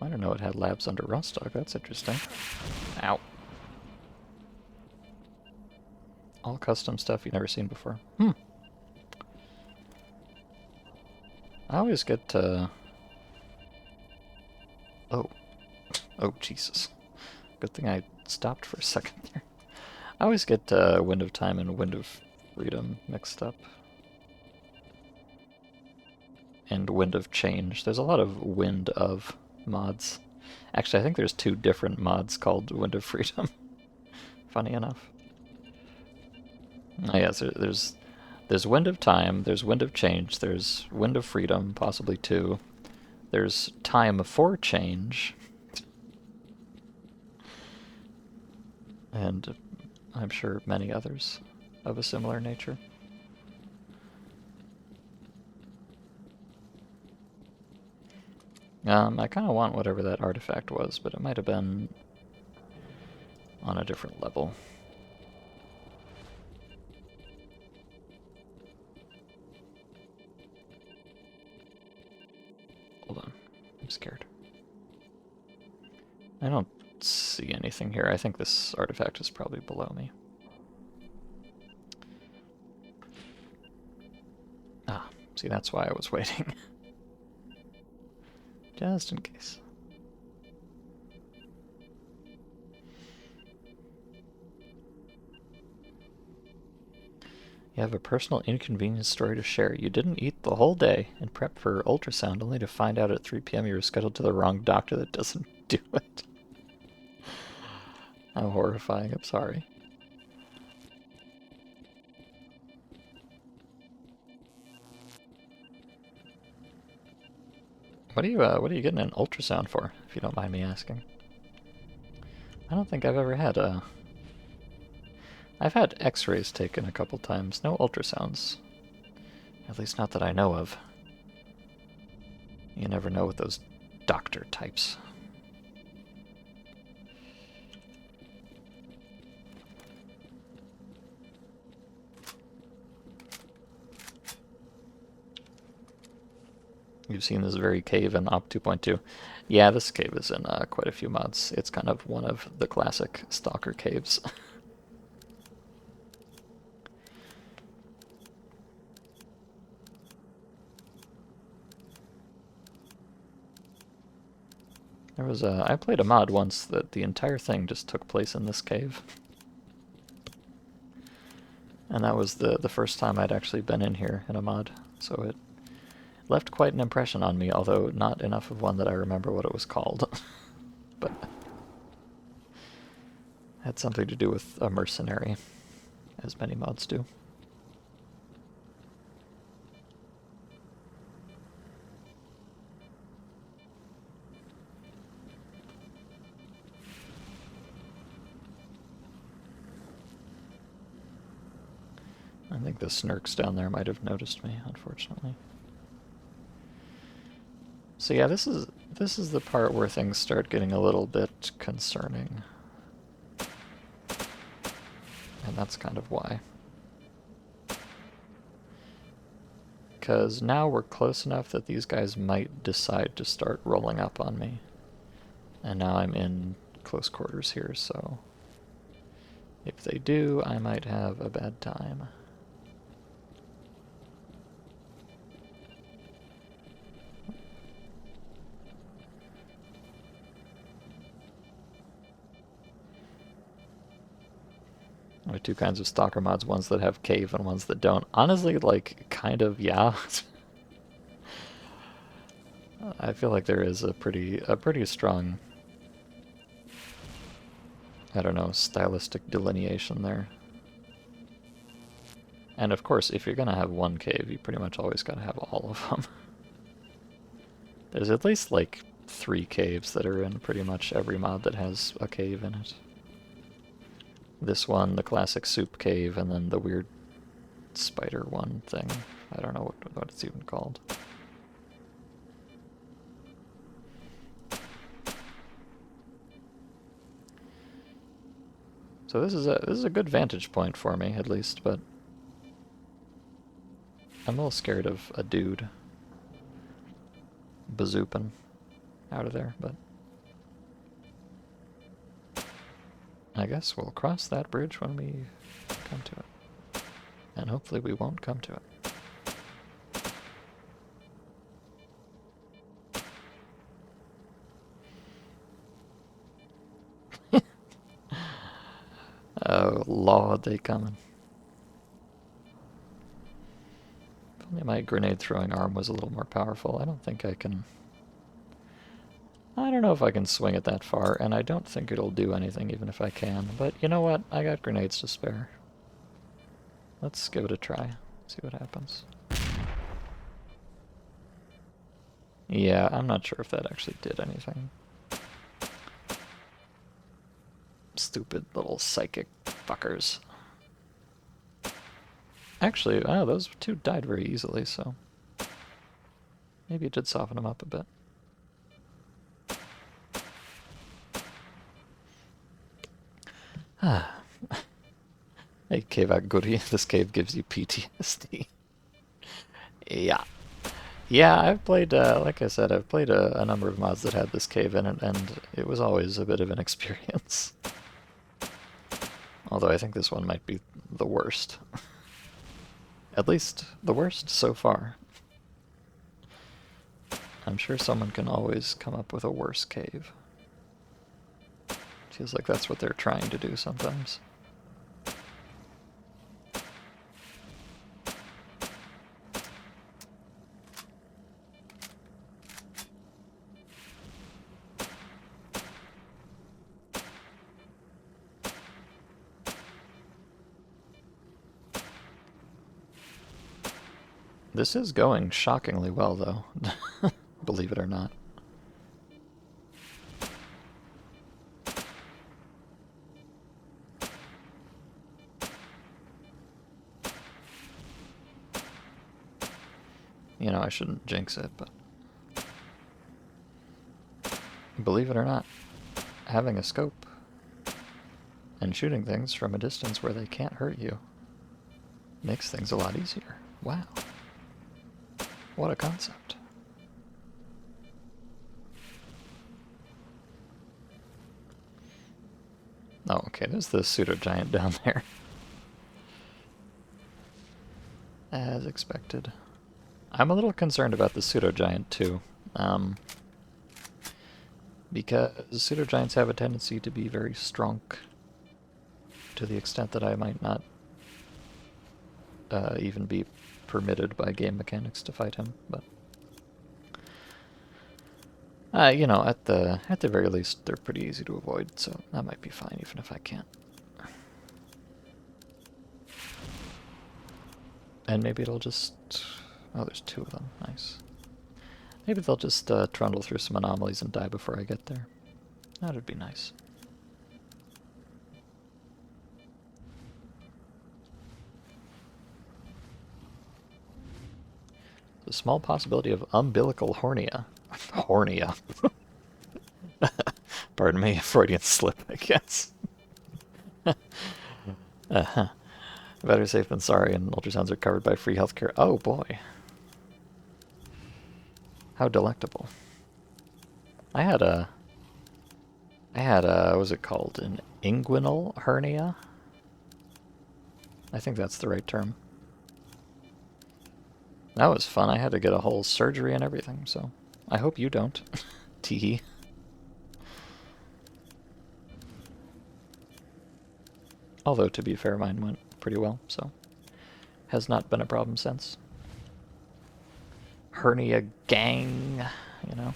I don't know it had labs under Rostock. That's interesting. Ow. All custom stuff you've never seen before. Hmm. I always get, Oh. Oh, Jesus. Good thing I stopped for a second there. I always get Wind of Time and Wind of Freedom mixed up. And Wind of Change. There's a lot of Wind of mods. Actually, I think there's 2 different mods called Wind of Freedom. Funny enough. Oh yeah, so there's Wind of Time, there's Wind of Change, there's Wind of Freedom, possibly 2. There's Time for Change. And I'm sure many others of a similar nature. I kind of want whatever that artifact was, but it might have been on a different level. I'm scared. I don't see anything here. I think this artifact is probably below me. Ah, see, that's why I was waiting. Just in case. You have a personal inconvenience story to share. You didn't eat the whole day and prep for ultrasound only to find out at 3 p.m. you were scheduled to the wrong doctor that doesn't do it. How horrifying. I'm sorry. What are you getting an ultrasound for, if you don't mind me asking? I don't think I've ever had a... I've had x-rays taken a couple times, no ultrasounds. At least not that I know of. You never know with those doctor types. You've seen this very cave in Op 2.2. Yeah, this cave is in quite a few mods. It's kind of one of the classic stalker caves. There was I played a mod once that the entire thing just took place in this cave. And that was the first time I'd actually been in here in a mod, so it left quite an impression on me, although not enough of one that I remember what it was called. But it had something to do with a mercenary, as many mods do. I think the snurks down there might have noticed me, unfortunately. So yeah, this is the part where things start getting a little bit concerning. And that's kind of why. Because now we're close enough that these guys might decide to start rolling up on me. And now I'm in close quarters here, so if they do, I might have a bad time. There are two kinds of stalker mods, ones that have cave and ones that don't. Honestly, like, kind of, yeah. I feel like there is a pretty strong, I don't know, stylistic delineation there. And of course, if you're gonna have one cave, you pretty much always gotta have all of them. There's at least, like, 3 caves that are in pretty much every mod that has a cave in it. This one, the classic soup cave, and then the weird spider one thing. I don't know what it's even called. So this is a good vantage point for me, at least, but I'm a little scared of a dude bazooping out of there, but I guess we'll cross that bridge when we come to it. And hopefully we won't come to it. Oh, Lord, they coming. If only my grenade throwing arm was a little more powerful. I don't think I can... I don't know if I can swing it that far, and I don't think it'll do anything even if I can. But you know what? I got grenades to spare. Let's give it a try. See what happens. Yeah, I'm not sure if that actually did anything. Stupid little psychic fuckers. Actually, oh, those two died very easily, so maybe it did soften them up a bit. Ah. Hey, cave out goodie. This cave gives you PTSD. Yeah. Yeah, I've played, like I said, I've played a number of mods that had this cave in it, and it was always a bit of an experience. Although I think this one might be the worst. At least the worst so far. I'm sure someone can always come up with a worse cave. Feels like that's what they're trying to do sometimes. This is going shockingly well, though. Believe it or not. You know, I shouldn't jinx it, but believe it or not, having a scope and shooting things from a distance where they can't hurt you makes things a lot easier. Wow. What a concept. Oh, okay, there's the pseudo-giant down there. As expected. I'm a little concerned about the pseudo-giant, too. Because pseudo-giants have a tendency to be very strong, to the extent that I might not even be permitted by game mechanics to fight him, but you know, at the very least, they're pretty easy to avoid, so that might be fine, even if I can't. And maybe it'll just... oh, there's two of them. Nice. Maybe they'll just trundle through some anomalies and die before I get there. That'd be nice. The small possibility of umbilical hornea. Hornea. Pardon me, Freudian slip, I guess. Uh-huh. Better safe than sorry, and ultrasounds are covered by free healthcare. Oh boy. How delectable. I had a, what was it called? An inguinal hernia? I think that's the right term. That was fun. I had to get a whole surgery and everything, so I hope you don't. Teehee. Although, to be fair, mine went pretty well, so has not been a problem since. Hernia gang, you know.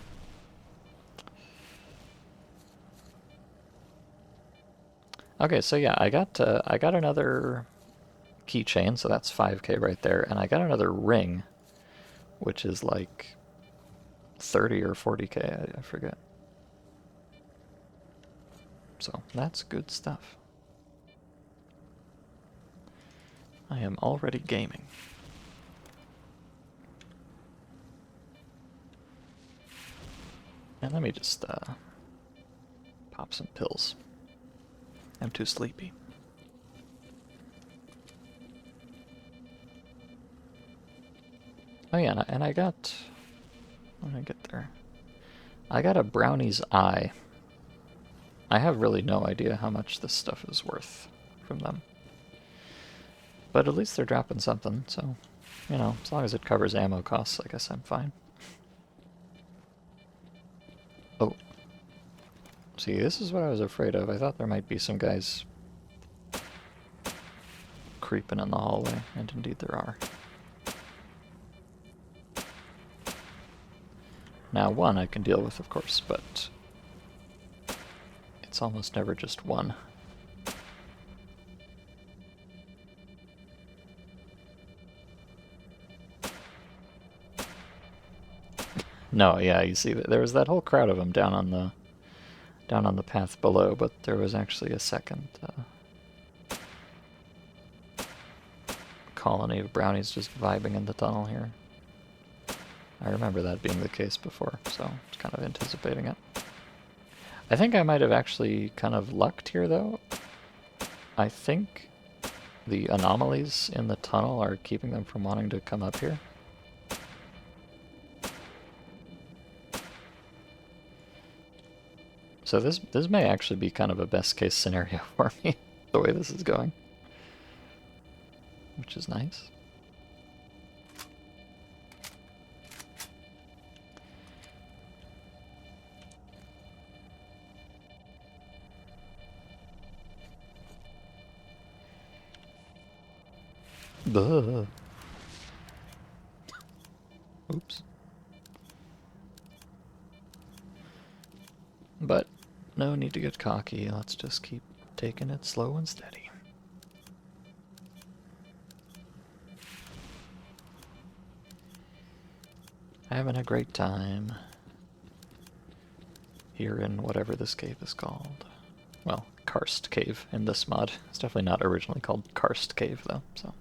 Okay, so yeah, I got another keychain, so that's 5k right there, and I got another ring, which is like 30 or 40k, I forget. So that's good stuff. I am already gaming. And let me just pop some pills. I'm too sleepy. Oh yeah, and I got... when did I get there? I got a brownie's eye. I have really no idea how much this stuff is worth from them. But at least they're dropping something, so, you know, as long as it covers ammo costs, I guess I'm fine. Oh. See, this is what I was afraid of. I thought there might be some guys creeping in the hallway, and indeed there are. Now, one I can deal with, of course, but it's almost never just one. No, yeah, you see, there was that whole crowd of them down on the path below, but there was actually a second colony of brownies just vibing in the tunnel here. I remember that being the case before, so I was kind of anticipating it. I think I might have actually kind of lucked here, though. I think the anomalies in the tunnel are keeping them from wanting to come up here. So this may actually be kind of a best case scenario for me, the way this is going. Which is nice. Duh. Oops. But no need to get cocky. Let's just keep taking it slow and steady. Having a great time here in whatever this cave is called. Well, Karst Cave in this mod. It's definitely not originally called Karst Cave, though, so.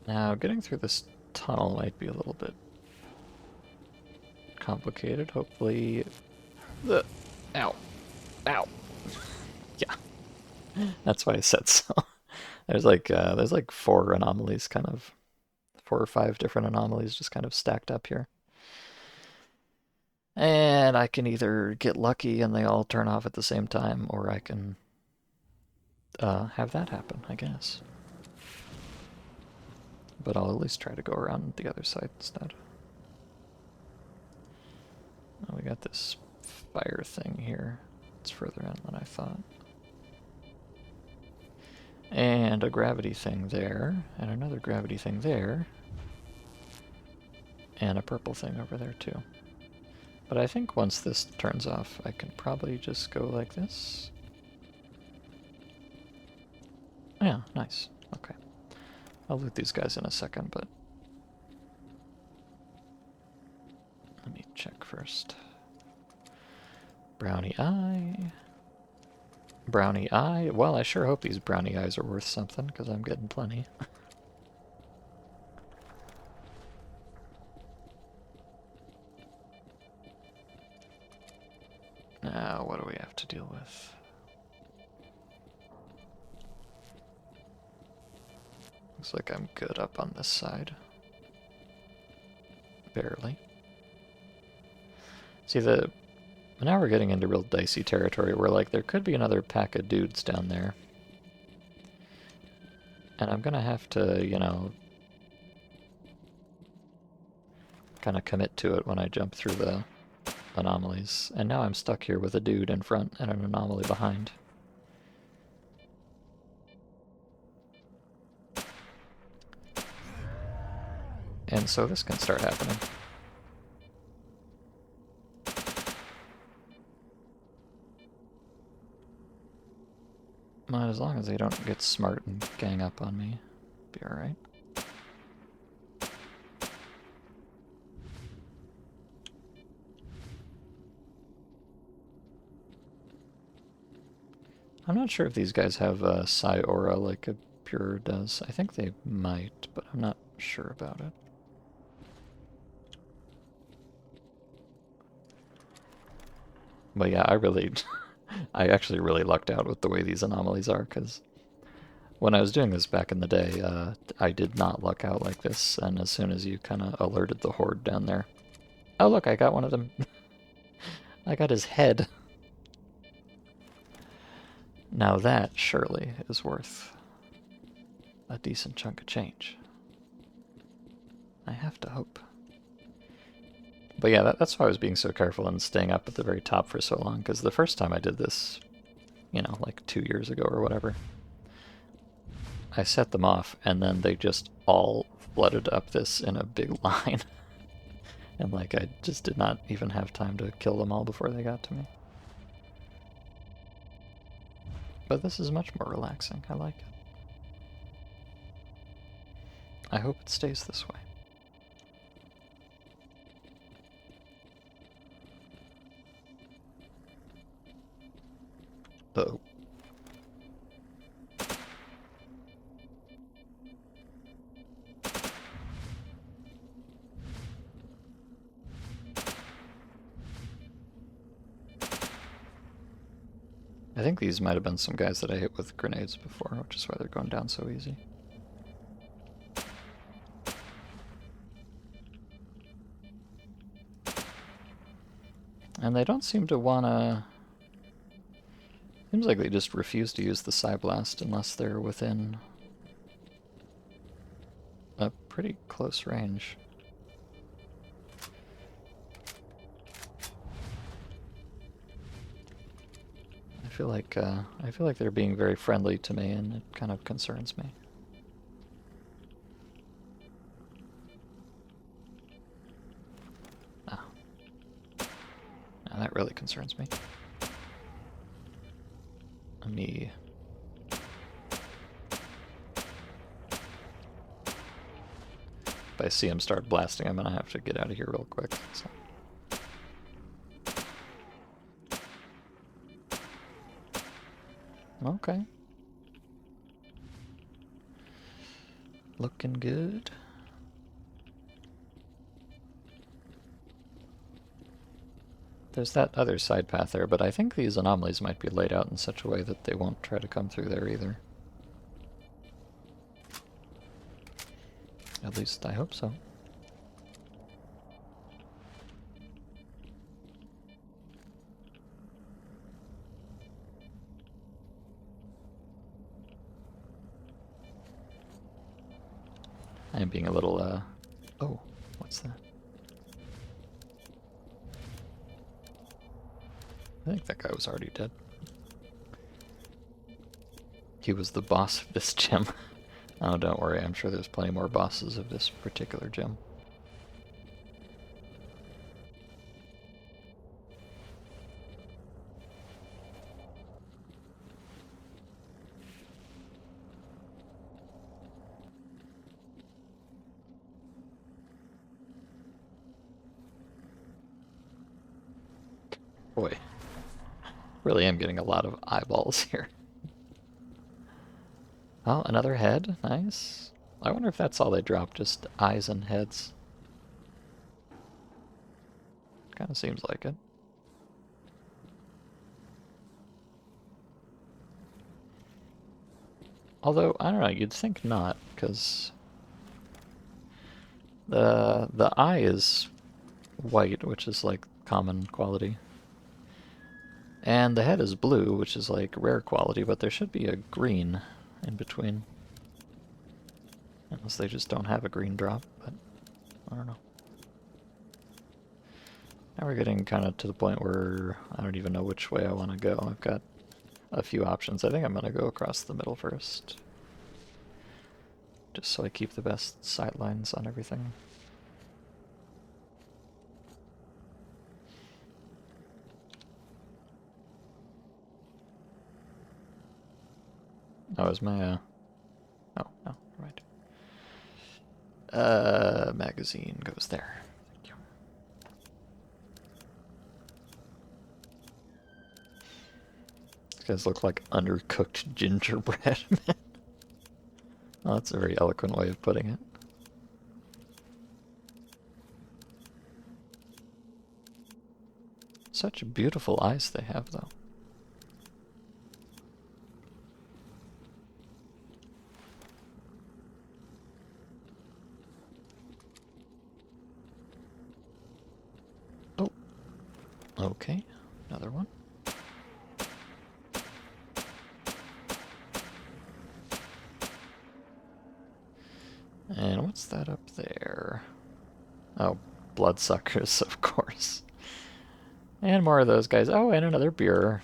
Now, getting through this tunnel might be a little bit complicated. Hopefully... Ow. Ow. Yeah. That's why I said so. There's like 4 anomalies, kind of 4 or 5 different anomalies just kind of stacked up here. And I can either get lucky and they all turn off at the same time, or I can have that happen, I guess. But I'll at least try to go around the other side instead. Oh, we got this fire thing here. It's further in than I thought. And a gravity thing there, and another gravity thing there, and a purple thing over there too. But I think once this turns off, I can probably just go like this. Yeah, nice. Okay. I'll loot these guys in a second, but let me check first. Brownie eye. Brownie eye. Well, I sure hope these brownie eyes are worth something, because I'm getting plenty. Now, what do we have to deal with? Looks like I'm good up on this side. Barely. See, now we're getting into real dicey territory where, like, there could be another pack of dudes down there. And I'm gonna have to, you know, kind of commit to it when I jump through the anomalies. And now I'm stuck here with a dude in front and an anomaly behind. And so this can start happening. Well, as long as they don't get smart and gang up on me, be alright. I'm not sure if these guys have a psi aura like a pure does. I think they might, but I'm not sure about it. But yeah, I actually really lucked out with the way these anomalies are, because when I was doing this back in the day, I did not luck out like this, and as soon as you kind of alerted the horde down there... Oh look, I got one of them. I got his head. Now that, surely, is worth a decent chunk of change. I have to hope. But yeah, that's why I was being so careful and staying up at the very top for so long, because the first time I did this, you know, like 2 years ago or whatever, I set them off, and then they just all flooded up this in a big line. And like, I just did not even have time to kill them all before they got to me. But this is much more relaxing. I like it. I hope it stays this way. Uh-oh. I think these might have been some guys that I hit with grenades before, which is why they're going down so easy. And they don't seem to wanna... Seems like they just refuse to use the Psyblast unless they're within a pretty close range. I feel like they're being very friendly to me, and it kind of concerns me. Oh. Now that really concerns me. Me. If I see him start blasting, I'm gonna have to get out of here real quick. So. Okay. Looking good. There's that other side path there, but I think these anomalies might be laid out in such a way that they won't try to come through there either. At least I hope so. I am being a little, oh, what's that? I think that guy was already dead. He was the boss of this gym. Oh, don't worry, I'm sure there's plenty more bosses of this particular gym. Boy, really am getting a lot of eyeballs here. Oh, another head. Nice. I wonder if that's all they drop, just eyes and heads. Kind of seems like it. Although, I don't know, you'd think not, because the eye is white, which is like common quality. And the head is blue, which is like rare quality, but there should be a green in between. Unless they just don't have a green drop, but I don't know. Now we're getting kind of to the point where I don't even know which way I want to go. I've got a few options. I think I'm going to go across the middle first. Just so I keep the best sight lines on everything. Oh, is my, oh, no, right. Magazine goes there. Thank you. These guys look like undercooked gingerbread men. Oh, that's a very eloquent way of putting it. Such beautiful eyes they have, though. Oh. Okay, another one. And what's that up there? Oh, bloodsuckers, of course. And more of those guys. Oh, and another beer.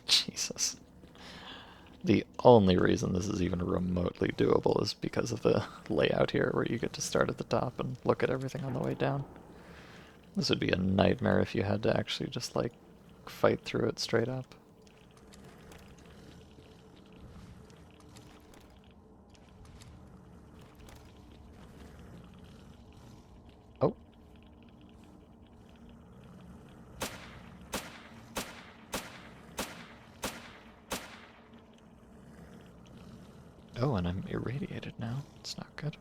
Jesus. The only reason this is even remotely doable is because of the layout here, where you get to start at the top and look at everything on the way down. This would be a nightmare if you had to actually just, like, fight through it straight up. Oh. Oh, and I'm irradiated now. It's not good.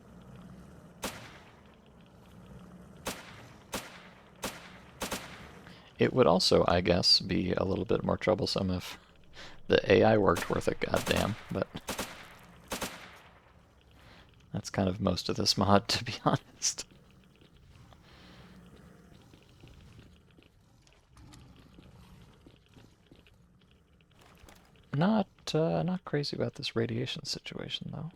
It would also, I guess, be a little bit more troublesome if The AI worked worth a goddamn, but that's kind of most of this mod, to be honest. Not crazy about this radiation situation, though.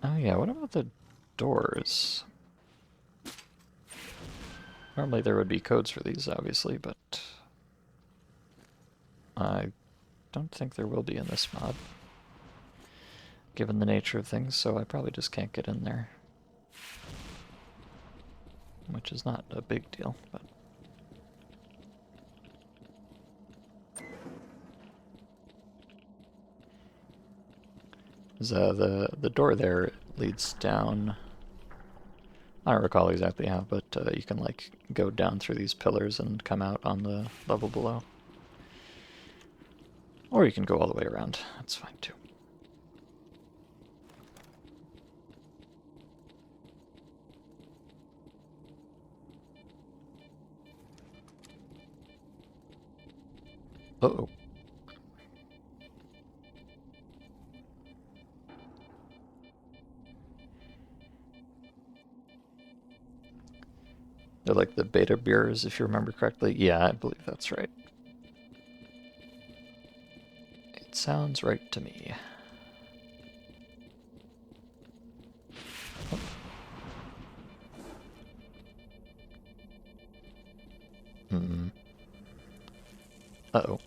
Oh yeah, what about the doors? Normally there would be codes for these, obviously, but I don't think there will be in this mod, given the nature of things, so I probably just can't get in there. Which is not a big deal, but... The door there leads down. I don't recall exactly how, but you can like go down through these pillars and come out on the level below. Or you can go all the way around. That's fine too. Uh-oh. They're like the beta beers, if you remember correctly. Yeah, I believe that's right. It sounds right to me. Oh. Hmm. Uh-oh.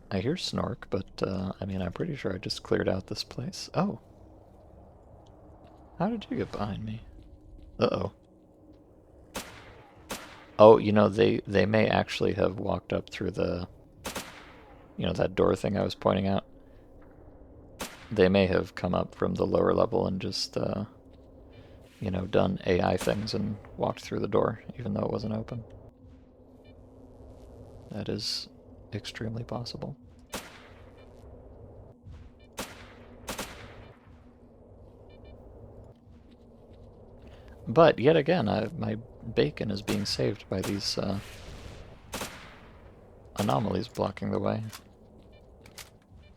I hear Snork, but, I mean, I'm pretty sure I just cleared out this place. Oh. How did you get behind me? Uh-oh. Oh, you know, they may actually have walked up through the, you know, that door thing I was pointing out. They may have come up from the lower level and just, you know, done AI things and walked through the door, even though it wasn't open. That is extremely possible. But, yet again, my bacon is being saved by these anomalies blocking the way.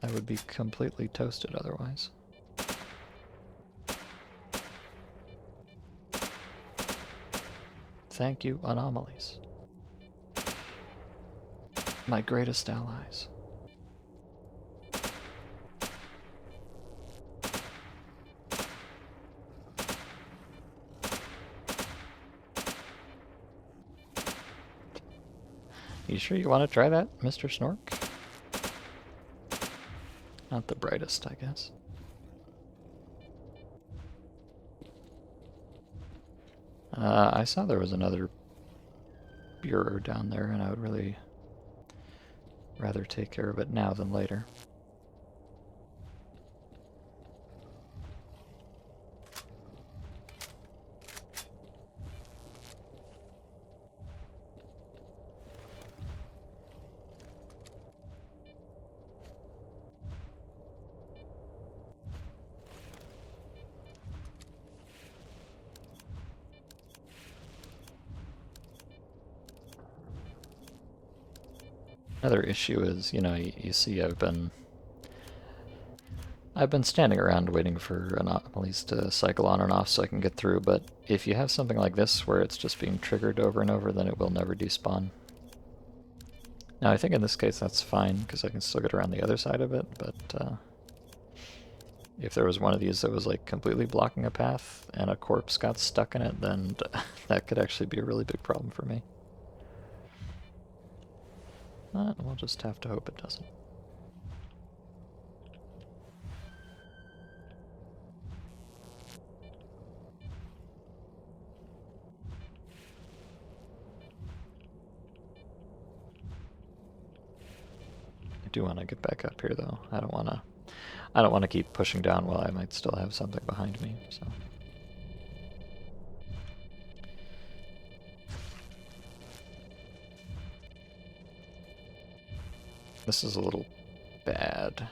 I would be completely toasted otherwise. Thank you, anomalies. My greatest allies. You sure you want to try that, Mr. Snork? Not the brightest, I guess. I saw there was another bureau down there, and I would really rather take care of it now than later. Another issue is, you know, you see I've been standing around waiting for anomalies to cycle on and off so I can get through, but if you have something like this where it's just being triggered over and over, then it will never despawn. Now, I think in this case that's fine, because I can still get around the other side of it, but if there was one of these that was like completely blocking a path and a corpse got stuck in it, then that could actually be a really big problem for me. We'll just have to hope it doesn't. I do want to get back up here though. I don't want to keep pushing down while I might still have something behind me, so. This is a little bad.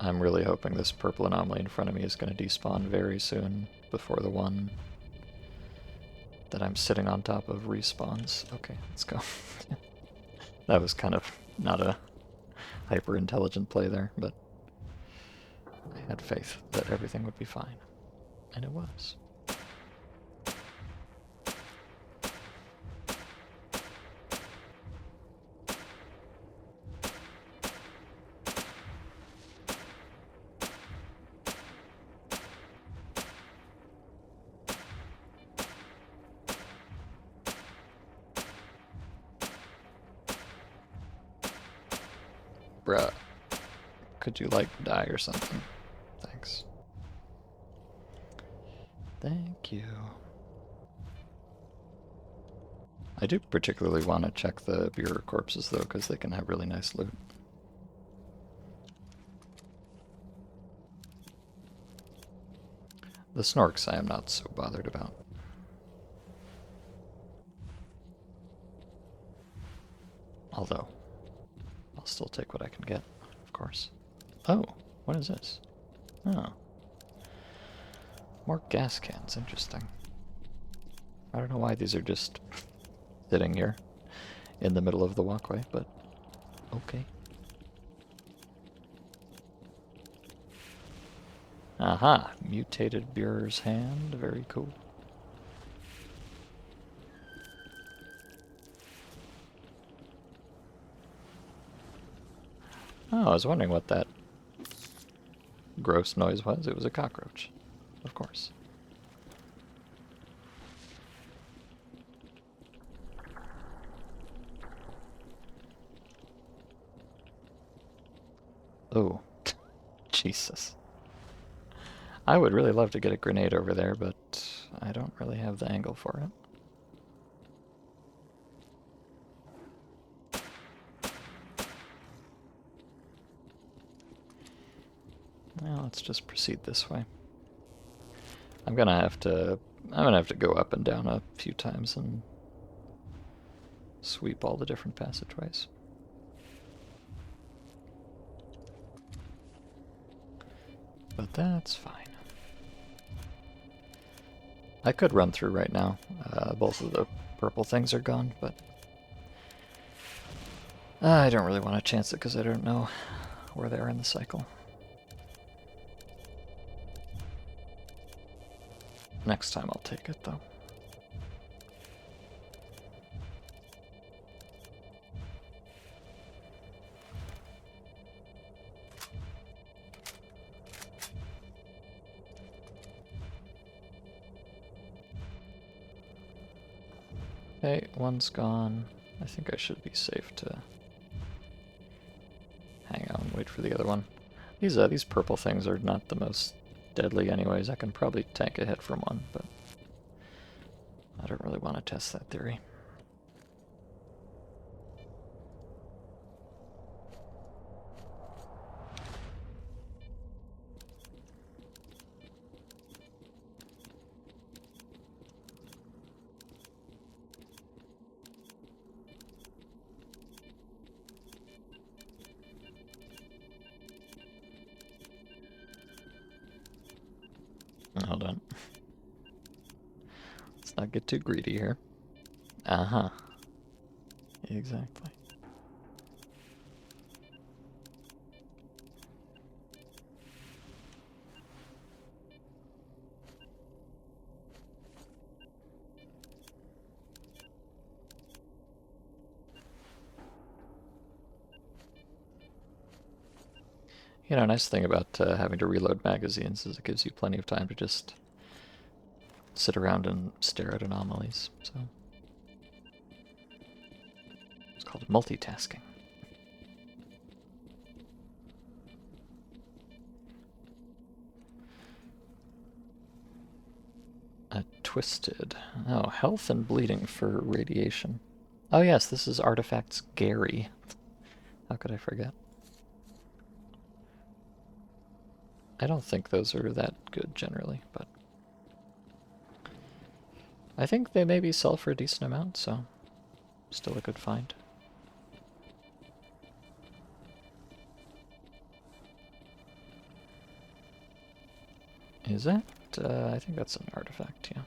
I'm really hoping this purple anomaly in front of me is going to despawn very soon before the one that I'm sitting on top of respawns. Okay, let's go. That was kind of not a hyper-intelligent play there, but I had faith that everything would be fine. And it was. Bruh. Could you, like, die or something? Thanks. Thank you. I do particularly want to check the Bureau corpses, though, because they can have really nice loot. The snorks I am not so bothered about. Although, I'll still take what I can get, of course. Oh, what is this? Oh. More gas cans, interesting. I don't know why these are just sitting here in the middle of the walkway, but okay. Aha, mutated Bureau's hand, very cool. Oh, I was wondering what that gross noise was. It was a cockroach, of course. Oh, Jesus. I would really love to get a grenade over there, but I don't really have the angle for it. Well, let's just proceed this way. I'm gonna have to go up and down a few times and sweep all the different passageways. But that's fine. I could run through right now. Both of the purple things are gone, but I don't really want to chance it because I don't know where they are in the cycle. Next time I'll take it, though. Okay, one's gone. I think I should be safe to hang out and wait for the other one. These purple things are not the most deadly anyways. I can probably tank a hit from one, but I don't really want to test that theory. Hold on. Let's not get too greedy here. Uh-huh. Exactly. You know, a nice thing about having to reload magazines is it gives you plenty of time to just sit around and stare at anomalies, so it's called multitasking. A twisted. Oh, health and bleeding for radiation. Oh yes, this is Artifacts Gary. How could I forget? I don't think those are that good generally, but I think they maybe sell for a decent amount, so still a good find. Is that? I think that's an artifact, yeah.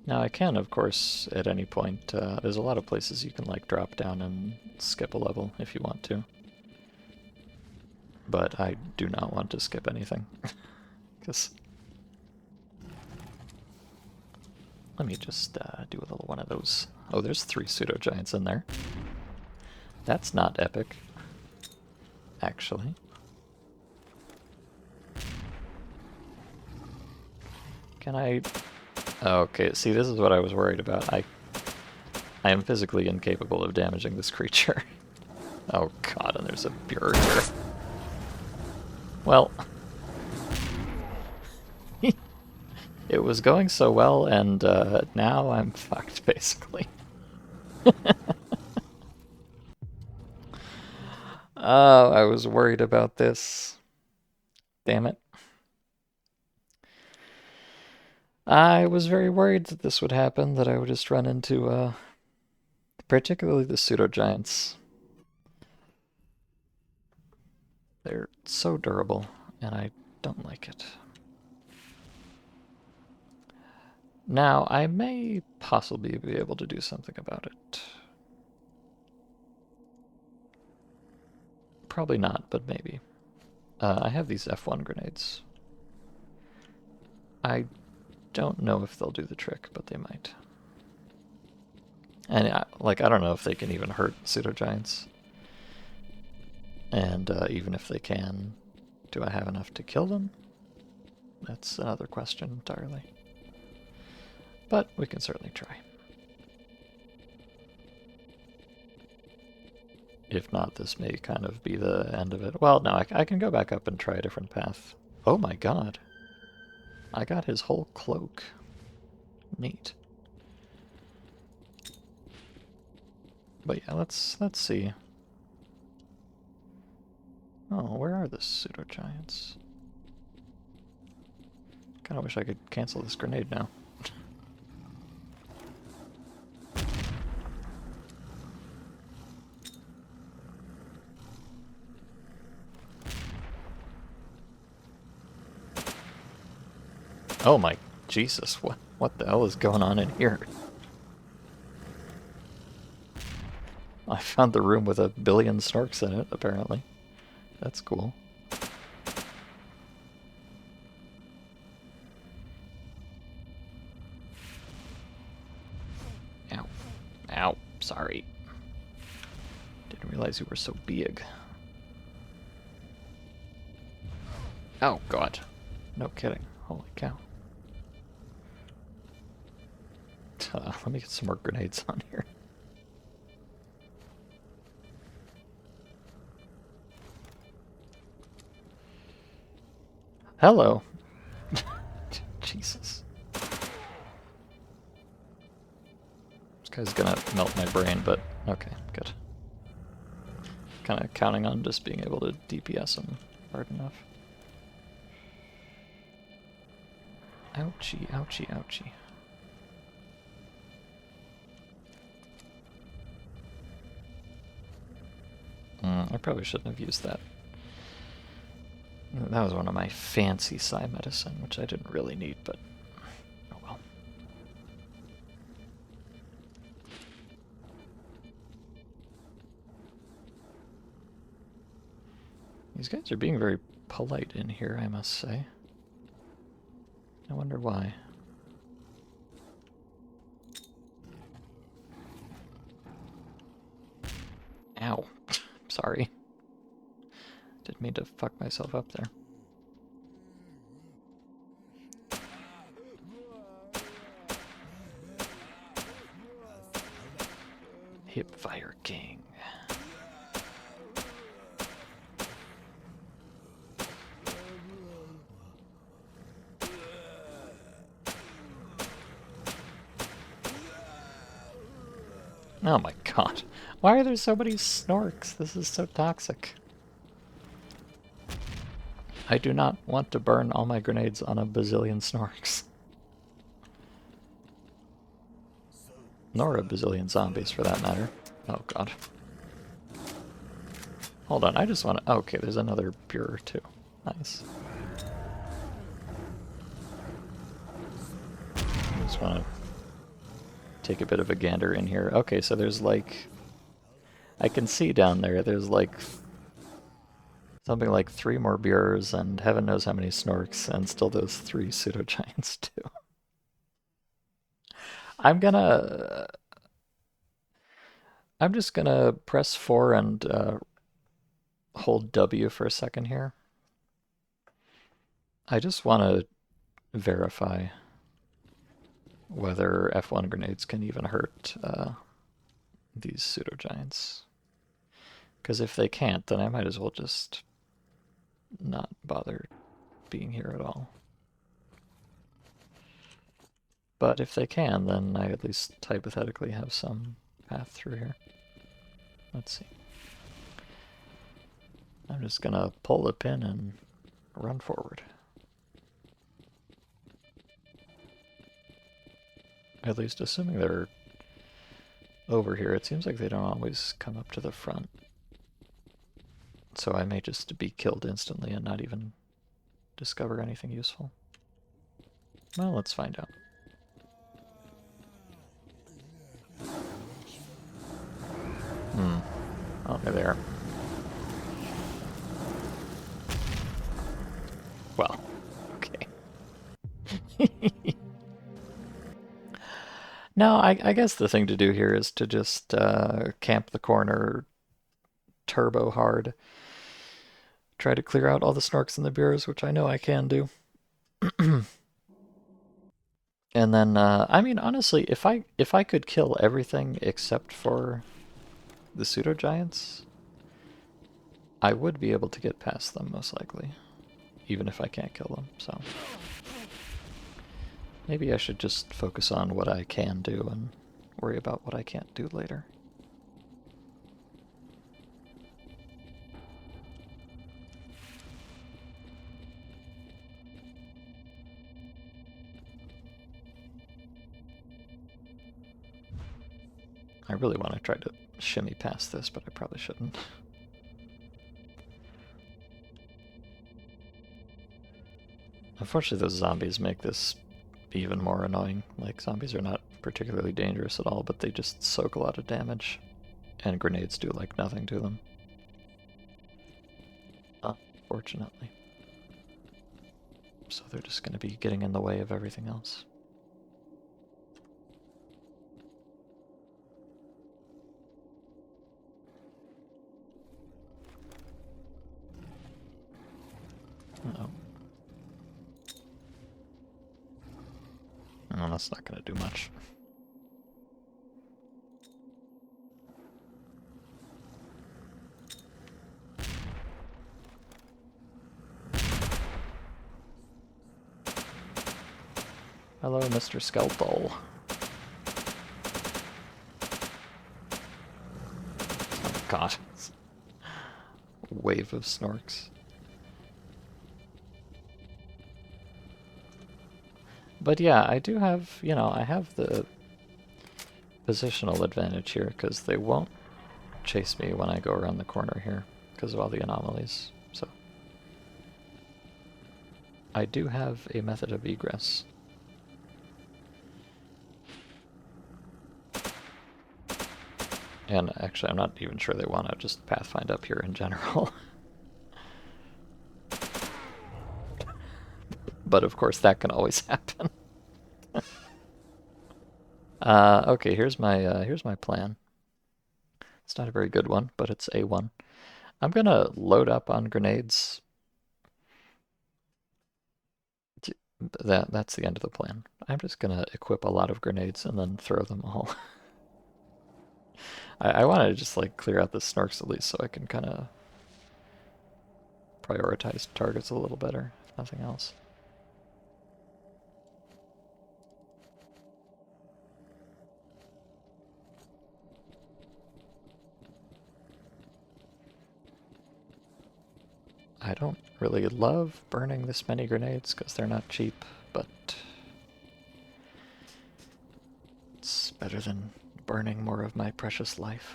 Now I can, of course, at any point, there's a lot of places you can like drop down and skip a level if you want to. But I do not want to skip anything. Because let me just do a little one of those. Oh, there's 3 pseudo-giants in there. That's not epic, actually. Can I... Okay, see, this is what I was worried about. I am physically incapable of damaging this creature. Oh god, and there's a Buer here. Well... It was going so well, and now I'm fucked, basically. Oh, I was worried about this. Damn it. I was very worried that this would happen, that I would just run into, particularly the pseudo-giants. They're so durable, and I don't like it. Now, I may possibly be able to do something about it. Probably not, but maybe. I have these F1 grenades. I don't know if they'll do the trick, but they might. And, I don't know if they can even hurt pseudo-giants. And even if they can, do I have enough to kill them? That's another question entirely. But we can certainly try. If not, this may kind of be the end of it. Well, no, I can go back up and try a different path. Oh my god. I got his whole cloak. Neat. But yeah, let's see. Oh, where are the pseudo-giants? Kinda wish I could cancel this grenade now. Oh my Jesus, what the hell is going on in here? I found the room with 1 billion snorks in it, apparently. That's cool. Ow. Ow. Sorry. Didn't realize you were so big. Oh, God. No kidding. Holy cow. Let me get some more grenades on here. Hello. Jesus. This guy's gonna melt my brain, but okay, good. Kinda counting on just being able to DPS him hard enough. Ouchie, ouchie, ouchie. I probably shouldn't have used that. That was one of my fancy psi medicine, which I didn't really need, but oh well. These guys are being very polite in here, I must say. I wonder why. Ow. Sorry. Didn't mean to fuck myself up there. Hipfire King. Oh my god. Why are there so many snorks? This is so toxic. I do not want to burn all my grenades on a bazillion snorks. Nor a bazillion zombies, for that matter. Oh god. Hold on, I just want to... Oh, okay, there's another bureau too. Nice. I just want to take a bit of a gander in here. Okay, so there's like... I can see down there, there's like... something like 3 more bureaus and heaven knows how many snorks, and still those 3 pseudo-giants too. I'm just gonna press 4 and hold W for a second here. I just want to verify whether F1 grenades can even hurt these pseudo-giants. Because if they can't, then I might as well just not bother being here at all. But if they can, then I at least hypothetically have some path through here. Let's see. I'm just gonna pull the pin and run forward. At least assuming they're over here, it seems like they don't always come up to the front. So I may just be killed instantly and not even discover anything useful. Well, let's find out. Oh, they're there. Well, okay. No, I guess the thing to do here is to just camp the corner turbo hard. Try to clear out all the snorks and the bureaus, which I know I can do. And then, I mean, honestly, if I could kill everything except for the pseudo-giants, I would be able to get past them, most likely. Even if I can't kill them, so... Maybe I should just focus on what I can do and worry about what I can't do later. I really want to try to shimmy past this, but I probably shouldn't. Unfortunately, those zombies make this even more annoying. Like, zombies are not particularly dangerous at all, but they just soak a lot of damage. And grenades do, like, nothing to them. Unfortunately. So they're just going to be getting in the way of everything else. Uh-oh. Oh, that's not going to do much. Hello, Mr. Skeletal. Oh god. Wave of snorks. But yeah, I do have, you know, I have the positional advantage here, because they won't chase me when I go around the corner here, because of all the anomalies, so. I do have a method of egress. And actually, I'm not even sure they want to just pathfind up here in general. But of course, that can always happen. Okay, here's my plan. It's not a very good one, but it's A1. I'm gonna load up on grenades. That's the end of the plan. I'm just gonna equip a lot of grenades and then throw them all. I want to just like clear out the snorks at least so I can kind of prioritize targets a little better, if nothing else. I don't really love burning this many grenades because they're not cheap, but it's better than burning more of my precious life.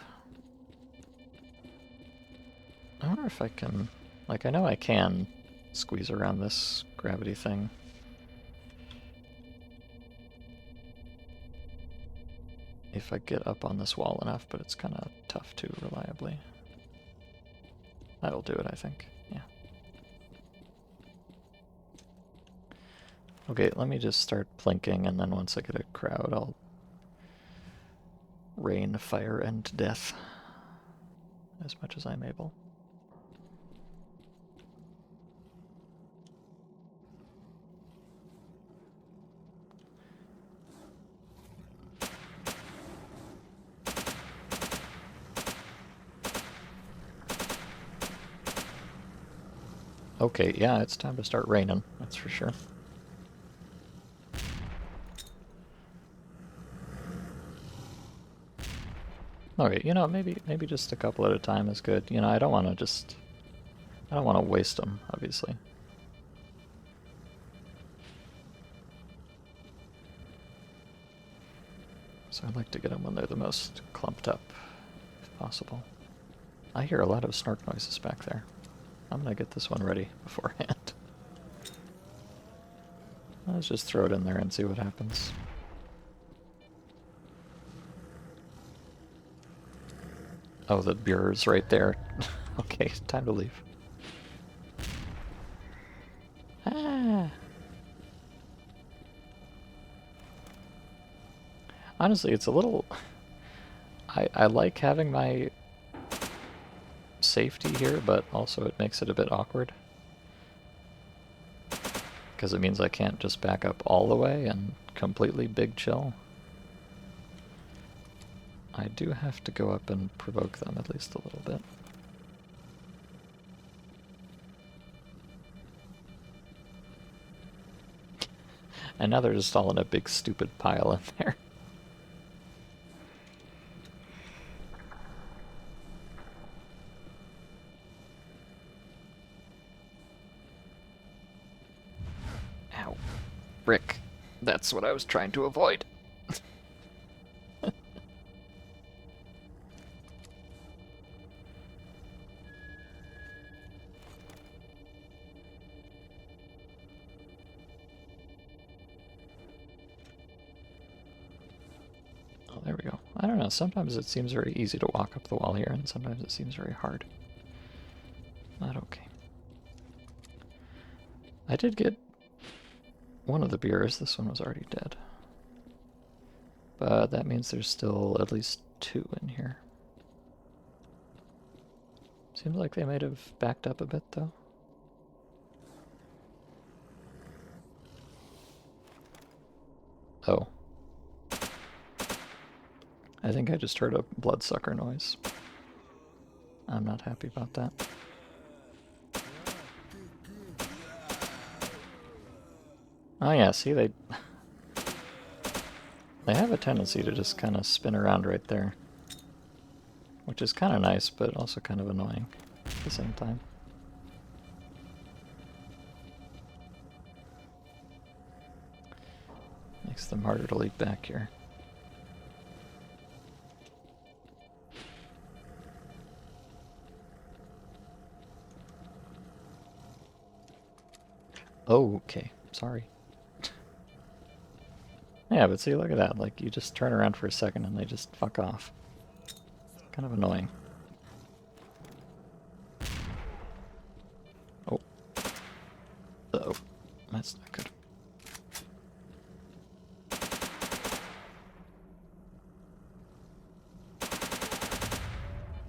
I wonder if I can... Like, I know I can squeeze around this gravity thing. If I get up on this wall enough, but it's kind of tough to reliably. That'll do it, I think. Yeah. Okay, let me just start plinking, and then once I get a crowd, I'll rain fire and death as much as I'm able. Okay, yeah, it's time to start raining, that's for sure. Alright, you know, maybe just a couple at a time is good. You know, I don't want to waste them, obviously. So I'd like to get them when they're the most clumped up, if possible. I hear a lot of snark noises back there. I'm gonna get this one ready beforehand. Let's just throw it in there and see what happens. Oh, the bureau's right there. Okay, time to leave. Ah! Honestly, it's a little... I like having my safety here, but also it makes it a bit awkward. Because it means I can't just back up all the way and completely big chill. I do have to go up and provoke them at least a little bit. And now they're just all in a big stupid pile in there. Ow. Brick. That's what I was trying to avoid. Oh, there we go. I don't know, sometimes it seems very easy to walk up the wall here, and sometimes it seems very hard. Not okay. I did get one of the beers. This one was already dead. But that means there's still at least 2 in here. Seems like they might have backed up a bit, though. Oh. I think I just heard a bloodsucker noise. I'm not happy about that. Oh yeah, see, they have a tendency to just kind of spin around right there. Which is kind of nice, but also kind of annoying at the same time. Makes them harder to leap back here. Oh, okay. Sorry. Yeah, but see, look at that. Like, you just turn around for a second and they just fuck off. Kind of annoying. Oh. Uh-oh. That's not good.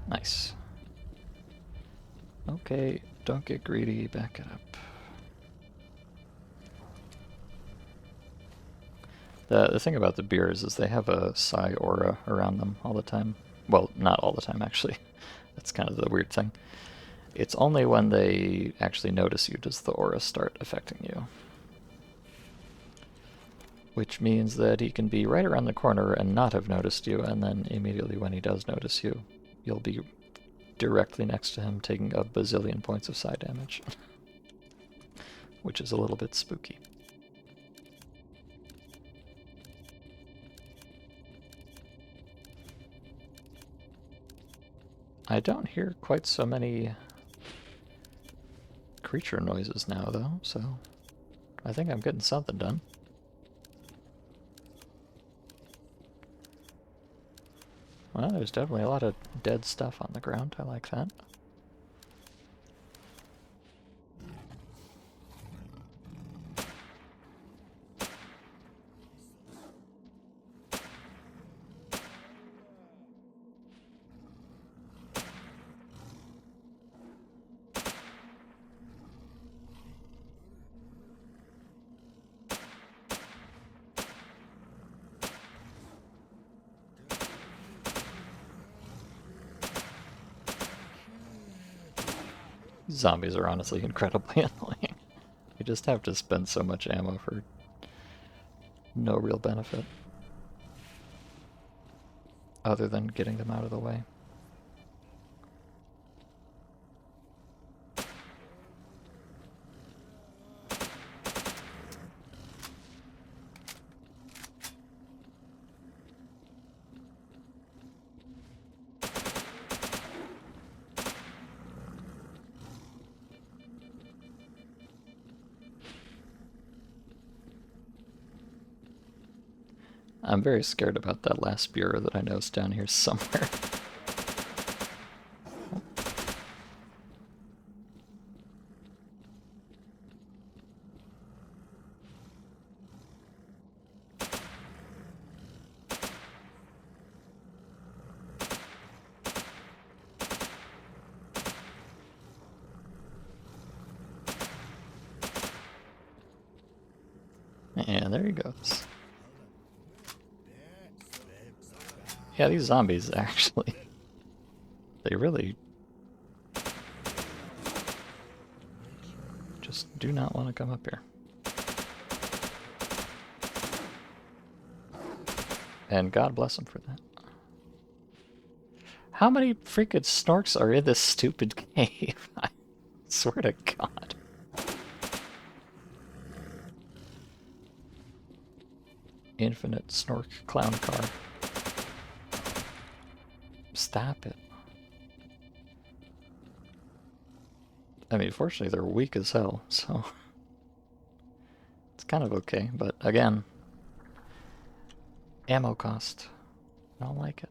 Nice. Okay, don't get greedy, back it up. The thing about the beers is they have a psi aura around them all the time. Well, not all the time, actually. That's kind of the weird thing. It's only when they actually notice you does the aura start affecting you. Which means that he can be right around the corner and not have noticed you, and then immediately when he does notice you, you'll be directly next to him, taking a bazillion points of side damage. Which is a little bit spooky. I don't hear quite so many creature noises now, though, so I think I'm getting something done. Well, there's definitely a lot of dead stuff on the ground. I like that. Zombies are honestly incredibly annoying. You just have to spend so much ammo for no real benefit. Other than getting them out of the way. I'm very scared about that last bureau that I know is down here somewhere. And there he goes. Yeah, these zombies actually, they really just do not want to come up here. And God bless them for that. How many freaking snorks are in this stupid cave? I swear to God. Infinite snork clown car. Stop it. I mean, fortunately they're weak as hell, so it's kind of okay, but again, ammo cost. I don't like it.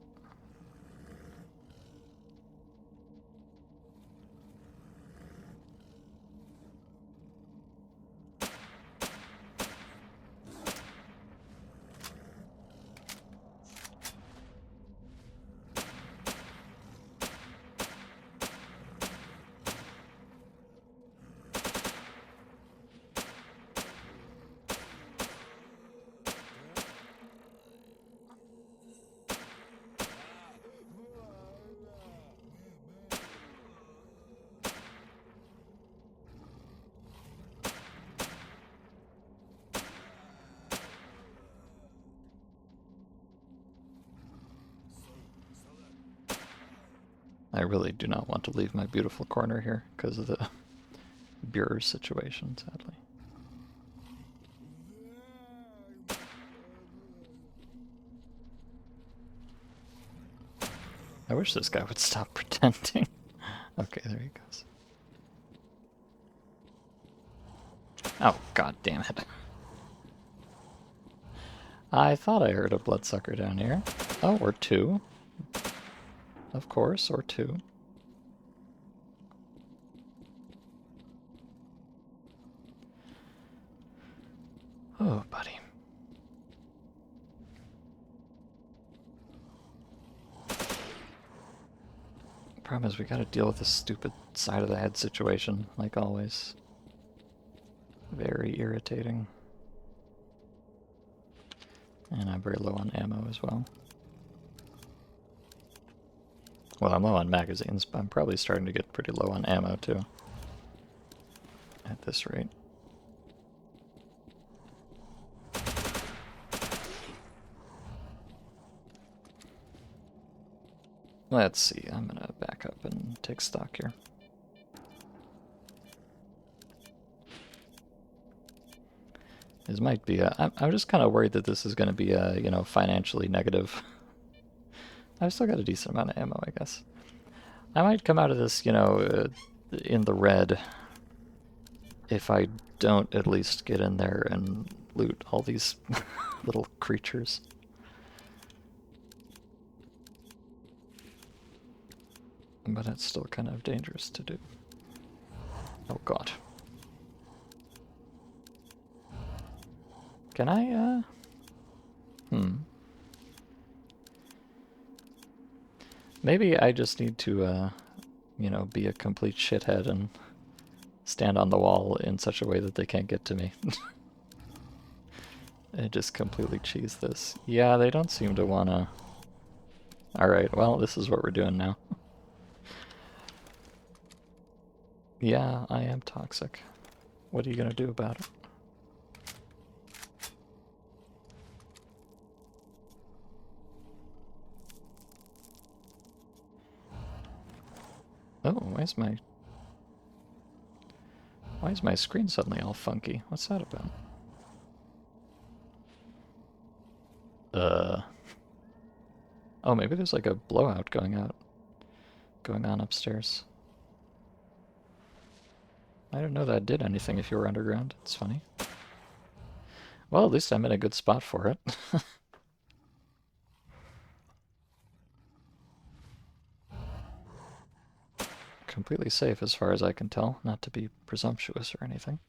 I really do not want to leave my beautiful corner here because of the Bureau situation, sadly. I wish this guy would stop pretending. Okay, there he goes. Oh, god damn it. I thought I heard a bloodsucker down here. Oh, or two. Of course, or two. Oh, buddy. Problem is we gotta deal with this stupid side of the head situation, like always. Very irritating. And I'm very low on ammo as well. Well, I'm low on magazines, but I'm probably starting to get pretty low on ammo too. At this rate. Let's see, I'm gonna back back up and take stock here. This might be I'm just kind of worried that this is going to be a, you know, financially negative. I've still got a decent amount of ammo, I guess. I might come out of this, you know, in the red if I don't at least get in there and loot all these little creatures. But it's still kind of dangerous to do. Oh god. Can I, Maybe I just need to, you know, be a complete shithead and stand on the wall in such a way that they can't get to me. And just completely cheese this. Yeah, they don't seem to wanna... Alright, well, this is what we're doing now. Yeah, I am toxic. What are you gonna do about it? Oh, why is my screen suddenly all funky? What's that about? Oh, maybe there's like a blowout going on upstairs. I didn't know that did anything if you were underground. It's funny. Well, at least I'm in a good spot for it. Completely safe as far as I can tell, not to be presumptuous or anything.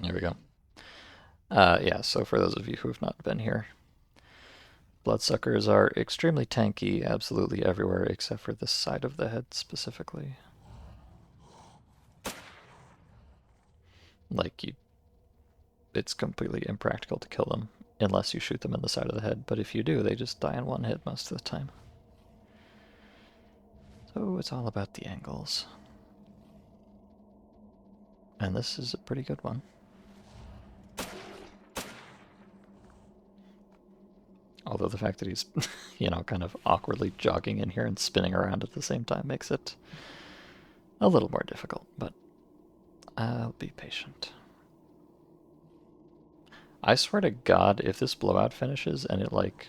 There we go. Yeah, so for those of you who have not been here, bloodsuckers are extremely tanky absolutely everywhere except for this side of the head specifically. Like, it's completely impractical to kill them unless you shoot them in the side of the head, but if you do, they just die in one hit most of the time. So it's all about the angles. And this is a pretty good one. Although the fact that he's, you know, kind of awkwardly jogging in here and spinning around at the same time makes it a little more difficult, but I'll be patient. I swear to God, if this blowout finishes and it, like,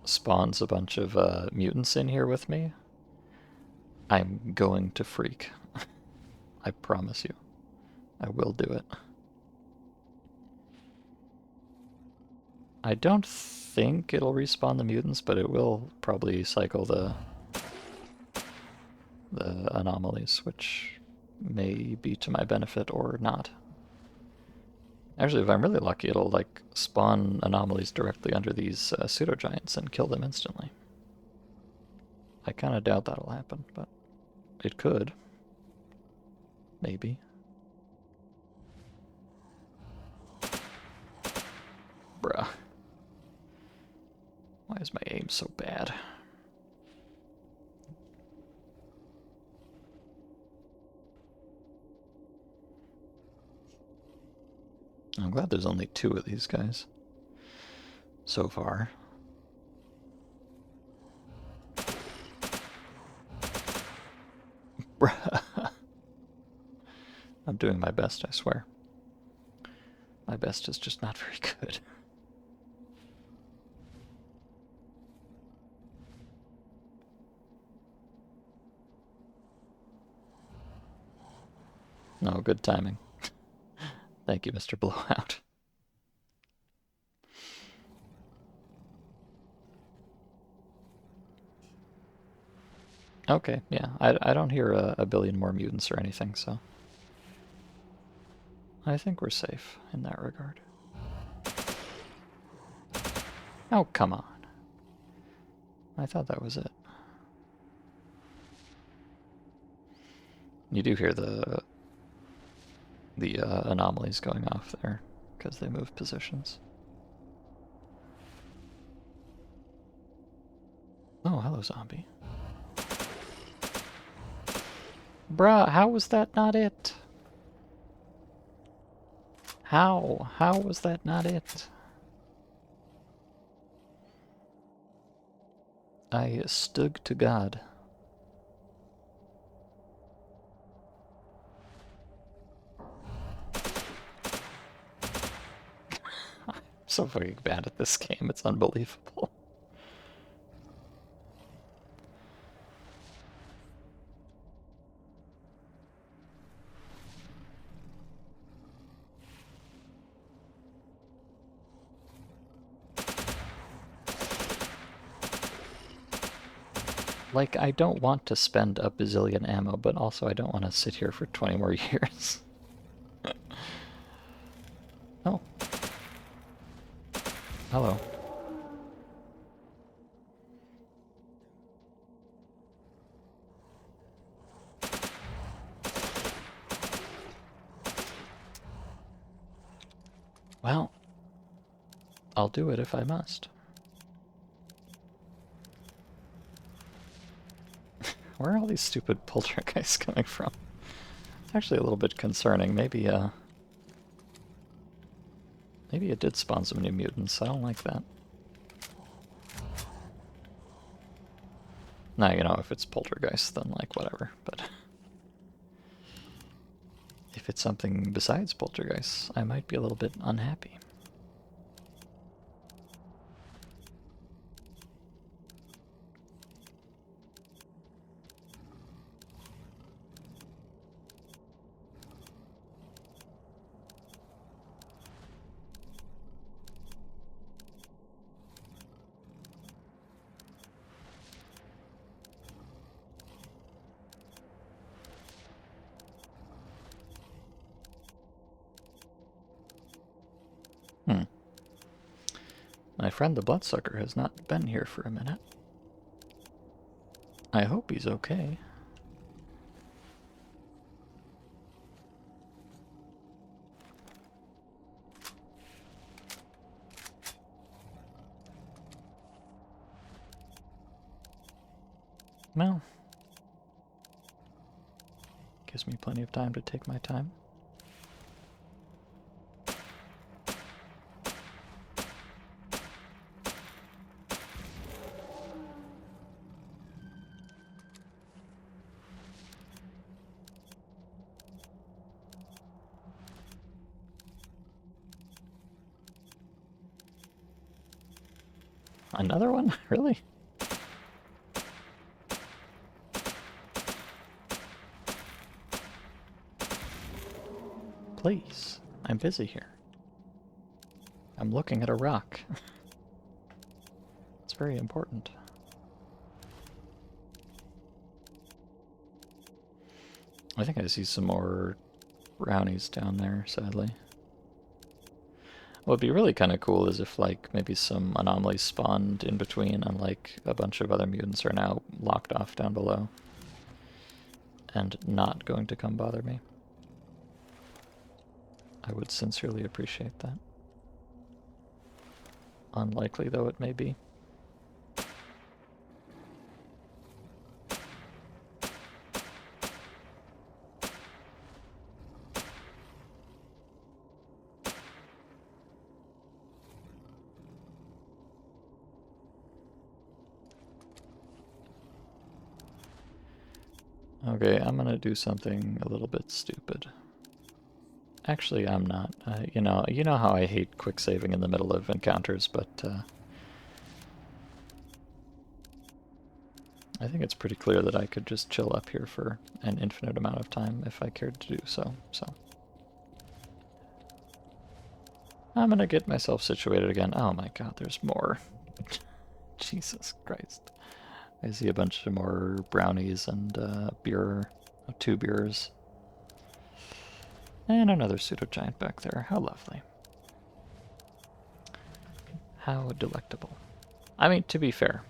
spawns a bunch of mutants in here with me, I'm going to freak. I promise you. I will do it. I don't think it'll respawn the mutants, but it will probably cycle the anomalies, which may be to my benefit or not. Actually, if I'm really lucky, it'll, like, spawn anomalies directly under these pseudo-giants and kill them instantly. I kind of doubt that'll happen, but it could. Maybe. Bruh. Why is my aim so bad? I'm glad there's only 2 of these guys so far. Bruh. I'm doing my best, I swear. My best is just not very good. No, good timing. Thank you, Mr. Blowout. Okay, yeah, I don't hear a billion more mutants or anything, so I think we're safe in that regard. Oh, come on. I thought that was it. You do hear the anomalies going off there because they move positions. Oh, hello, zombie. Bruh, how was that not it? How? How was that not it? I stood to God. I'm so fucking bad at this game, it's unbelievable. Like, I don't want to spend a bazillion ammo, but also I don't want to sit here for 20 more years. Oh. Hello. Well, I'll do it if I must. Where are all these stupid poltergeists coming from? It's actually a little bit concerning. Maybe it did spawn some new mutants. I don't like that. Now, you know, if it's poltergeist, then, like, whatever, but... if it's something besides poltergeists, I might be a little bit unhappy. My friend the Bloodsucker has not been here for a minute. I hope he's okay. Well, gives me plenty of time to take my time. Another one? Really? Please, I'm busy here. I'm looking at a rock. It's very important. I think I see some more brownies down there, sadly. What would be really kind of cool is if, like, maybe some anomalies spawned in between and, like, a bunch of other mutants are now locked off down below and not going to come bother me. I would sincerely appreciate that. Unlikely though it may be. Okay, I'm gonna do something a little bit stupid. Actually, I'm not. You know how I hate quick saving in the middle of encounters, but I think it's pretty clear that I could just chill up here for an infinite amount of time if I cared to do so. So I'm gonna get myself situated again. Oh my god, there's more. Jesus Christ. I see a bunch of more brownies and beer, 2 beers. And another pseudo-giant back there. How lovely. How delectable. I mean, to be fair,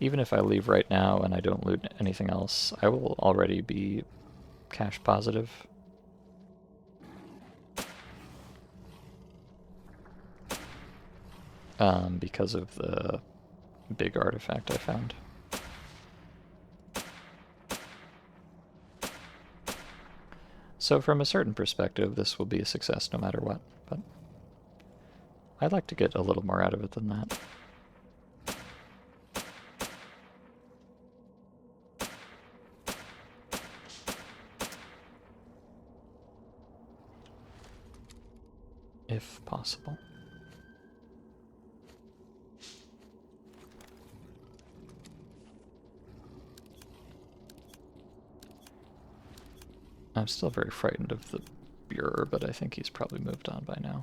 even if I leave right now and I don't loot anything else, I will already be cash positive. Because of the big artifact I found. So from a certain perspective, this will be a success no matter what, but I'd like to get a little more out of it than that. if possible. I'm still very frightened of the Bureau, but I think he's probably moved on by now.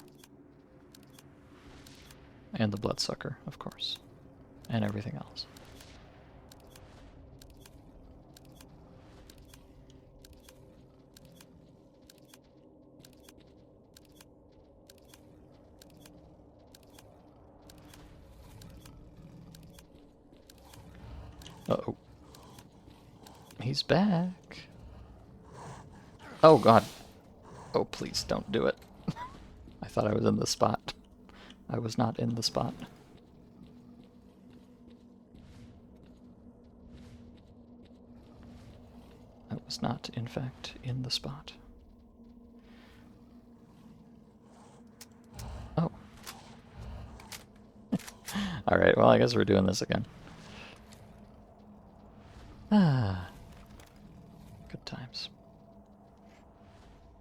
And the Bloodsucker, of course. And everything else. Uh-oh. He's back. Oh, God. Oh, please don't do it. I thought I was in the spot. I was not in the spot. I was not, in fact, in the spot. Oh. Alright, well, I guess we're doing this again. Ah. Good times.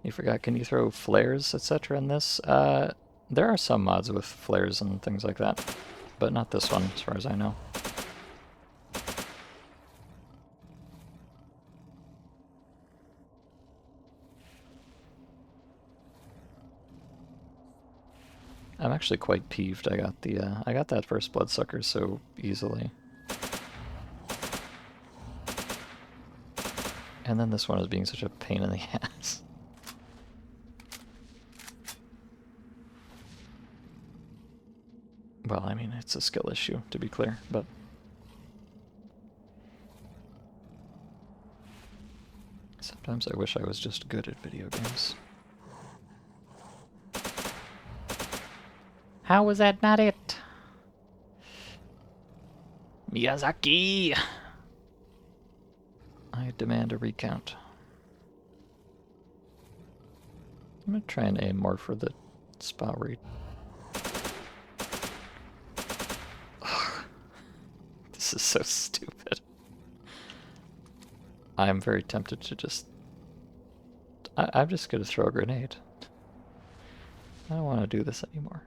You forgot, can you throw flares, etc. in this? There are some mods with flares and things like that, but not this one, as far as I know. I'm actually quite peeved I got that first Bloodsucker so easily. And then this one is being such a pain in the ass. Well, I mean, it's a skill issue, to be clear, but... Sometimes I wish I was just good at video games. How was that not it? Miyazaki! I demand a recount. I'm gonna try and aim more for the spot where he... This is so stupid. I'm very tempted to just... I'm just gonna throw a grenade. I don't want to do this anymore.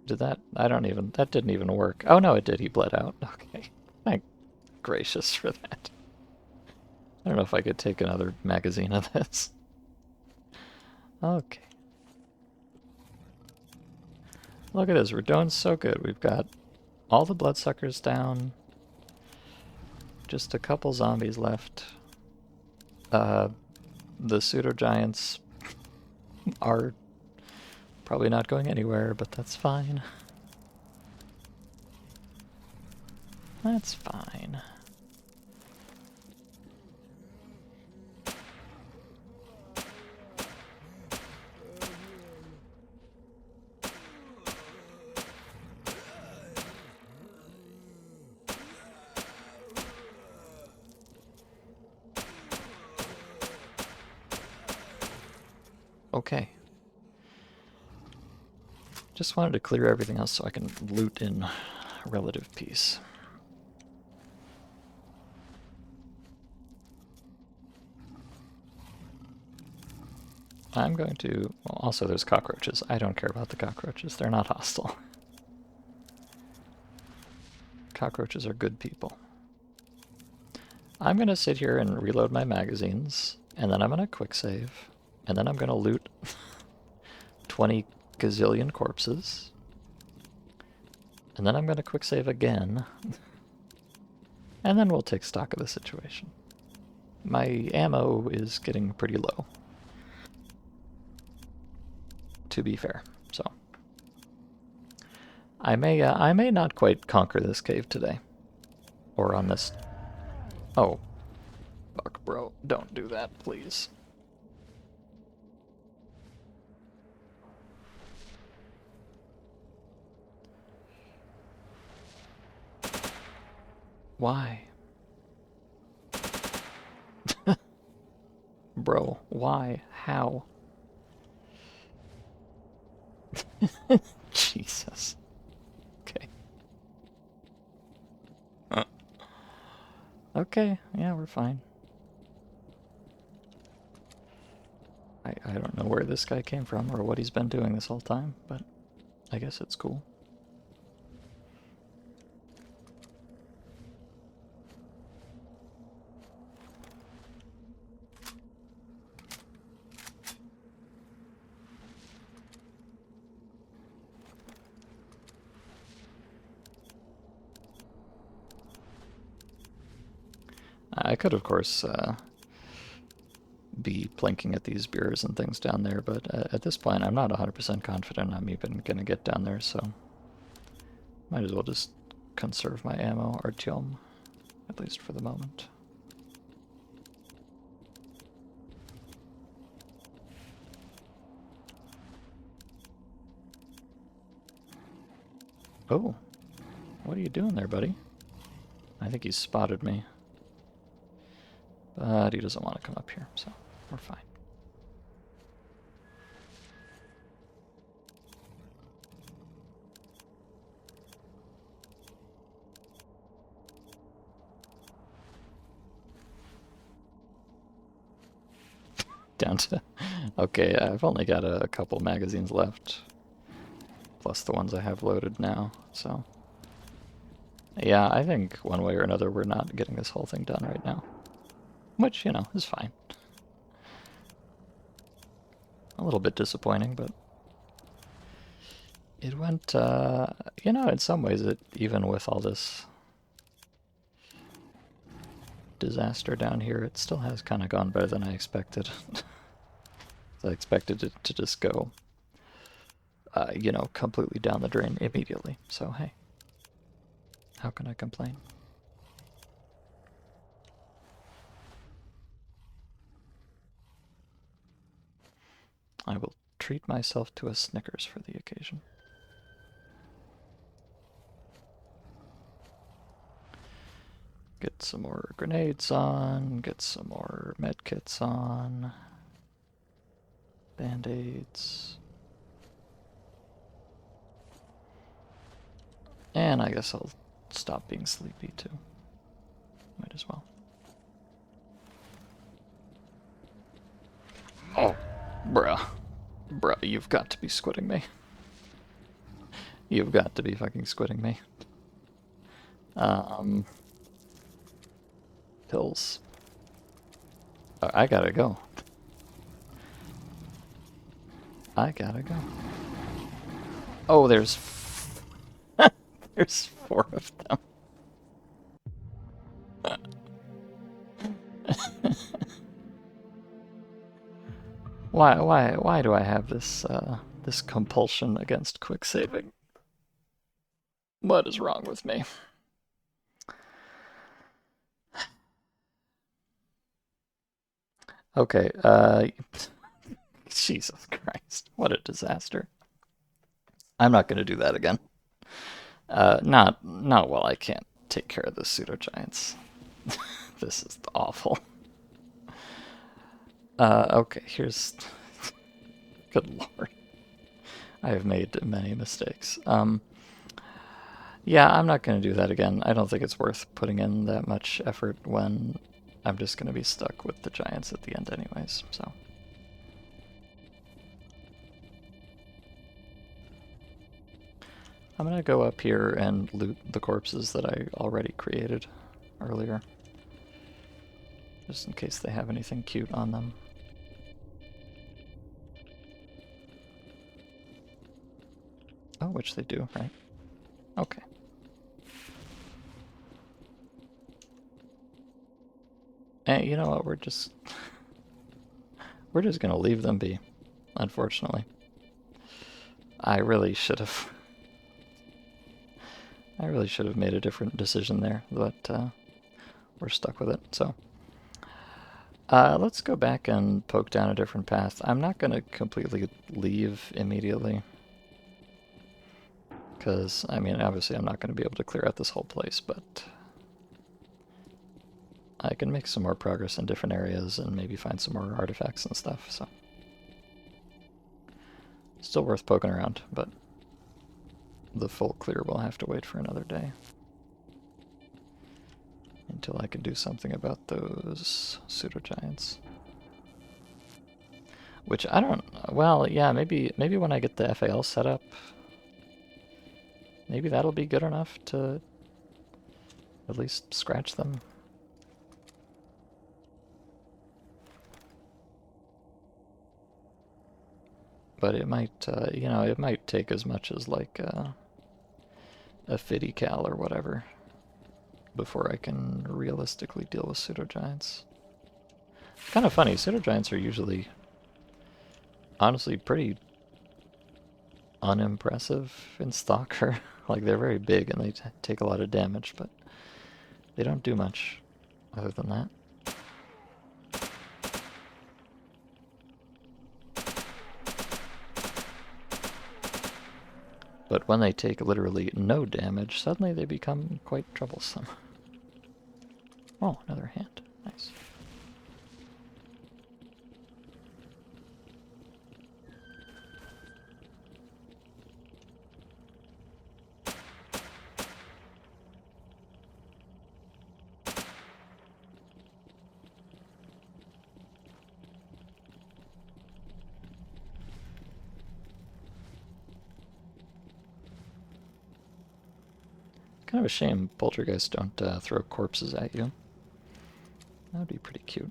Did that? I don't even... That didn't even work. Oh no, it did. He bled out. Okay. Thank gracious for that. I don't know if I could take another magazine of this. Okay. Look at this. We're doing so good. We've got all the Bloodsuckers down. Just a couple zombies left. The pseudo-giants are probably not going anywhere, but that's fine. That's fine. Okay. Just wanted to clear everything else so I can loot in relative peace. I'm going to... Well, also there's cockroaches. I don't care about the cockroaches. They're not hostile. Cockroaches are good people. I'm going to sit here and reload my magazines, and then I'm going to quick save, and then I'm going to loot 20 gazillion corpses, and then I'm going to quick save again, and then we'll take stock of the situation. My ammo is getting pretty low, to be fair, so I may not quite conquer this cave today, or on this. Oh, fuck, bro, don't do that, please. Why? Bro, why? How? Jesus. Okay. Okay, yeah, we're fine. I don't know where this guy came from or what he's been doing this whole time, but I guess it's cool. I could, of course, be plinking at these beers and things down there, but at this point I'm not 100% confident I'm even gonna get down there, so might as well just conserve my ammo, Artyom, at least for the moment. Oh, what are you doing there, buddy? I think he's spotted me. But he doesn't want to come up here, so we're fine. Down to... Okay, I've only got a couple magazines left. Plus the ones I have loaded now, so... Yeah, I think one way or another we're not getting this whole thing done right now. Which, you know, is fine. A little bit disappointing, but... It went, you know, in some ways, even with all this disaster down here, it still has kind of gone better than I expected. I expected it to just go, you know, completely down the drain immediately. So, hey, how can I complain? I will treat myself to a Snickers for the occasion. Get some more grenades on, get some more medkits on, band-aids. And I guess I'll stop being sleepy too. Might as well. Oh, bruh. Bruh, you've got to be squidding me. You've got to be fucking squidding me. Pills. I gotta go. I gotta go. Oh, there's... there's 4 of them. Why do I have this compulsion against quick saving? What is wrong with me? Okay, Jesus Christ, what a disaster. I'm not gonna do that again. Not while I can't take care of the pseudo-giants. This is awful. Okay, here's... Good lord. I have made many mistakes. Yeah, I'm not going to do that again. I don't think it's worth putting in that much effort when I'm just going to be stuck with the giants at the end anyways, so... I'm going to go up here and loot the corpses that I already created earlier. Just in case they have anything cute on them. Oh, which they do, right? Okay. And you know what, we're just gonna leave them be, unfortunately. I really should have made a different decision there, but we're stuck with it, so. Let's go back and poke down a different path. I'm not gonna completely leave immediately. Because, I mean, obviously I'm not going to be able to clear out this whole place, but I can make some more progress in different areas and maybe find some more artifacts and stuff, so. Still worth poking around, but the full clear will have to wait for another day. until I can do something about those pseudogiants. Which I don't... Well, yeah, maybe when I get the FAL set up, maybe that'll be good enough to at least scratch them. But it might, you know, it might take as much as like a fiddy cal or whatever before I can realistically deal with pseudogiants. It's kind of funny, pseudogiants are usually honestly pretty unimpressive in Stalker. Like, they're very big and they take a lot of damage, but they don't do much other than that. But when they take literally no damage, suddenly they become quite troublesome. Oh, another hand. Nice. Kind of a shame poltergeists don't throw corpses at you. That would be pretty cute.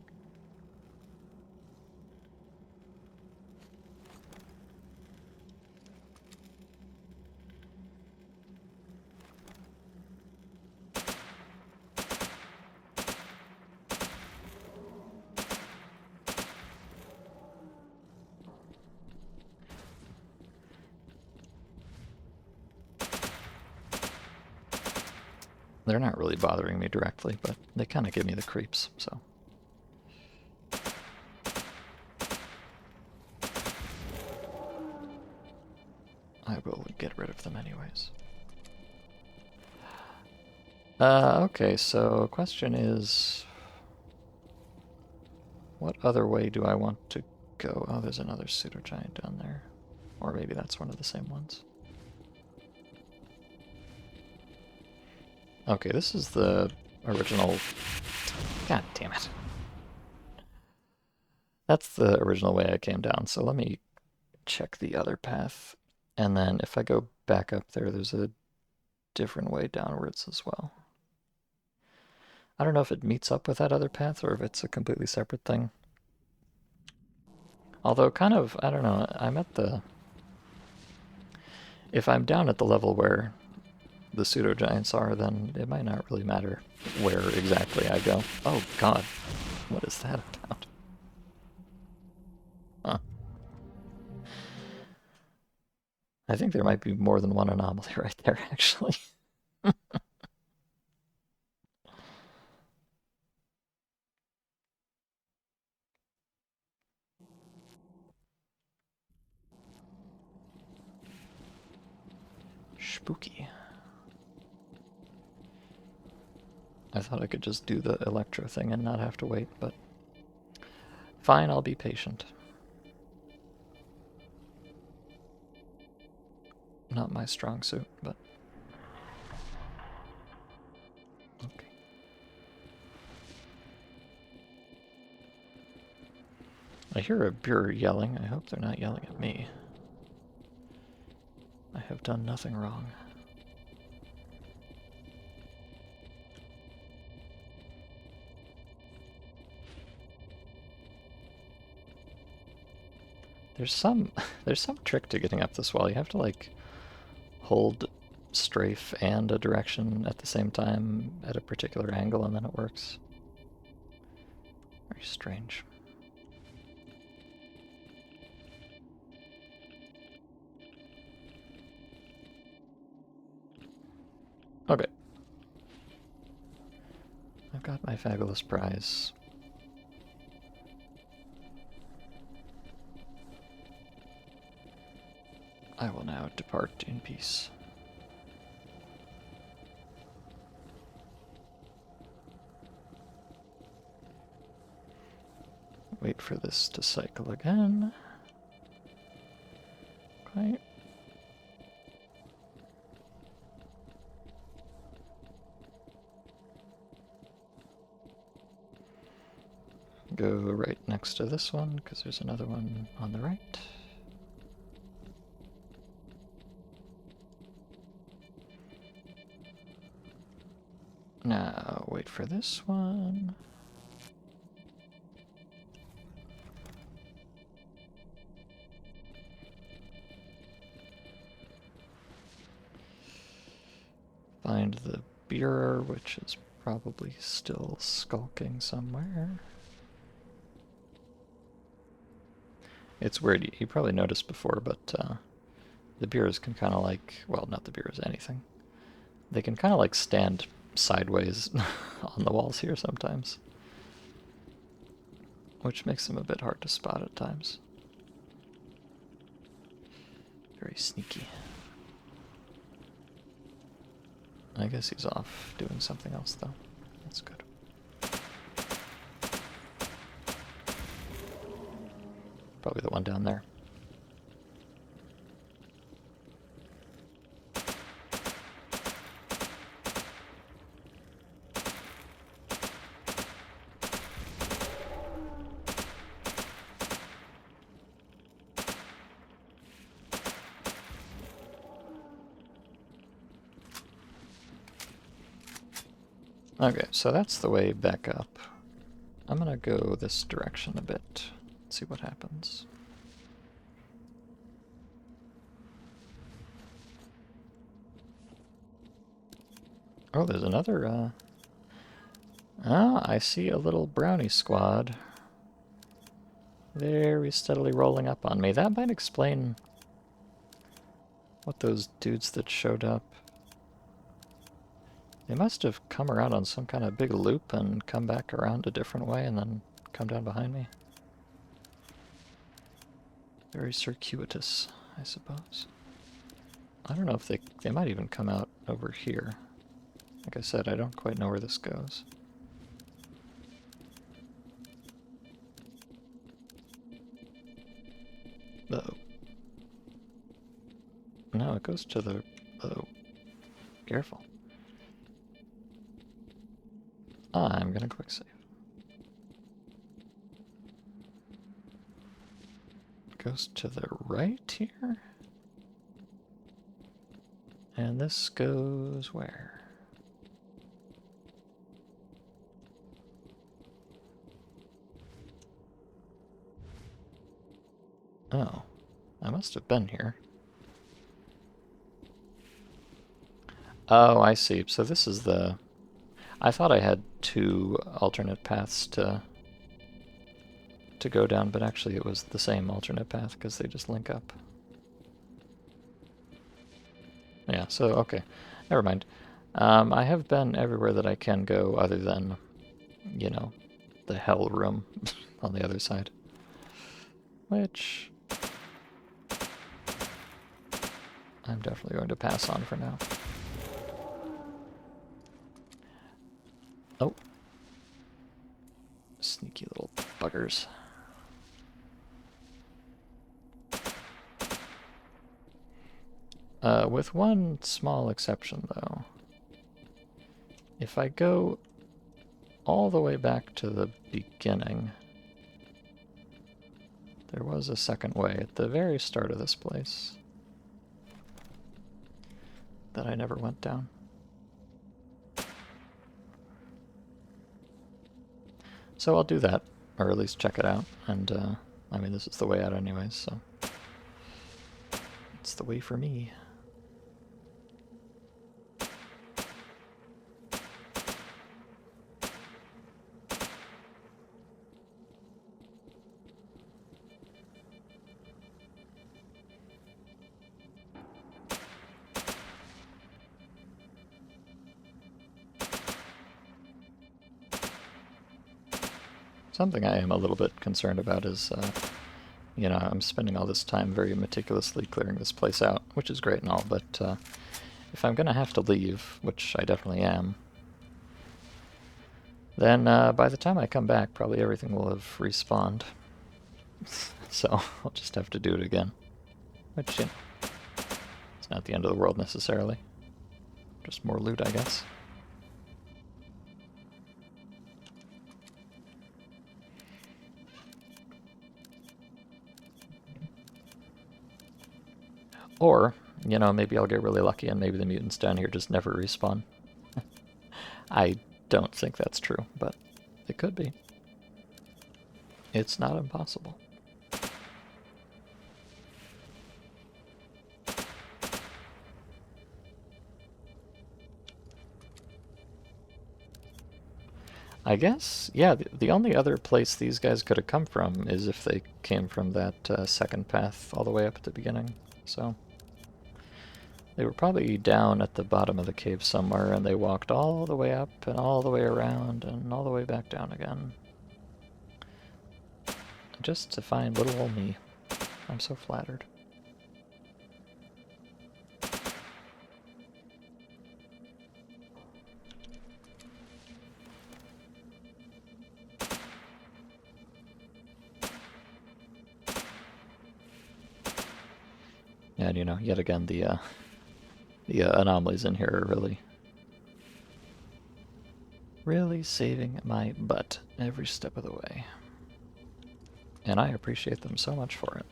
They're not really bothering me directly, but they kind of give me the creeps, so. I will get rid of them anyways. Okay, so question is, what other way do I want to go? Oh, there's another pseudogiant down there. Or maybe that's one of the same ones. Okay, this is the original... God damn it. That's the original way I came down, so let me check the other path. And then if I go back up there, there's a different way downwards as well. I don't know if it meets up with that other path or if it's a completely separate thing. Although kind of, I don't know, I'm at the... If I'm down at the level where the pseudogiants are, then it might not really matter where exactly I go. Oh god, what is that about? Huh. I think there might be more than one anomaly right there, actually. Spooky. I thought I could just do the electro thing and not have to wait, but fine, I'll be patient. Not my strong suit, but okay. I hear a beer yelling. I hope they're not yelling at me. I have done nothing wrong. There's some trick to getting up this wall. You have to like hold strafe and a direction at the same time at a particular angle and then it works. Very strange. Okay. I've got my fabulous prize. I will now depart in peace. Wait for this to cycle again. Okay. Go right next to this one, because there's another one on the right. Now, wait for this one. Find the beer, which is probably still skulking somewhere. It's weird, you probably noticed before, but the beers can kind of like, well, not the beers, anything. They can kind of like stand sideways on the walls here sometimes, which makes them a bit hard to spot at times. Very sneaky. I guess he's off doing something else, though. That's good. Probably the one down there. Okay, so that's the way back up. I'm gonna go this direction a bit, see what happens. Oh, there's another, I see a little brownie squad. Very steadily rolling up on me. That might explain what those dudes that showed up. They must have come around on some kind of big loop and come back around a different way and then come down behind me. Very circuitous, I suppose. I don't know if they might even come out over here. Like I said, I don't quite know where this goes. Uh-oh. No, it goes to the... Uh-oh. Careful. I'm gonna quick save. Goes to the right here? And this goes where? Oh, I must have been here. Oh, I see. So this is the... I thought I had two alternate paths to go down, but actually it was the same alternate path because they just link up. Yeah, so, okay. Never mind. I have been everywhere that I can go other than, you know, the hell room on the other side. Which... I'm definitely going to pass on for now. Oh. Sneaky little buggers. With one small exception, though. If I go all the way back to the beginning, there was a second way at the very start of this place that I never went down. So I'll do that, or at least check it out, and I mean, this is the way out anyways, so it's the way for me. Something I am a little bit concerned about is, you know, I'm spending all this time very meticulously clearing this place out, which is great and all, but if I'm going to have to leave, which I definitely am, then by the time I come back, probably everything will have respawned. So I'll just have to do it again. Which, you know, it's not the end of the world necessarily. Just more loot, I guess. Or, you know, maybe I'll get really lucky and maybe the mutants down here just never respawn. I don't think that's true, but it could be. It's not impossible. I guess, yeah, the only other place these guys could have come from is if they came from that second path all the way up at the beginning. So they were probably down at the bottom of the cave somewhere, and they walked all the way up and all the way around and all the way back down again. Just to find little old me. I'm so flattered. And, you know, yet again, the anomalies in here are really saving my butt every step of the way. And I appreciate them so much for it.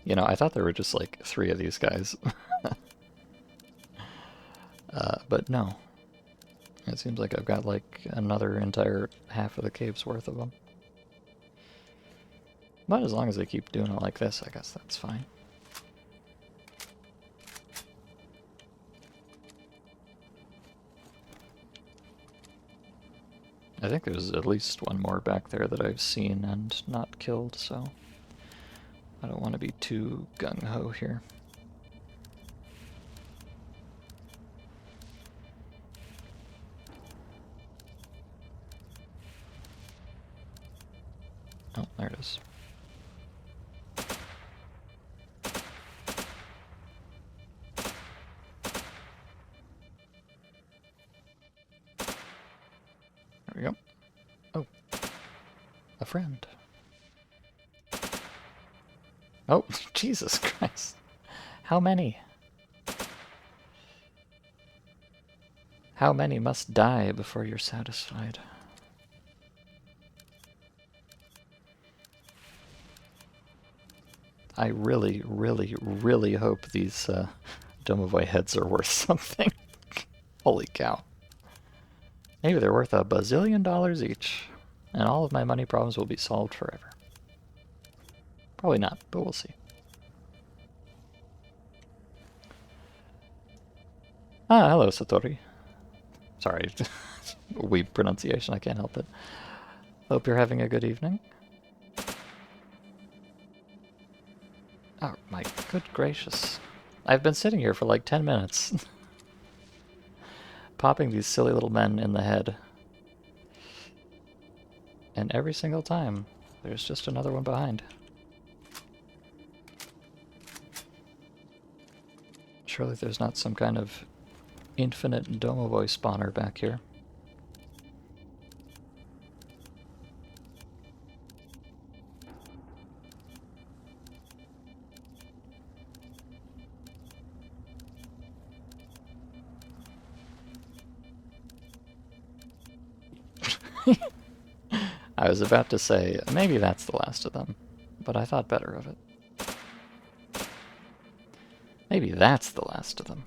You know, I thought there were just like 3 of these guys. But no. It seems like I've got like another entire half of the cave's worth of them. But as long as they keep doing it like this, I guess that's fine. I think there's at least one more back there that I've seen and not killed, so I don't want to be too gung-ho here. Oh, there it is. There we go. Oh, a friend. Oh, Jesus Christ. How many? How many must die before you're satisfied? I really, really, really hope these Domovoy heads are worth something. Holy cow. Maybe they're worth $1 bazillion each, and all of my money problems will be solved forever. Probably not, but we'll see. Ah, hello, Satori. Sorry, weeb pronunciation, I can't help it. Hope you're having a good evening. Oh, my good gracious. I've been sitting here for like 10 minutes. Popping these silly little men in the head. And every single time, there's just another one behind. Surely there's not some kind of infinite Domovoy spawner back here. I was about to say, maybe that's the last of them, but I thought better of it. Maybe that's the last of them.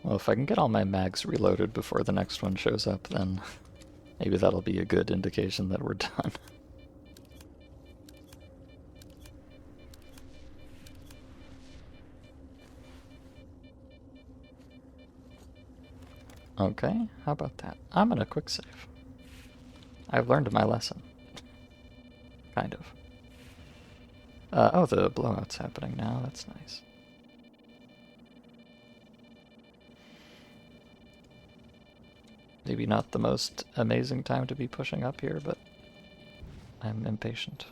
Well, if I can get all my mags reloaded before the next one shows up, then maybe that'll be a good indication that we're done. Okay, how about that? I'm gonna quick save. I've learned my lesson. Kind of. Oh, the blowout's happening now, that's nice. Maybe not the most amazing time to be pushing up here, but I'm impatient.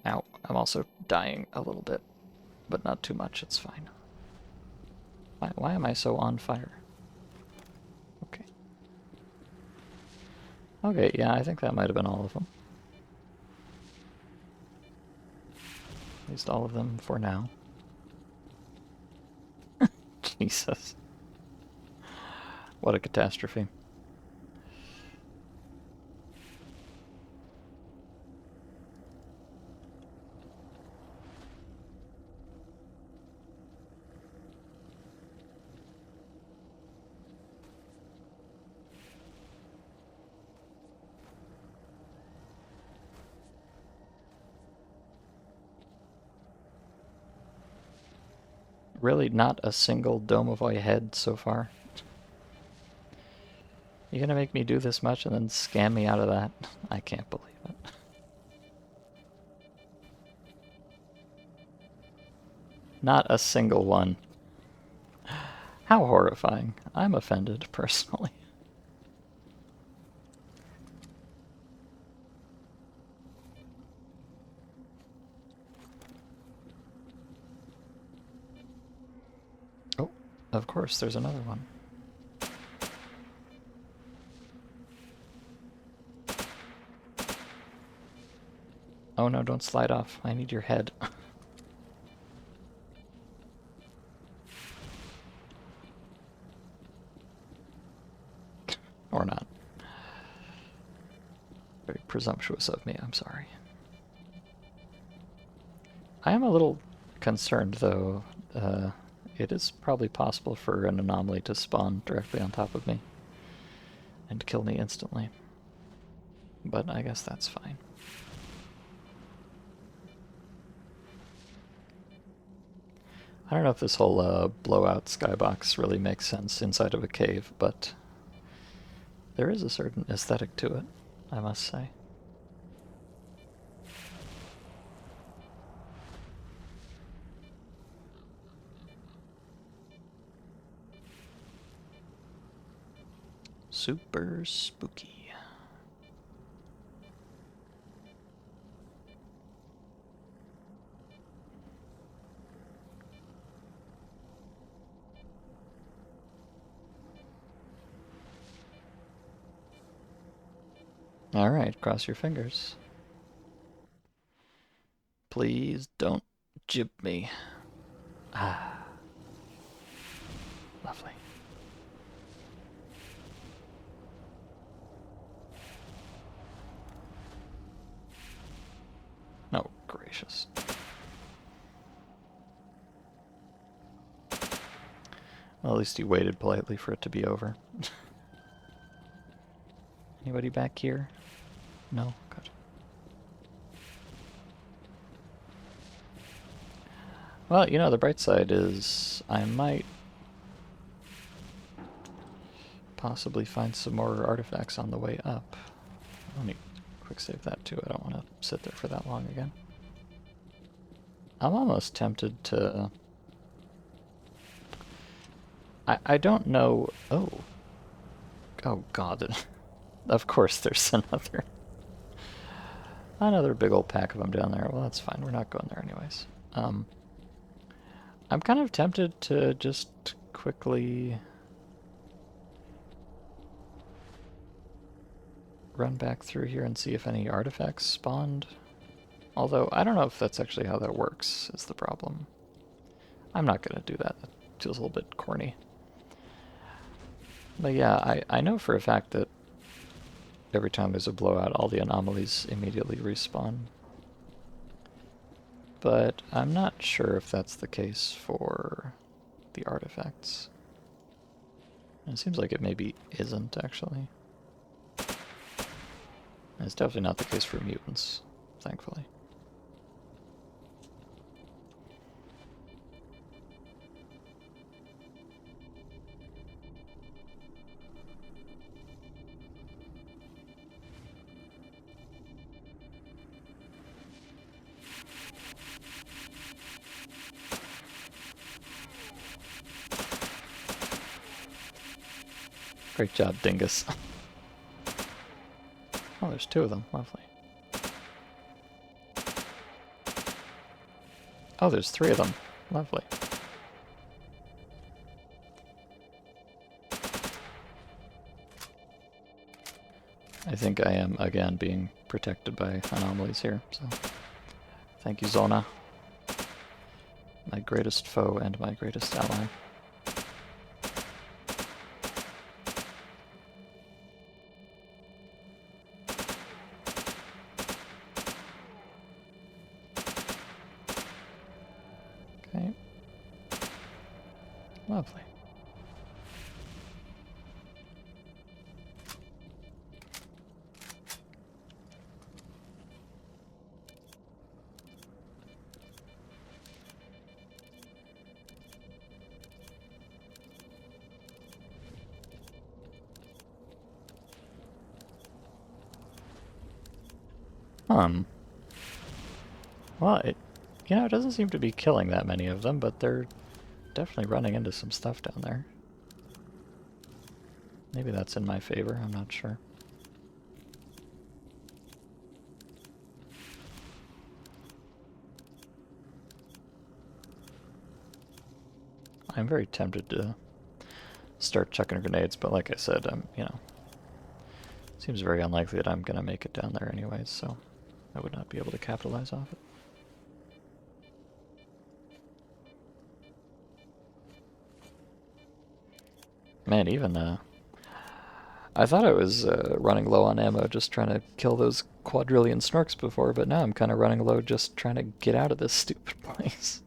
Ow, I'm also dying a little bit, but not too much, it's fine. Why am I so on fire? Okay. Okay, yeah, I think that might have been all of them. At least all of them for now. Jesus. What a catastrophe. Really not a single Domovoy head so far. You gonna make me do this much and then scam me out of that? I can't believe it. Not a single one. How horrifying. I'm offended, personally. Oh, of course, there's another one. Oh no, don't slide off. I need your head. Or not. Very presumptuous of me, I'm sorry. I am a little concerned, though. It is probably possible for an anomaly to spawn directly on top of me and kill me instantly. But I guess that's fine. I don't know if this whole blowout skybox really makes sense inside of a cave, but there is a certain aesthetic to it, I must say. Super spooky. Alright, cross your fingers. Please don't jib me. Ah. Lovely. Oh, gracious. Well, at least he waited politely for it to be over. Anybody back here? No? Good. Well, you know, the bright side is I might possibly find some more artifacts on the way up. Let me quick save that too. I don't want to sit there for that long again. I'm almost tempted to... I don't know... Oh. Oh god. Of course there's another big old pack of them down there. Well, that's fine. We're not going there anyways. I'm kind of tempted to just quickly run back through here and see if any artifacts spawned. Although, I don't know if that's actually how that works, is the problem. I'm not going to do that. That feels a little bit corny. But yeah, I know for a fact that every time there's a blowout, all the anomalies immediately respawn. But I'm not sure if that's the case for the artifacts. It seems like it maybe isn't, actually. And it's definitely not the case for mutants, thankfully. Great job, Dingus. Oh, there's two of them. Lovely. Oh, there's 3 of them. Lovely. I think I am, again, being protected by anomalies here, so thank you, Zona. My greatest foe and my greatest ally. Okay. Lovely. Well, it doesn't seem to be killing that many of them, but they're definitely running into some stuff down there. Maybe that's in my favor, I'm not sure. I'm very tempted to start chucking grenades, but like I said, seems very unlikely that I'm gonna make it down there anyways, so I would not be able to capitalize off it. Man, even, I thought I was running low on ammo just trying to kill those quadrillion snorks before, but now I'm kind of running low just trying to get out of this stupid place.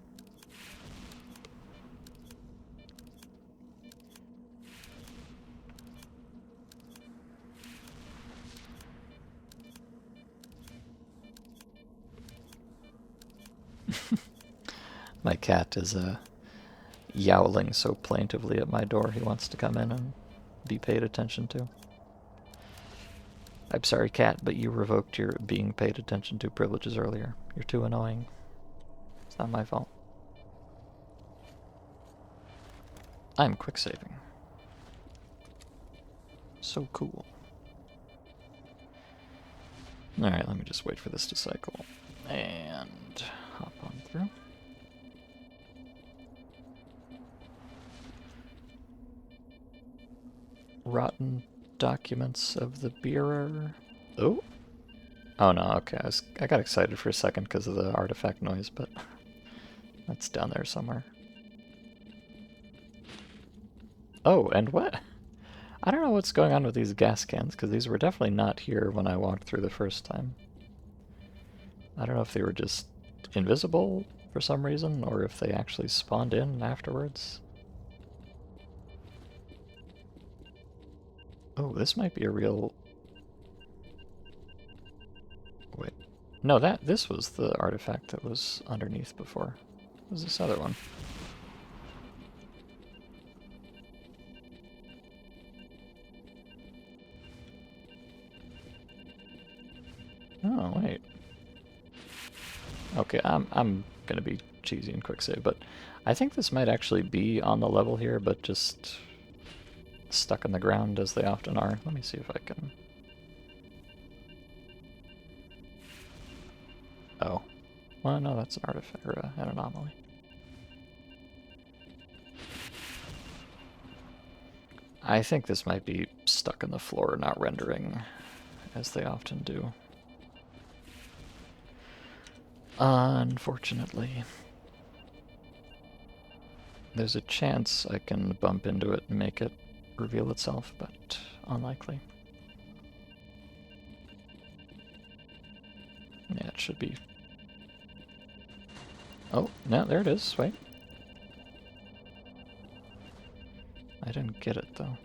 My cat is yowling so plaintively at my door he wants to come in and be paid attention to. I'm sorry, cat, but you revoked your being paid attention to privileges earlier. You're too annoying. It's not my fault. I'm quick saving. So cool. Alright, let me just wait for this to cycle. And hop on through. Rotten documents of the bearer. Oh? Oh no, okay. I got excited for a second because of the artifact noise, but that's down there somewhere. Oh, and what? I don't know what's going on with these gas cans, because these were definitely not here when I walked through the first time. I don't know if they were just invisible for some reason, or if they actually spawned in afterwards. Oh, this might be a real... Wait. No, this was the artifact that was underneath before. What was this other one? Oh, wait. Okay, I'm gonna be cheesy and quick save, but I think this might actually be on the level here, but just stuck in the ground as they often are. Let me see if I can... Oh. Well, no, that's an artifact, or an anomaly. I think this might be stuck in the floor, not rendering, as they often do. Unfortunately. There's a chance I can bump into it and make it reveal itself, but unlikely. Yeah, it should be. Oh, no, there it is. Wait. I didn't get it, though.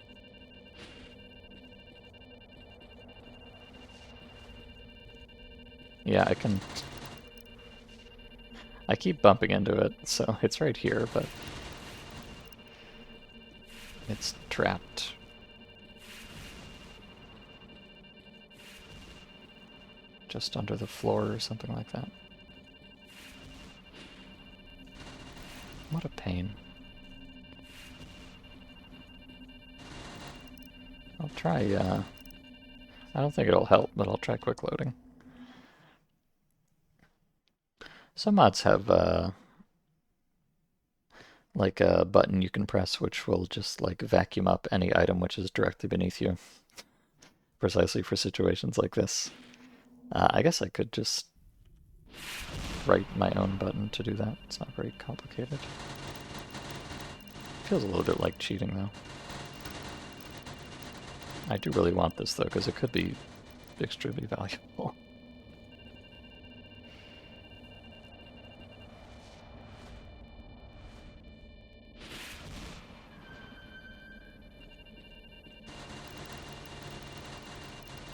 Yeah, I can... I keep bumping into it, so it's right here, but... it's trapped. Just under the floor or something like that. What a pain. I'll try, I don't think it'll help, but I'll try quick loading. Some mods have, like a button you can press which will just like vacuum up any item which is directly beneath you, precisely for situations like this. I guess I could just write my own button to do that. It's not very complicated. Feels a little bit like cheating though. I do really want this though, because it could be extremely valuable.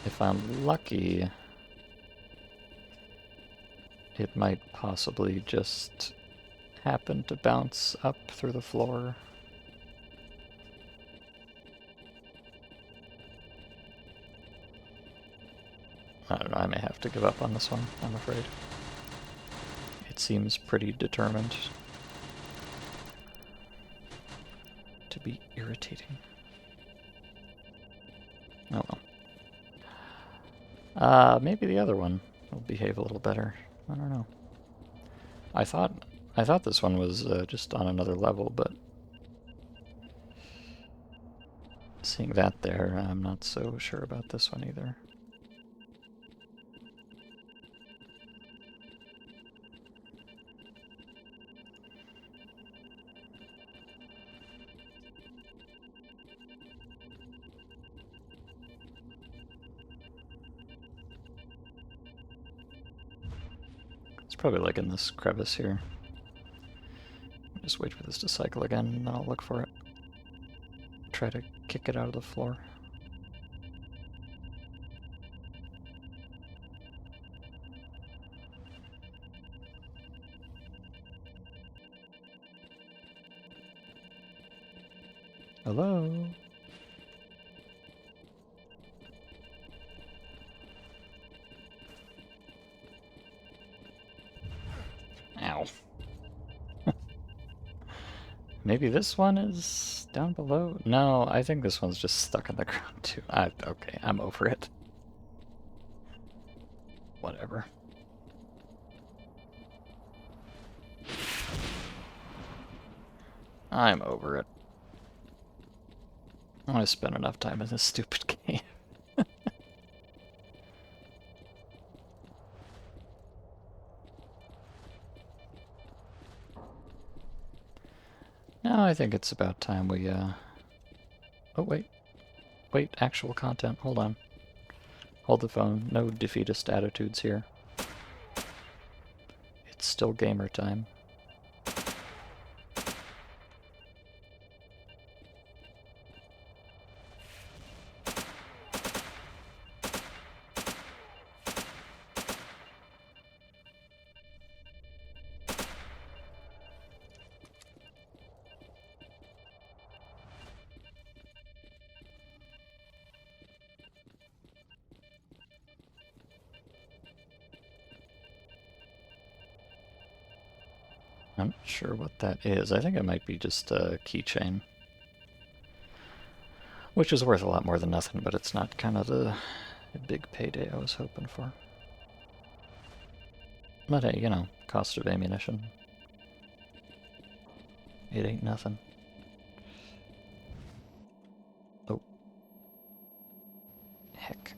If I'm lucky, it might possibly just happen to bounce up through the floor. I don't know, I may have to give up on this one, I'm afraid. It seems pretty determined to be irritating. Oh well. Maybe the other one will behave a little better. I don't know. I thought this one was just on another level, but seeing that there, I'm not so sure about this one either. It's probably like in this crevice here. Just wait for this to cycle again, and then I'll look for it. Try to kick it out of the floor. Hello? Ow. Maybe this one is down below? No, I think this one's just stuck in the ground too. Okay, I'm over it. Whatever. I'm over it. I spent enough time in this stupid game. Now I think it's about time we, Oh, wait. Wait, actual content. Hold on. Hold the phone. No defeatist attitudes here. It's still gamer time. I'm not sure what that is. I think it might be just a keychain. Which is worth a lot more than nothing, but it's not kind of the big payday I was hoping for. But hey, you know, cost of ammunition. It ain't nothing. Oh. Heck.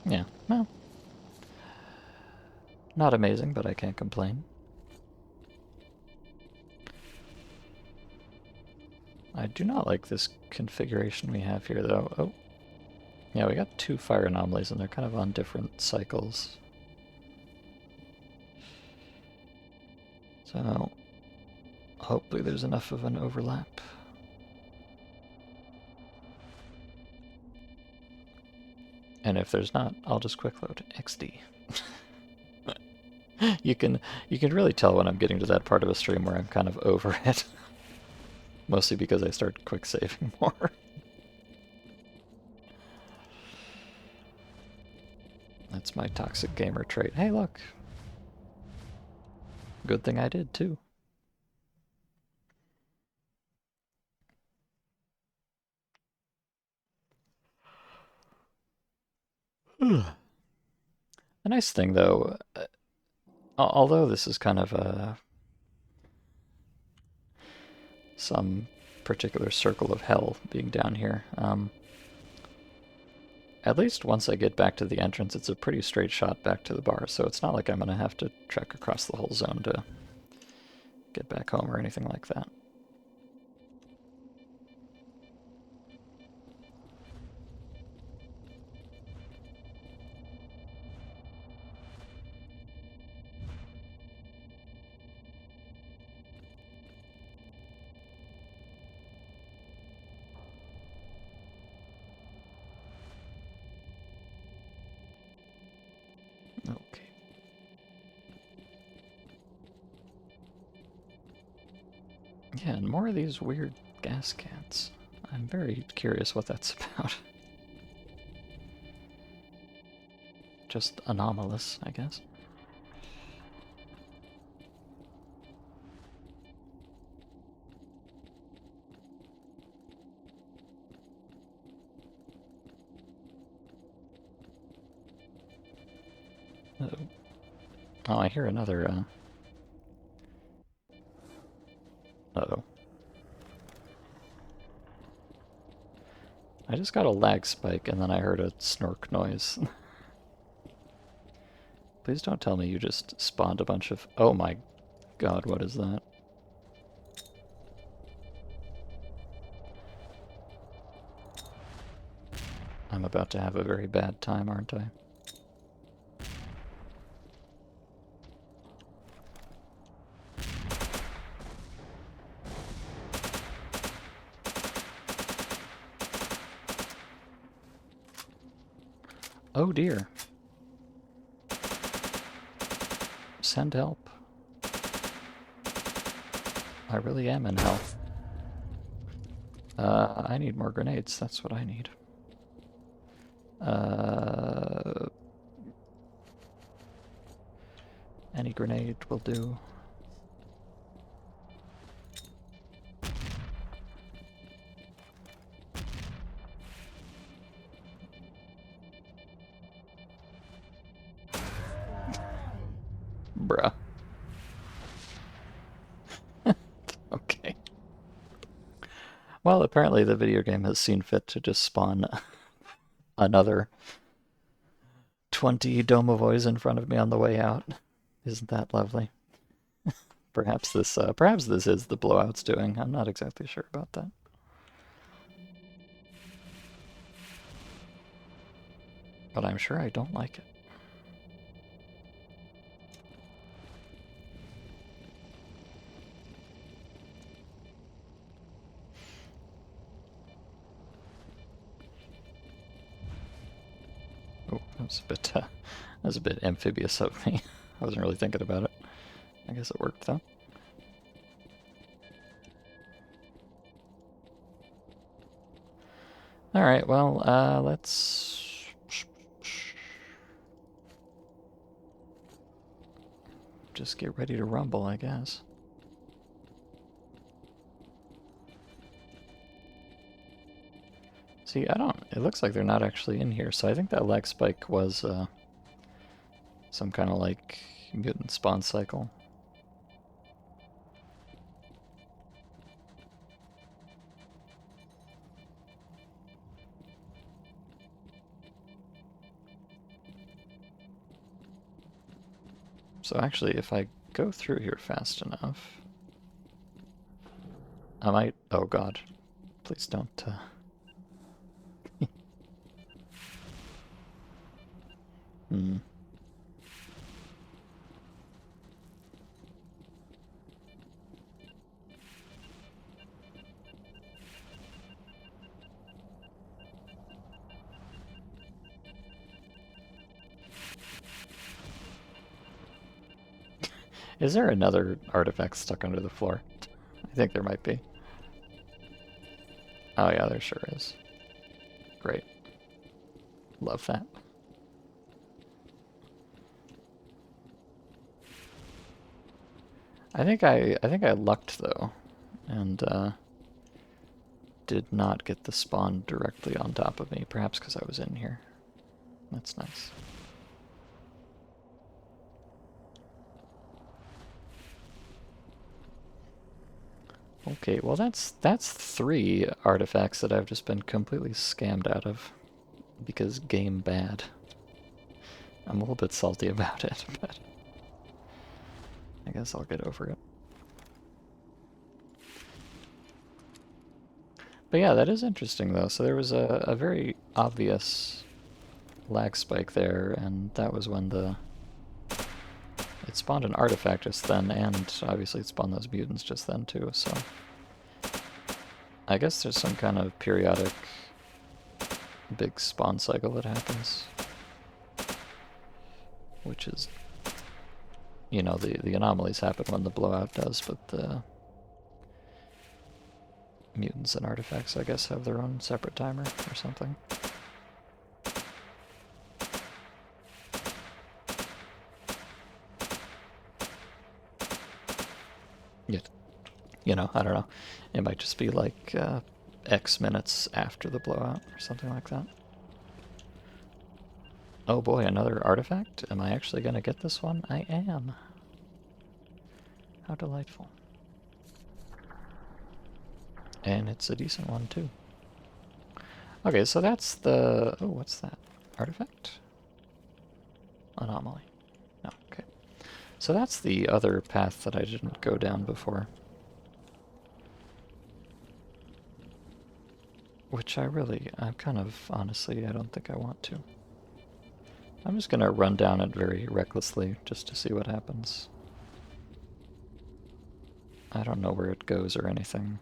Yeah, well. Not amazing, but I can't complain. I do not like this configuration we have here, though. Oh. Yeah, we got two fire anomalies, and they're kind of on different cycles. So, hopefully there's enough of an overlap. And if there's not, I'll just quick load XD. You can really tell when I'm getting to that part of a stream where I'm kind of over it. Mostly because I start quick saving more. That's my toxic gamer trait. Hey, look. Good thing I did, too. The nice thing, though, although this is kind of some particular circle of hell being down here, at least once I get back to the entrance, it's a pretty straight shot back to the bar, so it's not like I'm going to have to trek across the whole zone to get back home or anything like that. Okay. Yeah, and more of these weird gas cans. I'm very curious what that's about. Just anomalous, I guess. Uh-oh. Oh, I hear another, uh-oh. I just got a lag spike and then I heard a snork noise. Please don't tell me you just spawned a bunch of... Oh my god, what is that? I'm about to have a very bad time, aren't I? Oh dear. Send help. I really am in hell. I need more grenades, that's what I need. Any grenade will do. Bruh. Okay. Well, apparently the video game has seen fit to just spawn another 20 domovoys in front of me on the way out. Isn't that lovely? Perhaps this is the blowout's doing. I'm not exactly sure about that. But I'm sure I don't like it. Oh, that was a bit amphibious of me. I wasn't really thinking about it. I guess it worked though. Alright, well, let's... just get ready to rumble, I guess. See, it looks like they're not actually in here, so I think that lag spike was, some kind of, like, mutant spawn cycle. So actually, if I go through here fast enough, I might... Oh god. Please don't, Hmm. Is there another artifact stuck under the floor? I think there might be. Oh yeah, there sure is. Great. Love that. I think I lucked though, and did not get the spawn directly on top of me. Perhaps because I was in here. That's nice. Okay, well that's 3 artifacts that I've just been completely scammed out of because game bad. I'm a little bit salty about it, but I guess I'll get over it. But yeah, that is interesting though. So there was a very obvious lag spike there, and that was when it spawned an artifact just then, and obviously it spawned those mutants just then too, so I guess there's some kind of periodic big spawn cycle that happens. Which is, you know, the anomalies happen when the blowout does, but the mutants and artifacts, I guess, have their own separate timer or something. Yet, you know, I don't know. It might just be like X minutes after the blowout or something like that. Oh boy, another artifact? Am I actually going to get this one? I am. How delightful. And it's a decent one, too. Okay, so that's the... Oh, what's that? Artifact? Anomaly. No, okay. So that's the other path that I didn't go down before. Which I'm kind of, honestly, I don't think I want to. I'm just gonna run down it very recklessly, just to see what happens. I don't know where it goes or anything.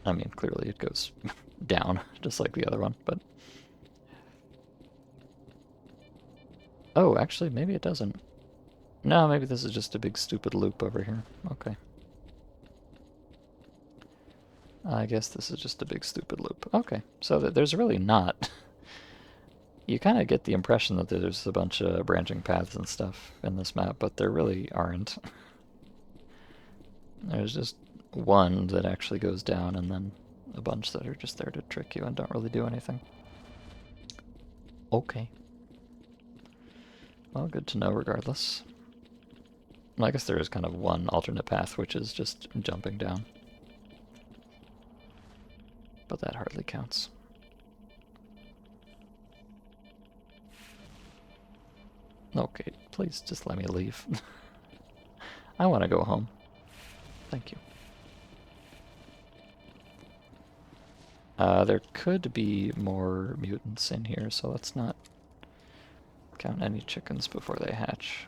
I mean, clearly it goes down, just like the other one, but... Oh, actually, maybe it doesn't. No, maybe this is just a big stupid loop over here. Okay. I guess this is just a big stupid loop. Okay, so there's really not... You kind of get the impression that there's a bunch of branching paths and stuff in this map, but there really aren't. There's just one that actually goes down, and then a bunch that are just there to trick you and don't really do anything. Okay. Well, good to know regardless. Well, I guess there is kind of one alternate path, which is just jumping down. But that hardly counts. Okay, please just let me leave. I want to go home. Thank you. There could be more mutants in here, so let's not count any chickens before they hatch.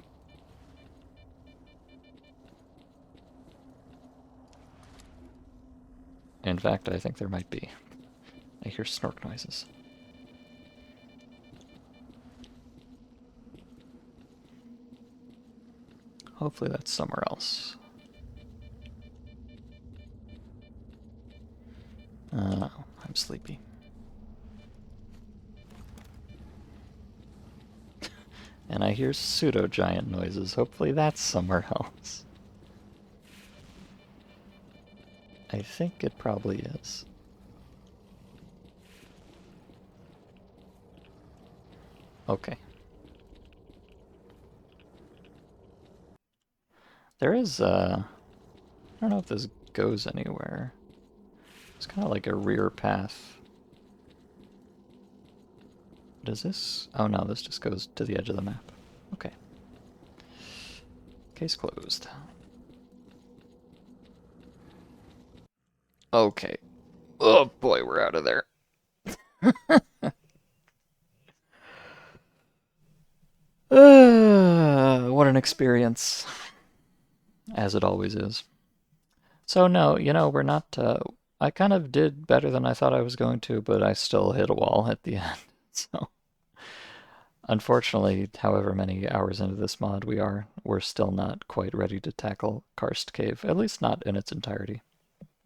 In fact, I think there might be. I hear snork noises. Hopefully that's somewhere else. I'm sleepy. And I hear pseudo-giant noises. Hopefully that's somewhere else. I think it probably is. Okay. There is, I don't know if this goes anywhere. It's kind of like a rear path. Does this? Oh no, this just goes to the edge of the map. Okay. Case closed. Okay. Oh boy, we're out of there. What an experience. As it always is. So no, you know, we're not, I kind of did better than I thought I was going to, but I still hit a wall at the end. So, unfortunately, however many hours into this mod we're still not quite ready to tackle Karst Cave, at least not in its entirety.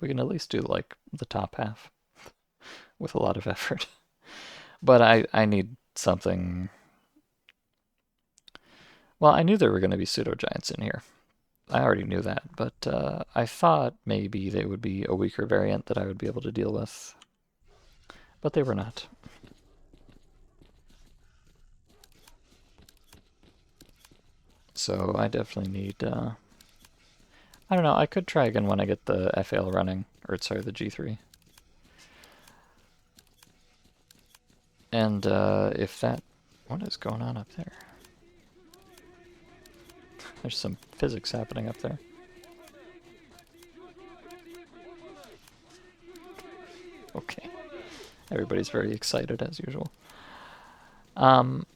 We can at least do, like, the top half with a lot of effort. But I need something... Well, I knew there were going to be pseudo-giants in here. I already knew that, but I thought maybe they would be a weaker variant that I would be able to deal with. But they were not. So I definitely need, I don't know, I could try again when I get the FAL running, or sorry, the G3. And if that, what is going on up there? There's some physics happening up there. Okay. Everybody's very excited as usual. Um,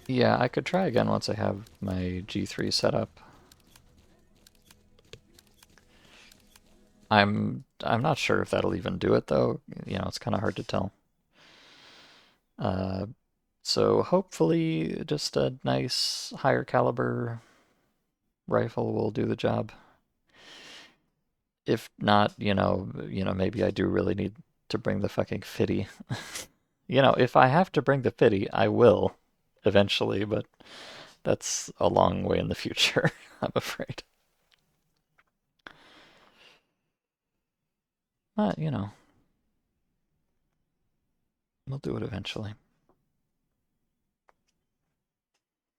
yeah, I could try again once I have my G3 set up. I'm not sure if that'll even do it though. You know, it's kind of hard to tell. Uh, so hopefully just a nice higher caliber rifle will do the job. If not, maybe I do really need to bring the fucking fitty. If I have to bring the fitty, I will eventually, but that's a long way in the future, I'm afraid. But, we'll do it eventually.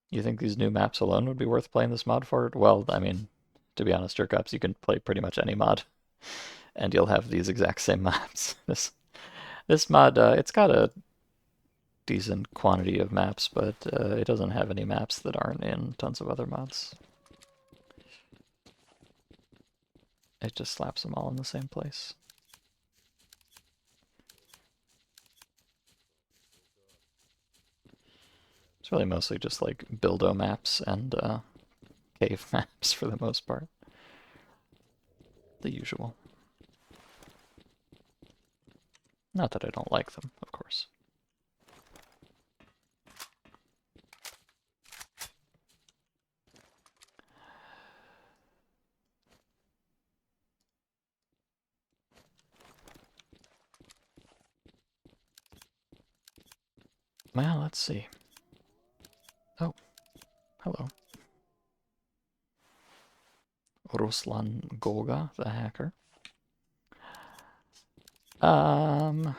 You think these new maps alone would be worth playing this mod for? Well, I mean, to be honest, Jerkups, you can play pretty much any mod, and you'll have these exact same maps. This mod, it's got a decent quantity of maps, but it doesn't have any maps that aren't in tons of other mods. It just slaps them all in the same place. It's really mostly just like buildo maps and cave maps for the most part. The usual. Not that I don't like them, of course. Well, let's see. Oh, hello. Ruslan Golga, the hacker. Oh,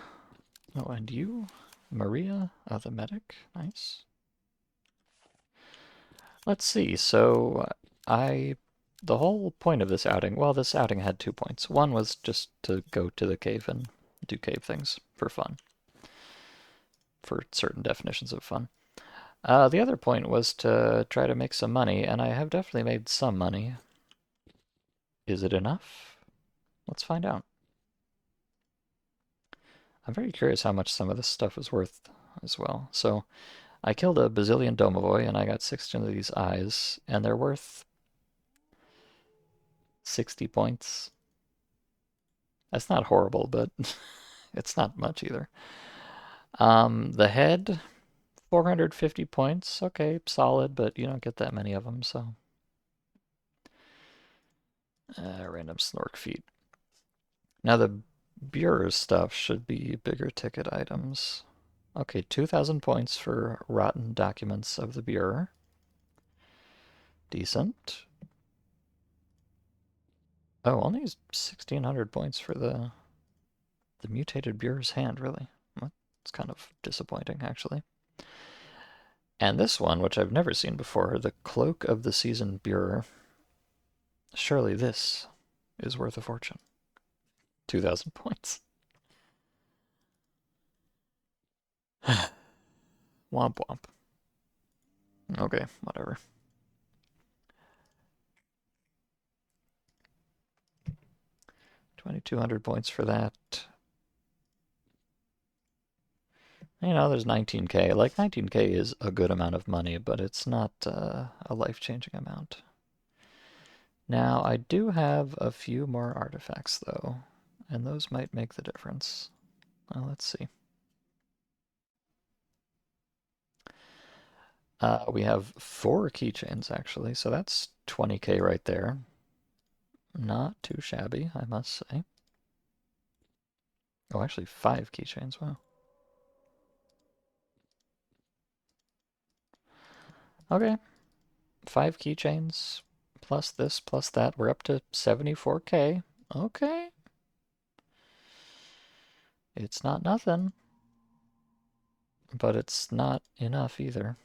and you? Maria, the medic. Nice. Let's see. So, the whole point of this outing, well, this outing had 2 points. One was just to go to the cave and do cave things for fun, for certain definitions of fun. The other point was to try to make some money, and I have definitely made some money. Is it enough? Let's find out. I'm very curious how much some of this stuff is worth as well. So I killed a bazillion domovoi, and I got 16 of these eyes, and they're worth 60 points. That's not horrible, but it's not much either. The head, 450 points. Okay, solid, but you don't get that many of them, so. Random snork feet. Now the Bureau stuff should be bigger ticket items. Okay, 2,000 points for rotten documents of the Bureau. Decent. Oh, only 1,600 points for the mutated Bureau's hand, really. It's kind of disappointing, actually. And this one, which I've never seen before, the Cloak of the Season Bureau. Surely this is worth a fortune. 2,000 points. Womp womp. Okay, whatever. 2,200 points for that. There's 19k. Like, 19k is a good amount of money, but it's not a life-changing amount. Now, I do have a few more artifacts, though, and those might make the difference. Well, let's see. We have 4 keychains, actually, so that's 20k right there. Not too shabby, I must say. Oh, actually, 5 keychains, wow. Okay, 5 keychains, plus this, plus that. We're up to 74k. Okay. It's not nothing, but it's not enough either.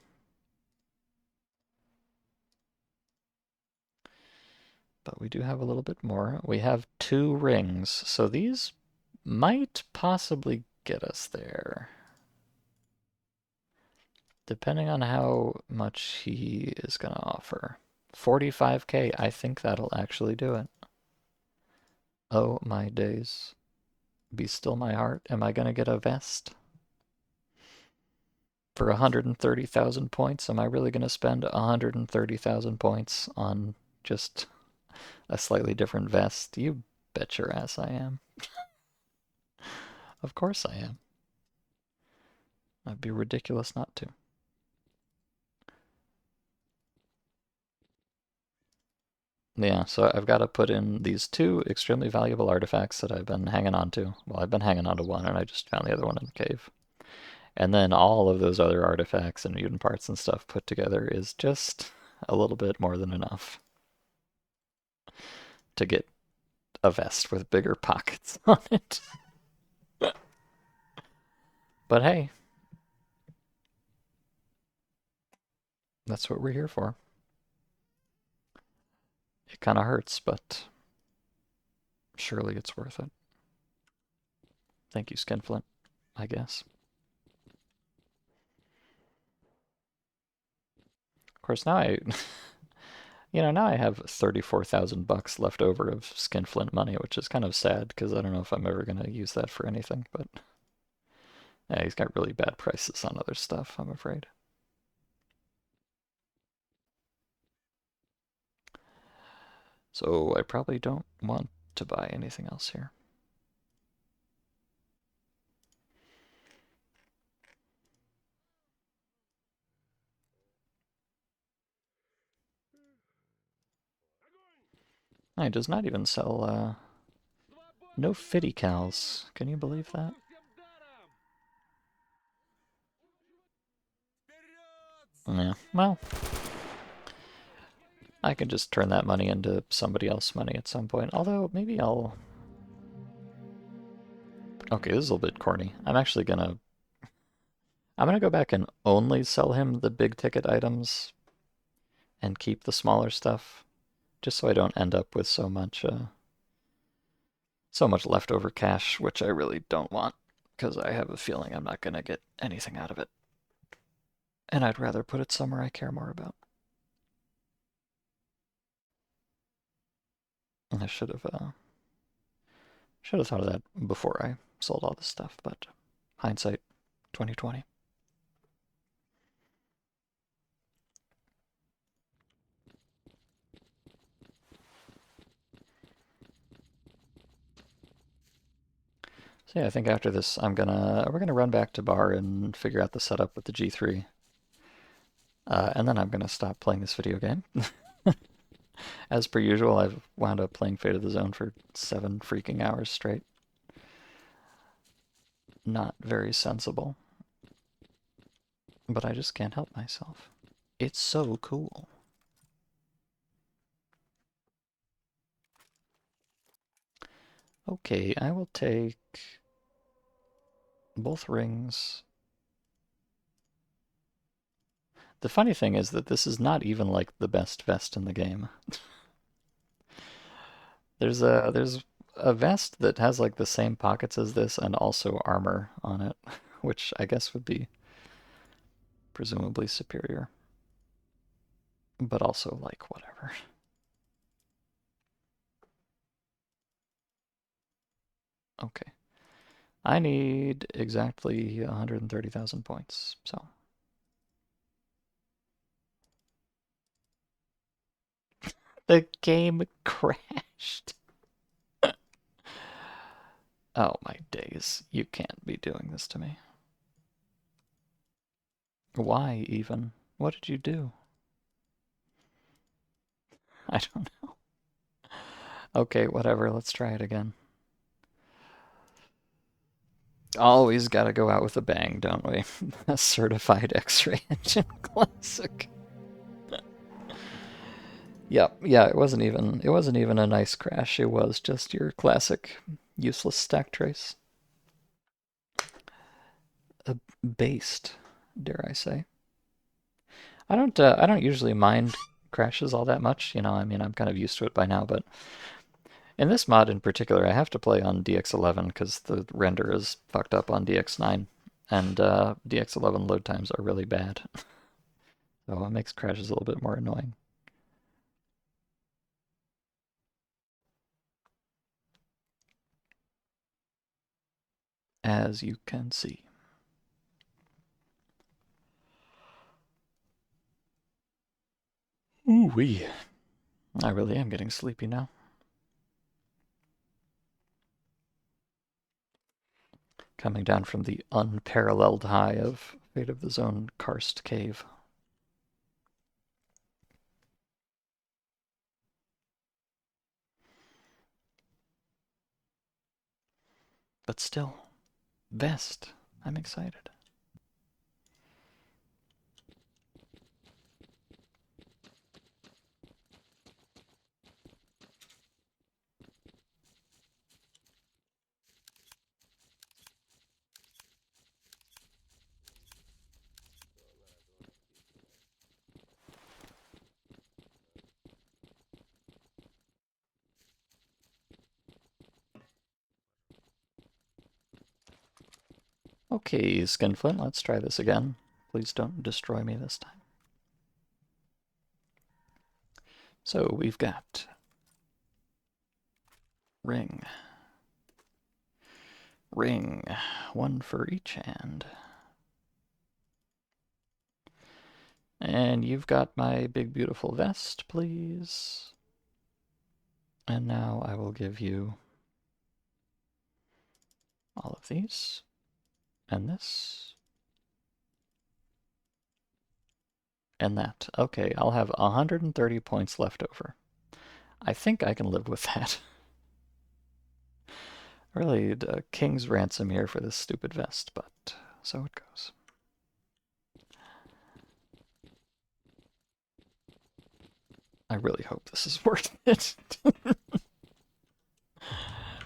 But we do have a little bit more. We have 2 rings, so these might possibly get us there. Depending on how much he is going to offer. 45k, I think that'll actually do it. Oh my days. Be still my heart. Am I going to get a vest? For 130,000 points, am I really going to spend 130,000 points on just a slightly different vest? You bet your ass I am. Of course I am. I'd be ridiculous not to. Yeah, so I've got to put in these 2 extremely valuable artifacts that I've been hanging on to. Well, I've been hanging on to one, and I just found the other one in the cave. And then all of those other artifacts and mutant parts and stuff put together is just a little bit more than enough to get a vest with bigger pockets on it. But hey, that's what we're here for. It kind of hurts, but surely it's worth it. Thank you, Skinflint, I guess. Of course, now now I have 34,000 bucks left over of Skinflint money, which is kind of sad because I don't know if I'm ever gonna use that for anything. But yeah, he's got really bad prices on other stuff, I'm afraid. So I probably don't want to buy anything else here. He does not even sell, no fitty cows. Can you believe that? Yeah, well, I can just turn that money into somebody else's money at some point. Although, maybe I'll... Okay, this is a little bit corny. I'm gonna go back and only sell him the big ticket items and keep the smaller stuff, just so I don't end up with so much leftover cash, which I really don't want, because I have a feeling I'm not gonna get anything out of it. And I'd rather put it somewhere I care more about. I should have thought of that before I sold all this stuff, but hindsight 2020. So yeah, I think after this we're gonna run back to bar and figure out the setup with the G3. And then I'm gonna stop playing this video game. As per usual, I've wound up playing Fate of the Zone for 7 freaking hours straight. Not very sensible. But I just can't help myself. It's so cool. Okay, I will take both rings. The funny thing is that this is not even like the best vest in the game. There's a vest that has like the same pockets as this and also armor on it, which I guess would be presumably superior. But also like whatever. Okay. I need exactly 130,000 points, so. The game crashed. Oh my days. You can't be doing this to me. Why even? What did you do? I don't know. Okay, whatever. Let's try it again. Always gotta go out with a bang, don't we? A certified X-ray engine classic. Yep, yeah, it wasn't even a nice crash. It was just your classic useless stack trace. Based, dare I say. I don't usually mind crashes all that much. I mean, I'm kind of used to it by now, but in this mod in particular, I have to play on DX11 because the render is fucked up on DX9, and DX11 load times are really bad. So it makes crashes a little bit more annoying. As you can see. Ooh-wee. I really am getting sleepy now. Coming down from the unparalleled high of Fate of the Zone Karst Cave. But still, Vest. I'm excited. Okay, Skinflint, let's try this again. Please don't destroy me this time. So we've got ring, ring, one for each hand. And you've got my big beautiful vest, please. And now I will give you all of these, and this, and that. Okay, I'll have 130 points left over. I think I can live with that. Really, a king's ransom here for this stupid vest, but so it goes. I really hope this is worth it.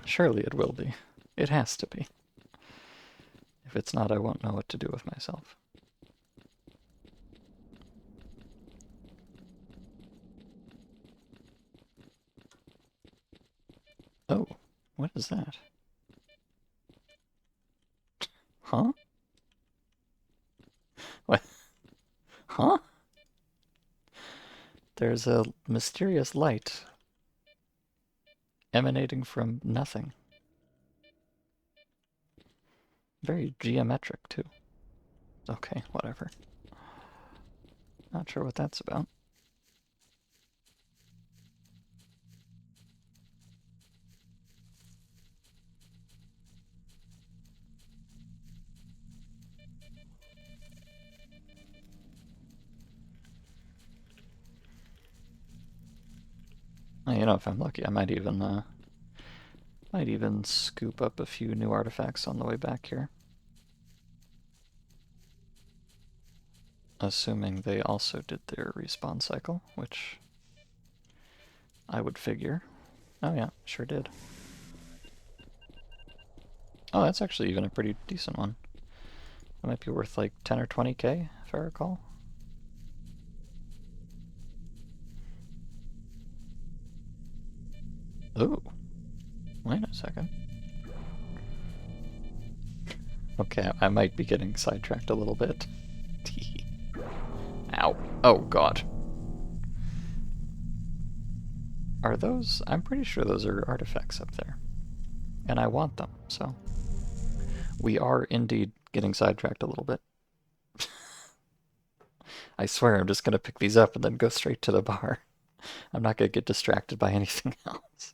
Surely it will be. It has to be. If it's not, I won't know what to do with myself. Oh, what is that? Huh? What? Huh? There's a mysterious light emanating from nothing. Very geometric, too. Okay, whatever. Not sure what that's about. If I'm lucky, I might even scoop up a few new artifacts on the way back here. Assuming they also did their respawn cycle, which I would figure. Oh yeah, sure did. Oh, that's actually even a pretty decent one. That might be worth like 10 or 20k, if I recall. Ooh. Wait a second. Okay, I might be getting sidetracked a little bit. Ow. Oh, God. Are those... I'm pretty sure those are artifacts up there. And I want them, so... We are indeed getting sidetracked a little bit. I swear I'm just gonna pick these up and then go straight to the bar. I'm not gonna get distracted by anything else.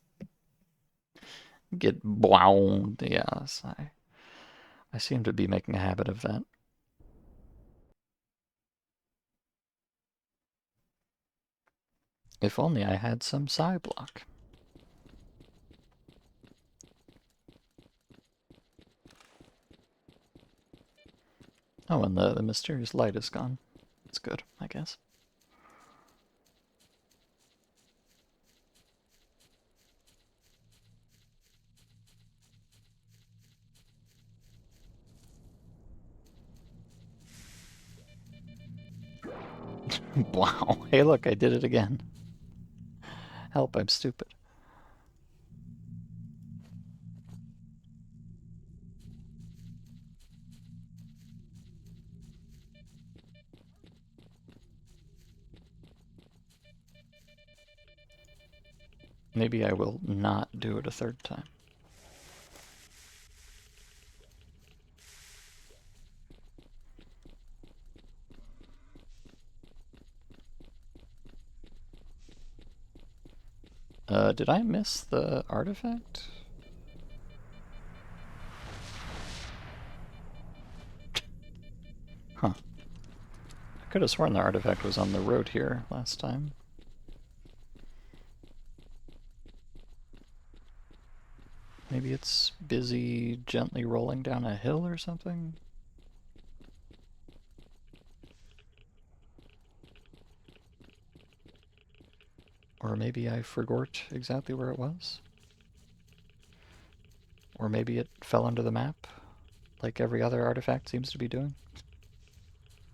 Get blown. Yes, I seem to be making a habit of that. If only I had some psi block. Oh, and the mysterious light is gone. That's good, I guess. Wow. Hey, look, I did it again. Help, I'm stupid. Maybe I will not do it a third time. Did I miss the artifact? Huh. I could have sworn the artifact was on the road here last time. Maybe it's busy gently rolling down a hill or something? Or maybe I forgot exactly where it was? Or maybe it fell under the map, like every other artifact seems to be doing?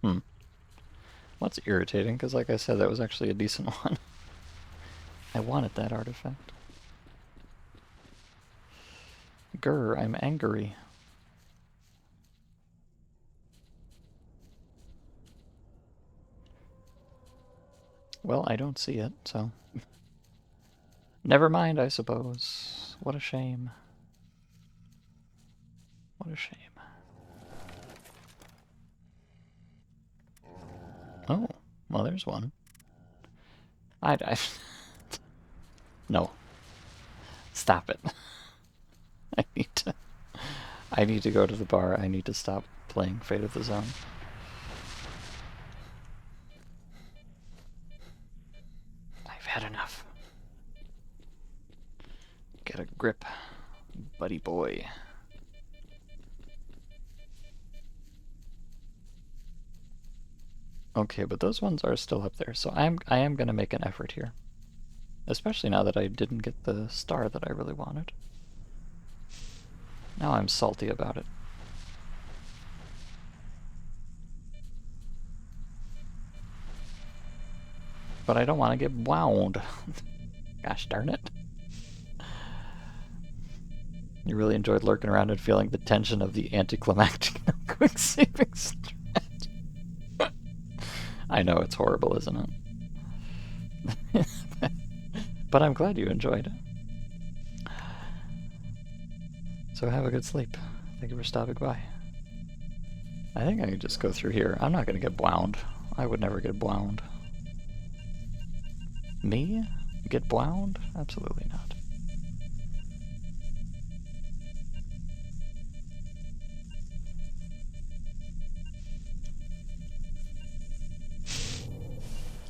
Hmm. Well, that's irritating, because like I said, that was actually a decent one. I wanted that artifact. Grr, I'm angry. Well, I don't see it, so... Never mind, I suppose. What a shame. What a shame. Oh, well, there's one. I no. Stop it. I need to... I need to go to the bar. I need to stop playing Fate of the Zone. I've had enough. Get a grip, buddy boy. Okay, but those ones are still up there, so I am gonna make an effort here. Especially now that I didn't get the star that I really wanted. Now I'm salty about it. But I don't want to get wound. Gosh darn it. You really enjoyed lurking around and feeling the tension of the anticlimactic quick saving strat. I know, it's horrible, isn't it? But I'm glad you enjoyed it. So have a good sleep. Thank you for stopping by. I think I can just go through here. I'm not going to get wound. I would never get wound. Me? Get wound? Absolutely not.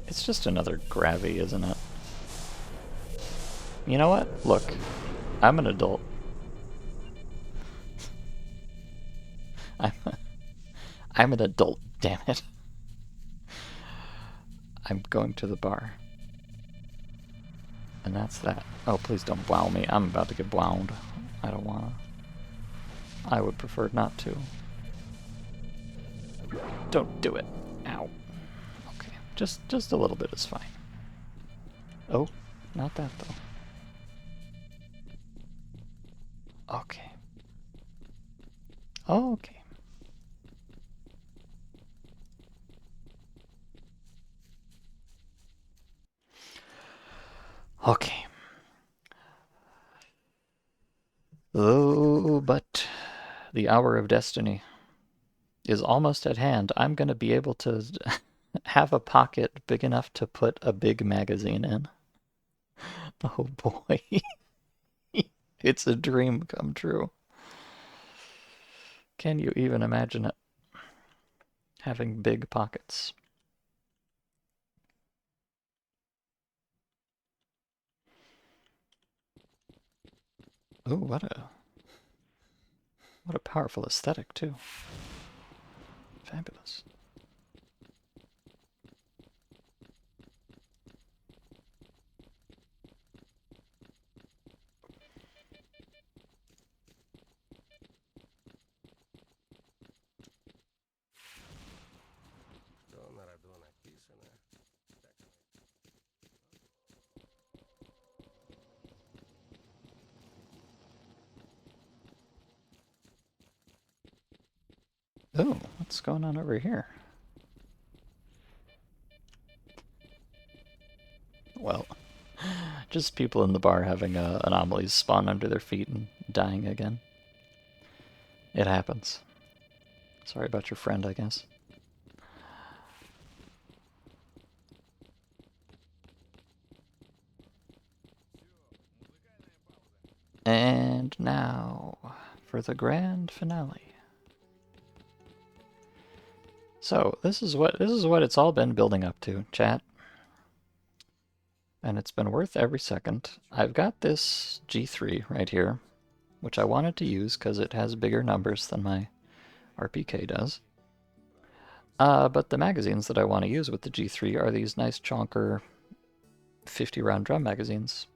It's just another gravity, isn't it? You know what? Look, I'm an adult. I'm an adult, damn it. I'm going to the bar. And that's that. Oh, please don't wow me. I'm about to get wound. I don't wanna. I would prefer not to. Don't do it. Ow. Okay, just a little bit is fine. Oh, not that though. Okay. Okay. Okay. Oh, but the hour of destiny is almost at hand. I'm gonna be able to have a pocket big enough to put a big magazine in. Oh boy. It's a dream come true. Can you even imagine it? Having big pockets. Ooh, what a powerful aesthetic too. Fabulous. Что на роду написано, Oh, what's going on over here? Well, just people in the bar having anomalies spawn under their feet and dying again. It happens. Sorry about your friend, I guess. And now for the grand finale. So this is what it's all been building up to, chat. And it's been worth every second. I've got this G3 right here, which I wanted to use because it has bigger numbers than my RPK does. But the magazines that I want to use with the G3 are these nice chonker 50 round drum magazines,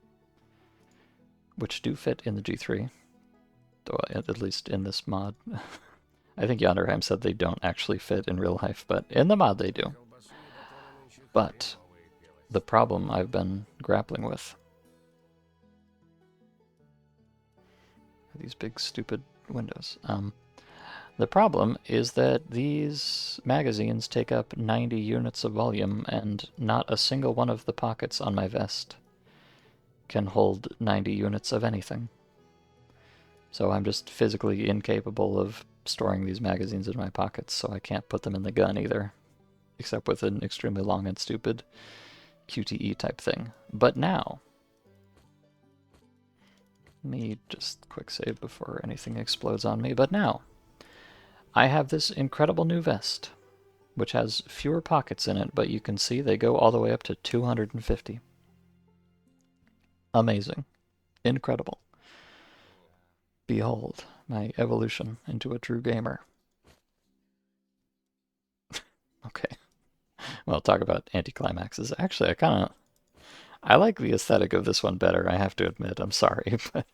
which do fit in the G3, though at least in this mod. I think Yonderheim said they don't actually fit in real life, but in the mod they do. But the problem I've been grappling with are these big stupid windows. The problem is that these magazines take up 90 units of volume, and not a single one of the pockets on my vest can hold 90 units of anything. So I'm just physically incapable of storing these magazines in my pockets, so I can't put them in the gun either, except with an extremely long and stupid QTE type thing. But now, let me just quick save before anything explodes on me, but now, I have this incredible new vest, which has fewer pockets in it, but you can see they go all the way up to 250. Amazing. Incredible. Behold my evolution into a true gamer. Okay. Well, talk about anticlimaxes. Actually, I like the aesthetic of this one better, I have to admit. I'm sorry, but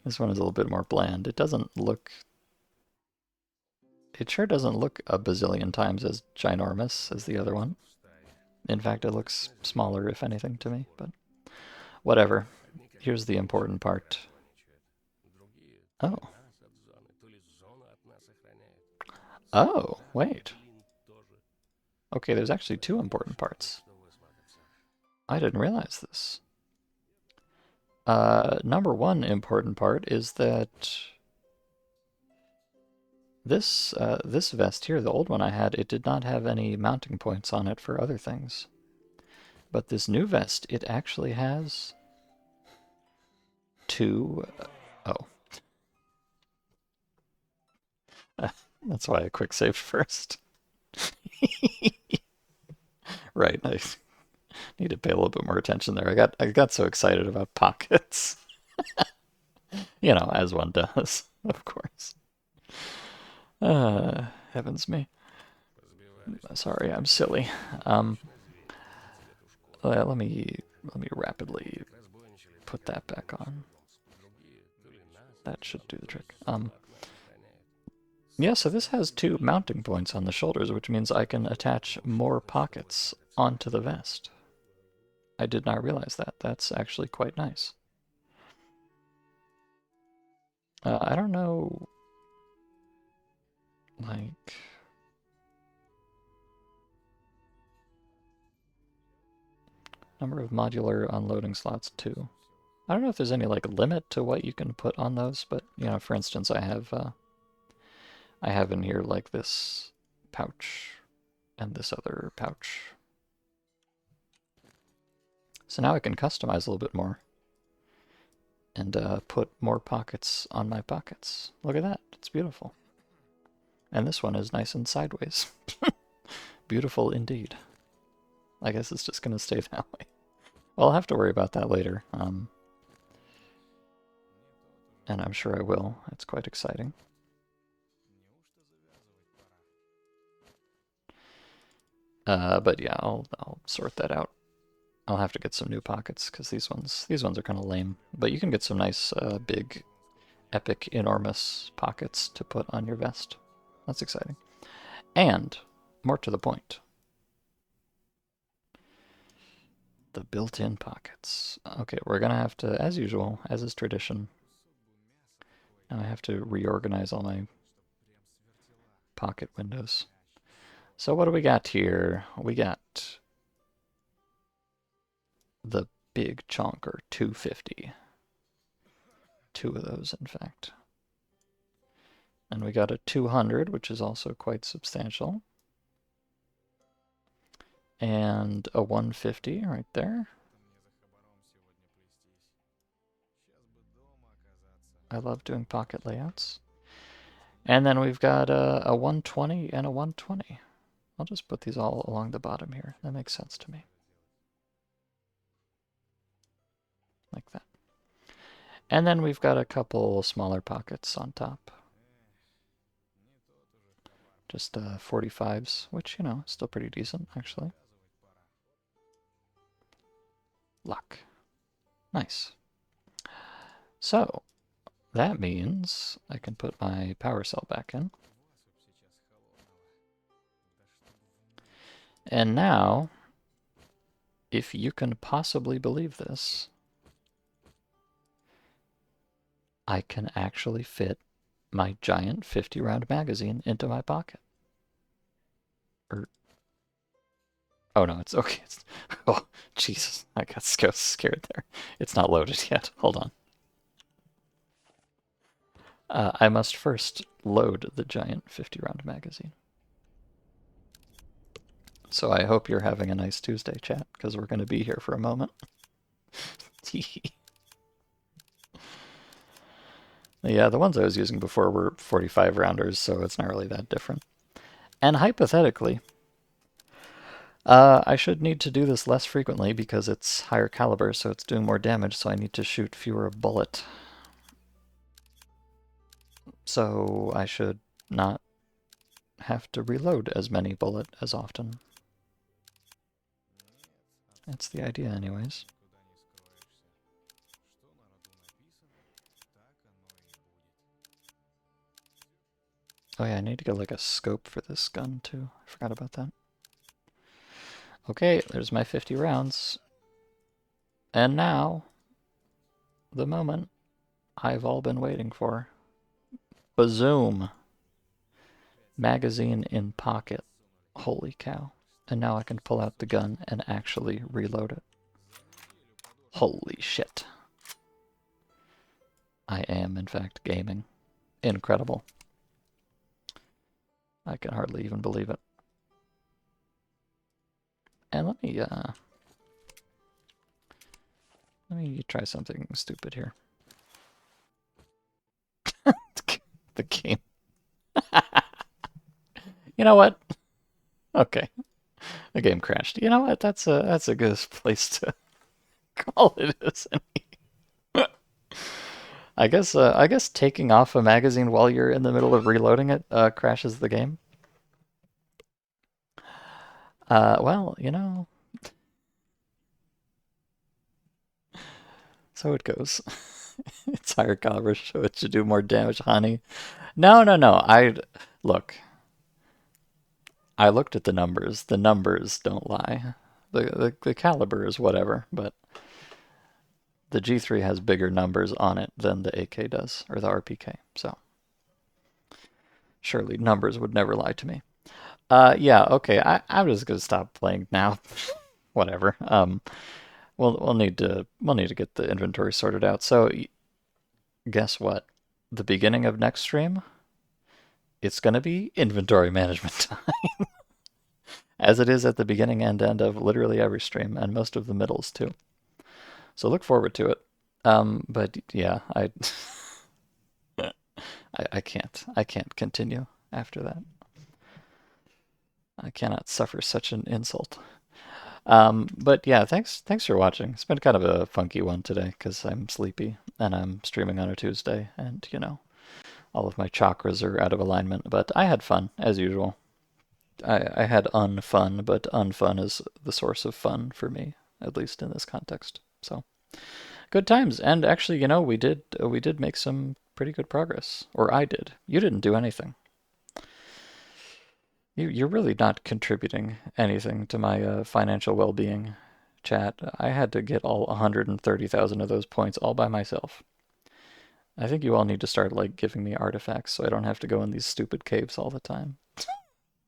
this one is a little bit more bland. It sure doesn't look a bazillion times as ginormous as the other one. In fact, it looks smaller, if anything, to me, but whatever. Here's the important part. Oh. Oh, wait. Okay, there's actually two important parts. I didn't realize this. Number one important part is that this vest here, the old one I had, it did not have any mounting points on it for other things. But this new vest, it actually has two... oh. That's why I quick saved first. Right, I need to pay a little bit more attention there. I got so excited about pockets. You know, as one does, of course. Heavens me. Sorry, I'm silly. Let me rapidly put that back on. That should do the trick. Yeah, so this has two mounting points on the shoulders, which means I can attach more pockets onto the vest. I did not realize that. That's actually quite nice. I don't know, like... number of modular unloading slots, 2. I don't know if there's any, like, limit to what you can put on those, but, you know, for instance, I have in here, like, this pouch and this other pouch. So now I can customize a little bit more and put more pockets on my pockets. Look at that. It's beautiful. And this one is nice and sideways. Beautiful indeed. I guess it's just going to stay that way. Well, I'll have to worry about that later. And I'm sure I will. It's quite exciting. But yeah, I'll sort that out. I'll have to get some new pockets because these ones are kind of lame. But you can get some nice big, epic, enormous pockets to put on your vest. That's exciting. And more to the point, the built-in pockets. Okay, we're gonna have to, as usual, as is tradition. Now I have to reorganize all my pocket windows. So what do we got here? We got the big chonker, 250. Two of those, in fact. And we got a 200, which is also quite substantial. And a 150 right there. I love doing pocket layouts. And then we've got a 120 and a 120. I'll just put these all along the bottom here. That makes sense to me. Like that. And then we've got a couple smaller pockets on top. Just 45s, which, you know, is still pretty decent, actually. Luck. Nice. So, that means I can put my power cell back in. And now, if you can possibly believe this, I can actually fit my giant 50-round magazine into my pocket. Oh no, it's okay. Oh, Jesus, I got scared there. It's not loaded yet. Hold on. I must first load the giant 50-round magazine. So I hope you're having a nice Tuesday, chat, because we're going to be here for a moment. Yeah, the ones I was using before were 45 rounders, so it's not really that different. And hypothetically, I should need to do this less frequently because it's higher caliber, so it's doing more damage, so I need to shoot fewer bullet. So I should not have to reload as many bullet as often. That's the idea anyways. Oh yeah, I need to get like a scope for this gun too. I forgot about that. Okay, there's my 50 rounds. And now, the moment I've all been waiting for. Bazoom! Magazine in pocket. Holy cow. And now I can pull out the gun and actually reload it. Holy shit. I am, in fact, gaming. Incredible. I can hardly even believe it. And let me try something stupid here. The game. You know what? Okay. The game crashed. You know what? That's a good place to call it, isn't it? I guess taking off a magazine while you're in the middle of reloading it crashes the game. Well, you know, so it goes. It's higher caliber, so it should do more damage, honey. No. Look. I looked at the numbers. The numbers don't lie. The caliber is whatever, but the G3 has bigger numbers on it than the AK does, or the RPK. So surely numbers would never lie to me. Yeah, okay. I'm just gonna stop playing now. Whatever. We'll need to get the inventory sorted out. So guess what? The beginning of next stream, it's gonna be inventory management time. As it is at the beginning and end of literally every stream, and most of the middles too. So look forward to it. But yeah, I can't continue after that. I cannot suffer such an insult. But yeah, thanks for watching. It's been kind of a funky one today because I'm sleepy and I'm streaming on a Tuesday, and you know, all of my chakras are out of alignment. But I had fun as usual. I had unfun, but unfun is the source of fun for me, at least in this context. So good times. And actually, you know, we did make some pretty good progress, or I did. You didn't do anything. You're really not contributing anything to my financial well-being, chat. I had to get all 130,000 of those points all by myself. I think you all need to start like giving me artifacts so I don't have to go in these stupid caves all the time.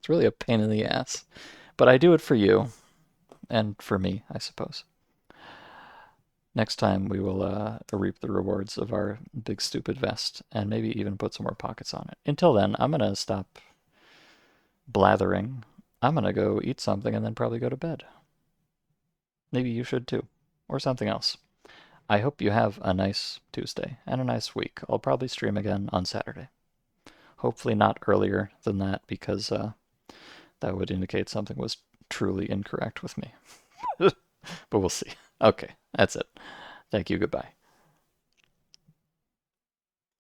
It's really a pain in the ass. But I do it for you, and for me, I suppose. Next time we will reap the rewards of our big stupid vest, and maybe even put some more pockets on it. Until then, I'm going to stop blathering. I'm going to go eat something and then probably go to bed. Maybe you should too, or something else. I hope you have a nice Tuesday and a nice week. I'll probably stream again on Saturday. Hopefully not earlier than that, because that would indicate something was truly incorrect with me. But we'll see. Okay, that's it. Thank you. Goodbye.